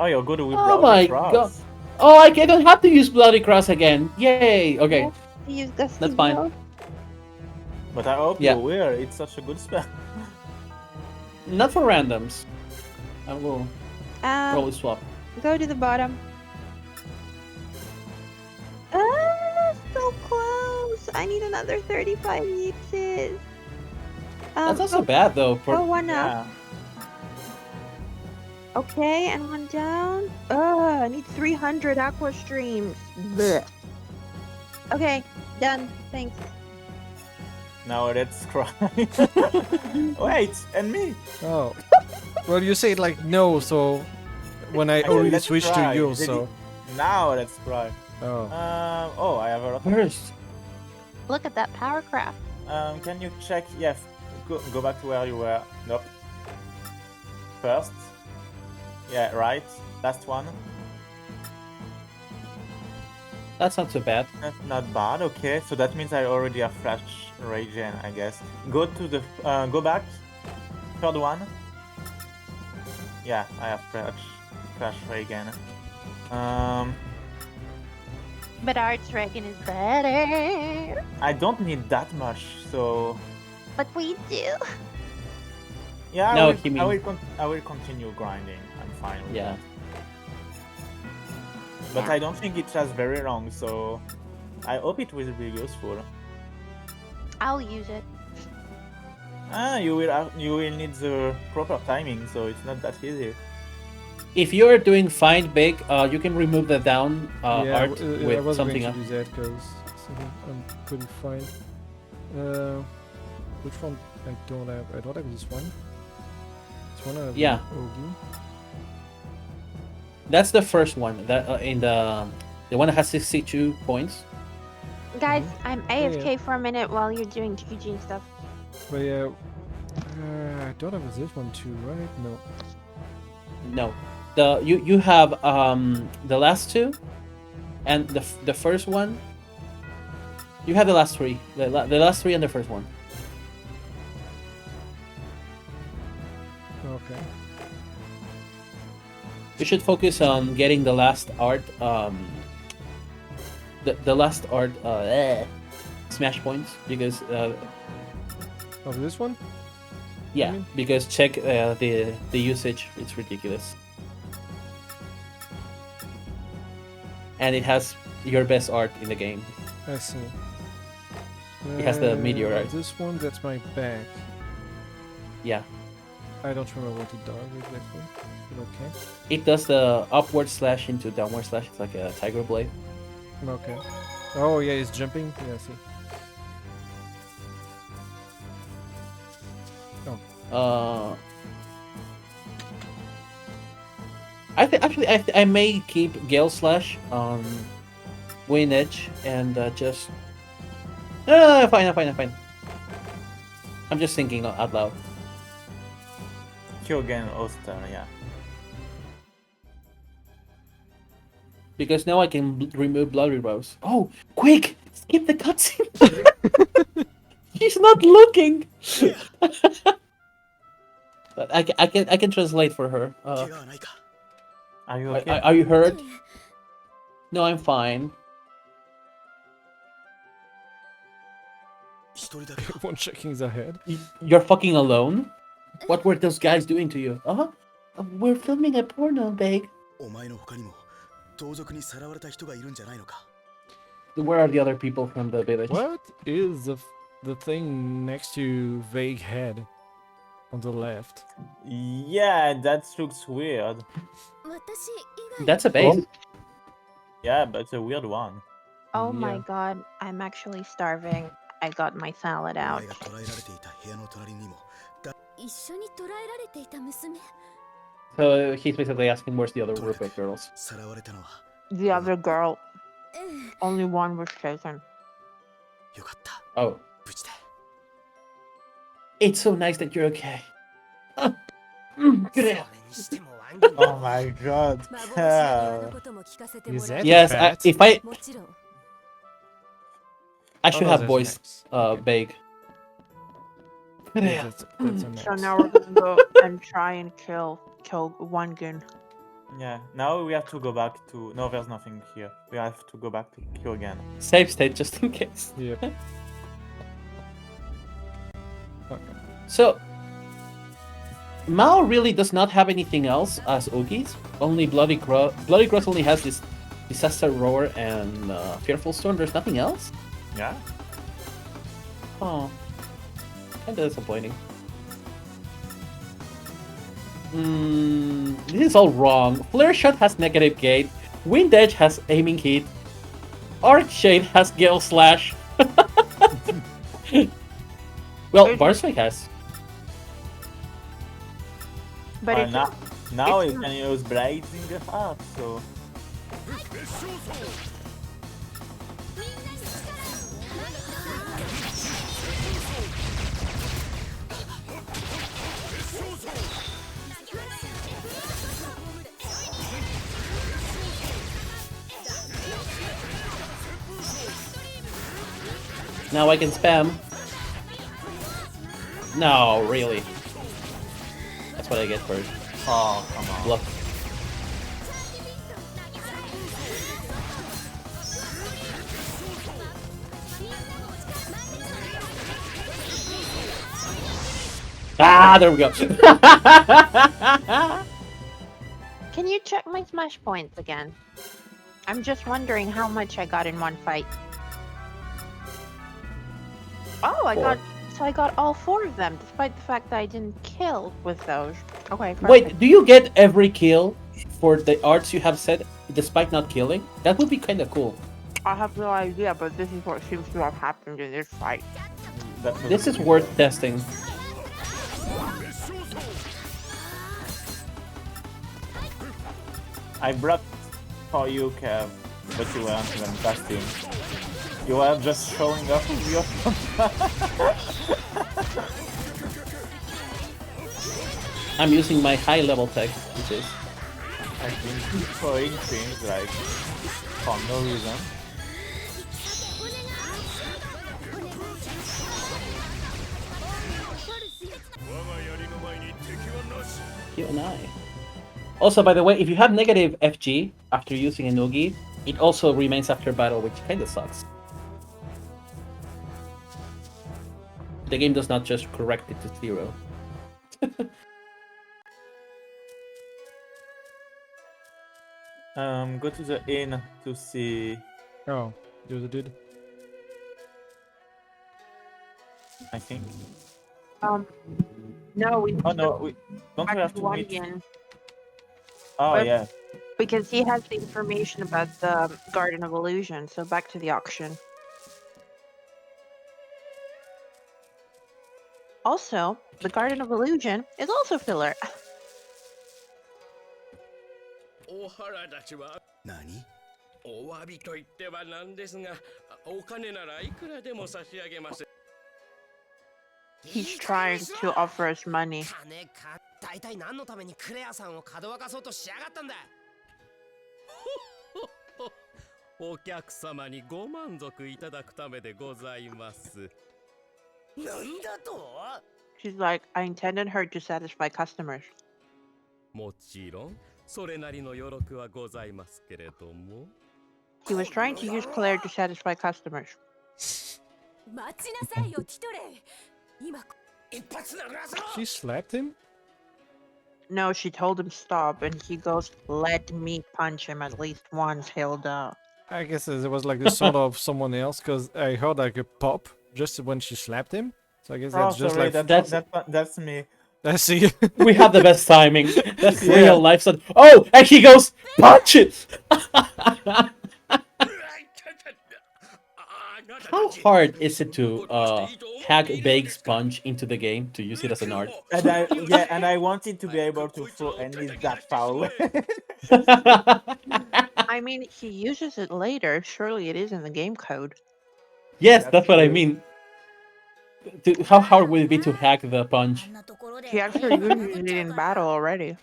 Oh, you're good with Oh Bloody my Cross. god! Oh, I don't have to use Bloody Cross again. Yay! Okay, Use Dusty that's fine. Blow. But I hope Yeah. you will. It's such a good spell. Not for randoms. I will probably swap. Go to the bottom. Ah, so close. I need another 35 uses. That's not so bad though. Go one up. Okay, and one down. I need 300 aqua streams. Blech. Okay, done. Thanks. Now let's cry. Wait, and me. Oh. Well, you say it like no, so when I Actually, already let's switched cry. to you, Did so. it- Now let's cry. Oh. Oh, I have a lot. First. Look at that power craft. Can you check? Yeah, go back to where you were. Nope. First. Yeah, right. Last one. That's not so bad. That's not bad. Okay, so that means I already have flash regen, I guess. Go to the go back. Third one. Yeah, I have Crash Reagan. But Arch Reagan is better. I don't need that much, so But we do. yeah, No, I will continue grinding. I'm fine with Yeah. that. But I don't think it lasts very long, so I hope it will be useful. I'll use it. You will need the proper timing, so it's not that easy. If you're doing find big, you can remove the down yeah, art I with was something going to else. do that because I'm pretty fine. Which one I don't have? I don't have this one. This one I have. Yeah. Ogi. That's the first one. That in the one that has 62 points. Guys, I'm Yeah, AFK yeah. for a minute while you're doing Eugene stuff. But yeah, I don't have this one too, right? No. No, you have the last two, and the first one. You have the last three. The last three and the first one. Okay. You should focus on getting the last art. The last art smash points because Of this one? yeah, mean? because check the usage. It's ridiculous, and it has your best art in the game. I see. It has the meteor art. This one, that's my back. Yeah, I don't remember what it does exactly. But okay. it does the upward slash into downward slash. It's like a tiger blade. Okay. Oh yeah, it's jumping. Yeah, I see. I may keep Gale Slash on Win Edge and just. No, fine. I'm just thinking out loud. Kyogen Oster, yeah. Because now I can remove Bloody Rose. Oh, quick! Skip the cutscene! She's not looking! But I can translate for her. Are you okay? Are you hurt? No, I'm fine. One checking the head. You're fucking alone? What were those guys doing to you? We're filming a porno, Beg. お前の他にも盗賊にさらわれた人がいるんじゃないのか Where are the other people from the village? What is the thing next to Vague Head on the left? Yeah, that looks weird. That's a base. Oh. Yeah, but it's a weird one. Oh my god, I'm actually starving. I got my salad out. 捕らえられていた部屋の隣にも一緒に捕らえられていた娘 So he's basically asking where's the other Rebirth girls. さらわれたのは The other girl. Only one was taken. よかった Oh. 無事で It's so nice that you're okay. Good. Oh my god. Is that Yes, fat? if I should no, have that's voice Beg. Yeah, that's a So now we're gonna go and try and kill one gun. Yeah, now we have to go back to... No, there's nothing here. We have to go back to Kyogen. Save state just in case. Yep. So Mao really does not have anything else as Ogies. Only Bloody Cross. Bloody Cross only has this Disaster Roar and Fearful Storm. There's nothing else. Yeah? Oh, kinda disappointing. This is all wrong. Flare Shot has negative gate. Wind Edge has aiming heat. Arc Shade has Gale Slash. Well, Barswing has. But it's, now you can use blades in the heart, so... Now I can spam. No, really. That's what I get first. Oh, come on. Block. Ah, there we go. Can you check my smash points again? I'm just wondering how much I got in one fight. Oh, I got all 4 of them, despite the fact that I didn't kill with those. Okay, perfect. Wait, do you get every kill for the arts you have set despite not killing? That would be kind of cool. I have no idea, but this is what seems to have happened in this fight. This is worth testing. I brought for you, Kev, but you weren't even casting. You were just showing off with your I'm using my high level tech, which is. I've been throwing things like for no reason. You and I. Also, by the way, if you have negative FG after using a Noogie, it also remains after battle, which kinda sucks. The game does not just correct it to 0. Go to the inn to see. Oh, there's a dude. I think. No, we. Oh no, we don't we have to meet? Again. Oh But- yeah. Because he has the information about the Garden of Illusion, so back to the auction. Also, the Garden of Illusion is also filler. 大原たちは何お詫びと言ってはなんですが、お金ならいくらでも差し上げます。 He's trying to offer us money. 金か大体何のためにクレアさんをかどわかそうとしやがったんだ。お客様にご満足いただくためでございます。なんだと She's like, I intended her to satisfy customers. もちろんそれなりの余力はございますけれども。 He was trying to use Claire to satisfy customers. 待ちなさいよ、ティトレイ。今一発殴らせろ。 She slapped him? No, she told him stop, and he goes, let me punch him at least once, Hilda. I guess it was like the sort of someone else, because I heard like a pop just when she slapped him. So I guess that's just sorry, like... that's me. I see. We have the best timing. That's real life. So, oh, and he goes, punch it! How hard is it to hack Bake Sponge into the game to use it as an art? And I wanted to be able to throw and leave that far away. I mean, he uses it later. Surely it is in the game code. Yes, that's what I mean. How hard would it be to hack the punch? He actually uses it in battle already.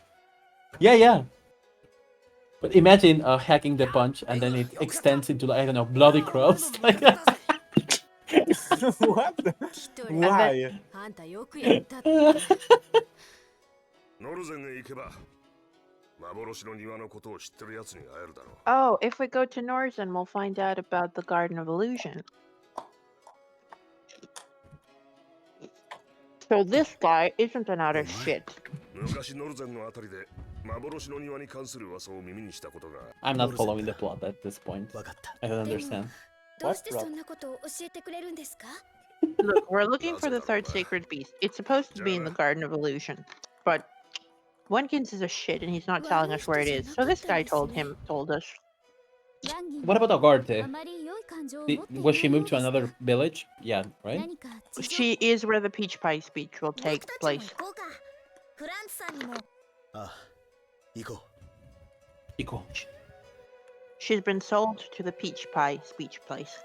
Yeah. But imagine hacking the punch and then it extends into, I don't know, bloody cross. Like, What? Why? あんたよくやった。ノルゼンへ行けば幻の庭のことを知ってるやつに会えるだろう。 Oh, if we go to Norzen, we'll find out about the Garden of Illusion. So this guy isn't an utter shit. 昔ノルゼンのあたりで幻の庭に関する噂を耳にしたことが。 I'm not following the plot at this point. I don't understand. どうしてそんなことを教えてくれるんですか？ Look, we're looking for the third sacred beast. It's supposed to be in the Garden of Illusion, but Wenkins is a shit and he's not telling us where it is. So this guy told us. What about Agarte? Was she moved to another village? Yeah, right? She is where the peach pie speech will take place. フランツさんにも。あ、行こう。行こう。 She's been sold to the peach pie speech place.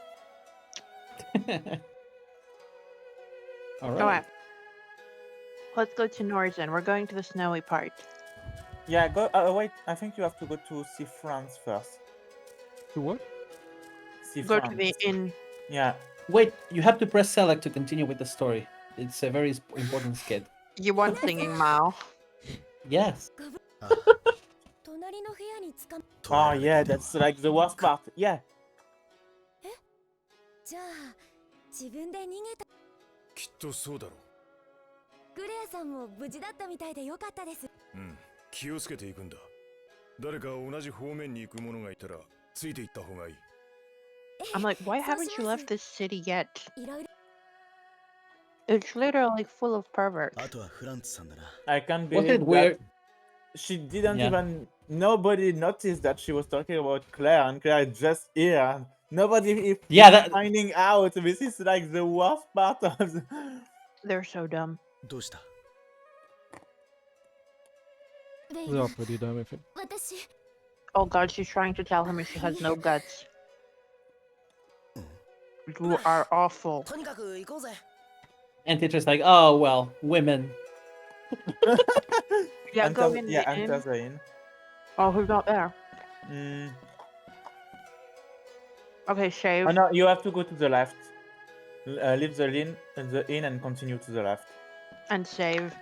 All right. Alright. Let's go to Norzen. We're going to the snowy part. Yeah, go. Wait, I think you have to go to see France first. To what? See Go France. to the inn. Yeah. Wait, you have to press select to continue with the story. It's a very important skit. You want singing, Mao. Yes. Oh yeah, that's like the worst part. Yeah. じゃあ自分で逃げた。きっとそうだろグレアさんも無事だったみたいでよかったです。う。気をつけていくんだ。誰か同じ方面に行く者がいたらついて行った方がいい。 I'm like, why haven't you left this city yet? It's literally full of perverts. I can't Was believe it weird? that she didn't Yeah. even. Nobody noticed that she was talking about Claire, and Claire is just here. Nobody is Yeah, that- finding out. This is like the worst part of the... They're so dumb. They are pretty dumb, I think. Oh god, she's trying to tell him she has no guts. You are awful. とにかく行こうぜ。 And teacher's like, oh well, women. Yeah, go Enter- in. yeah, get in. enter the inn. Oh, who's not there? Okay, save. Oh no, you have to go to the left. Leave the inn and continue to the left. And save.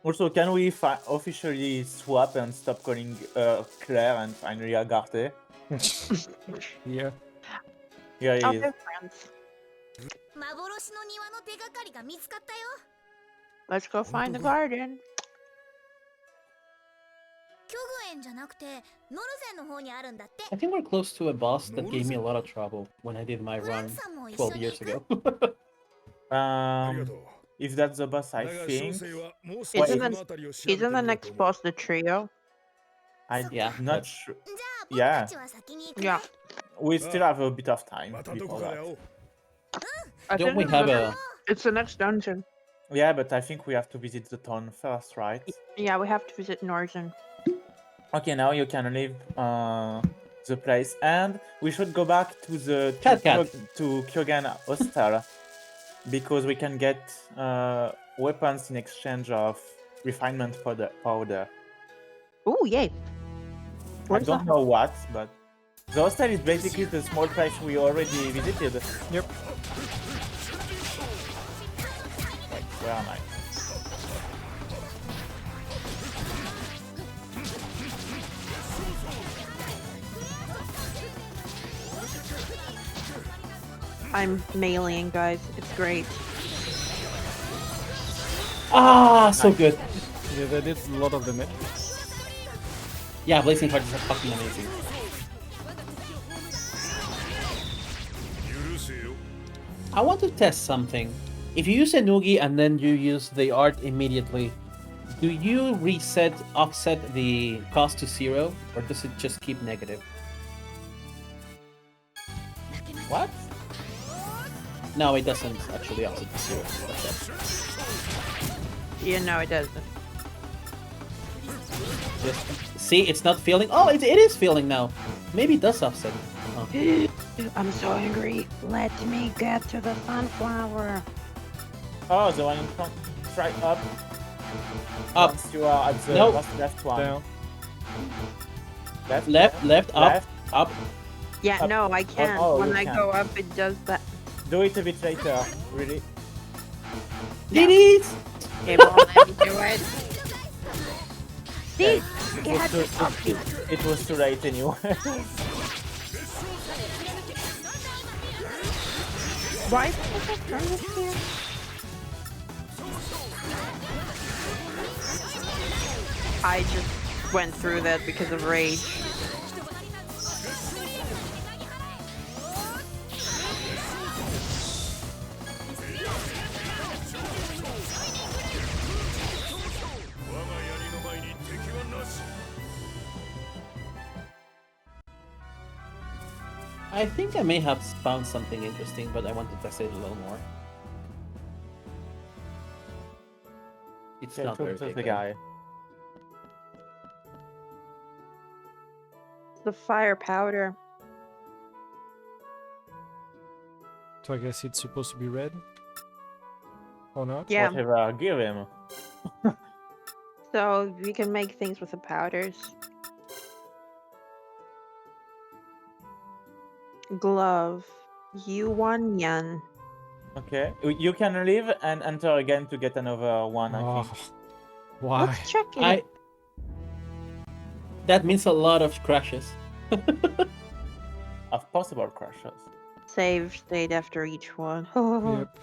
Also, can we officially swap and stop calling Claire and finally Agarte? Yeah. Yeah, he Oh, is. they're friends. 幻の庭の手がかりが見つかったよ。 Let's go find the garden. 虚具園じゃなくてノルゼンの方にあるんだって。 I think we're close to a boss that gave me a lot of trouble when I did my run 12 years ago. If that's the boss, I think. Isn't the next boss the trio? Yeah, Not sure. Yeah. Yeah. We still have a bit of time before that. I Don't think we it's have the- a- It's the next dungeon. Yeah, but I think we have to visit the town first, right? Yeah, we have to visit Norzen. Okay, now you can leave the place, and we should go back to the Cat. to Kyogen Hostel because we can get weapons in exchange of refinement powder. Oh, yay! I don't know what, but the hostel is basically the small place we already visited. Yep. Wait, where am I? I'm meleeing, guys. It's great. Ah, so good. Yeah, they did a lot of damage. Yeah, Blazing Heart is fucking amazing. I want to test something. If you use Enugi and then you use the art immediately, do you offset the cost to 0, or does it just keep negative? What? No, it doesn't actually offset to 0. That's it. Yeah, no, it doesn't. Just, see, it's not feeling. Oh, it is feeling now. Maybe it does offset. Oh. I'm so angry. Let me get to the sunflower. Oh, the one in front. Try up. Up. Once you are at the Nope. left one. Down. Left, up, up. Yeah, Up. no, I can't. Oh, when you I can. go up, it does that. Do it a bit later, really. Did it? It won't let me do it. See? It Get was too, it was too late anyway. Why is it furnace here? I just went through that because of rage. I think I may have found something interesting, but I want to test it a little more. It's Yeah, not talk very to big. the though. guy. The fire powder. So I guess it's supposed to be red? Or not? Yeah. Whatever, give him. So we can make things with the powders. Glove. You yen. Okay, you can leave and enter again to get another one. I think. Why? Let's check it. That means a lot of crashes. Of possible crashes. Save state after each one. Yep.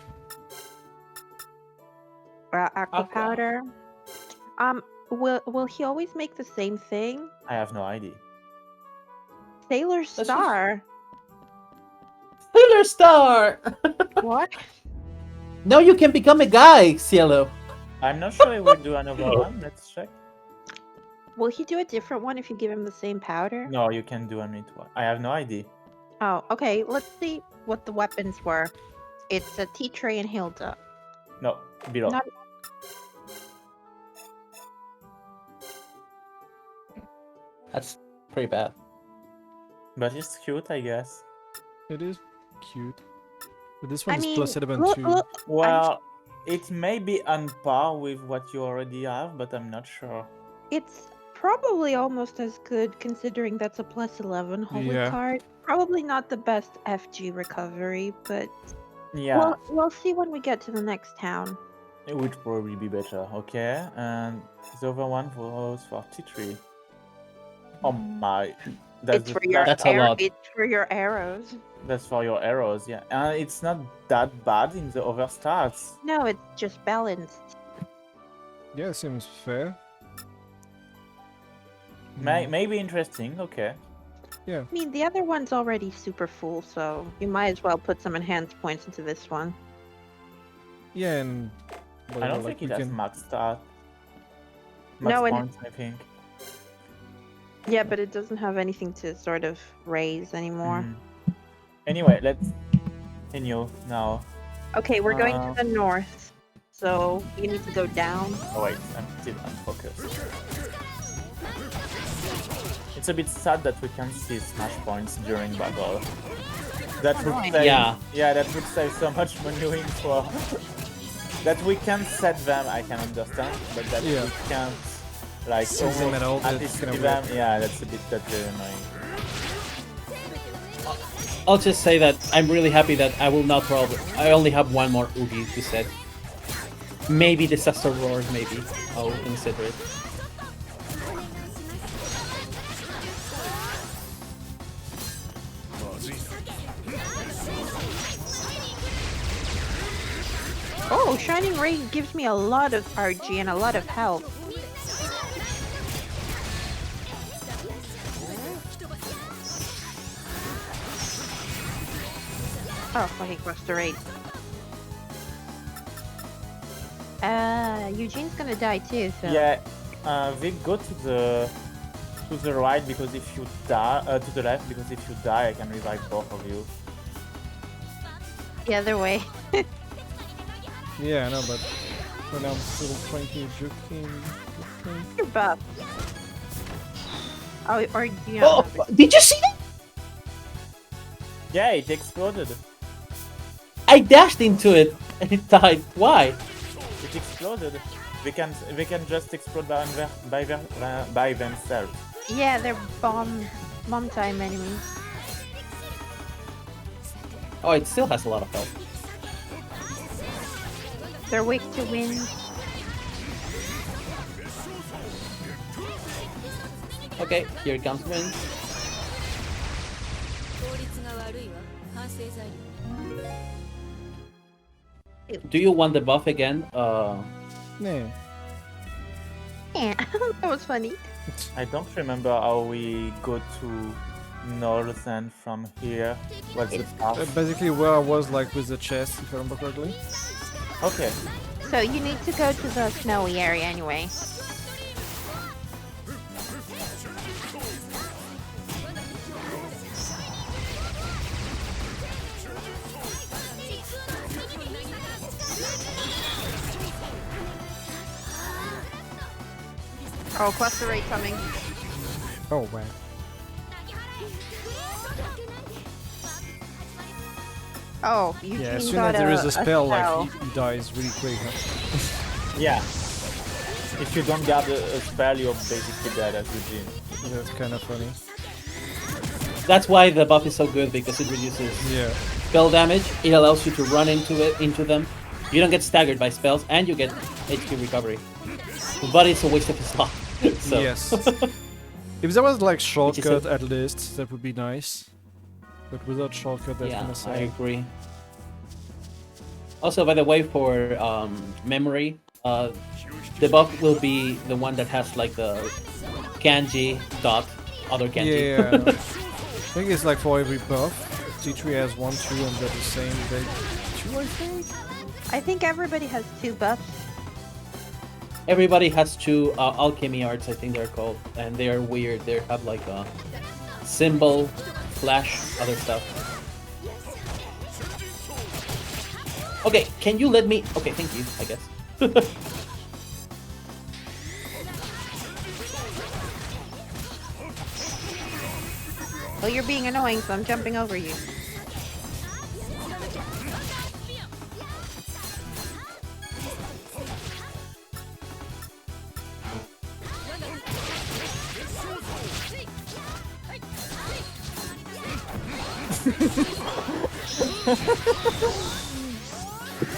Aqua powder. Will he always make the same thing? I have no idea. Sailor Star. Sailor Star! What? Now you can become a guy, Cielo. I'm not sure he will do another one. Let's check. Will he do a different one if you give him the same powder? No, you can do only one. I have no idea. Oh, okay. Let's see what the weapons were. It's a tea tray and Hilda. No, below. Not... That's pretty bad. But it's cute, I guess. It is cute. But this one is plus 11 Well, it may be on par with what you already have, but I'm not sure. It's probably almost as good considering that's a plus 11 holy card. Probably not the best FG recovery, but Yeah. we'll see when we get to the next town. It would probably be better, okay? And the other one was for T3. Oh my. It's for your That's a lot. It's for your arrows. That's for your arrows, yeah. And it's not that bad in the other stats. No, it's just balanced. Yeah, seems fair. Maybe interesting, okay. Yeah. I mean, the other one's already super full, so you might as well put some enhanced points into this one. Yeah, and I don't think it has max stat. No, Max and- points, I think. Yeah, but it doesn't have anything to sort of raise anymore. Anyway, let's continue now. Okay, we're going to the north, so you need to go down. Oh wait, I'm still unfocused. It's a bit sad that we can't see smash points during battle. That would save, Yeah. that would save so much maneuvering for. That we can set them, I can understand, but that we can't like See them at all, that's anticipate kinda them. weird. Yeah, that's very annoying. I'll just say that I'm really happy that I will not probably. I only have one more Oogie to set. Maybe Disaster Roar, maybe. I'll consider it. Oh, Shining Ray gives me a lot of RG and a lot of health. Oh, fucking crossed the raid. Eugene's gonna die too, so... Yeah, we go to the right because if you die, to the left because if you die, I can revive both of you. The other way. Yeah, I know, but when I'm still thinking, joking. You're buff. Oh, or you know, did you see that? Yeah, it exploded. I dashed into it and it died. Why? It exploded. They can just explode by themselves. Yeah, they're bomb time enemies. Oh, it still has a lot of health. They're weak to wind. Okay, here comes wind. Do you want the buff again? Nah. Yeah, that was funny. I don't remember how we go to north and from here. What's the path? Basically where I was like with the chest, if I remember correctly. Okay. So you need to go to the snowy area anyway. Oh, cluster raid coming. Oh, wow. Oh, Yeah, Eugene as soon got as there is a spell, spell. like, he dies really quick. Huh? Yeah. If you don't get a spell, you're basically dead as Eugene. That's kind of funny. That's why the buff is so good, because it reduces spell damage. It allows you to run into them. You don't get staggered by spells, and you get HP recovery. But it's a waste of a slot. So. Yes. If there was like shortcut at least, that would be nice. But without shortcut, that's gonna say. I agree. Also, by the way, for memory, the buff will be the one that has like the kanji dot other kanji. Yeah. I think it's like for every buff. T3 has 1, 2, and they're the same. They 2, I think. I think everybody has 2 buffs. Everybody has 2 alchemy arts, I think they're called, and they are weird. They have like a symbol, flash, other stuff. Okay, can you let me? Okay, thank you, I guess. Well, you're being annoying, so I'm jumping over you.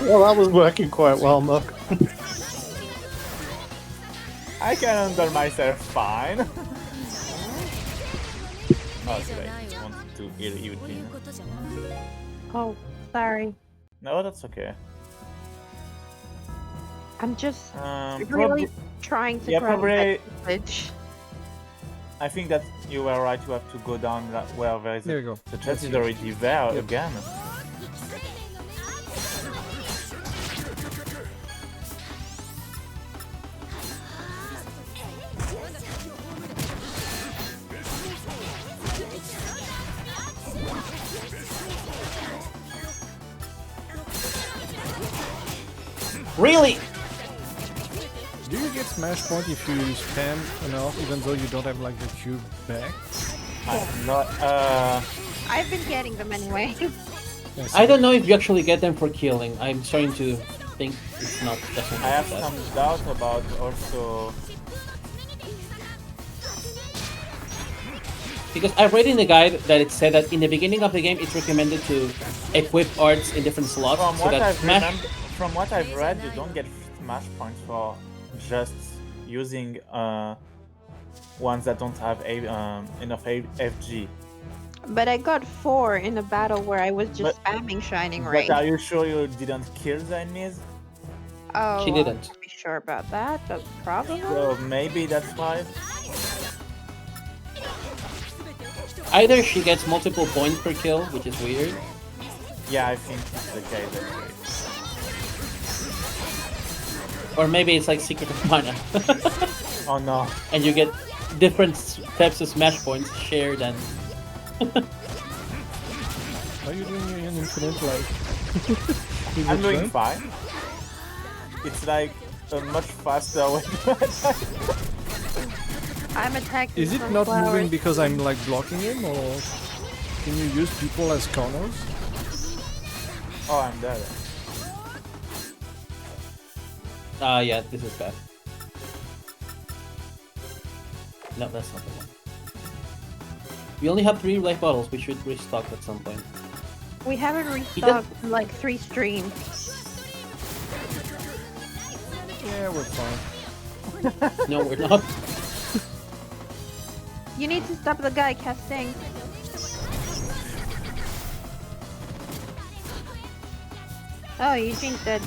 Well, that was working quite well, Muck. I can handle myself fine. Oh, sorry. I wanted to heal you. Oh, sorry. No, that's okay. I'm just really Probably- trying to yeah, grab probably- that message. I think that you were right. You have to go down where there is There you go. the chest is already there again. Really? Do you get smash point if you spam enough, even though you don't have like the cube back? I'm not. I've been getting them anyway. I don't know if you actually get them for killing. I'm starting to think it's not. I have some doubt about also. Because I read in the guide that it said that in the beginning of the game it's recommended to equip arts in different slots. From so what that from what I've read, you don't get smash points for just using ones that don't have enough FG. But I got 4 in a battle where I was just spamming Shining Ray. But are you sure you didn't kill the enemies? Oh, She didn't. I'm not be sure about that, but probably. So maybe that's why. either she gets multiple points per kill, which is weird. Yeah, I think it's the case actually. Or maybe it's like Secret of Mana. Oh no. And you get different types of smash points shared and... Are you doing an infinite life? I'm doing fine. It's like a much faster way to attack. I'm attacking. Is it from not flowers. moving because I'm like blocking him, or can you use people as corners? Oh, I'm dead. Yeah, this is bad. No, that's not the one. We only have 3 life bottles. We should restock at some point. We haven't restocked in like 3 streams. Yeah, we're fine. No, we're not. You need to stop the guy casting. Oh, Eugene's dead.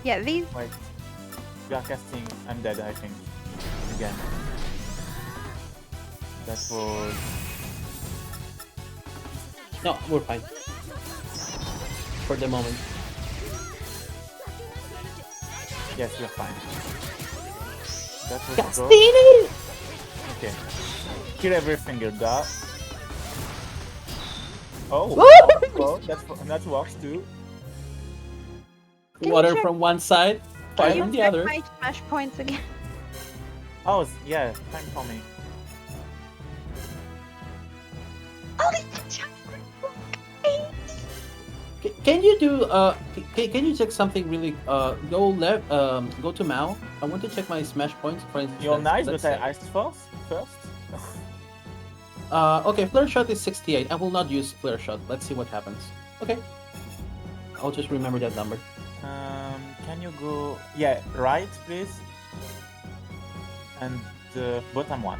Yeah, these. Wait. We are casting. I'm dead, I think. Again. That was. No, we're fine. For the moment. Yes, we're fine. That was Castini! Okay. Kill everything you die. Oh, well, that works too. Water from one side, fire from the Check other. my smash points again. Oh, yeah, time for me. Can you do can you check something really go left go to Mao? I want to check my smash points for instance. You're nice, let's but say. I asked first. first? Okay, flare shot is 68. I will not use flare shot. Let's see what happens. Okay. I'll just remember that number. Can you go... Yeah, right, please? And the bottom one.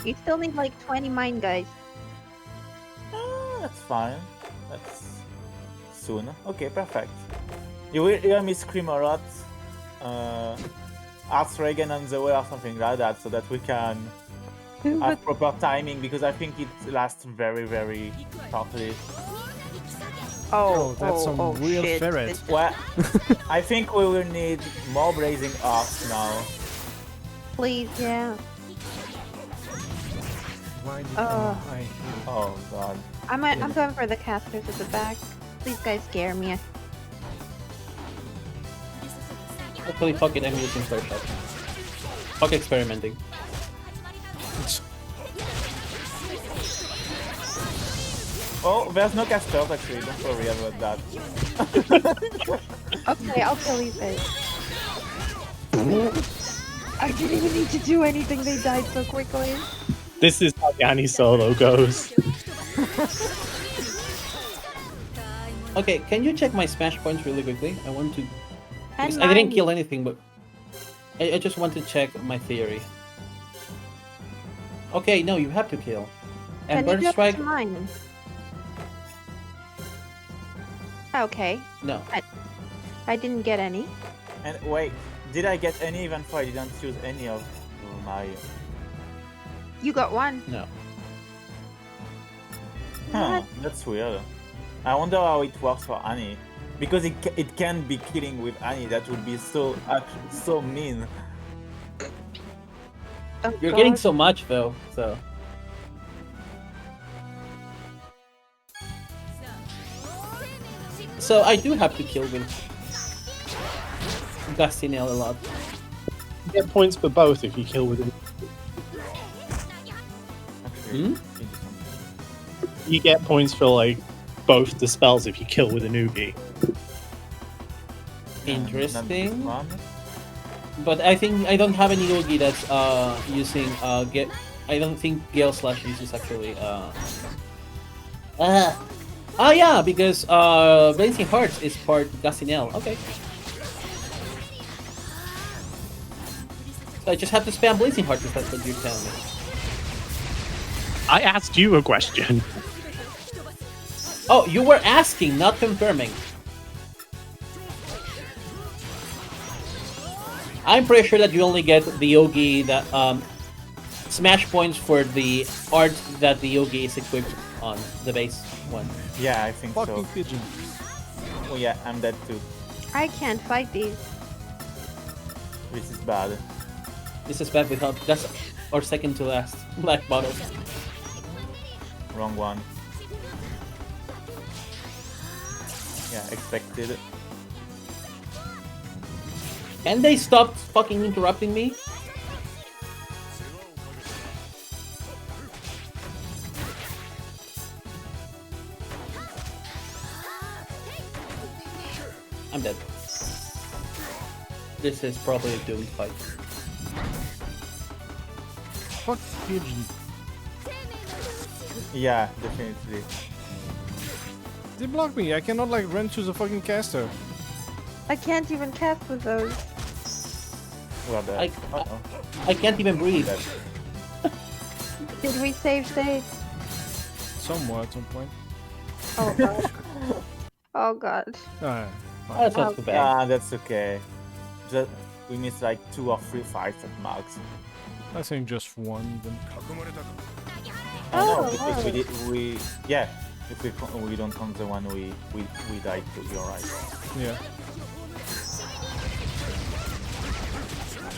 You still need like 20 mine, guys. That's fine. That's soon. Okay, perfect. You will hear me scream a lot. Arts Reagan on the way or something like that, so that we can have proper timing, because I think it lasts very, very shortly. Oh, that's some real shit. ferret. Well, I think we will need more blazing arcs now. Please, yeah. Why did Oh. I... Oh god. I'm going for the casters at the back. These guys scare me. Hopefully, fuck it, I'm using flare shot. Fuck experimenting. Oh, there's no casters actually, don't worry about that. Okay, I'll kill these guys. I didn't even need to do anything, they died so quickly. This is how Yanni solo goes. Okay, can you check my smash points really quickly? I want to... And I didn't mine. kill anything, but... I just want to check my theory. Okay, no, you have to kill. And Can you Burn do it Strike... to mine? Okay. No. I didn't get any. And wait, did I get any even though I didn't use any of my... You got one. No. Huh, that's weird. I wonder how it works for Annie. Because it can be killing with Annie, that would be so mean. Oh, You're God. getting so much though, so... So I do have to kill with Gastinel a lot. You get points for both if you kill with him. Hmm? You get points for like both the spells if you kill with a Noogie. Interesting. But I think I don't have any Yogi that's using get. I don't think Gale Slash uses actually. Oh yeah, because Blazing Hearts is part Gastinel. Okay. So I just have to spam Blazing Hearts if that's what you're telling me. I asked you a question. Oh, you were asking, not confirming. I'm pretty sure that you only get the Yogi that smash points for the art that the Yogi is equipped on, the base one. Yeah, I think so. Fucking pigeon. Oh yeah, I'm dead too. I can't fight these. This is bad. This is bad without. That's our second to last black bottle. Wrong one. Yeah, expected. And they stopped fucking interrupting me. I'm dead. This is probably a doomed fight. Fuck pigeon. Yeah, definitely. They blocked me. I cannot like run to the fucking caster. I can't even cast with those. Well, I can't even breathe. Did we save states? Somewhere at some point. Oh god. Oh god. That's not too bad. Ah, that's okay. Just, we missed like 2 or 3 fights at max. I think just one even. I know, Oh, because wow. yeah, if we don't count the one we died to, you're right. Yeah.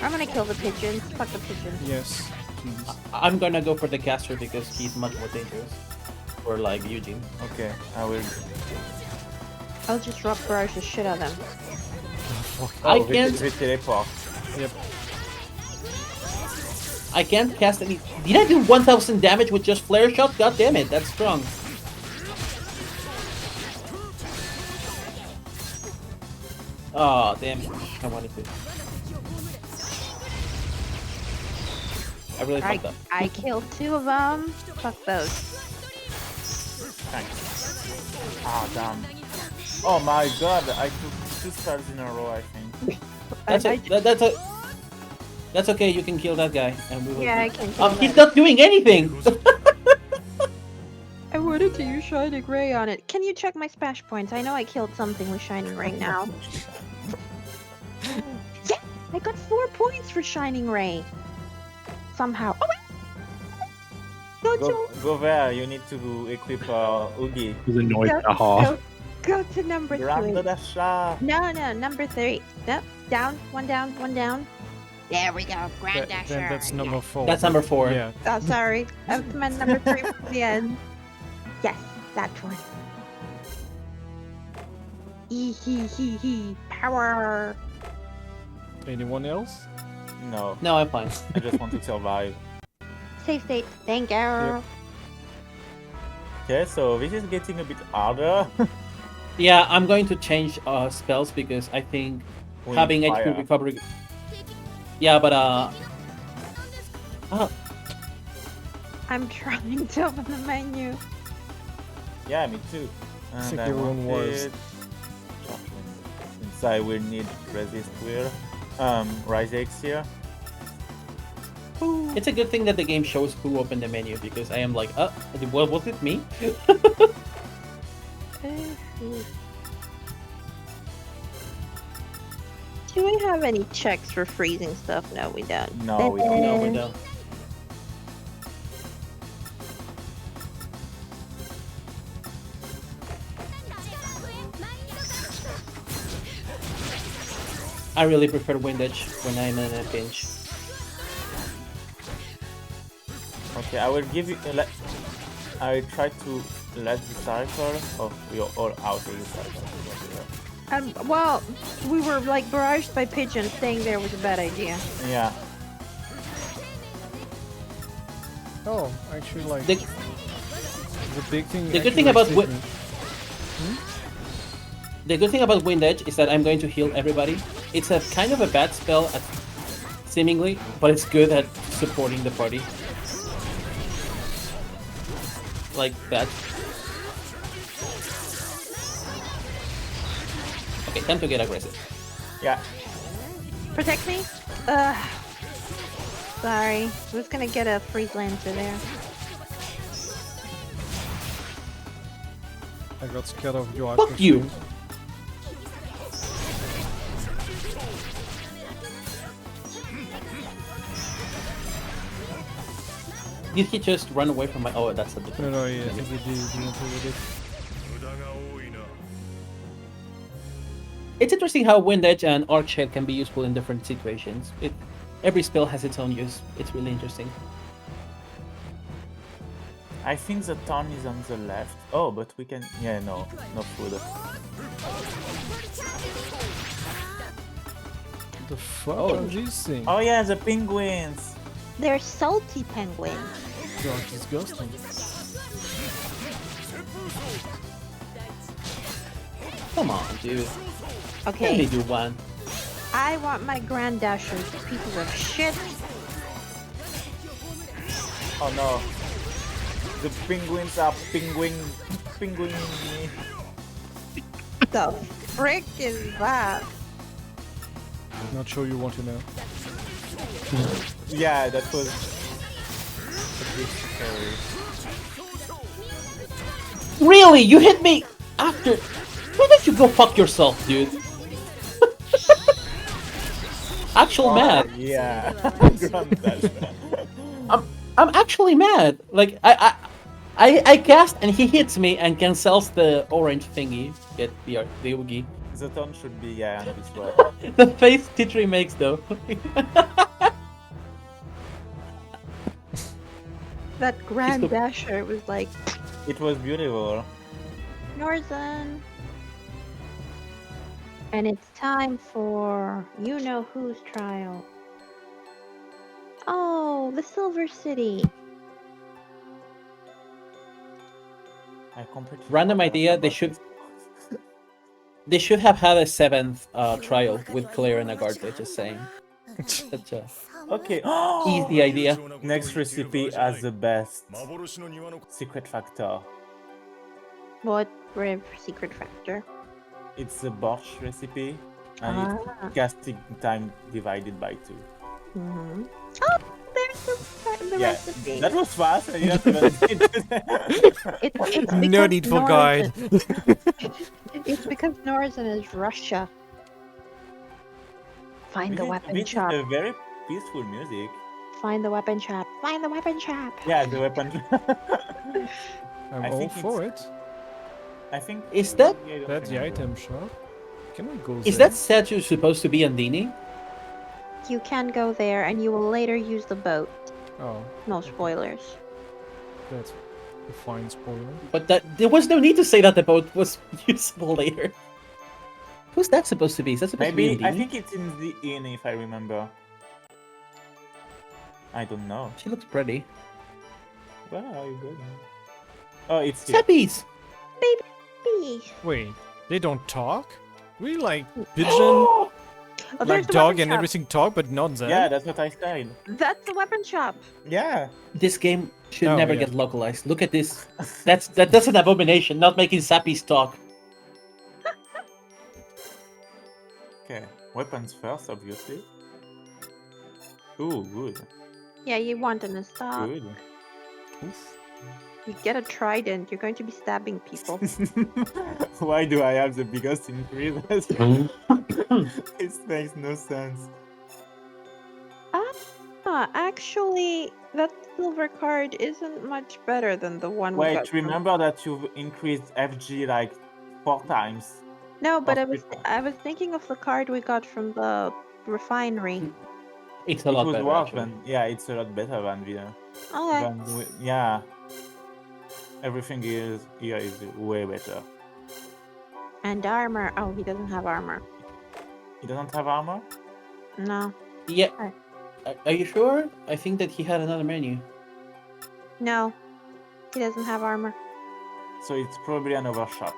I'm gonna kill the pigeons. Fuck the pigeons. Yes. Please. I'm gonna go for the caster because he's much more dangerous. Or like Eugene. Okay, I will. I'll just rock barrage the shit out of them. I can't. They teleport. Yep. I can't cast any. Did I do 1000 damage with just flare shot? God damn it, that's strong. Oh damn it! I wanted to. I really fucked up. I killed 2 of them. Fuck those. Thanks. Ah, damn. Oh my god, I took 2 spells in a row, I think. That's okay. You can kill that guy, and we will. Yeah, I can kill He's that. not doing anything. I wanted to use Shining Ray on it. Can you check my splash points? I know I killed something with Shining Ray now. Yeah, I got 4 points for Shining Ray. Somehow. Oh, Go there, you need to equip Oogie. Who's annoyed at Go to number 3. No, Number 3. Nope. Down, 1 down, 1 down. There we go, Grand Dasher. Then that's number 4. That's number 4. Yeah. Oh, sorry. I meant number 3 from the end. Yes, that one. Power. Anyone else? No. No, I'm fine. I just want to survive. Safe state. Thank you. Yep. Okay, so this is getting a bit harder. Yeah, I'm going to change spells because I think We having need HP fire. recovery. Yeah, but I'm trying to open the menu. Yeah, me too. And think I everyone was. wanted... Since I will need resist will. Rise X here. it's a good thing that the game shows who opened the menu because I am like, well, was it me? Do we have any checks for freezing stuff? No, we don't. No, we don't. No, we don't. I really prefer windage when I'm in a pinch. Okay, I will give you. I will try to let the cycle. Oh, you're all out of the cycle. Well, we were like barraged by pigeons. Staying there was a bad idea. Yeah. Oh, actually, like The big thing. The good actually thing about hit me. the good thing about Wind Edge is that I'm going to heal everybody. It's a kind of a bad spell, seemingly, but it's good at supporting the party. Like that. Okay, time to get aggressive. Yeah. Protect me. Sorry. I was gonna get a freeze lancer there. I got scared of your Fuck you! Did he just run away from my... Oh, that's a different... No, yeah, he didn't with it. It's interesting how Wind Edge and Arc Shell can be useful in different situations. Every spell has its own use. It's really interesting. I think the town is on the left. Oh, but we can... Yeah, no food. The fuck Oh. are these things? Oh yeah, the penguins! They're salty penguins. They are disgusting. Come on, dude. Okay. Only do one. I want my Grand Dashers, pieces of shit. Oh no. The penguins are penguin me. The frick is that? Not sure you want to know. Yeah, that was a bit scary. Really? You hit me after... Why don't you go fuck yourself, dude? Actual mad. Yeah. I'm actually mad. Like I cast and he hits me and cancels the orange thingy. Get the Oogie. The turn should be on this way. The face Titri makes though. That Grand Dasher was like It was beautiful. Northern. And it's time for you know whose trial. Oh, the Silver City. I completely Random idea. They should have had a 7th trial with Claire and Agarte. Just saying. Such a Okay. Easy idea. Next recipe has the best secret factor. What secret factor? It's the borscht recipe, and Ah. it's casting time divided by 2. Mm-hmm. Oh, there's the Yeah, recipe. that was fast. I didn't even It's No because need for guide. It's because Northern is Russia. Find the weapon This shop. is a very peaceful music. Find the weapon shop. Find the weapon shop. Yeah, the weapon. I'm I all think for it. I think Is that That's the item shop? Can we go is there? that statue supposed to be Andini? You can go there, and you will later use the boat. Oh, No spoilers. that's a fine spoiler. But there was no need to say that the boat was usable later. Who's that supposed to be? Is that supposed to be Maybe I Andini? think it's in the inn if I remember. I don't know. She looks pretty. Where are you going? Oh, it's here. Seppies! Baby. Wait, they don't talk? We like pigeon, Oh, there's like the dog weapon and shop. everything talk, but not that. Yeah, that's what I said. That's the weapon shop. Yeah. This game should Oh, never yeah. get localized. Look at this. That's an abomination. Not making Sappies talk. Okay, weapons first, obviously. Ooh, good. Yeah, you want an stop. Good. Oof. You get a trident. You're going to be stabbing people. Why do I have the biggest increase? It makes no sense. Actually, that silver card isn't much better than the one we got. Wait, remember that you've increased FG like 4 times. No, but Or I was thinking of the card we got from the refinery. It's a lot better, actually. Yeah, it's a lot better than the. Okay. Yeah. Everything here is way better. And armor. Oh, he doesn't have armor. He doesn't have armor? No. Yeah. Are you sure? I think that he had another menu. No. He doesn't have armor. So it's probably another shop.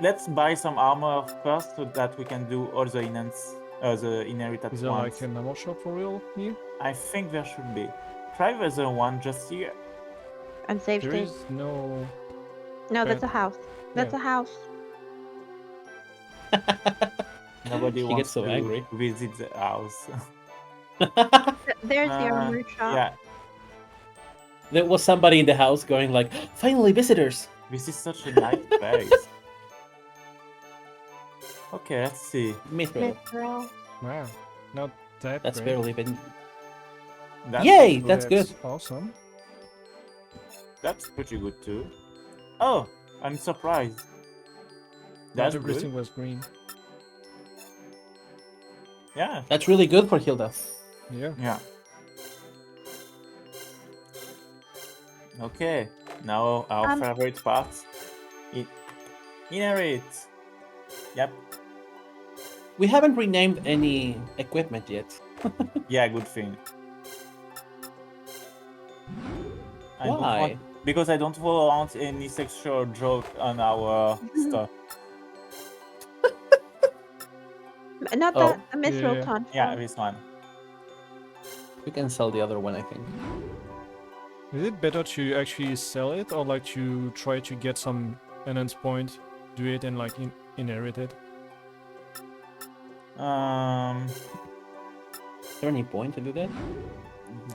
Let's buy some armor first so that we can do all the the inherited Is there ones. like an armor shop for real here? I think there should be. Try the other one just here. And save There state. is no. No, that's a house. That's a house. Nobody She wants gets so to angry. visit the house. There's the armor shop. Yeah, There was somebody in the house going like, "Finally, visitors!" this is such a nice place. Okay, let's see. Mithril. Wow, not that. That's great. barely been. That's Yay! good. That's good. Awesome. That's pretty good too. Oh, I'm surprised. Not That's everything good. was green. Yeah. That's really good for Hilda. Yeah. Yeah. Okay, now our favorite part. Inherit. Yep. We haven't renamed any equipment yet. Yeah, good thing. I don't Why? want- because I don't want any sexual joke on our stuff. Not Oh. that, a mithril Yeah. taunt. Yeah, this one. We can sell the other one, I think. Is it better to actually sell it or like to try to get some enhance point, do it and like inherit it? Is there any point to do that?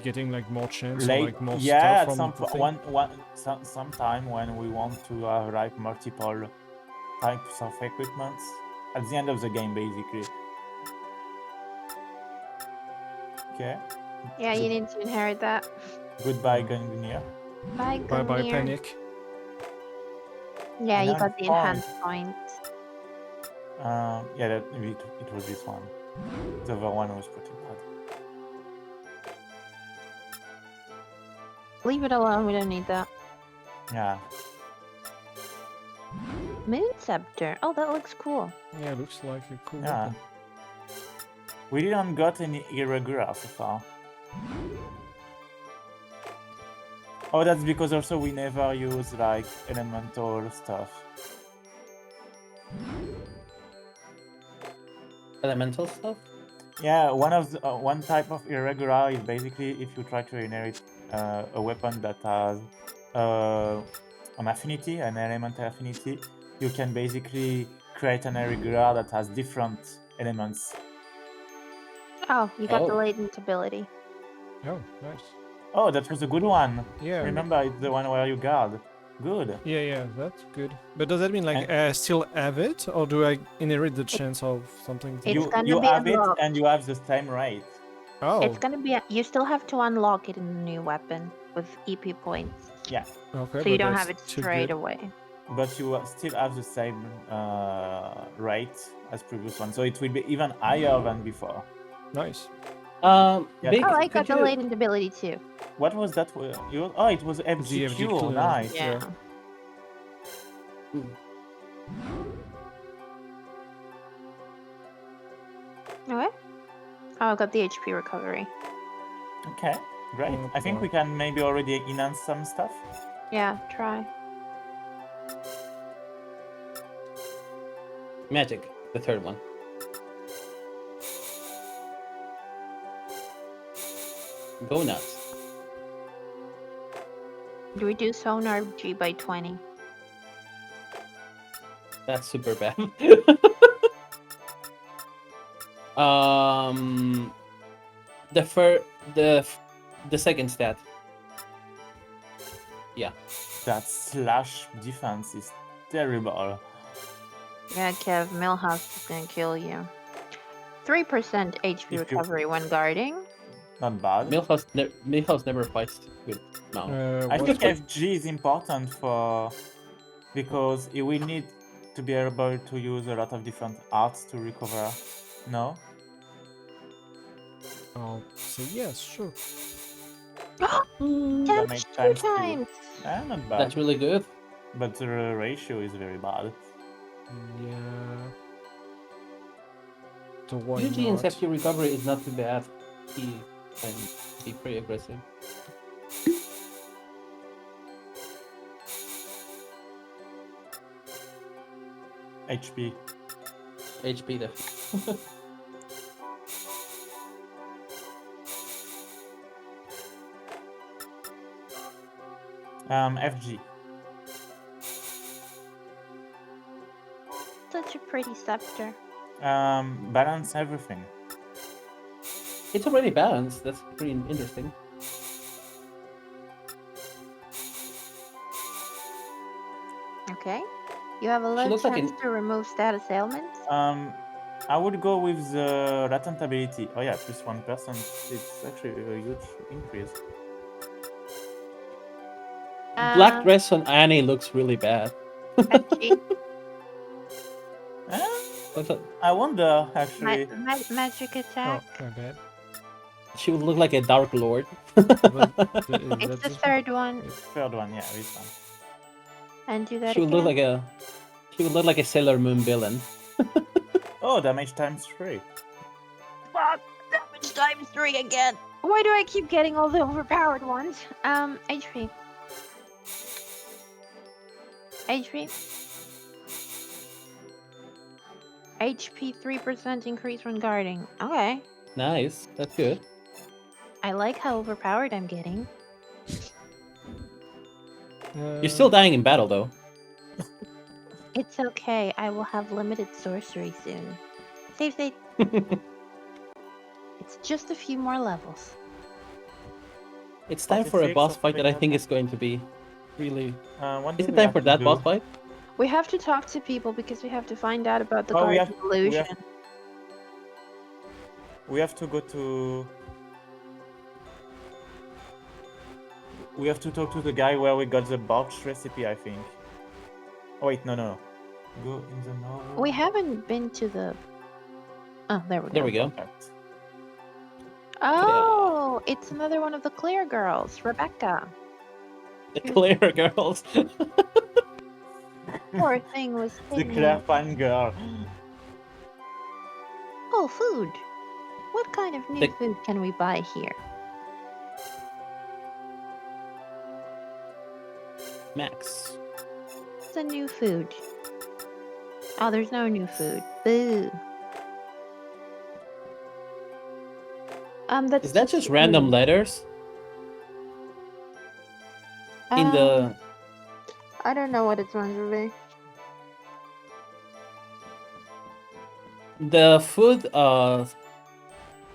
Getting like more chance or Late, like more yeah, stuff from the thing? sometime when we want to have like multiple types of equipment at the end of the game, basically. Okay. Yeah, you need to inherit that. Goodbye, Gungnir. Bye, Bye bye Gungnir. panic. Yeah, you got the Enhanced enhanced point. Yeah, it was this one. The other one was pretty bad. Leave it alone, we don't need that. Yeah. Moon Scepter. Oh, that looks cool. Yeah, looks like a cool Yeah. weapon. We didn't got any irregular so far. Oh, that's because also we never use like elemental stuff. Elemental stuff? Yeah, one type of irregular is basically if you try to inherit a weapon that has an affinity, an element affinity, you can basically create an irregular that has different elements. Oh, you got the Oh. latent ability. Oh, nice. Oh, that was a good one. Yeah. Remember, it's the one where you guard. Good. Yeah, that's good. But does that mean like I still have it, or do I inherit the chance of something? You have it, and you have the same rate. Oh. It's gonna be. You still have to unlock it in the new weapon with EP points. Yeah. Okay. So you don't have it straight away. But you still have the same rate as previous one, so it will be even higher than before. Nice. Yeah, I got the latent ability too. What was that? Oh, it was FGQ. Nice. Yeah. What? Oh, I got the HP recovery. Okay, great. I think we can maybe already enhance some stuff. Yeah, try. Magic, the third one. Go nuts. Reduce sonar G by 20. That's super bad. The second stat. Yeah. That slash defense is terrible. Yeah, Kev, Millhouse is gonna kill you. 3% HP recovery when guarding. Not bad. Milhouse never fights with Mao. I think FG is important because he will need to be able to use a lot of different arts to recover. No? I'll say yes, sure. Damage times 2. Not bad. That's really good. But the ratio is very bad. Yeah. So why Eugene's not? FP recovery is not too bad. He can be pretty aggressive. HP. HP definitely. FG. Such a pretty scepter. Balance everything. It's already balanced. That's pretty interesting. Okay. You have a low looks chance like an- to remove status ailments. I would go with the latent ability. Oh yeah, plus 1%. It's actually a huge increase. Black dress on Annie looks really bad. I wonder, actually. Magic attack. Oh, my bad. She would look like a Dark Lord. It's the third one. Third one, yeah, this one. And do that She would again. look like a Sailor Moon villain. Oh, damage times 3. Fuck! Damage times 3 again. Why do I keep getting all the overpowered ones? HP. HP. HP 3% increase when guarding. Okay. Nice. That's good. I like how overpowered I'm getting. You're still dying in battle, though. It's okay. I will have limited sorcery soon. Save state. It's just a few more levels. It's time for a 46 boss of fight that I Mega think is going to be really. What Is do it we time have for to that do? boss fight? We have to talk to people because we have to find out about the Oh, we Guardian have- we illusion. have- We have to go to... We have to talk to the guy where we got the borch recipe, I think. Oh wait, no. Go in the novel. We haven't been to the. Oh, there we go. There we go. Perfect. Oh, it's another one of the Clear girls, Rebecca. The Claire girls. Poor thing was. The hidden Claire in- fan girl. Oh, food. What kind of new The- food can we buy here? Max. What's a new food? Oh, there's no new food. Boo. That's Is that just random me. letters? In the I don't know what it's going to be. the food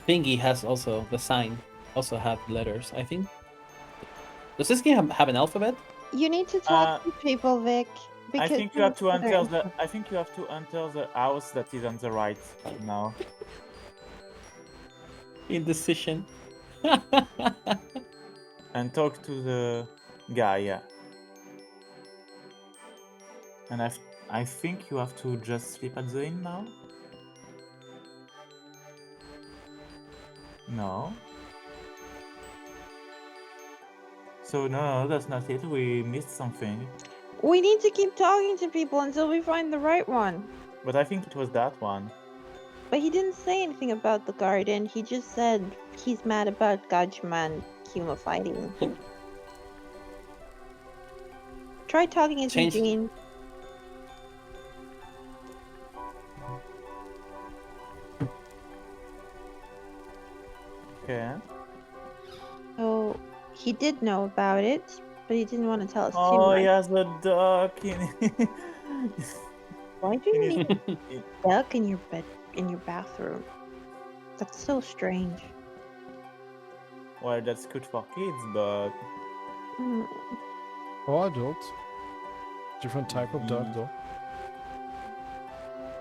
thingy has also the sign also have letters, I think. Does this game have an alphabet? You need to talk to people, Vic. I Because think you have to enter the. I think you have to enter the house that is on the right now. Indecision. And talk to the guy. Yeah. And I think you have to just sleep at the inn now. No. So no, that's not it. We missed something. We need to keep talking to people until we find the right one. But I think it was that one. But he didn't say anything about the garden. He just said he's mad about Gajima and Kuma fighting. Try talking to Eugene. Okay. Oh, he did know about it, but he didn't want to tell us too Oh, much. he has a duck in. Why do you need a duck in your bed, in your bathroom? That's so strange. Well, that's good for kids, but. Or adults. Different type of dog, though.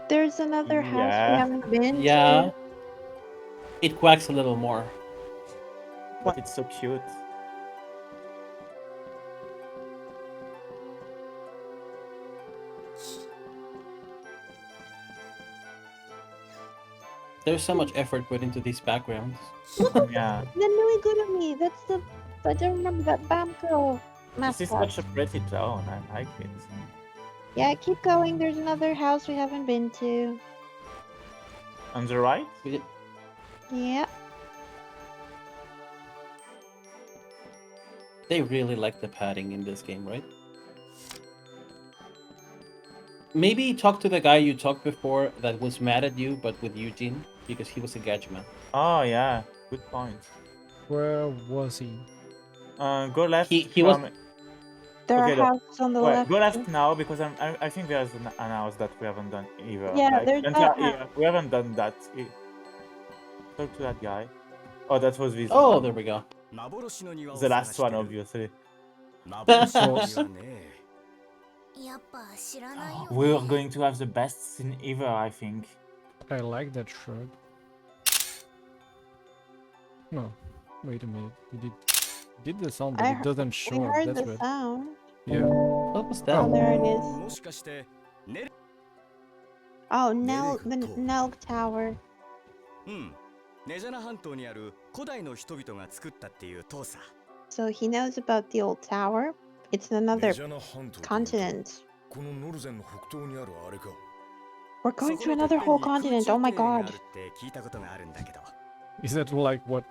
There's another house we haven't been Yeah. to. It quacks a little more. But it's so cute. There's so much effort put into these backgrounds. Yeah. The Nuigurumi, that's the... I don't remember that Bamco This is mascot. such a pretty town. I like it. Yeah, keep going. There's another house we haven't been to. On the right? Yeah. They really like the padding in this game, right? Maybe talk to the guy you talked before that was mad at you, but with Eugene, because he was a Gajima. Oh yeah, good point. Where was he? Go left. He was. There Okay, are houses on the wait, left. go left now because I think there's an house that we haven't done either. Yeah, like, there's enter that here. We haven't done that. Talk to that guy. Oh, that was this Oh, one. there we go. The last one, obviously. We're going to have the best scene ever, I think. I like that shrug. No, wait a minute. You did the sound, but it doesn't show We up. heard That's the weird. sound. Yeah. What was that? Oh, there it is. Oh, the Nelg Tower. ネジャナ半島にある古代の人々が作ったっていう塔さ。 So he knows about the old tower. It's in another continent. このノルゼンの北東にあるあれか。 We're going to another whole continent. Oh my god. って聞いたことがあるんだけど。 Is that like what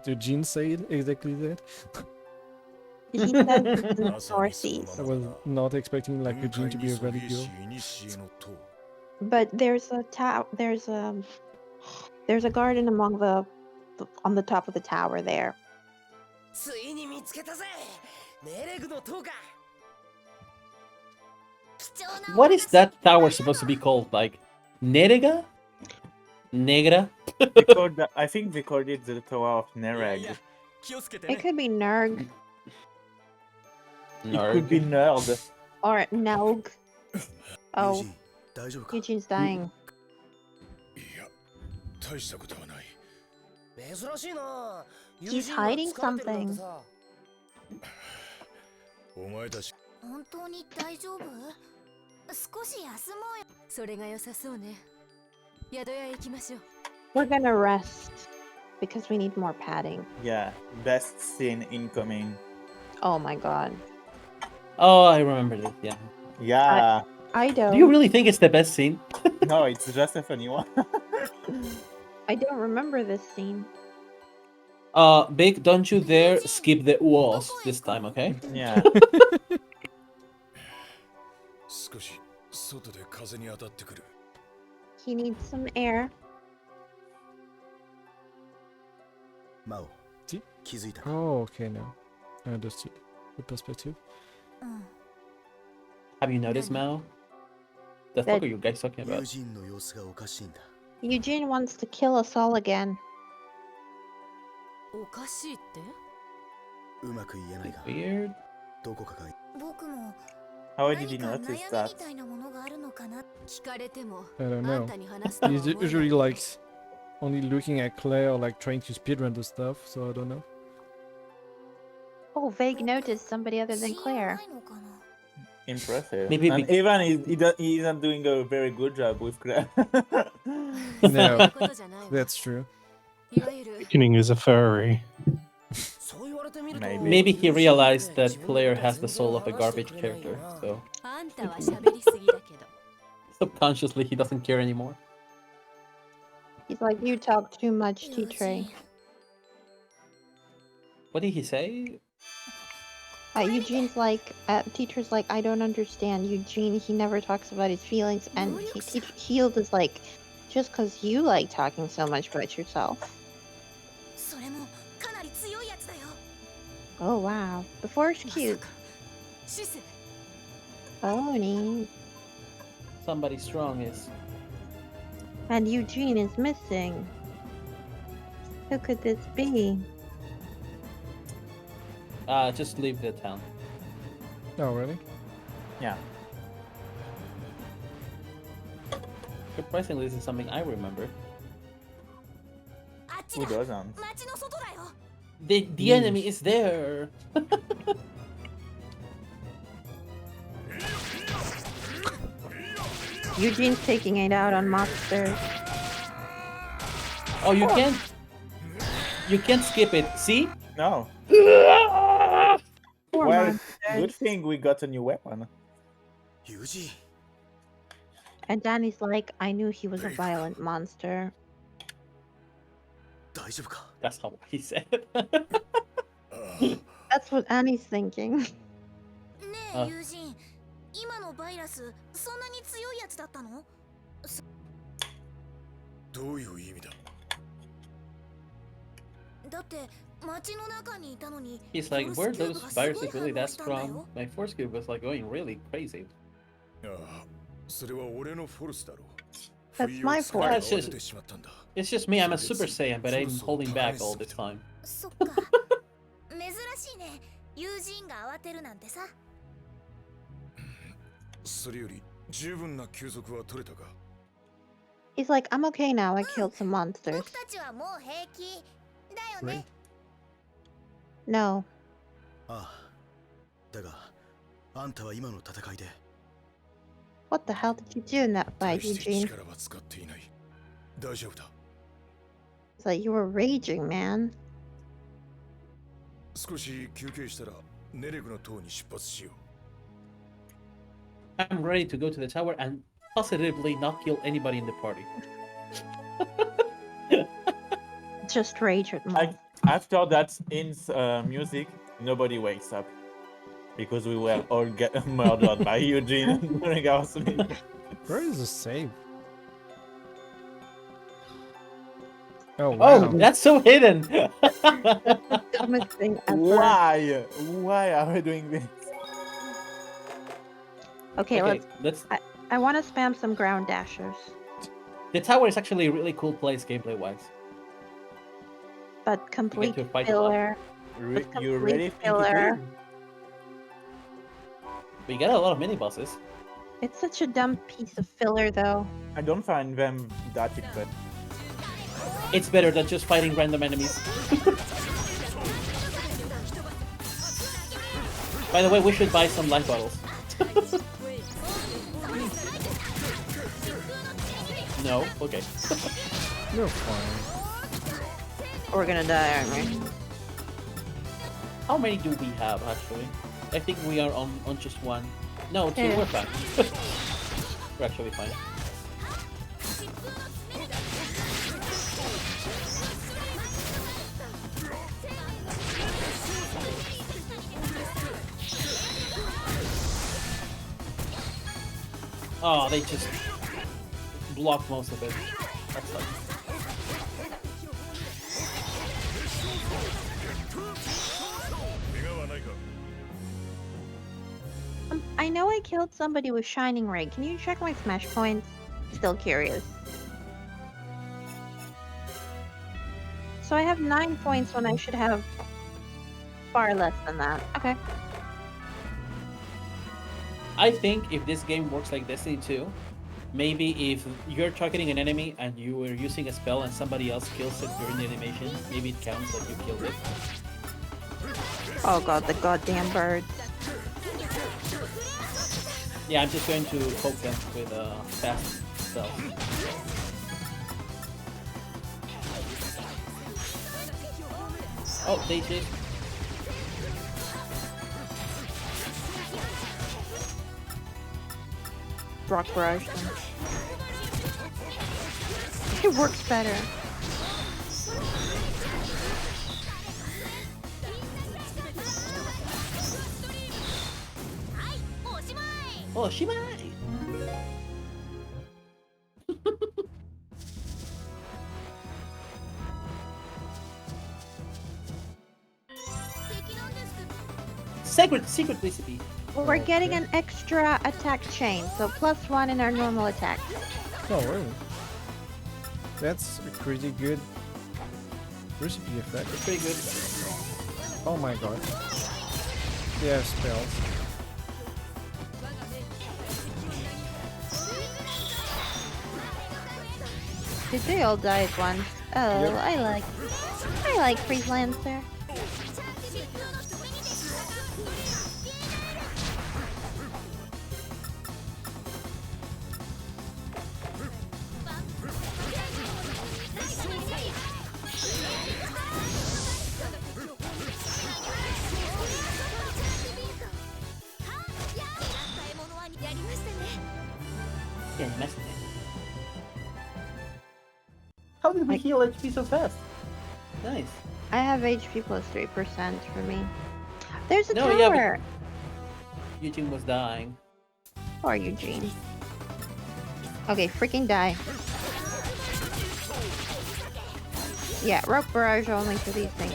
Eugene said? Exactly that? He said it's in the Northeast. I was not expecting like Eugene to be a valley girl. But there's a there's a garden among on the top of the tower there. ついに見つけたぜ。ネレグの塔か。 What is that tower supposed to be called? Like, Nerega? Negra? I think they called it the Tower of Nereg. It could be Nerg It could be Nerd. or Nelg. Oh, Eugene's dying. 大したことはない。珍しいな。 He's hiding something. お前たち。本当に大丈夫？少し休もうよ。それが良さそうね。宿屋へ行きましょう。 We're gonna rest because we need more padding. Yeah, best scene incoming. Oh my god. Oh, I remember this, yeah. Yeah. I don't. Do you really think it's the best scene? No, it's just a funny one. I don't remember this scene. Big, don't you dare skip the walls this time, okay? Yeah. 少し外で風に当たってくる。 He needs some air. See? Oh, okay, now. I understood the perspective. Have you noticed, Mao? The fuck are you guys talking about? Eugene wants to kill us all again. おかしいって Weird. 僕も How did he notice that? みたいなものがあるのかな。聞かれても I don't あ know. んたに話すとは He's 思えない usually like only looking at Claire or like trying to speedrun the stuff, so I don't know. Oh, Vague noticed somebody other than Claire. Impressive. Maybe And even he isn't doing a very good job with Claire. No, that's true. Beginning is a furry. Maybe he realized that Claire has the soul of a garbage character, so あんたは喋りすぎだけど subconsciously he doesn't care anymore. He's like, you talk too much, T-Tray. What did he say? Eugene's like, teacher's like, I don't understand Eugene. He never talks about his feelings, and Healed is like, just because you like talking so much about yourself. それもかなり強いやつだよ。 Oh wow, the force cute. シセ Oh neat. Somebody strong is. And Eugene is missing. Who could this be? Just leave the town. Oh, really? Yeah. Surprisingly, this is something I remember. Who doesn't? The enemy is there. Eugene's taking it out on monsters. Oh, you can't. You can't skip it. See? No. Poor Well, monsters. good thing we got a new weapon. And Danny's like, I knew he was a violent monster. That's how he said. That's what Annie's thinking. ねえ、友人、今のバイラス、そんなに強いやつだったの？どういう意味だ？だって街の中にいたのに。 He's like, were those viruses really that strong? My force cube was like going really crazy. ああ、それは俺のフォルスだろう。 That's my fault. It's just me. I'm a Super Saiyan, but I'm holding back all the time. そっか。珍しいね。友人が慌てるなんてさ。それより十分な休息は取れたか？ He's like, I'm okay now. I killed some monsters. 僕たちはもう平気だよね。No. ああ。だが、あんたは今の戦いで。 What the hell did you do in that fight, Eugene? 力は使っていない。大丈夫だ。 It's like you were raging, man. 少し休憩したらネレグの塔に出発しよう。 I'm ready to go to the tower and positively not kill anybody in the party. Just rage at me. After that in music, nobody wakes up. Because we were all murdered by Eugene during our sleep. Where is the save? Oh, Oh, wow. that's so hidden. Dumbest thing ever. Why? Why are we doing this? Okay, Okay, let's. I want to spam some ground dashers, The tower is actually a really cool place gameplay-wise. but complete to fight a lot. filler. You really think filler. it is? We got a lot of mini-bosses. It's such a dumb piece of filler, though. I don't find them that exciting. It's better than just fighting random enemies. By the way, we should buy some life bottles. No? Okay. You're fine. We're gonna die, aren't we? How many do we have, actually? I think we are on just one. No, two, Yeah. we're fine. We're actually fine. Oh, they just blocked most of it. That sucks. I know I killed somebody with Shining Ray. Can you check my smash points? Still curious. So I have 9 points when I should have far less than that. Okay. I think if this game works like Destiny 2, maybe if you're targeting an enemy and you were using a spell and somebody else kills it during the animation, maybe it counts that you killed it. Oh god, the goddamn birds. Yeah, I'm just going to poke them with fast spells. Oh, they did. Rock barrage them. It works better. Oh, Shimai! Secret recipe. We're getting an extra attack chain, so +1 in our normal attack. Oh, really? That's a pretty good recipe effect. It's pretty good. Oh my god. They have spells. Did they all die at once? Oh, Yep. I like Freelancer. Yeah, messed it. How did we heal HP so fast? Nice. I have HP plus 3% for me. There's a No, tower! yeah, Eugene was dying. Poor Eugene. Okay, freaking die. Yeah, rope barrage only for these things.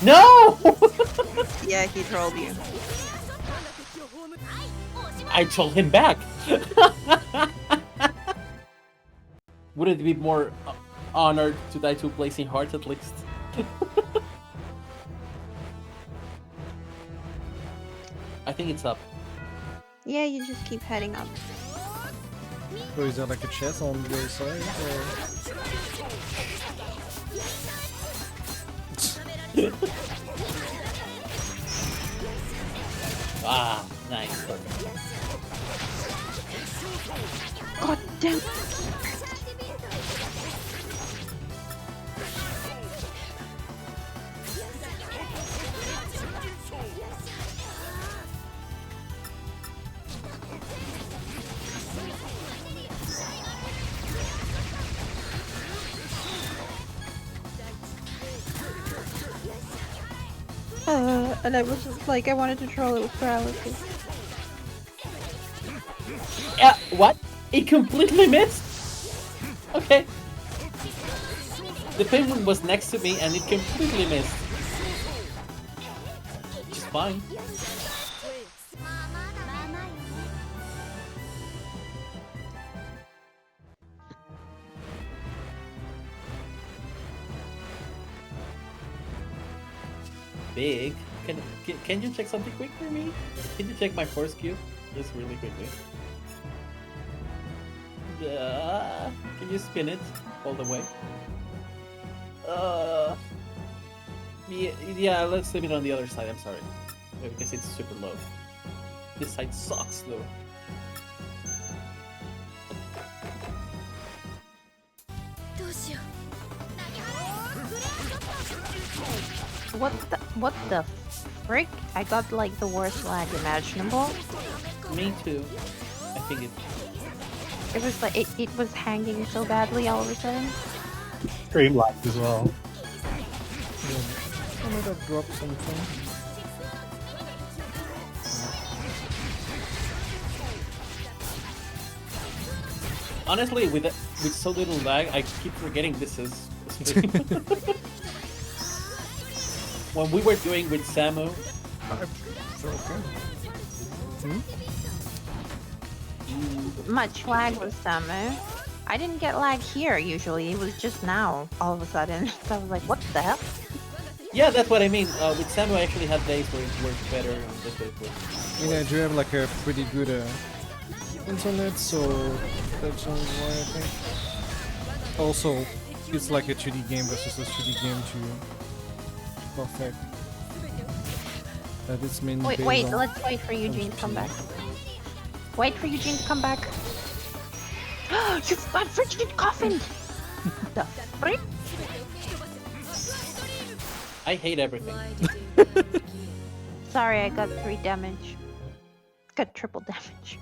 No! Yeah, he trolled you. I told him back. Would it be more honored to die to Blazing Hearts at least? I think it's up. Yeah, you just keep heading up. So is there like a chest on the other side? Ah, nice. God damn. And I was like, I wanted to troll it with paralysis. Yeah, what? It completely missed? Okay. The penguin was next to me and it completely missed. Which is fine. Big. Can you check something quick for me? Can you check my force cube? Just really quickly. Can you spin it all the way? Yeah, let's leave it on the other side. I'm sorry, because it's super low. This side sucks though. What the frick? I got like the worst lag imaginable. Me too. I think it was like it was hanging so badly all of a sudden. Stream lag as well. I might have dropped something. Honestly, with so little lag, I keep forgetting this is a stream. When we were doing with Samu, much lag with Samu. I didn't get lag here usually. It was just now, all of a sudden. So I was like, what the hell? yeah, that's what I mean. With Samu, I actually had days where it worked better and this day it worked. I do have like a pretty good internet, so that's why I think. Also, it's like a 2D game versus a 3D game to perfect. That is main. Wait, let's wait for Eugene to come back. Wait for Eugene to come back. You've got frigid coffined! The frick? I hate everything. Sorry, I got 3 damage. Got triple damage.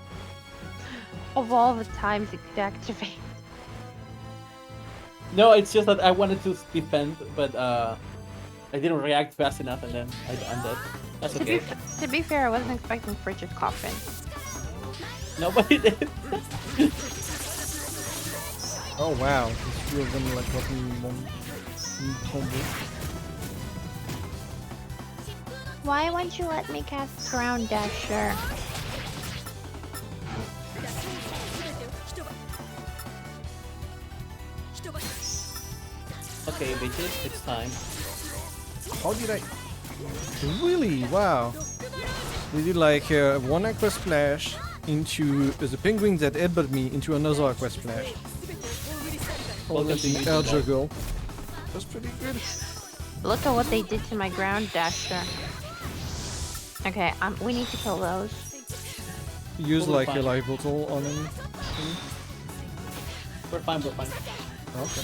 Of all the times it could activate. No, it's just that I wanted to defend, but I didn't react fast enough, and then I'm dead. That's okay. To be fair, I wasn't expecting frigid coffin. Nobody did. Oh wow, these 2 of them like got me one combo. Why won't you let me cast Ground Dasher? Okay, bitches, it's time. How did I... Really? Wow. They did like one aqua splash into the penguin that headbutted me into another aqua splash. Oh, that's the air juggle. That's pretty good. Look at what they did to my Ground Dasher. Okay, we need to kill those. Use like a life bottle on them. We're fine, we're fine. Okay.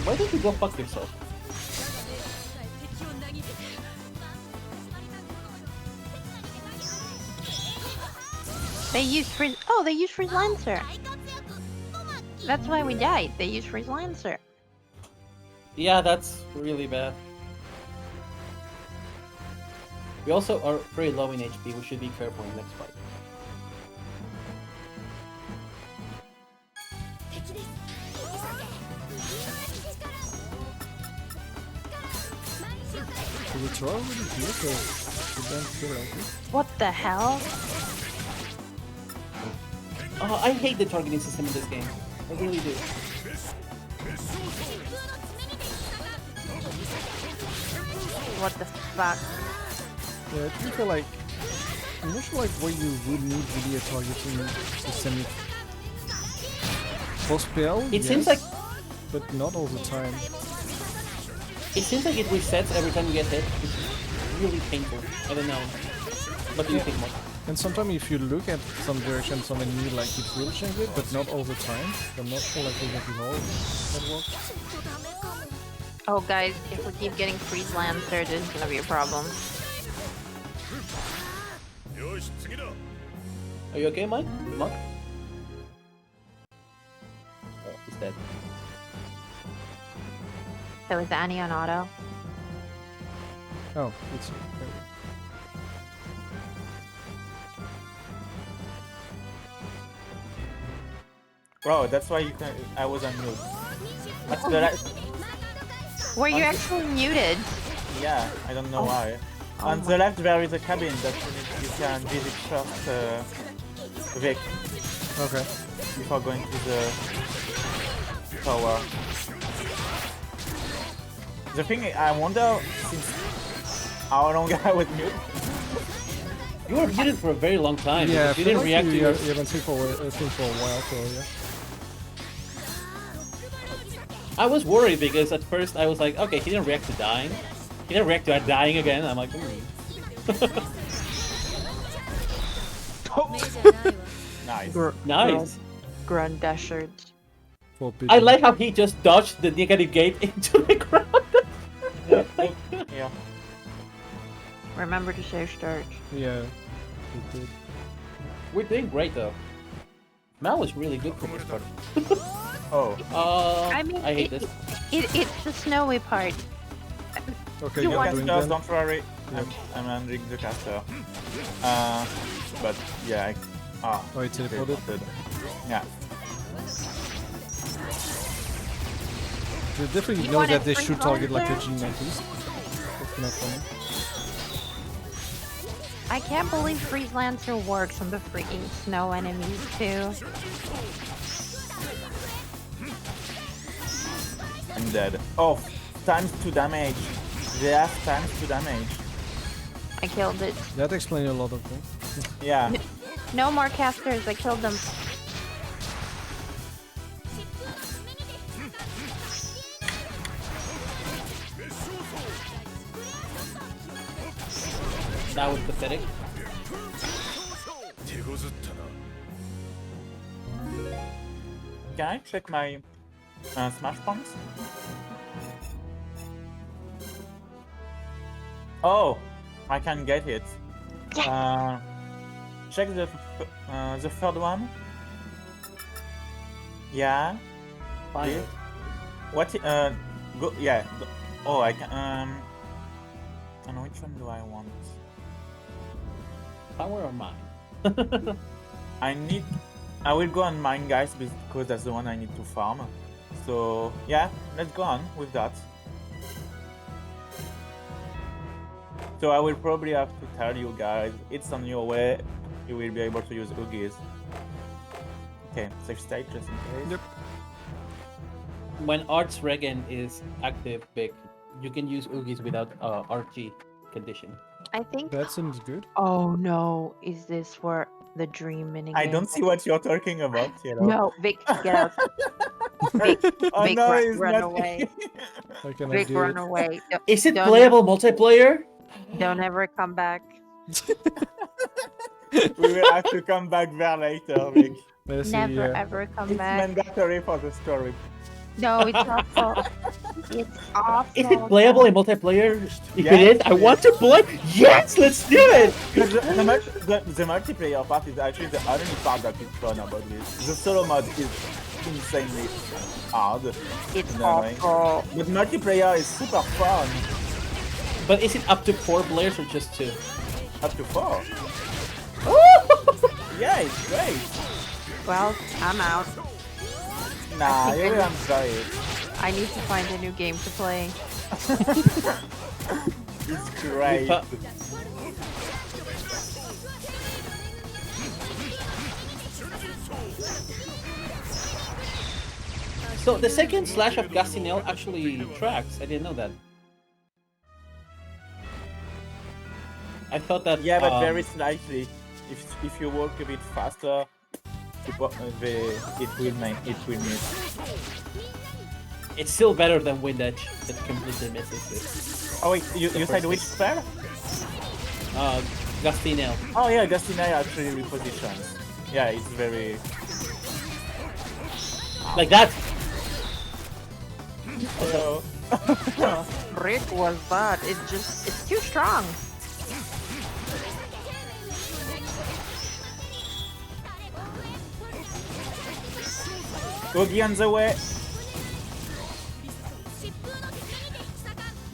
Why don't you go fuck yourself? They used Freeze. Oh, they used Freeze Lancer. That's why we died. They used Freeze Lancer. Yeah, that's really bad. We also are very low in HP. We should be careful in the next fight. Did we try already here, so we don't feel like it? What the hell? Oh, I hate the targeting system in this game. I really do. What the fuck? Yeah, I do feel like... I'm not sure like why you would need really a targeting system. For spell, It yes, seems like... but not all the time. It seems like it resets every time you get hit. It's really painful. I don't know. What do you think, Mark? And sometimes if you look at some direction, some enemy, like it will change it, but not all the time. I'm not sure like exactly how that works. Oh guys, if we keep getting Freeze Lancer, this is gonna be a problem. Are you okay, Mike? Mark? Oh, he's dead. That was Annie on auto. Oh, it's... Bro, that's why you can. I was on mute. That's the last. Were you actually muted? Yeah, I don't know why. Oh On the left there is a cabin that you can visit first Vic, Okay. before going to the tower. The thing is, I wonder since how long I was mute. You were muted for a very long time. Yeah, because you didn't react to you your... haven't seen for a while, so yeah. I was worried because at first I was like, okay, he didn't react to dying. He didn't react to dying again. I'm like, Nice. Nice. Grand Dashard. I like how he just dodged the negative gate into the ground. Yeah. Remember to save start. Yeah. It did. We're doing great though. Mal is really good for this part. Oh. I mean, I hate this. It's the snowy part. Okay, You you're want- doing Casters, that. don't worry. I'm landing the caster. But yeah. Oh, it's teleported. Yeah. They definitely You know want that a they free should target like a round Jean at least. That's not funny. I can't believe Freeze Lancer works on the freaking snow enemies too. I'm dead. Oh, times 2 damage. They have times 2 damage. I killed it. That explains a lot of things. Yeah. No more casters, I killed them. That was pathetic. Can I check my smash points? Oh, I can get it. Check the third one. Yeah. Fine. What? Go. Yeah. Oh, I can. I don't know which one do I want. Power or mine? I will go on mine, guys, because that's the one I need to farm. So yeah, let's go on with that. So I will probably have to tell you guys, it's on your way. You will be able to use Oogies. Okay, safe state just in case. Yep. When Arts Regen is active, big, you can use Oogies without RG condition. I think. That seems good. Oh no, is this for the dream minigame? I don't see what you're talking about, you know. No, Vic, get out. Vic, Oh, Vic, no, run, it's run not- away. I cannot Vic, do run it. away. Is it Don't playable multiplayer? Don't ever come back. We will have to come back there later, Vic. Let's see, Never ever come It's back. mandatory for the story. No, it's awful. It's awful. Is it playable in multiplayer? If Yes, it is, I want to play. Yes, let's do it. Because the multiplayer part is actually the only part that is fun about this. The solo mode is insanely hard. It's in a way. awful. But multiplayer is super fun. But is it up to 4 players or just 2? Up to 4. Yeah, it's great. Well, I'm out. Nah, I think you I will know. enjoy it. I need to find a new game to play. It's great. So the second slash of Gastinel actually tracks. I didn't know that. I thought that. Yeah, but very slightly. If you work a bit faster, it will miss. It's still better than Wind Edge that completely misses it. Oh wait, you said which spell? Gastinel. Oh yeah, Gastinel actually repositions. Yeah, it's very... Like that! Hello. Rick was bad. It's too strong. Oogie on the way.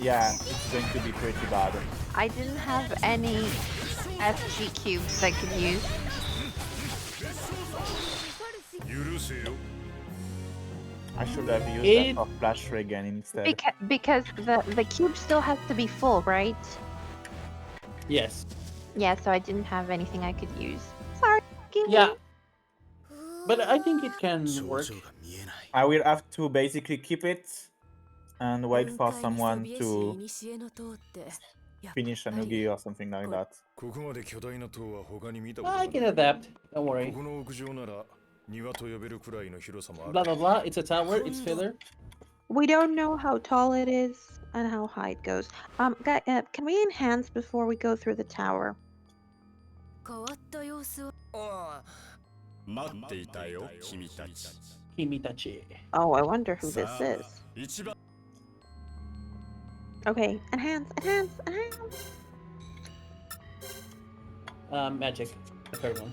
Yeah, it's going to be pretty bad. I didn't have any FG cubes I could use. I should have used It- that for Flash Regen instead. Because the cube still has to be full, right? Yes. Yeah, so I didn't have anything I could use. Sorry. Yeah, But I think it can work. I will have to basically keep it and wait for someone to finish a Nugi or something like that. I can adapt. Don't worry. Blah blah blah. It's a tower. It's filler. We don't know how tall it is and how high it goes. Can we enhance before we go through the tower? Kimitachi. Oh, I wonder who this is. Okay, enhance. Magic. The third one.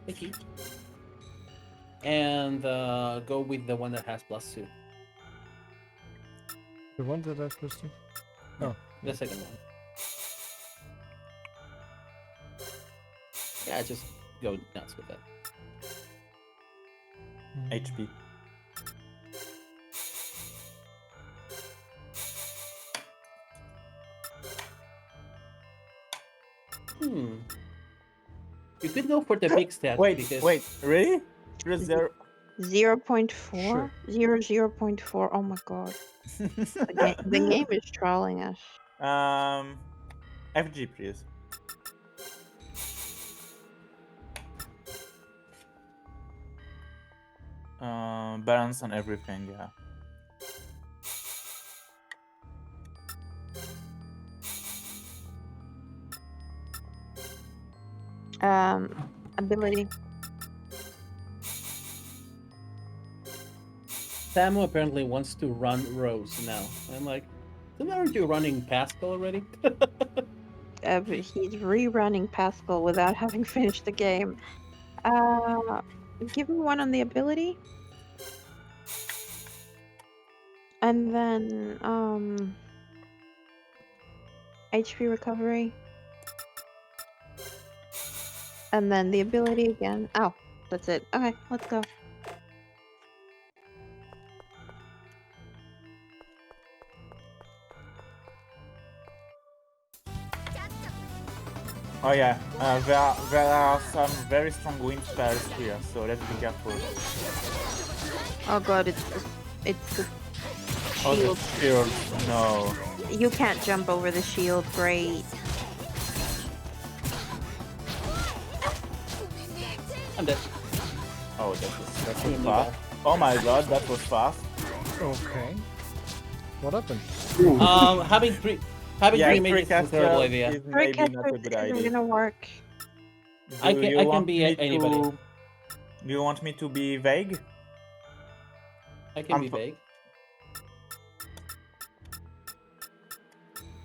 Thank you. And go with the one that has +2. The one that has +2? Oh. The second one. Yeah, just go nuts with that. HP. You could go for the big stat. Wait, because... really? 0.4? Sure. 0.4. Oh my god. The game is trolling us. FG, please. Balance on everything, yeah. Ability. Samu apparently wants to run Rose now. I'm like, aren't you running Pascal already? He's rerunning Pascal without having finished the game. Give me one on the ability. And then, HP recovery. And then the ability again. Oh, that's it. Okay, let's go. Oh yeah, there are some very strong wind spells here, so let's be careful. Oh god, it's the Oh, the shield. shield, no. You can't jump over the shield, great. I'm dead. Oh, that was fast. Oh my god, that was fast. Okay. What happened? Having three mages is a terrible idea. Maybe not a good idea. Isn't gonna work. I can be anybody. Do you want me to be vague? I can be vague.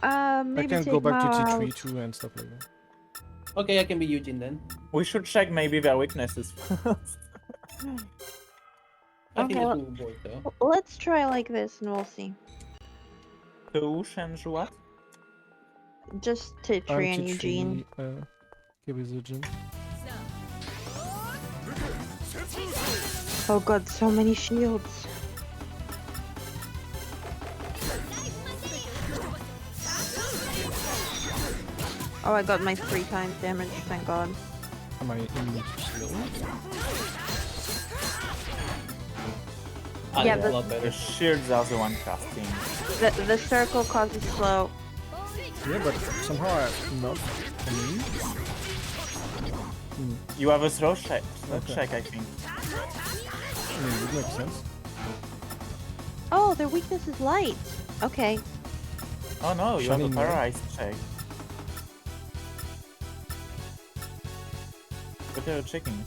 Maybe I can take go back to my- T3 too and stuff like that. Okay, I can be Eugene then. We should check maybe their weaknesses first. I think Okay, it will work though. Let's try like this and we'll see. To change what? Just Titri and Eugene. Kibizujin. Oh god, so many shields. Oh, I got my 3 times damage, thank god. Am I immune to shield? Yeah, a lot better. The shields are the one casting. The circle causes slow. Yeah, but somehow I'm not immune. You have a slow check, Okay. I think. I mean, it makes sense. Oh, their weakness is light. Okay. Oh no, you have a Shining paralyzed check. What are you checking?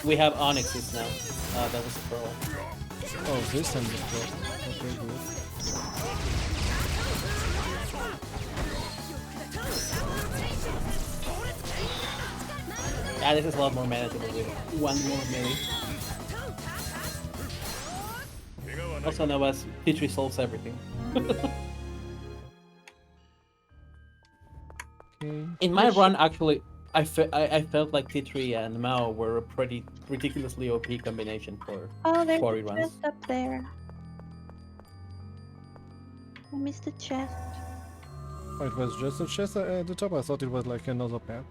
We have Onyxes now. That was a pearl. Oh, this and this pearl. Okay, good. Yeah, this is a lot more manageable with one more melee. Also known as T3 solves everything. Okay. In my run, actually, I felt like T3 and Mao were a pretty ridiculously OP combination for Oh, there's quarry a runs. chest up there. I missed the chest. Oh, it was just a chest at the top. I thought it was like another path.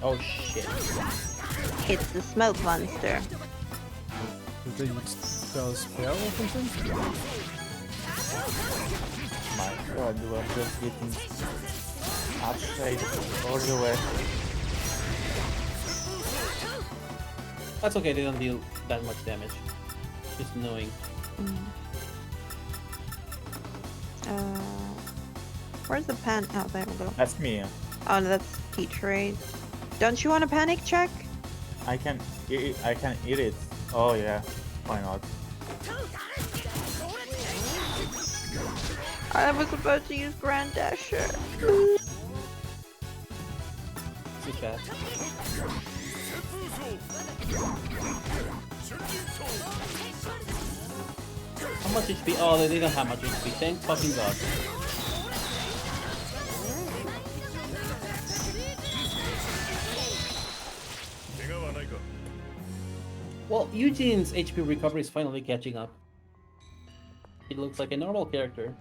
Oh shit. It's the smoke monster. Did they use a spell or something? My god, we're just getting upshade all the way. That's okay, they don't deal that much damage. Just annoying. Where's the pen? Oh, there we go. That's me. Oh, no, that's Peach Rays. Don't you want a panic check? I can eat it. Oh yeah, why not? I was about to use Grand Dasher. Too fast. How much HP? Oh, they don't have much HP. Thank fucking god. Well, Eugene's HP recovery is finally catching up. He looks like a normal character.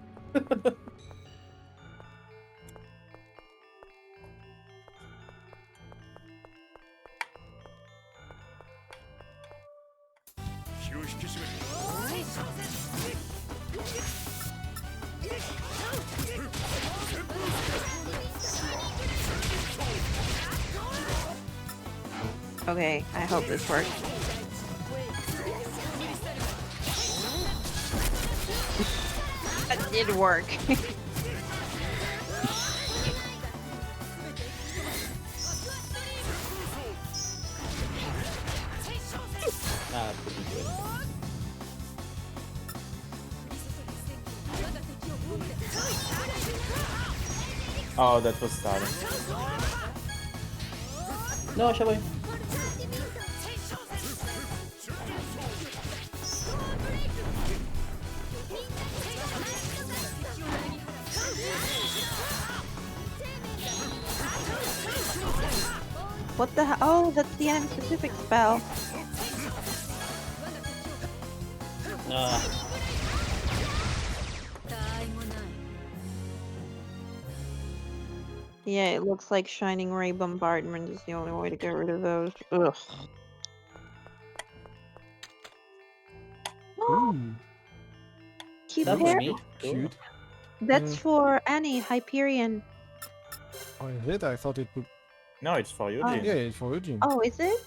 Okay, I hope this works. That did work. Pretty good. Oh, that was starting. No, shall we? What the hell? Oh, that's the enemy specific spell. Yeah, it looks like Shining Ray Bombardment is the only way to get rid of those. Ugh. Cute That's hair? me. Cute. That's for Annie, Hyperion. Oh, is it? I thought it would. No, it's for Eugene. Yeah, it's for Eugene. Oh, is it?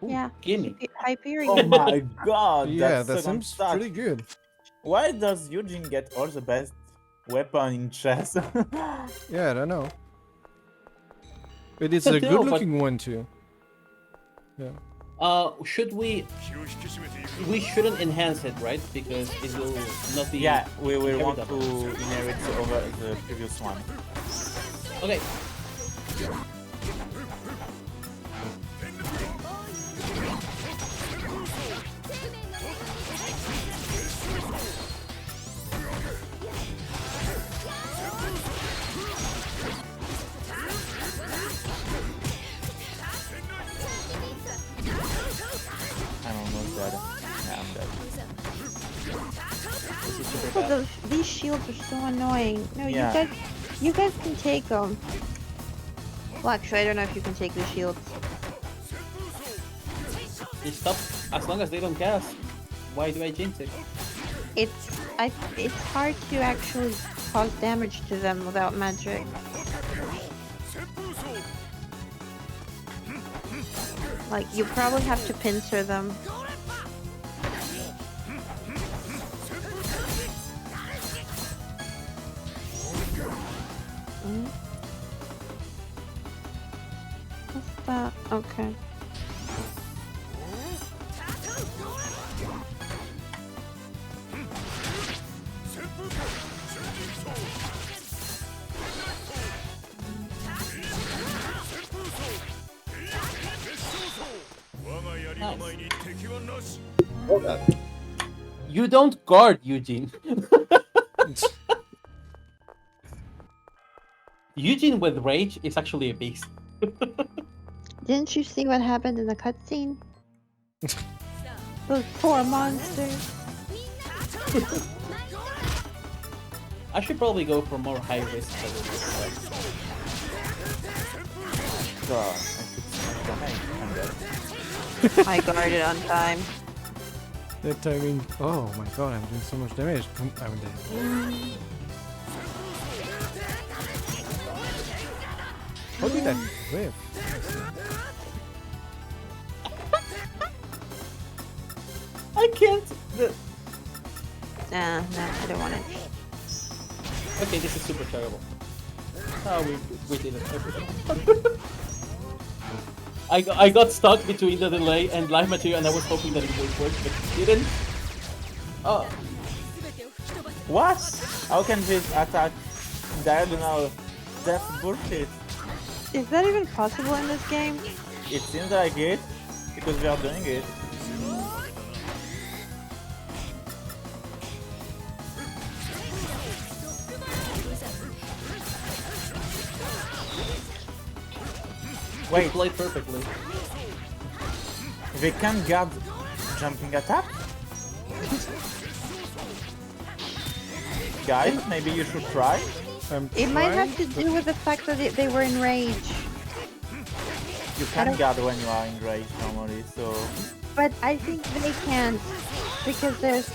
Yeah. Gimme. Hyperion. Oh my god! Yeah, that's that second seems stack. pretty good. Why does Eugene get all the best weapon in chess? Yeah, I don't know. But it's a No, good-looking one too. Yeah. Should we? We shouldn't enhance it, right? Because it will not be. Yeah, we will want to inheritable. inherit over the previous one. Okay. I'm almost dead. Yeah, I'm dead. Oh, these shields are so annoying. No, Yeah. you guys can take them. Well, actually, I don't know if you can take the shields. Just stop. As long as they don't cast. Why do I jinx it? It's hard to actually cause damage to them without magic. Like, you probably have to pincer them. What's that? Okay. You don't guard, Eugene. Eugene with rage is actually a beast. Didn't you see what happened in the cutscene? Those poor monsters. I should probably go for more high risk. I guarded on time. That timing. Oh my god, I'm doing so much damage. I'm dead. How did that whiff? I can't. No, I don't want it. Okay, this is super terrible. Oh, we did it. I got stuck between the delay and live material, and I was hoping that it would work, but it didn't. Oh. What? How can this attack diagonal? That's bullshit. Is that even possible in this game? It seems like it, because we are doing it. Wait, played perfectly. They can guard jumping attack? Guys, maybe you should try? It might have to do with the fact that they were in rage. You can guard when you are in rage normally, so... But I think they can't, because there's,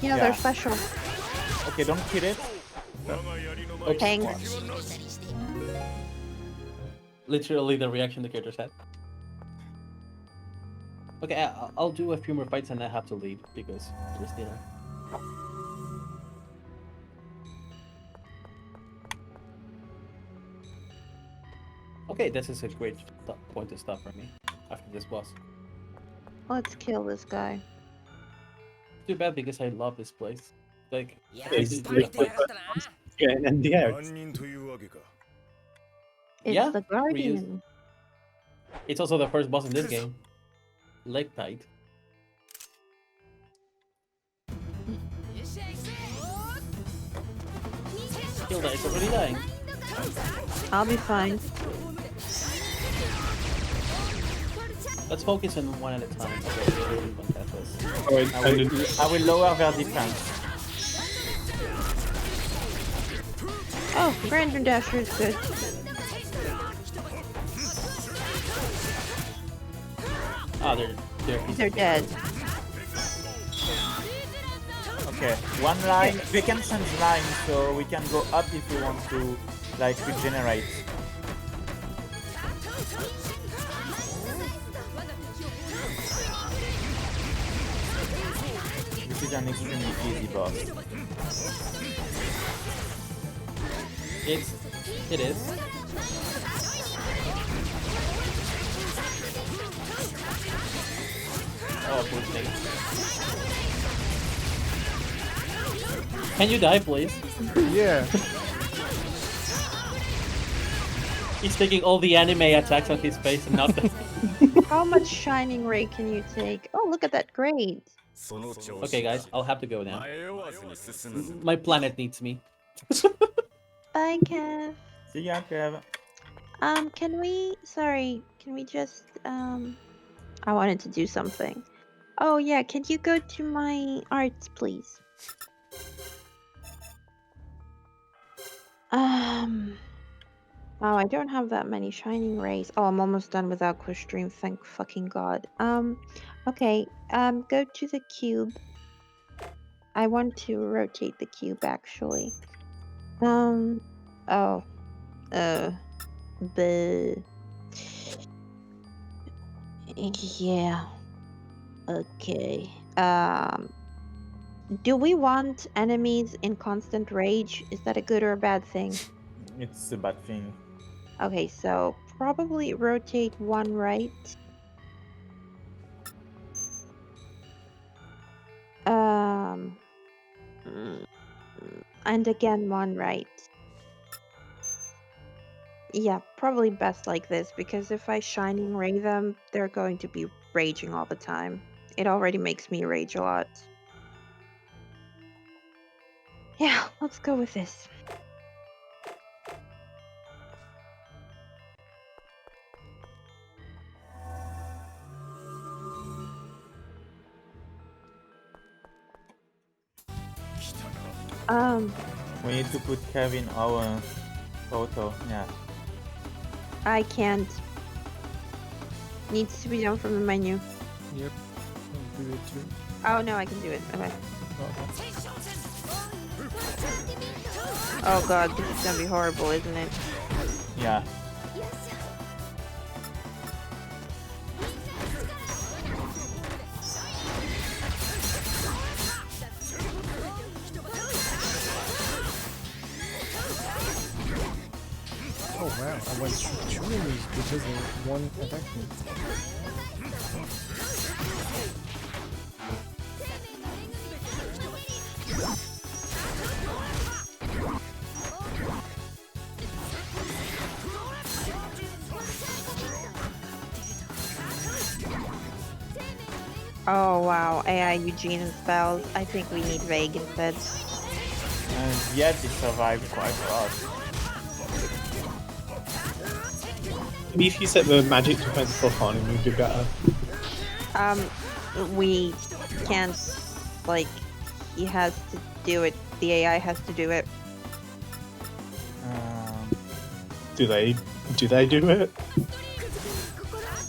you know, Yeah. they're special. Okay, don't kill it. Thanks. Literally the reaction the characters had. Okay, I'll do a few more fights and I have to leave because there's dinner. Okay, this is a great point to stop for me after this boss. Let's kill this guy. Too bad because I love this place. Like, It's and the air. It's yeah, the Guardian. it's also the first boss in this game. Leg tight. Hilda is already dying. I'll be fine. Let's focus on one at a time. I will lower their defense. Oh, Random Dasher is good. Ah, they're dead. Okay, one line. We can change line, so we can go up if we want to, like, regenerate. This is an extremely easy boss. It is. Oh, poor thing. Can you die, please? Yeah. He's taking all the anime attacks on his face and not the... How much Shining Ray can you take? Oh, look at that grade. Okay, guys, I'll have to go now. My planet needs me. Bye, Kev. See ya, Kev. Can we just, I wanted to do something. Oh, yeah, can you go to my arts, please? Oh, I don't have that many Shining Rays. Oh, I'm almost done with Aqua Stream, thank fucking god. Okay, go to the cube. I want to rotate the cube, actually. The... Yeah. Okay. Do we want enemies in constant rage? Is that a good or a bad thing? It's a bad thing. Okay, so probably rotate one right. And again one right. Yeah, probably best like this, because if I Shining Ray them, they're going to be raging all the time. It already makes me rage a lot. Yeah, let's go with this. We need to put Kevin our photo. Yeah. I can't. Needs to be done from the menu. Yep. I'll do it too. Oh no, I can do it. Okay. Okay. Oh god, this is gonna be horrible, isn't it? Yeah. Oh wow, I went through 2 enemies because of one attacked me. Oh wow, AI Eugene and spells. I think we need Vague instead. And yet it survived quite a lot. Maybe if you set the magic defense buff on, it would be better. We can't, like, he has to do it. The AI has to do it. Do they do it?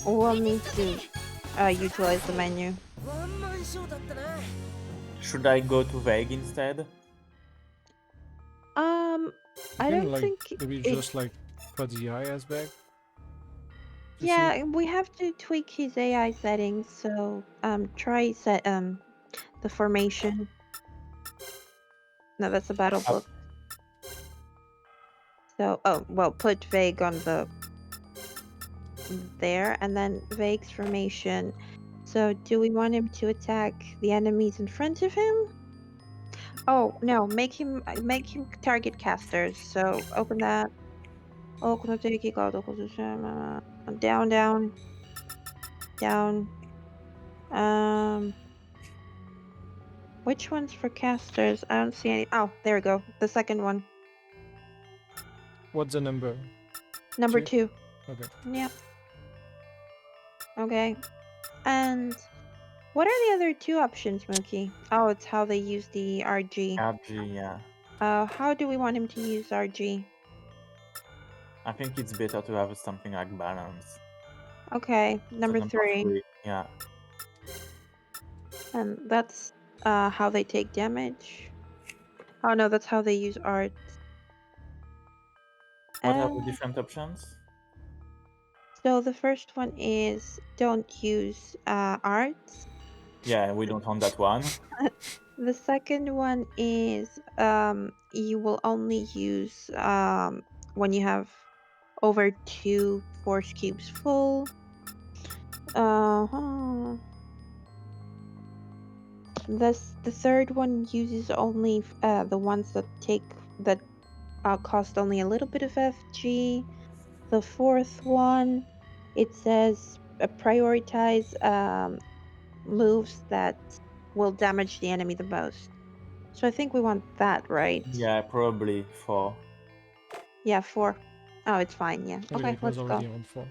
We'll need to utilize the menu. Should I go to Vague instead? I You can, don't like, think maybe it- just like put the IS back. Yeah, we have to tweak his AI settings, so try set the formation. No, that's the battle book. So put Vague on the there, and then Vague's formation. So do we want him to attack the enemies in front of him? Oh no, make him target casters. So open that. Down, down, down. Which one's for casters? I don't see any. Oh, there we go. The second one. What's the number? Number 2? 2. Okay. Yep. Okay. And what are the other 2 options, Mookie? Oh, it's how they use the RG. RG, yeah. How do we want him to use RG? I think it's better to have something like balance. Okay, number 3. Yeah. And that's how they take damage. Oh no, that's how they use art. What are the different options? So the first one is don't use arts. Yeah, we don't want that one. The second one is you will only use when you have over 2 force cubes full. The third one uses only the ones that cost only a little bit of FG. The fourth one, it says prioritize moves that will damage the enemy the most. So I think we want that, right? Yeah, probably 4. Yeah, 4. Oh, it's fine. Yeah. Okay, Okay, it was let's already go. on 4.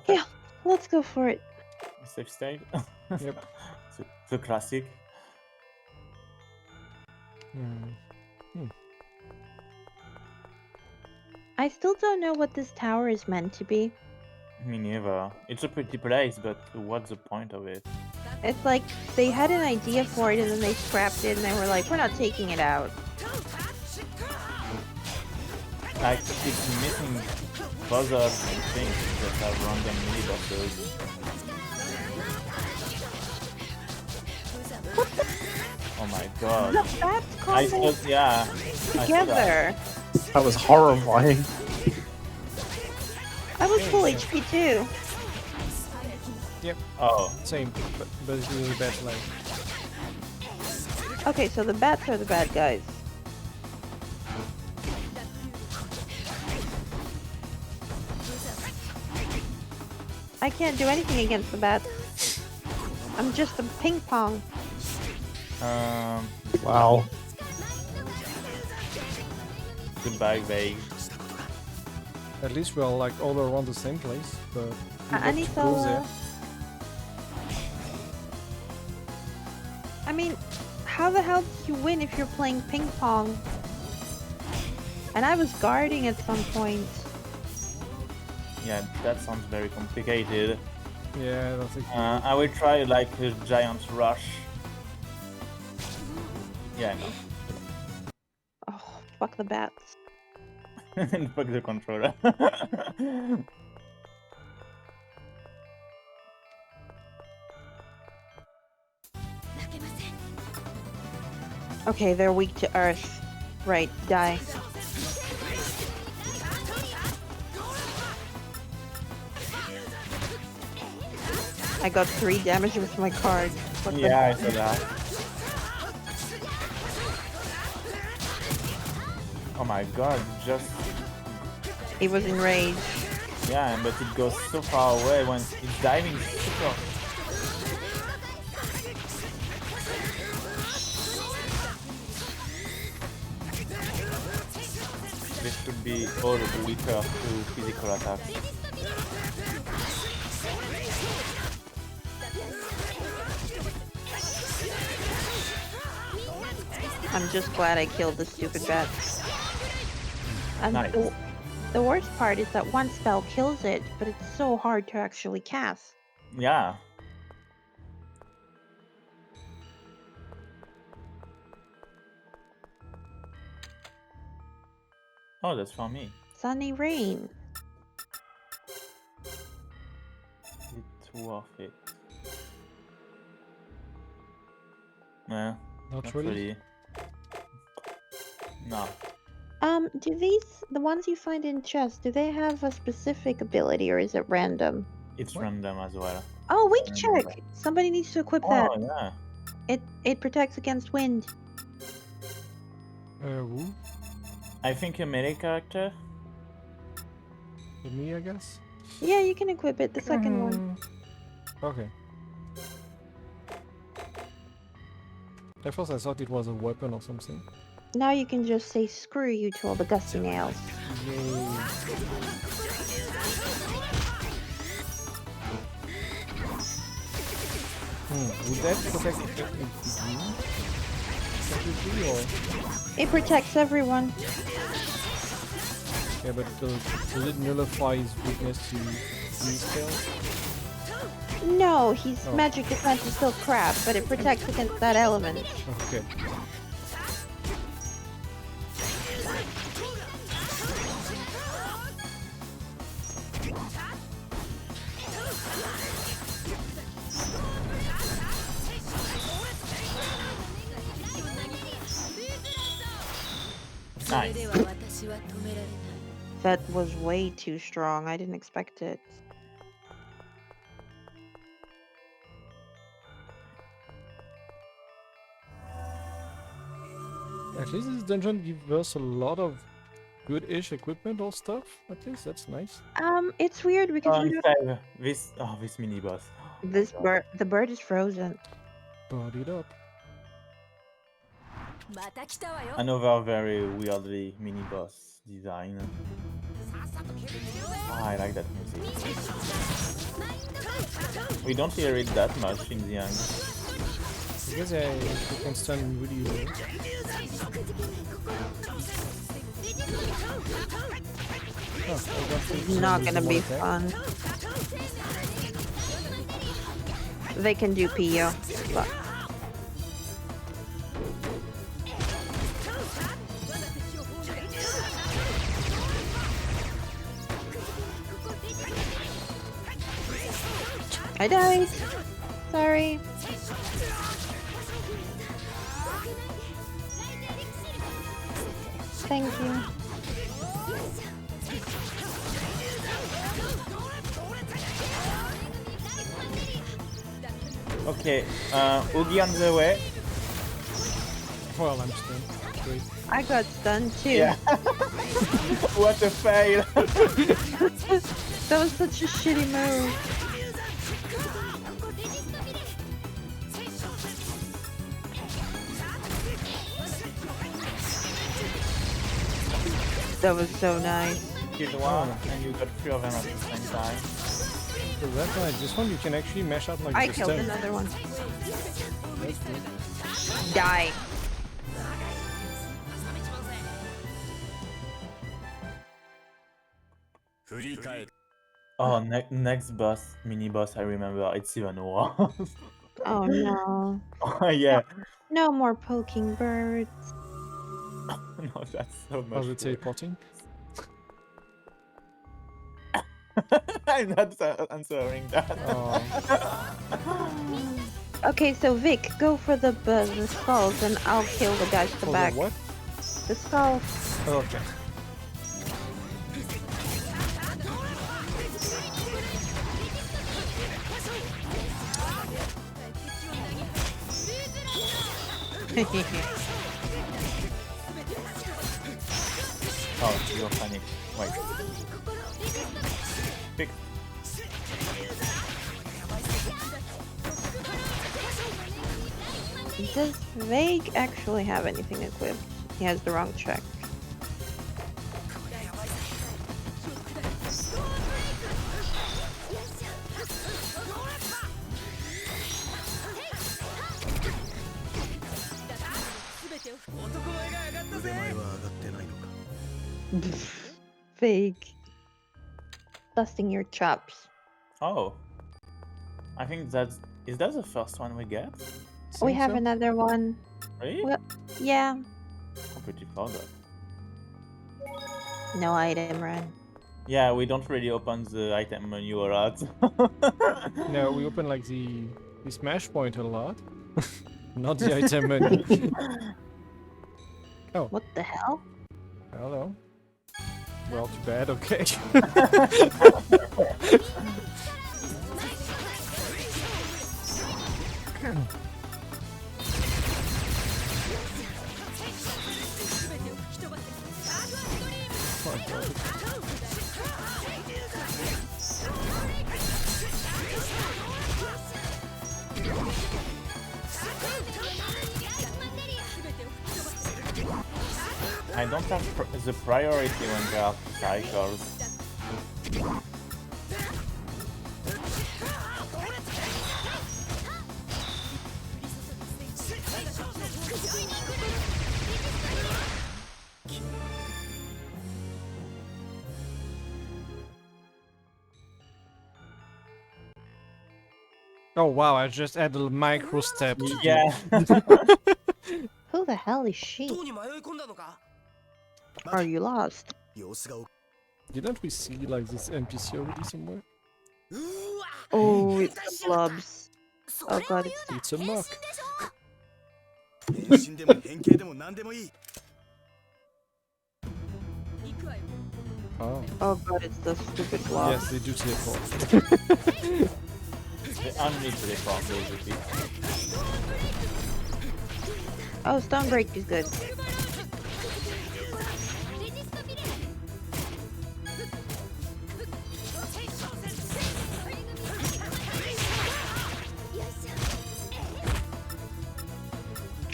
Yeah, let's go for it. Safe state. Yep. The classic. I still don't know what this tower is meant to be. Me neither. It's a pretty place, but what's the point of it? It's like they had an idea for it and then they scrapped it and they were like, we're not taking it out. Like, it's missing puzzles and things that have random mini bosses. Oh my god. The bats I combo thought, yeah. together. That was horrifying. I was full HP too. Yep. Oh. Same, but basically the bad leg. Okay, so the bats are the bad guys. I can't do anything against the bats. I'm just a ping pong. Wow. Goodbye, Vague. At least we're like all around the same place, but we I have need to go there. I mean, how the hell did you win if you're playing ping pong? And I was guarding at some point. Yeah, that sounds very complicated. Yeah, I don't think. I will try like a giant rush. Yeah, no. Oh, fuck the bats. And fuck the controller. Okay, they're weak to earth. Right, die. I got 3 damage with my card. What the- Yeah, I saw that. Oh my god, just... He was enraged. Yeah, but it goes so far away when it's diving super... This should be all weaker to physical attacks. I'm just glad I killed the stupid bats. And Nice. the worst part is that one spell kills it, but it's so hard to actually cast. Yeah. Oh, that's for me. Sunny Rain. It's worth it. Nah, Not really. No. Do the ones you find in chests, do they have a specific ability or is it random? It's random as well. Oh, wind check! Somebody needs to equip that. Oh, yeah. It protects against wind. Who? I think a melee character. For me, I guess. Yeah, you can equip it, the second one. Okay. At first I thought it was a weapon or something. Now you can just say screw you to all the gusty nails. Would that protect you? Technically, or? It protects everyone. Yeah, but does it nullify his weakness to these spells? No, his Oh. magic defense is still crap, but it protects against that element. Okay. Nice. That was way too strong. I didn't expect it. At least this dungeon gives us a lot of good-ish equipment or stuff. At least that's nice. It's weird because we don't... This mini boss. The bird is frozen. Body it up. Another very weirdly mini boss design. Oh, I like that music. We don't hear it that much in the end. Because you can stand really well. It's not gonna be fun. They can do PO. But... I died. Sorry. Thank you. Okay, Oogie on the way. Well, I'm stunned. Great. I got stunned too. Yeah. What a fail. That was such a shitty move. That was so nice. Killed one, and you got 3 of them at the same time. So that's nice. This one you can actually mash up like I the killed stem. another one. That's good. Die. Oh, next boss, mini boss, I remember. It's even worse. Oh no. Oh, yeah. No more poking birds. No, that's so much. How's it teleporting? I'm not answering that. Okay, so Vic, go for the skulls, and I'll kill the guys at the For back. the what? The skulls. Okay. Oh, you're funny. Wait. Pick. Does Vague actually have anything equipped? He has the wrong check. Vague. Busting your chops. Oh. I think that's... Is that the first one we get? We have another one. Really? Well, yeah. Completely forgot. No item run. Yeah, we don't really open the item menu a lot. No, we open like the smash point a lot. Not the item menu. Oh. What the hell? Hello. Well, too bad, okay. I don't have the priority when there are cycles. Oh wow, I just added a micro step. To Yeah. Who the hell is she? Are you lost? Didn't we see like this NPC already somewhere? Oh, it's the blobs. Oh god, It's a mock. Oh. Oh god, it's the stupid blob. Yes, they do teleport. They only teleport, basically. Oh, stone break is good.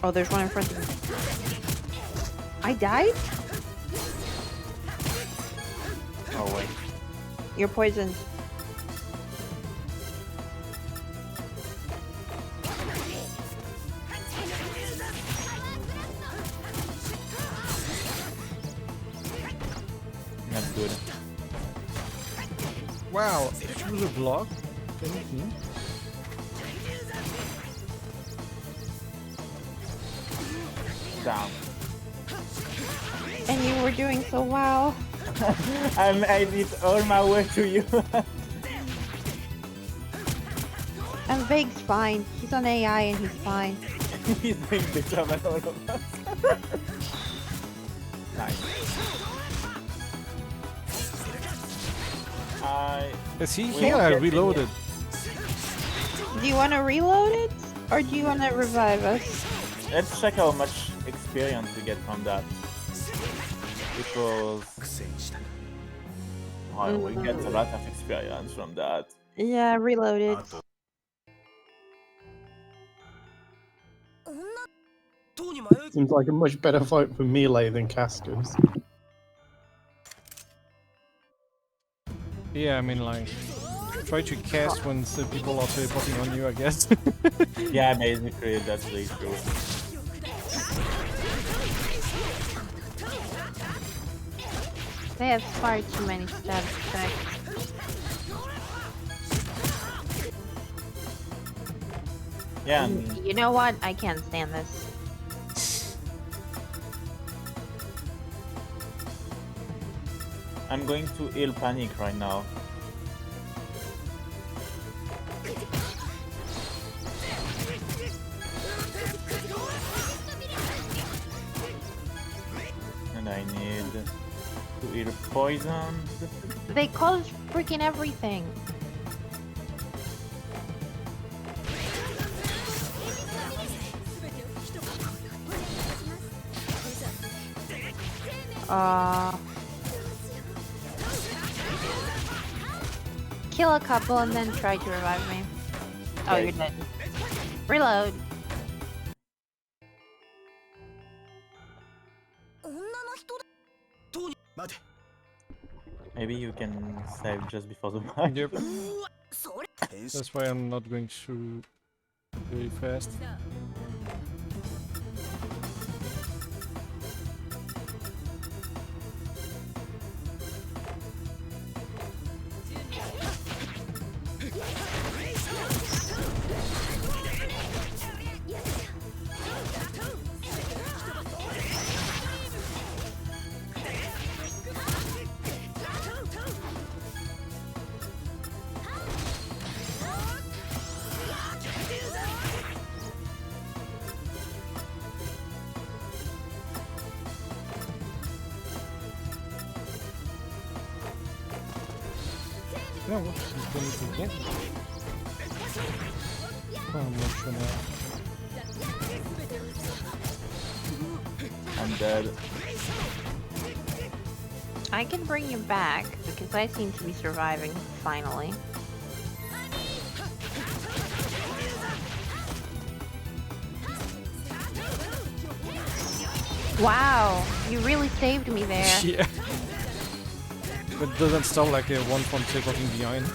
Oh, there's one in front of me. I died? Oh wait. You're poisoned. That's good. Wow, it was a block. Anything? Down. And you were doing so well. I made it all my way to you. And Vague's fine. He's on AI and he's fine. He's doing better than all of us. Nice. Is he here? I reloaded. Do you want to reload it? Or do you want to revive us? Let's check how much experience we get from that. Because we get a lot of experience from that. Yeah, reload it. Seems like a much better fight for melee than casters. Yeah, I mean like try to cast when the people are teleporting on you, I guess. Yeah, basically that's the issue. They have far too many stab effects. Yeah. You know what? I can't stand this. I'm going to heal panic right now. And I need to heal poison. They cause freaking everything. Kill a couple and then try to revive me. Oh, you're dead. Reload. Maybe you can save just before the fight. Yep. That's why I'm not going through very fast. No, what? He's doing it again? Oh, I'm not sure now. I'm dead. I can bring you back because I seem to be surviving finally. Wow, you really saved me there. Yeah. But it doesn't sound like a one from teleporting behind.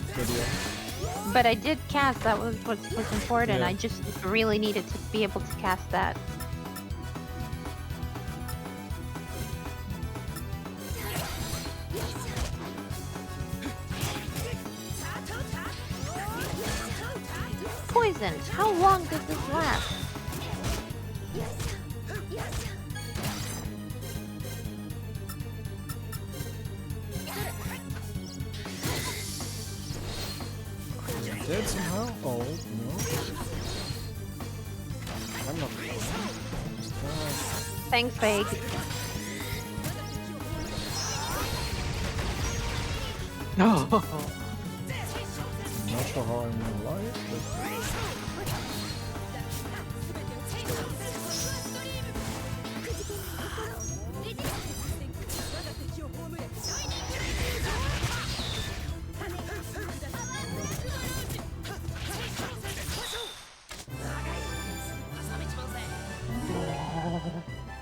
But I did cast, that was what was important. Yeah. I just really needed to be able to cast that. Poisoned, how long does this last? Dead somehow? Oh, no. I'm not. Thanks, Fake. No. Not sure how I'm alive, but.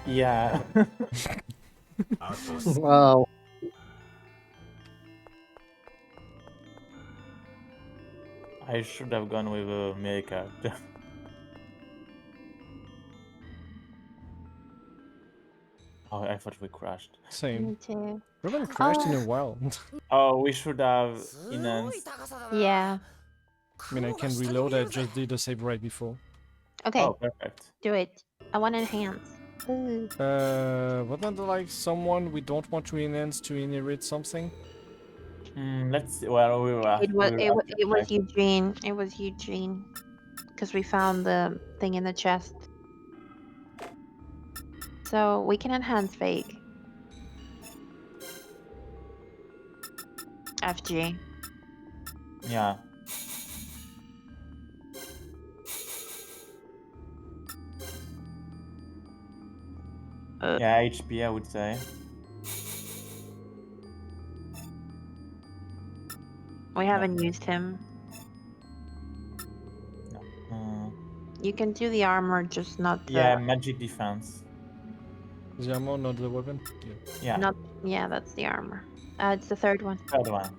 Yeah. Wow. I should have gone with a melee character. Oh, I thought we crashed. Same. Me too. We haven't crashed in a while. Oh, we should have enhanced. Yeah. I mean, I can reload, I just did a save right before. Okay. Oh, perfect. Do it. I want to enhance. Ooh. Wasn't there like someone we don't want to enhance to inherit something? Let's see. Well, we were. It was Eugene. It was Eugene. Because we found the thing in the chest. So we can enhance Fake. FG. Yeah. Yeah, HP, I would say. We haven't used him. No. You can do the armor, just not the... Yeah, magic defense. The armor, not the weapon? Yeah. Yeah, that's the armor. It's the third one. Third one.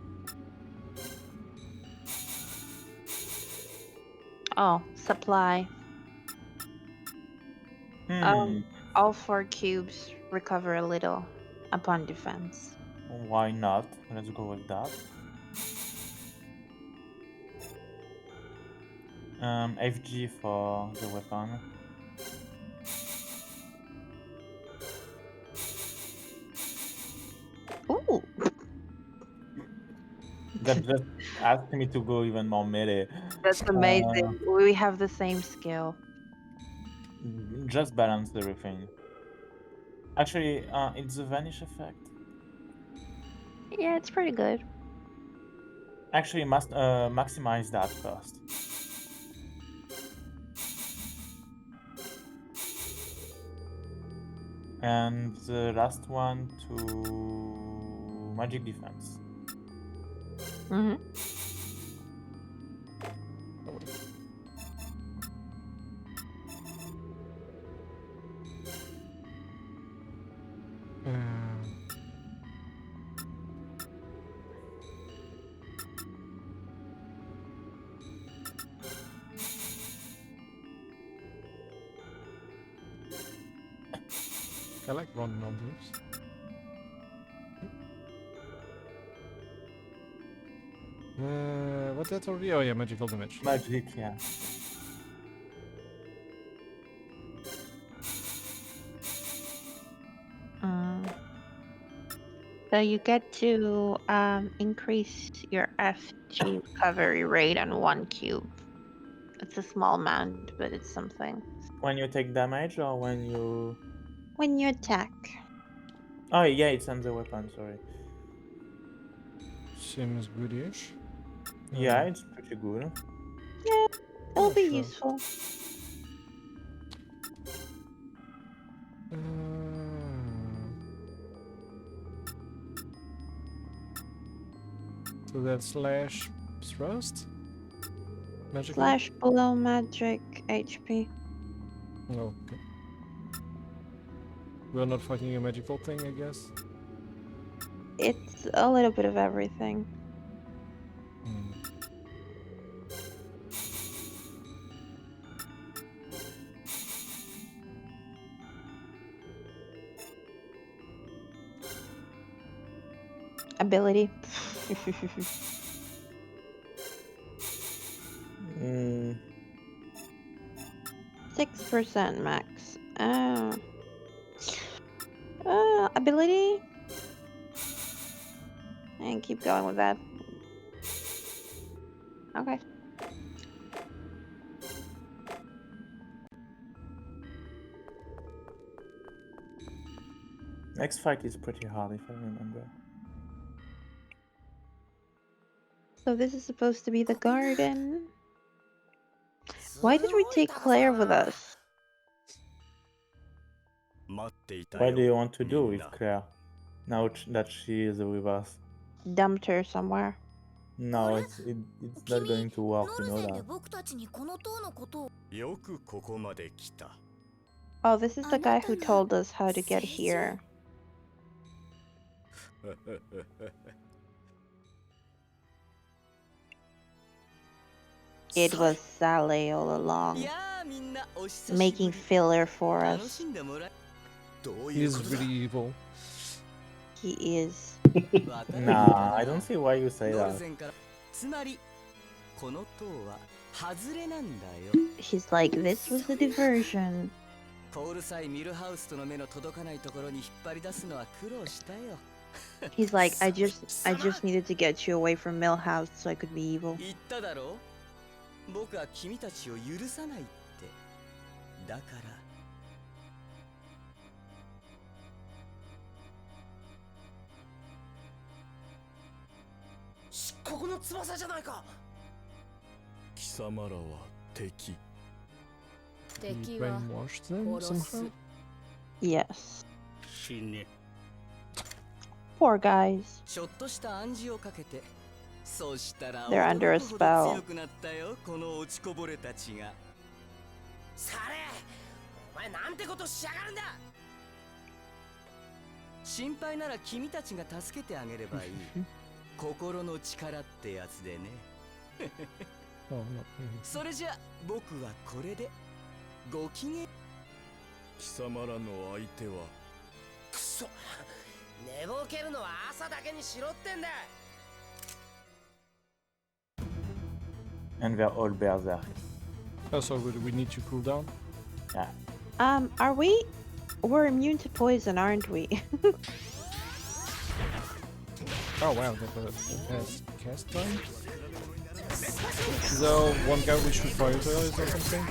Oh, supply. All 4 cubes recover a little upon defense. Why not? Let's go with that. FG for the weapon. Ooh. That just asked me to go even more melee. That's amazing. We have the same skill. Just balance everything. Actually, it's the vanish effect. Yeah, it's pretty good. Actually, must maximize that first. And the last one to magic defense. Mm-hmm. I like round numbers. What that already? Oh yeah, magical damage. Magic, yeah. So you get to increase your FG recovery rate on 1 cube. It's a small amount, but it's something. When you take damage or when you... When you attack. Oh yeah, it's on the weapon, sorry. Seems goodish. Yeah, it's pretty good. Yeah, it'll be sure. useful. So that's slash thrust? Magic? Slash below magic HP. Oh, okay. We're not fighting a magical thing, I guess. It's a little bit of everything. Ability. 6% max. Ability. And keep going with that. Okay. Next fight is pretty hard if I remember. So this is supposed to be the garden. Why did we take Claire with us? What do you want to do with Claire? Now that she is with us. Dumped her somewhere. No, it's not going to work, you know that. よくここまで来た。 Oh, this is the guy who told us how to get here. It was Sally all along, making filler for us. He's really evil. He is. Nah, I don't see why you say that. He's like, this was a diversion. コールさえミルハウスとの目の届かないところに引っ張り出すのは苦労したよ。 He's like, I just needed to get you away from Millhouse so I could be evil. 言っただろう？僕は君たちを許さないって。だから。漆黒の翼じゃないか。貴様らは敵。 He brainwashed them somehow? Yes. 死ね。 Poor guys. ちょっとした暗示をかけて。そしたら They're under a 驚くほど spell. 強くなったよ、この落ちこぼれたちが。サレ、お前なんてことしやがるんだ。心配なら君たちが助けてあげればいい。心の力ってやつでね。それじゃ僕はこれでご機嫌。貴様らの相手はくそ、寝ぼけるのは朝だけにしろってんだ。 And they're all berserk. Oh, so we need to cool down? Yeah. Are we? We're immune to poison, aren't we? Oh wow, that has cast time? So one guy we should prioritize or something?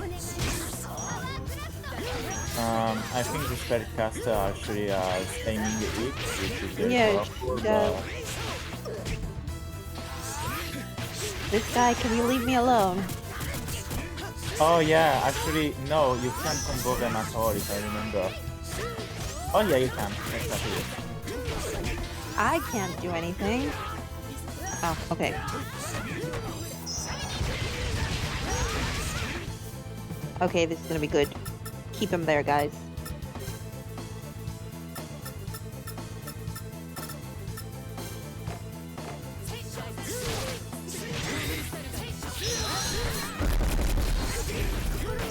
I think the spellcaster actually has aiming it, which is very Yeah, powerful, it does. This guy, can you leave me alone? Oh yeah, actually, no, you can't combo them at all if I remember. Oh yeah, you can. Exactly. I can't do anything. Oh, okay. Okay, this is gonna be good. Keep him there, guys.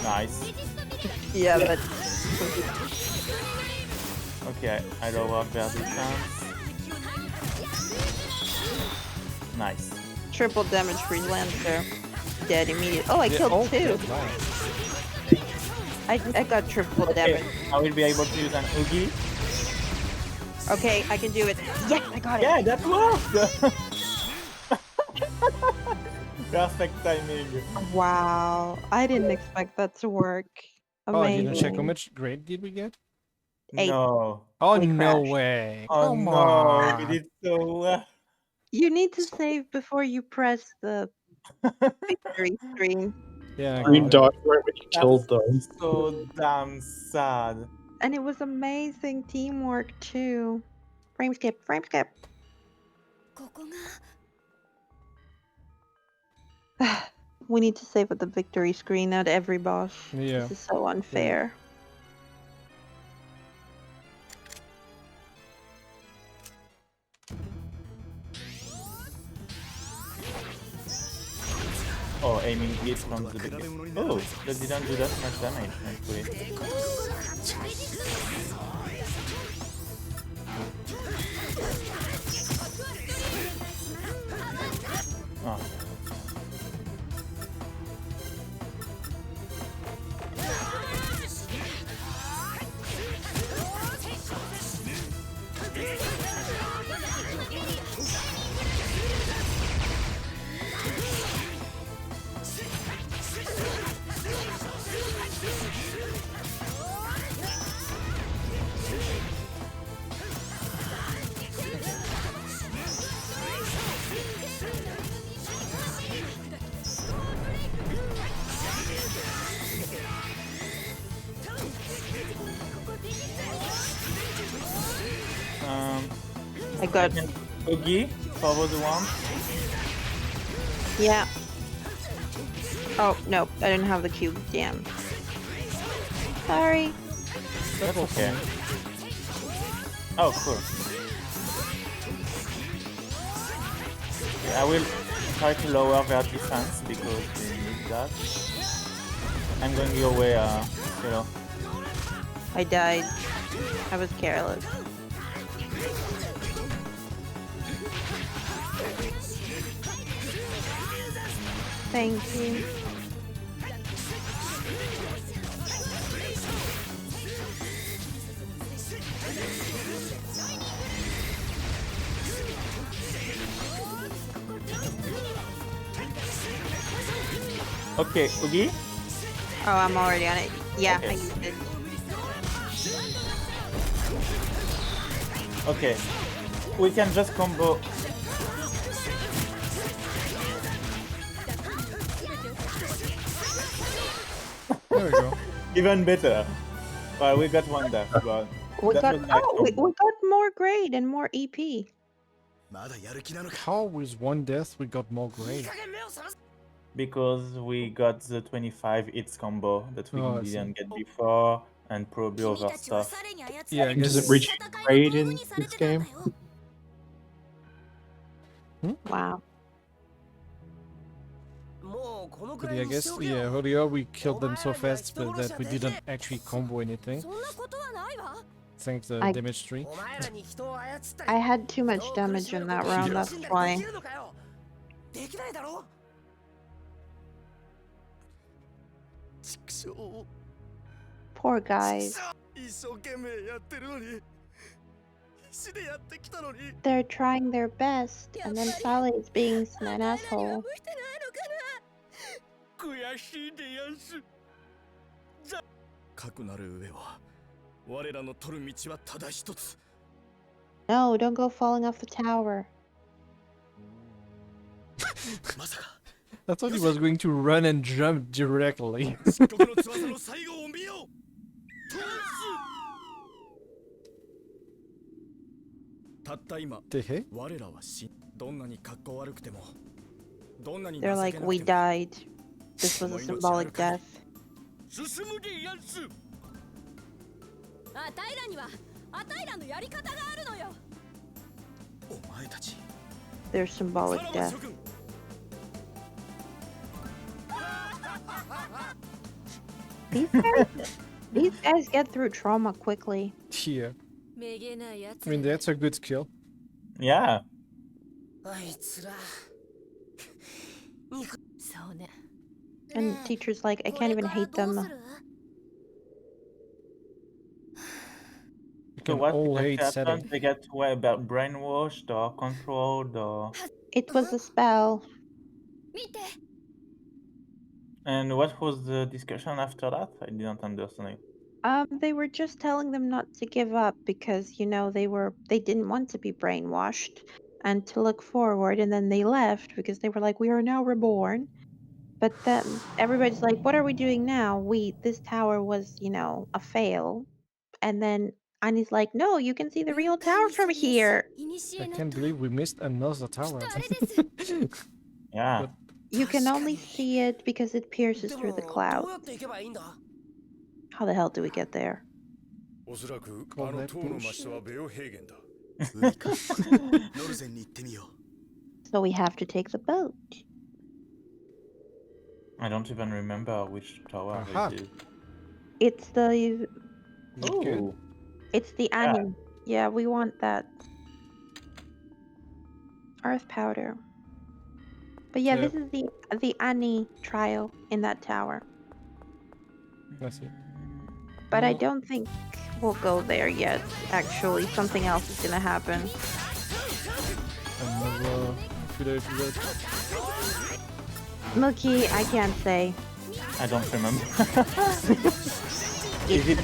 Nice. Yeah, but... Okay, I lower their defense. Nice. Triple damage freelancer. Dead immediate. Oh, I killed two. I got triple damage. I will be able to use an Oogie. Okay, I can do it. Yes, I got it. Yeah, that worked! Perfect timing. Wow, I didn't expect that to work. Oh, I Amazing. didn't check how much grade did we get? 8. No. Oh, We no crashed. way. Oh Come no, on. we did so well. You need to save before you press the victory screen. Yeah, I Green got dot it. right when you killed them. So damn sad. And it was amazing teamwork too. Frame skip, frame skip. ここが We need to save at the victory screen, not every boss. Yeah. This is so unfair. Oh, aiming it from the beginning. Oh, that didn't do that much damage, actually. Oh. I got Oogie for those who want. Yeah. Oh, no, I didn't have the cube. Damn. Sorry. That's okay. Oh, cool. I will try to lower their defense because they need that. I'm going your way, Kilo. I died. I was careless. Thank you. Okay, Oogie? Oh, I'm already on it. Yeah, Okay. I used it. Okay. We can just combo. There we go. Even better. Well, we got one death, but We that got, was nice oh, we combo. got more grade and more EP. How with one death we got more grade? Because we got the 25 hits combo that we Oh, I see. didn't get before, and probably other stuff. Yeah, I Does guess. it reach grade in this game? Wow. But yeah, I guess, yeah, earlier we killed them so fast but that we didn't actually combo anything. Thanks the I- damage tree. お前らに人を操ったり I had too much 人を苦 damage しめ in る that こと round, に that's 楽しんだり why. できるのかよできないだろ畜生 Poor guys. 一生懸命やってるのに必死でやってきたのに They're trying their best, and then Sally is being an asshole. 悔しいでやんす。かくなる上は我らの取る道はただ一つ No, don't go falling off the tower. まさか I thought he was going to run and jump directly. 漆黒の翼の最後を見ようトランスたった今 The heck? 我らはどんなに格好悪くてもどんなに They're 情 like, けな we くても died. This was a symbolic death. 進むでやんす。あたいらにはあたいらのやり方があるのよ。お前たち Their symbolic さらば death. 諸君 These guys get through trauma quickly. Yeah. めげないやつ I mean, that's a good skill. Yeah. あいつらそうね。 And teacher's like, I can't even hate them. You So can what all hate happens? Saturn. They get what, about brainwashed or controlled or... It was a spell. 見て And what was the discussion after that? I didn't understand it. They were just telling them not to give up because, you know, they didn't want to be brainwashed and to look forward, and then they left because they were like, we are now reborn. But then everybody's like, what are we doing now? This tower was, you know, a fail. And then Annie's like, no, you can see the real tower from here. I can't believe we missed another tower. Yeah. But You can only see it because it pierces で through も the ど cloud. うやって行けばいいんだ How the hell do we get there? おそらく Call あの that 塔の bullshit. 真下はベオ平原だ海かノルゼンに行ってみよ So we have to take the boat. I don't even remember which tower Aha. it is. It's the is it good? Ooh. It's the Annie. Yeah, we want that. Earth powder. But yeah, Yep. this is the Annie trial in that tower. I see. But I don't think we'll go there yet. Actually, something else is gonna happen. Another filler episode. Mookie, I can't say. I don't remember. Is it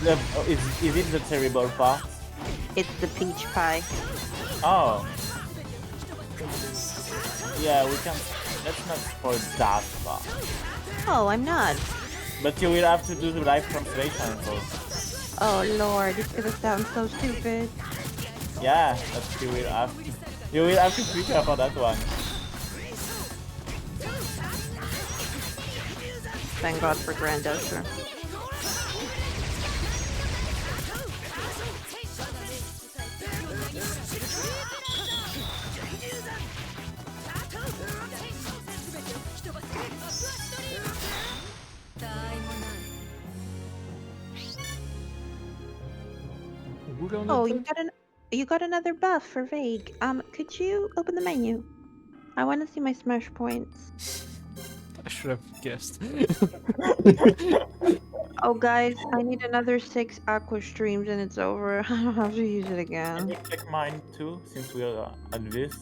the terrible part? It's the peach pie. Oh. Yeah, we can. Let's not spoil that part. Oh, I'm not. But you will have to do the live translation, so. Oh lord, it's gonna sound so stupid. Yeah, but you will have to. You will have to prepare for that one. Thank God for Grand Usher. Oh, you got another buff for Vague. Could you open the menu? I want to see my smash points. I should have guessed. Oh, guys, I need another 6 aqua streams and it's over. I don't have to use it Can again. you check mine too, since we are at this?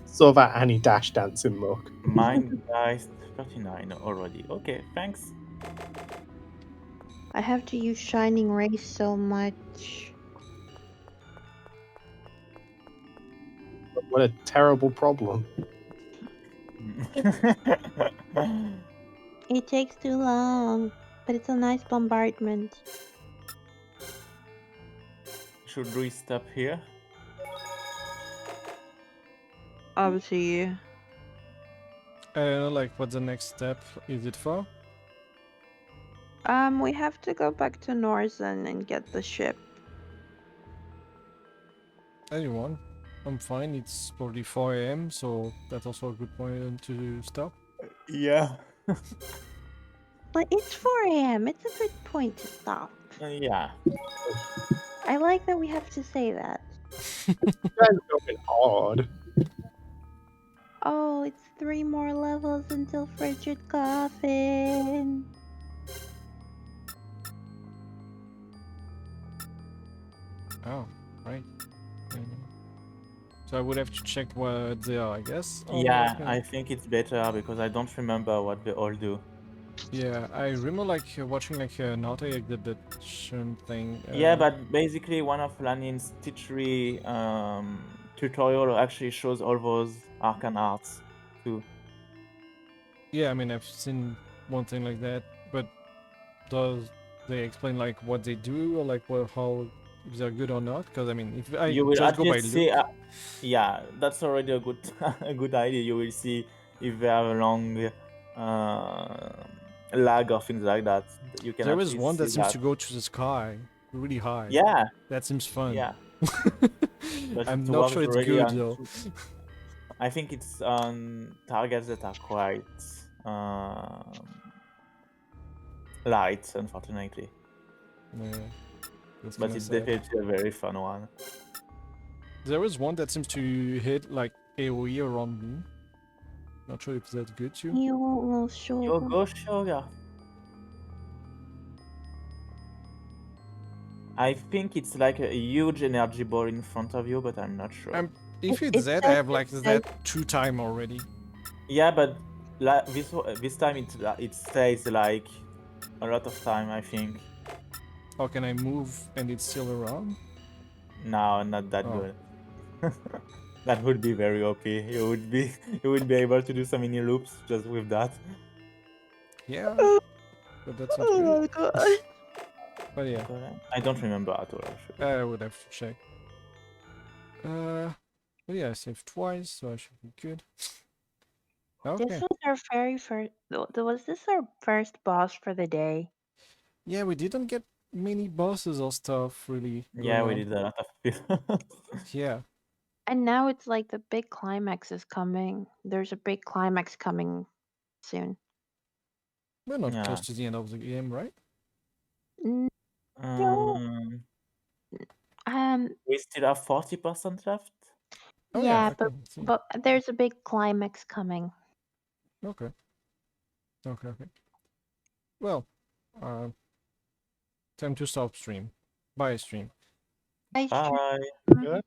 Saw that Annie dash dancing look. Mine dies 39 already. Okay, thanks. I have to use Shining Ray so much. What a terrible problem. It takes too long, but it's a nice bombardment. Should we stop here? Obviously. I don't know, like, what the next step is it for? We have to go back to Norzen and get the ship. Anyone? I'm fine, it's probably 4 AM, so that's also a good point to stop. Yeah. But it's 4 AM. It's a good point to stop. Yeah. I like that we have to say that. That's going hard. Oh, it's 3 more levels until Frigid Coffin. Oh, right. So I would have to check what they are, I guess. or Yeah, can- I think it's better because I don't remember what they all do. Yeah, I remember like watching like an art exhibition thing. Yeah, but basically one of Lanin's teachery tutorial actually shows all those arcane arts too. Yeah, I mean I've seen one thing like that, but does they explain like what they do or like what how if they're good or not? Because I mean, if I You will just at go by least see, look, yeah, that's already a good a good idea. You will see if they have a long lag or things like that. You can there at is one least see that seems that. to go to the sky really high. Yeah, That seems fun. yeah. But I'm it not works sure it's already good on. though. I think it's on targets that are quite light, unfortunately. Yeah, that's But kinda it's sad. definitely a very fun one. There is one that seems to hit like AoE around me. Not sure if that's good too. You will show. You go, sugar. I think it's like a huge energy ball in front of you, but I'm not sure. If it's that, I have like that 2 time already. Yeah, but this time it stays like a lot of time, I think. Or can I move and it's still around? No, not that Oh. good. That would be very OP. You would be able to do so many loops just with that. Yeah, but that sounds Oh good. my god. But yeah, I don't remember at all. Actually. I would have to check. But yeah, I saved twice, so I should be good. Okay. This was our very first. Was this our first boss for the day? Yeah, we didn't get many bosses or stuff really. Yeah, we going did a lot of. on. Yeah. And now it's like the big climax is coming. There's a big climax coming soon. We're not Yeah. close to the end of the game, right? No. We still have 40% left. Oh, yeah, Yeah, I can see. but there's a big climax coming. Okay. Okay. Well, time to stop stream. Bye, stream. Bye. Bye. Good.